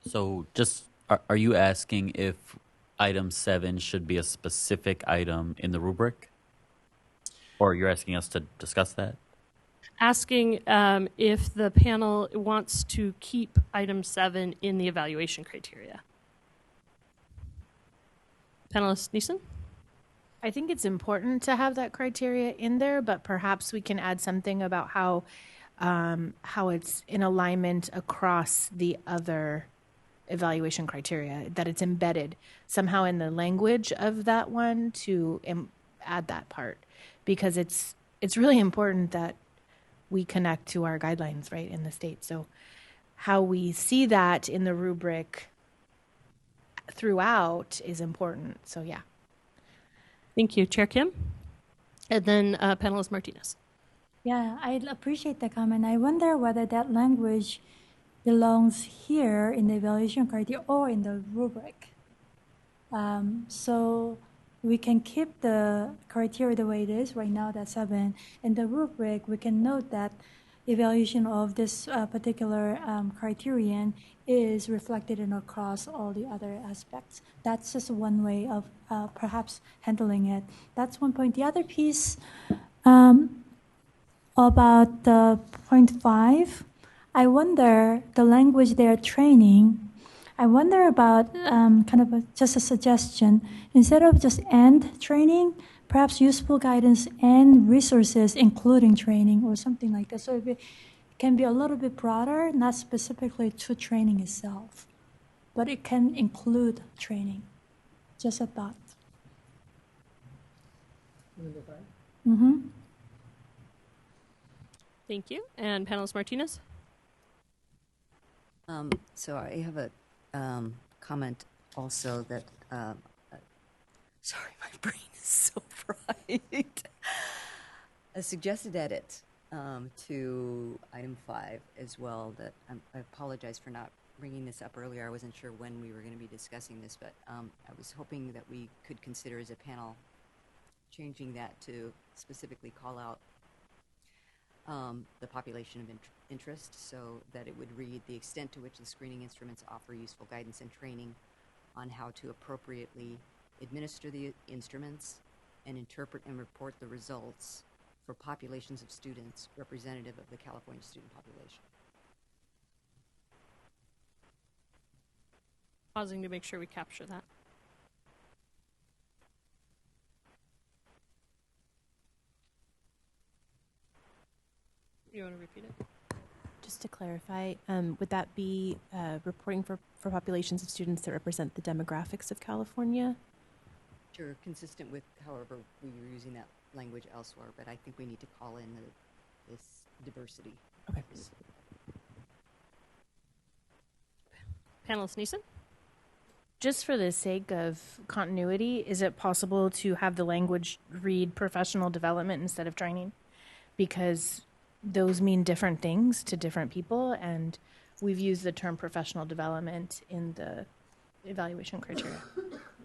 So just, are you asking if item 7 should be a specific item in the rubric? Or you're asking us to discuss that? Asking if the panel wants to keep item 7 in the evaluation criteria. Panelist Neeson? I think it's important to have that criteria in there, but perhaps we can add something about how it's in alignment across the other evaluation criteria, that it's embedded somehow in the language of that one to add that part, because it's really important that we connect to our guidelines, right, in the state. So how we see that in the rubric throughout is important. So yeah. Thank you, Chair Kim. And then panelist Martinez. Yeah, I appreciate the comment. I wonder whether that language belongs here in the evaluation criteria or in the rubric. So we can keep the criteria the way it is right now, that's 7. In the rubric, we can note that evaluation of this particular criterion is reflected in across all the other aspects. That's just one way of perhaps handling it. That's one point. The other piece about the point 5, I wonder the language they're training. I wonder about just a suggestion. Instead of just and training, perhaps useful guidance and resources, including training or something like that. So it can be a little bit broader, not specifically to training itself, but it can include training. Just a thought. Mm-hmm. Thank you. And panelist Martinez? So I have a comment also that, sorry, my brain is so fried. A suggested edit to item 5 as well that I apologize for not bringing this up earlier. I wasn't sure when we were going to be discussing this, but I was hoping that we could consider as a panel changing that to specifically call out the population of interest, so that it would read the extent to which the screening instruments offer useful guidance and training on how to appropriately administer the instruments and interpret and report the results for populations of students representative of the California student population. Pausing to make sure we capture that. You want to repeat it? Just to clarify, would that be reporting for populations of students that represent the demographics of California? Sure, consistent with however we were using that language elsewhere, but I think we need to call in this diversity. Okay. Panelist Neeson? Just for the sake of continuity, is it possible to have the language read professional development instead of training? Because those mean different things to different people, and we've used the term professional development in the evaluation criteria.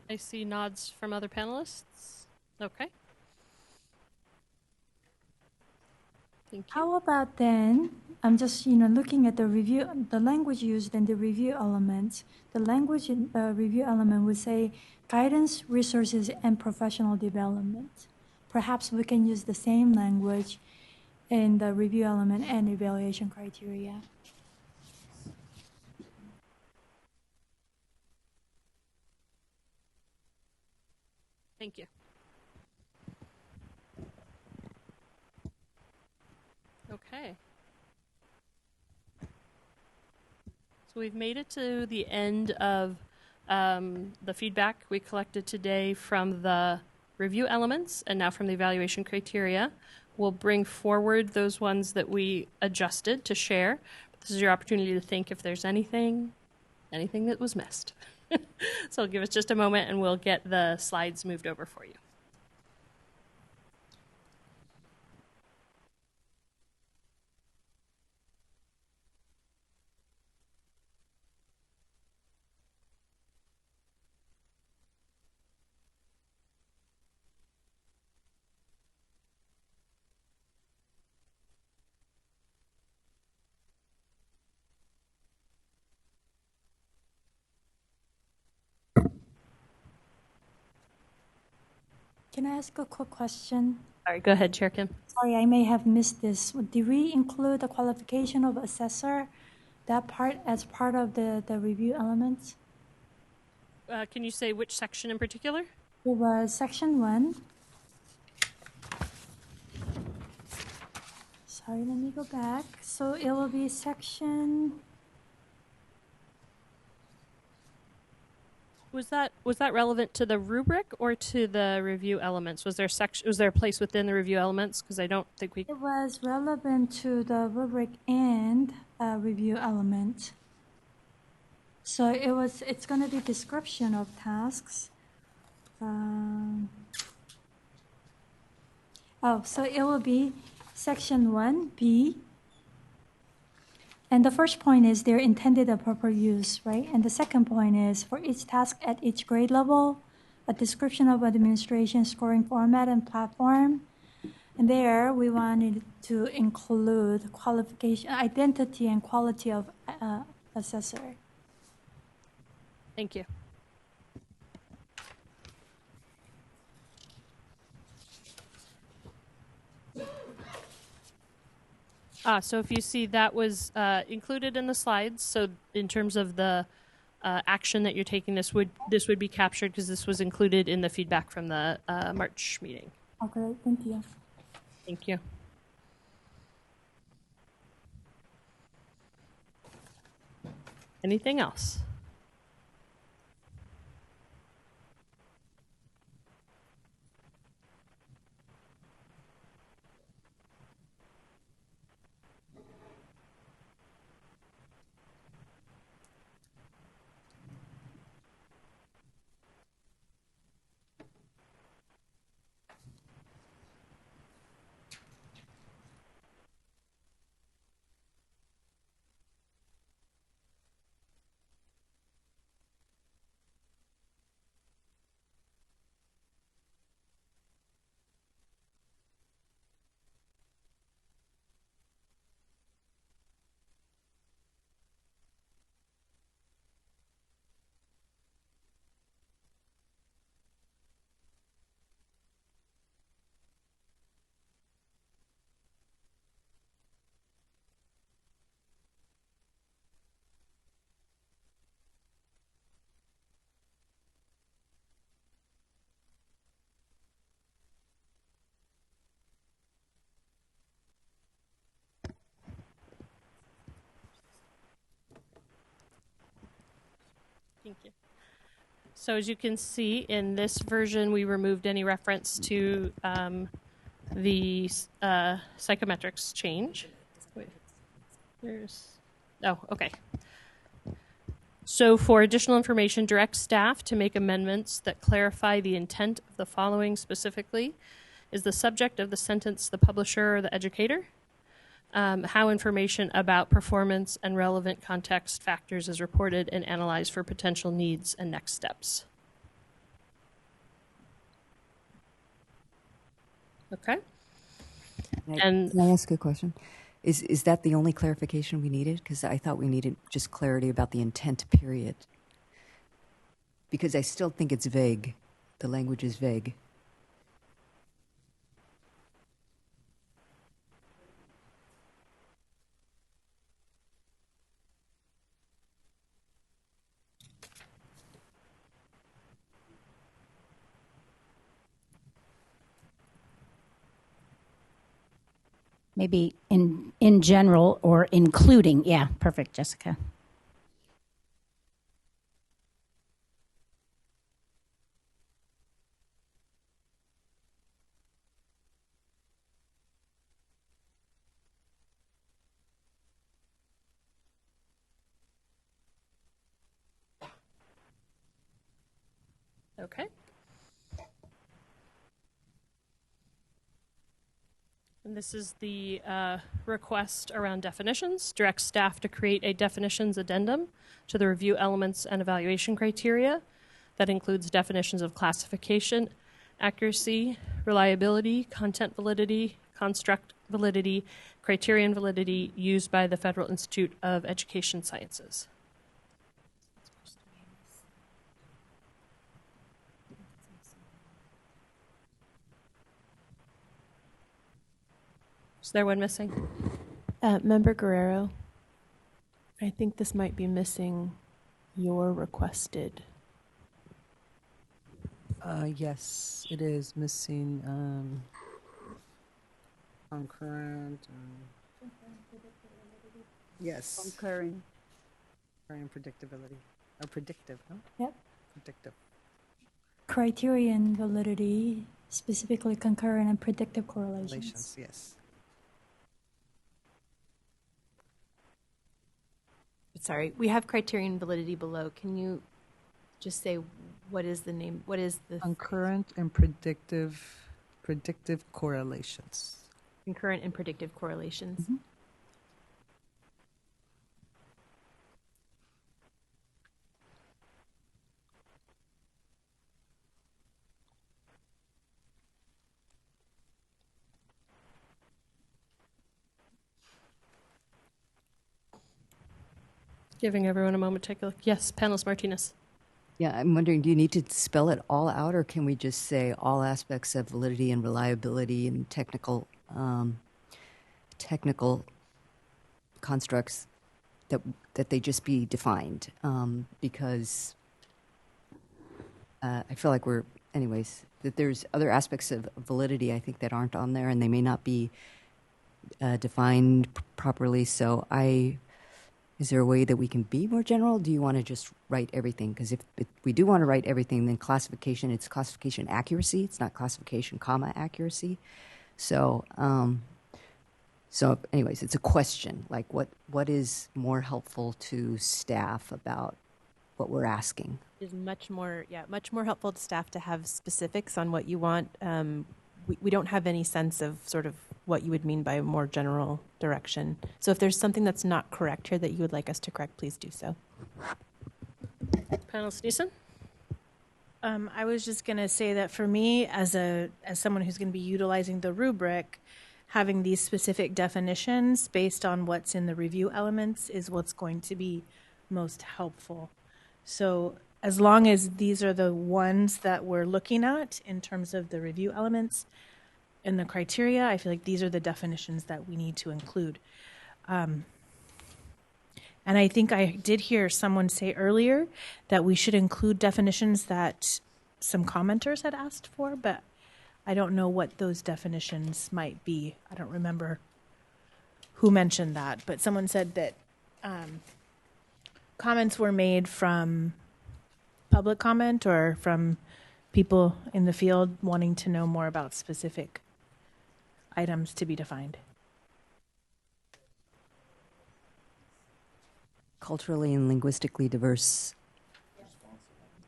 I see nods from other panelists. Okay. Thank you. How about then, I'm just looking at the review, the language used in the review element. The language in the review element would say guidance, resources, and professional development. Perhaps we can use the same language in the review element and evaluation criteria. Thank you. Okay. So we've made it to the end of the feedback we collected today from the review elements and now from the evaluation criteria. we'll bring forward those ones that we adjusted to share. This is your opportunity to think if there's anything that was missed. So give us just a moment and we'll get the slides moved over for you. Can I ask a quick question? Sorry, go ahead, Chair Kim. Sorry, I may have missed this. Did we include the qualification of assessor, that part, as part of the review elements? Can you say which section in particular? It was section 1. Sorry, let me go back. So it will be section... Was that relevant to the rubric or to the review elements? Was there a place within the review elements? Because I don't think we. It was relevant to the rubric and review element. So it's going to be description of tasks. So it will be section 1B. And the first point is their intended and proper use, right? And the second point is for each task at each grade level, a description of administration scoring format and platform. And there we wanted to include qualification, identity and quality of assessor. Thank you. So if you see that was included in the slides, so in terms of the action that you're taking, this would be captured because this was included in the feedback from the March meeting. Okay, thank you. Thank you. Anything else? Thank you. So as you can see, in this version, we removed any reference to the psychometrics change. Okay. So for additional information, direct staff to make amendments that clarify the intent of the following specifically. Is the subject of the sentence the publisher or the educator? How information about performance and relevant context factors is reported and analyzed for potential needs and next steps. Okay. Can I ask a question? Is that the only clarification we needed? Because I thought we needed just clarity about the intent period. Because I still think it's vague. The language is vague. Maybe in general or including. Yeah, perfect, Jessica. Okay. And this is the request around definitions. Direct staff to create a definitions addendum to the review elements and evaluation criteria that includes definitions of classification, accuracy, reliability, content validity, construct validity, criterion validity used by the Federal Institute of Education Sciences. Is there one missing? Member Guerrero, I think this might be missing your requested. Yes, it is missing concurrent. Yes. Concurrent. Concurrent predictability. Or predictive, huh? Yep. Predictive. Criterion validity, specifically concurrent and predictive correlations. Relations, yes. Sorry, we have criterion validity below. Can you just say what is the name? What is the Concurrent and predictive correlations. concurrent and predictive correlations? Mm-hmm. Giving everyone a moment to take a look. Yes, panelist Martinez. Yeah, I'm wondering, do you need to spell it all out, or can we just say all aspects of validity and reliability and technical constructs that they just be defined? Because I feel like that there's other aspects of validity, I think, that aren't on there, and they may not be defined properly. So is there a way that we can be more general? Do you want to just write everything? Because if we do want to write everything, then classification, it's classification accuracy. It's not classification, accuracy. So, anyways, it's a question. Like, what is more helpful to staff about what we're asking? It's much more helpful to staff to have specifics on what you want. We don't have any sense of sort of what you would mean by a more general direction. So if there's something that's not correct here that you would like us to correct, please do so. Panelist Neeson? I was just going to say that for me, as someone who's going to be utilizing the rubric, having these specific definitions based on what's in the review elements is what's going to be most helpful. So as long as these are the ones that we're looking at in terms of the review elements and the criteria, I feel like these are the definitions that we need to include. And I think I did hear someone say earlier that we should include definitions that some commenters had asked for, but I don't know what those definitions might be. I don't remember who mentioned that, but someone said that comments were made from public comment or from people in the field wanting to know more about specific items to be defined. Culturally and linguistically diverse.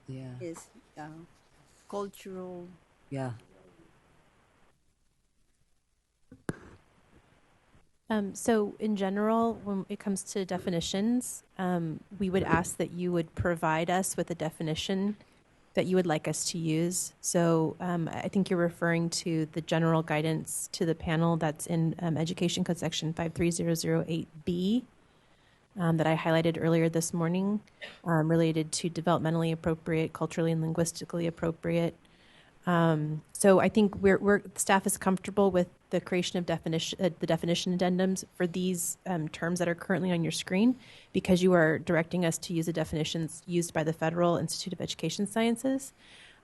Yeah. Is cultural. Yeah. So in general, when it comes to definitions, we would ask that you would provide us with a definition that you would like us to use. So I think you're referring to the general guidance to the panel that's in Education Code Section 53008B that I highlighted earlier this morning, related to developmentally appropriate, culturally and linguistically appropriate. So I think staff is comfortable with the creation of the definition addendums for these terms that are currently on your screen, because you are directing us to use the definitions used by the Federal Institute of Education Sciences.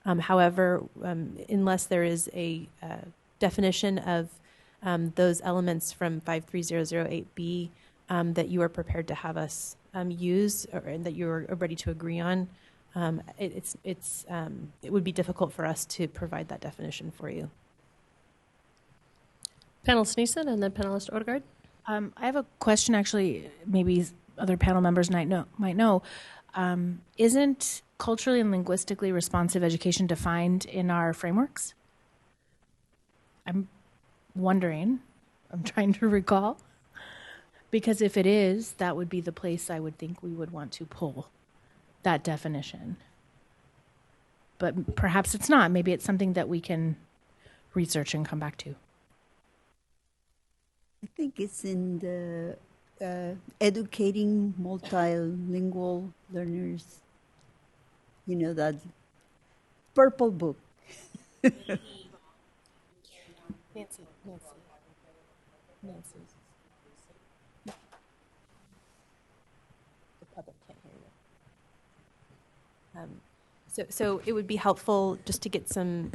However, unless there is a definition of those elements from 53008B that you are prepared to have us use, and that you are ready to agree on, it would be difficult for us to provide that definition for you. Panelist Neeson and then panelist Odegaard. I have a question, actually, maybe other panel members might know. Isn't culturally and linguistically responsive education defined in our frameworks? I'm wondering. I'm trying to recall. Because if it is, that would be the place I would think we would want to pull that definition. But perhaps it's not. Maybe it's something that we can research and come back to. I think it's in the educating multilingual learners, that purple book. Nancy. The public can't hear you. So it would be helpful just to get some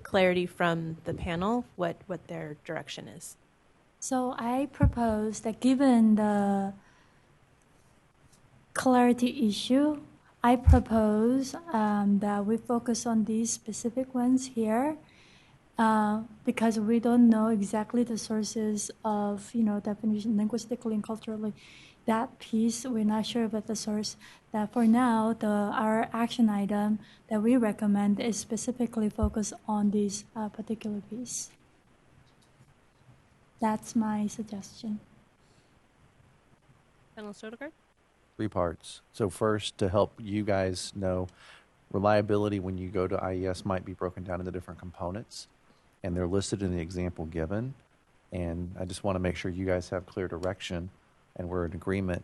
clarity from the panel what their direction is. So I propose that given the clarity issue, I propose that we focus on these specific ones here because we don't know exactly the sources of, definition linguistically and culturally. That piece, we're not sure about the source. That for now, our action item that we recommend is specifically focused on this particular piece. That's my suggestion. Panelist Odegaard? 3 parts. So first, to help you guys know, reliability when you go to IES might be broken down into different components, and they're listed in the example given. And I just want to make sure you guys have clear direction and we're in agreement.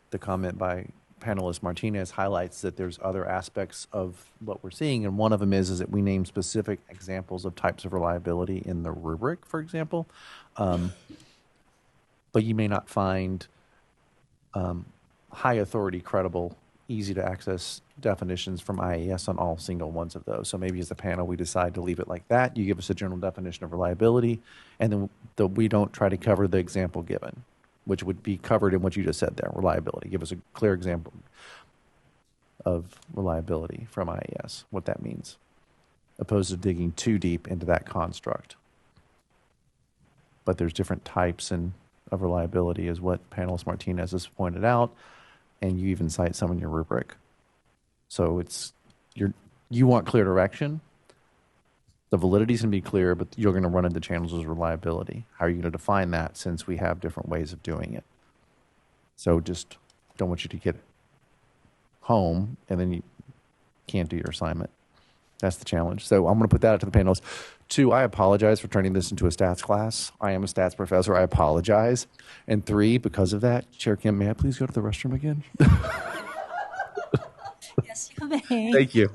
The comment by panelist Martinez highlights that there's other aspects of what we're seeing, and one of them is that we name specific examples of types of reliability in the rubric, for example. But you may not find high authority, credible, easy to access definitions from IAS on all single ones of those. So maybe as a panel, we decide to leave it like that. You give us a general definition of reliability, and then we don't try to cover the example given, which would be covered in what you just said there, reliability. Give us a clear example of reliability from IAS, what that means, opposed to digging too deep into that construct. But there's different types of reliability, is what panelist Martinez has pointed out, and you even cite some in your rubric. So you want clear direction. The validity is going to be clear, but you're going to run into challenges of reliability. How are you going to define that, since we have different ways of doing it? So just don't want you to get home and then you can't do your assignment. That's the challenge. So I'm going to put that out to the panelists. 2, I apologize for turning this into a stats class. I am a stats professor. I apologize. And 3, because of that, Chair Kim, may I please go to the restroom again? Yes, you may. Thank you.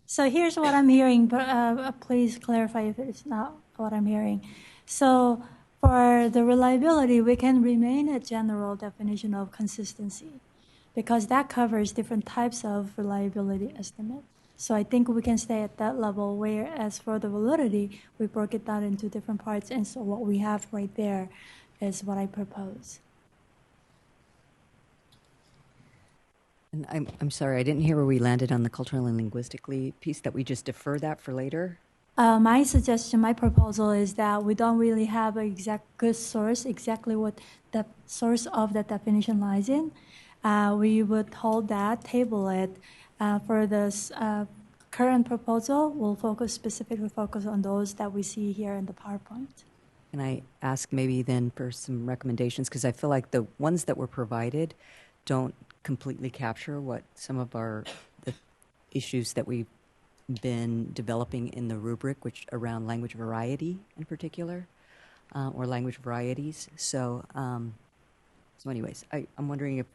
So here's what I'm hearing, but please clarify if it's not what I'm hearing. So for the reliability, we can remain a general definition of consistency because that covers different types of reliability estimate. So I think we can stay at that level, whereas for the validity, we broke it down into different parts, and so what we have right there is what I propose. And I'm sorry, I didn't hear where we landed on the cultural and linguistically piece, that we just defer that for later? My suggestion, my proposal is that we don't really have an exact good source, exactly what the source of that definition lies in. We would hold that, table it. For this current proposal, we'll specifically focus on those that we see here in the PowerPoint. Can I ask maybe then for some recommendations? Because I feel like the ones that were provided don't completely capture what some of the issues that we've been developing in the rubric, which around language variety in particular, or language varieties. So anyways, I'm wondering if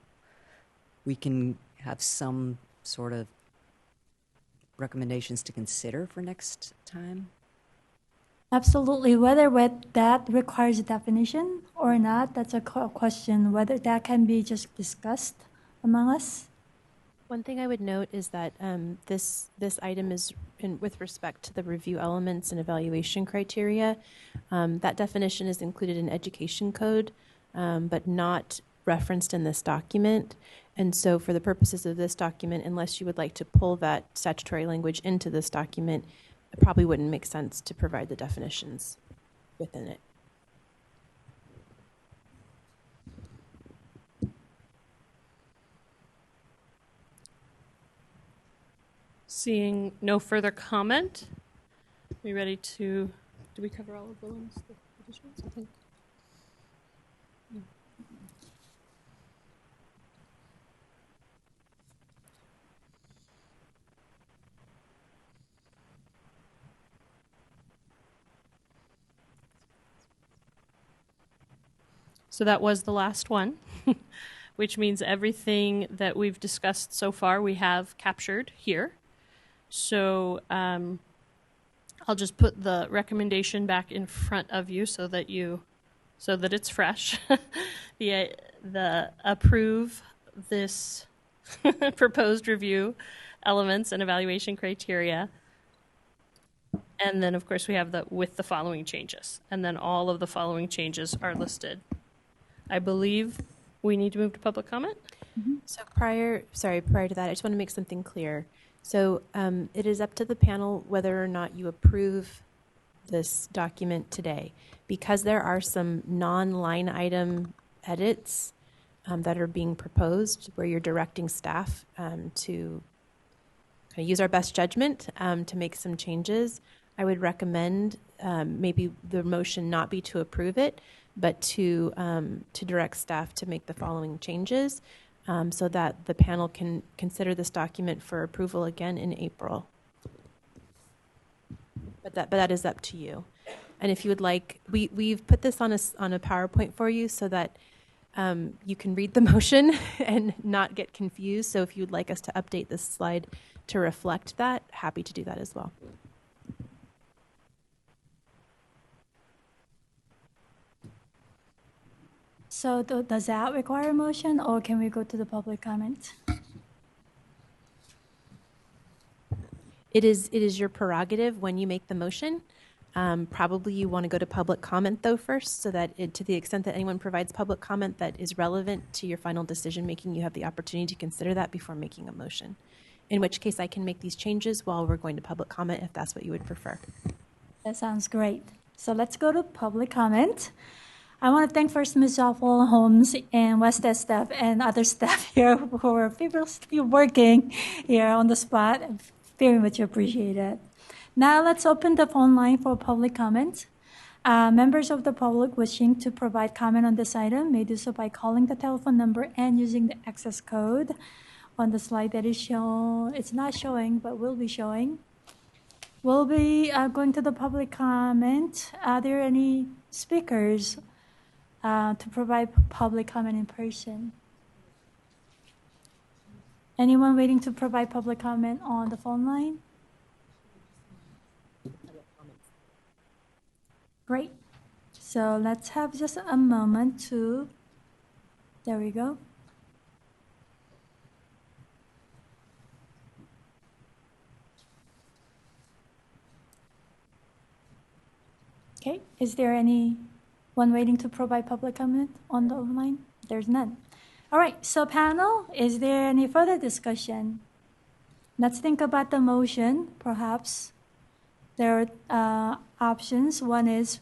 we can have some sort of recommendations to consider for next time. Absolutely. Whether that requires a definition or not, that's a question. Whether that can be just discussed among us. One thing I would note is that this item is with respect to the review elements and evaluation criteria. That definition is included in education code, but not referenced in this document. And so for the purposes of this document, unless you would like to pull that statutory language into this document, it probably wouldn't make sense to provide the definitions within it. Seeing no further comment, are we ready to, did we cover all of the ones, the additions, I think? No. So that was the last one, which means everything that we've discussed so far we have captured here. So I'll just put the recommendation back in front of you so that it's fresh. the approve this proposed review elements and evaluation criteria. And then, of course, we have with the following changes. And then all of the following changes are listed. I believe we need to move to public comment. Mm-hmm. So prior to that, I just want to make something clear. So it is up to the panel whether or not you approve this document today. Because there are some non-line item edits that are being proposed where you're directing staff to kind of use our best judgment to make some changes, I would recommend maybe the motion not be to approve it, but to direct staff to make the following changes so that the panel can consider this document for approval again in April. But that is up to you. And if you would like, we've put this on a PowerPoint for you so that you can read the motion and not get confused. So if you'd like us to update this slide to reflect that, happy to do that as well. So does that require a motion, or can we go to the public comment? It is your prerogative when you make the motion. Probably you want to go to public comment, though, first, so that to the extent that anyone provides public comment that is relevant to your final decision making, you have the opportunity to consider that before making a motion. In which case, I can make these changes while we're going to public comment if that's what you would prefer. That sounds great. So let's go to public comment. I want to thank first Ms. Joffel, Holmes, and Wested staff and other staff here who are feverishly working here on the spot. Very much appreciated. Now let's open the phone line for public comment. Members of the public wishing to provide comment on this item may do so by calling the telephone number and using the access code on the slide that is shown. It's not showing, but will be showing. We'll be going to the public comment. Are there any speakers to provide public comment in person? Anyone waiting to provide public comment on the phone line? Great. So let's have just a moment to, there we go. Okay, is there anyone waiting to provide public comment on the online? There's none. All right, so panel, is there any further discussion? Let's think about the motion, perhaps. There are options. One is,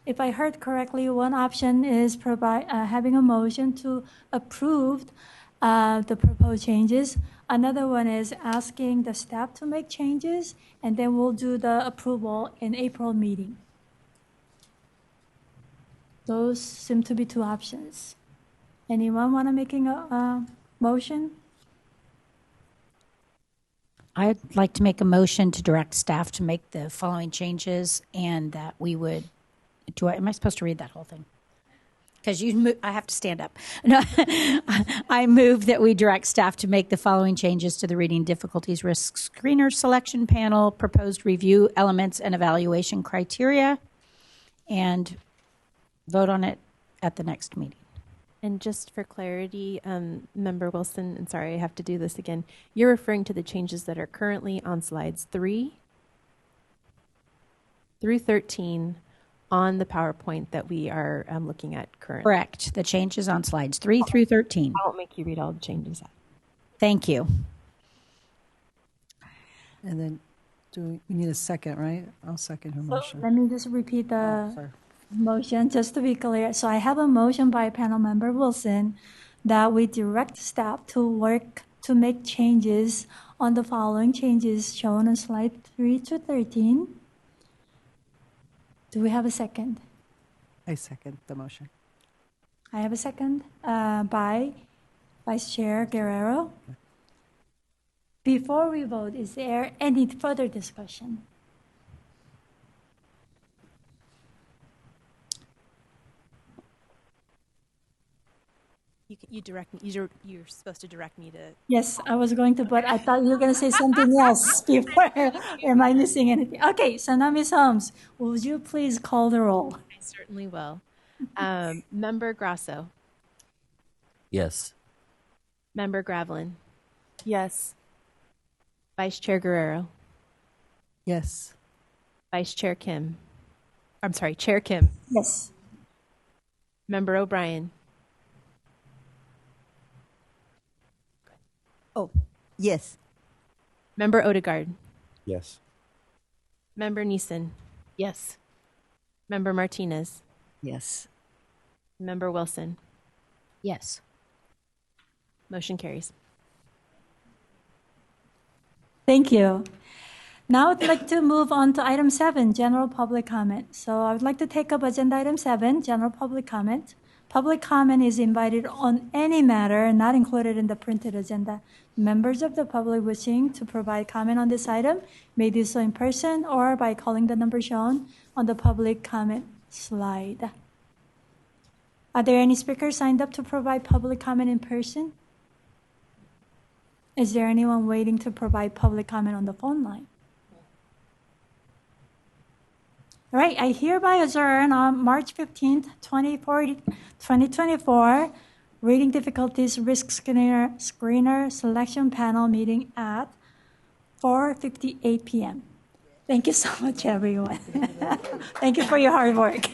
if I heard correctly, one option is having a motion to approve the proposed changes. Another one is asking the staff to make changes, and then we'll do the approval in April meeting. Those seem to be two options. Anyone want to make a motion? I'd like to make a motion to direct staff to make the following changes, and that we would. Am I supposed to read that whole thing? Because I have to stand up. No, I move that we direct staff to make the following changes to the reading difficulties risk screener selection panel, proposed review elements and evaluation criteria, and vote on it at the next meeting. And just for clarity, Member Wilson, and sorry, I have to do this again. You're referring to the changes that are currently on slides 3 through 13 on the PowerPoint that we are looking at currently. Correct. The changes on slides 3 through 13. I won't make you read all the changes. Thank you. And then we need a second, right? I'll second her motion. Let me just repeat the motion just to be clear. So I have a motion by panel member Wilson that we direct staff to work to make changes on the following changes shown on slide 3 to 13. Do we have a second? I second the motion. I have a second by Vice Chair Guerrero. Before we vote, is there any further discussion? You direct me. You're supposed to direct me to. Yes, I was going to, but I thought you were going to say something else before. Am I missing anything? Okay, so now Ms. Holmes, would you please call the roll? I certainly will. Member Grasso. Yes. Member Gravelin. Yes. Vice Chair Guerrero. Yes. Vice Chair Kim. I'm sorry, Chair Kim. Yes. Member O'Brien. Oh, yes. Member Odegaard. Yes. Member Neeson. Yes. Member Martinez. Yes. Member Wilson. Yes. Motion carries. Thank you. Now I'd like to move on to item 7, general public comment. So I would like to take up agenda item 7, general public comment. Public comment is invited on any matter not included in the printed agenda. Members of the public wishing to provide comment on this item may do so in person or by calling the number shown on the public comment slide. Are there any speakers signed up to provide public comment in person? Is there anyone waiting to provide public comment on the phone line? All right, I hereby adjourn on March 15th, 2024, Reading Difficulties Risk Screener Selection Panel meeting at 4:58 p.m. Thank you so much, everyone. Thank you for your hard work.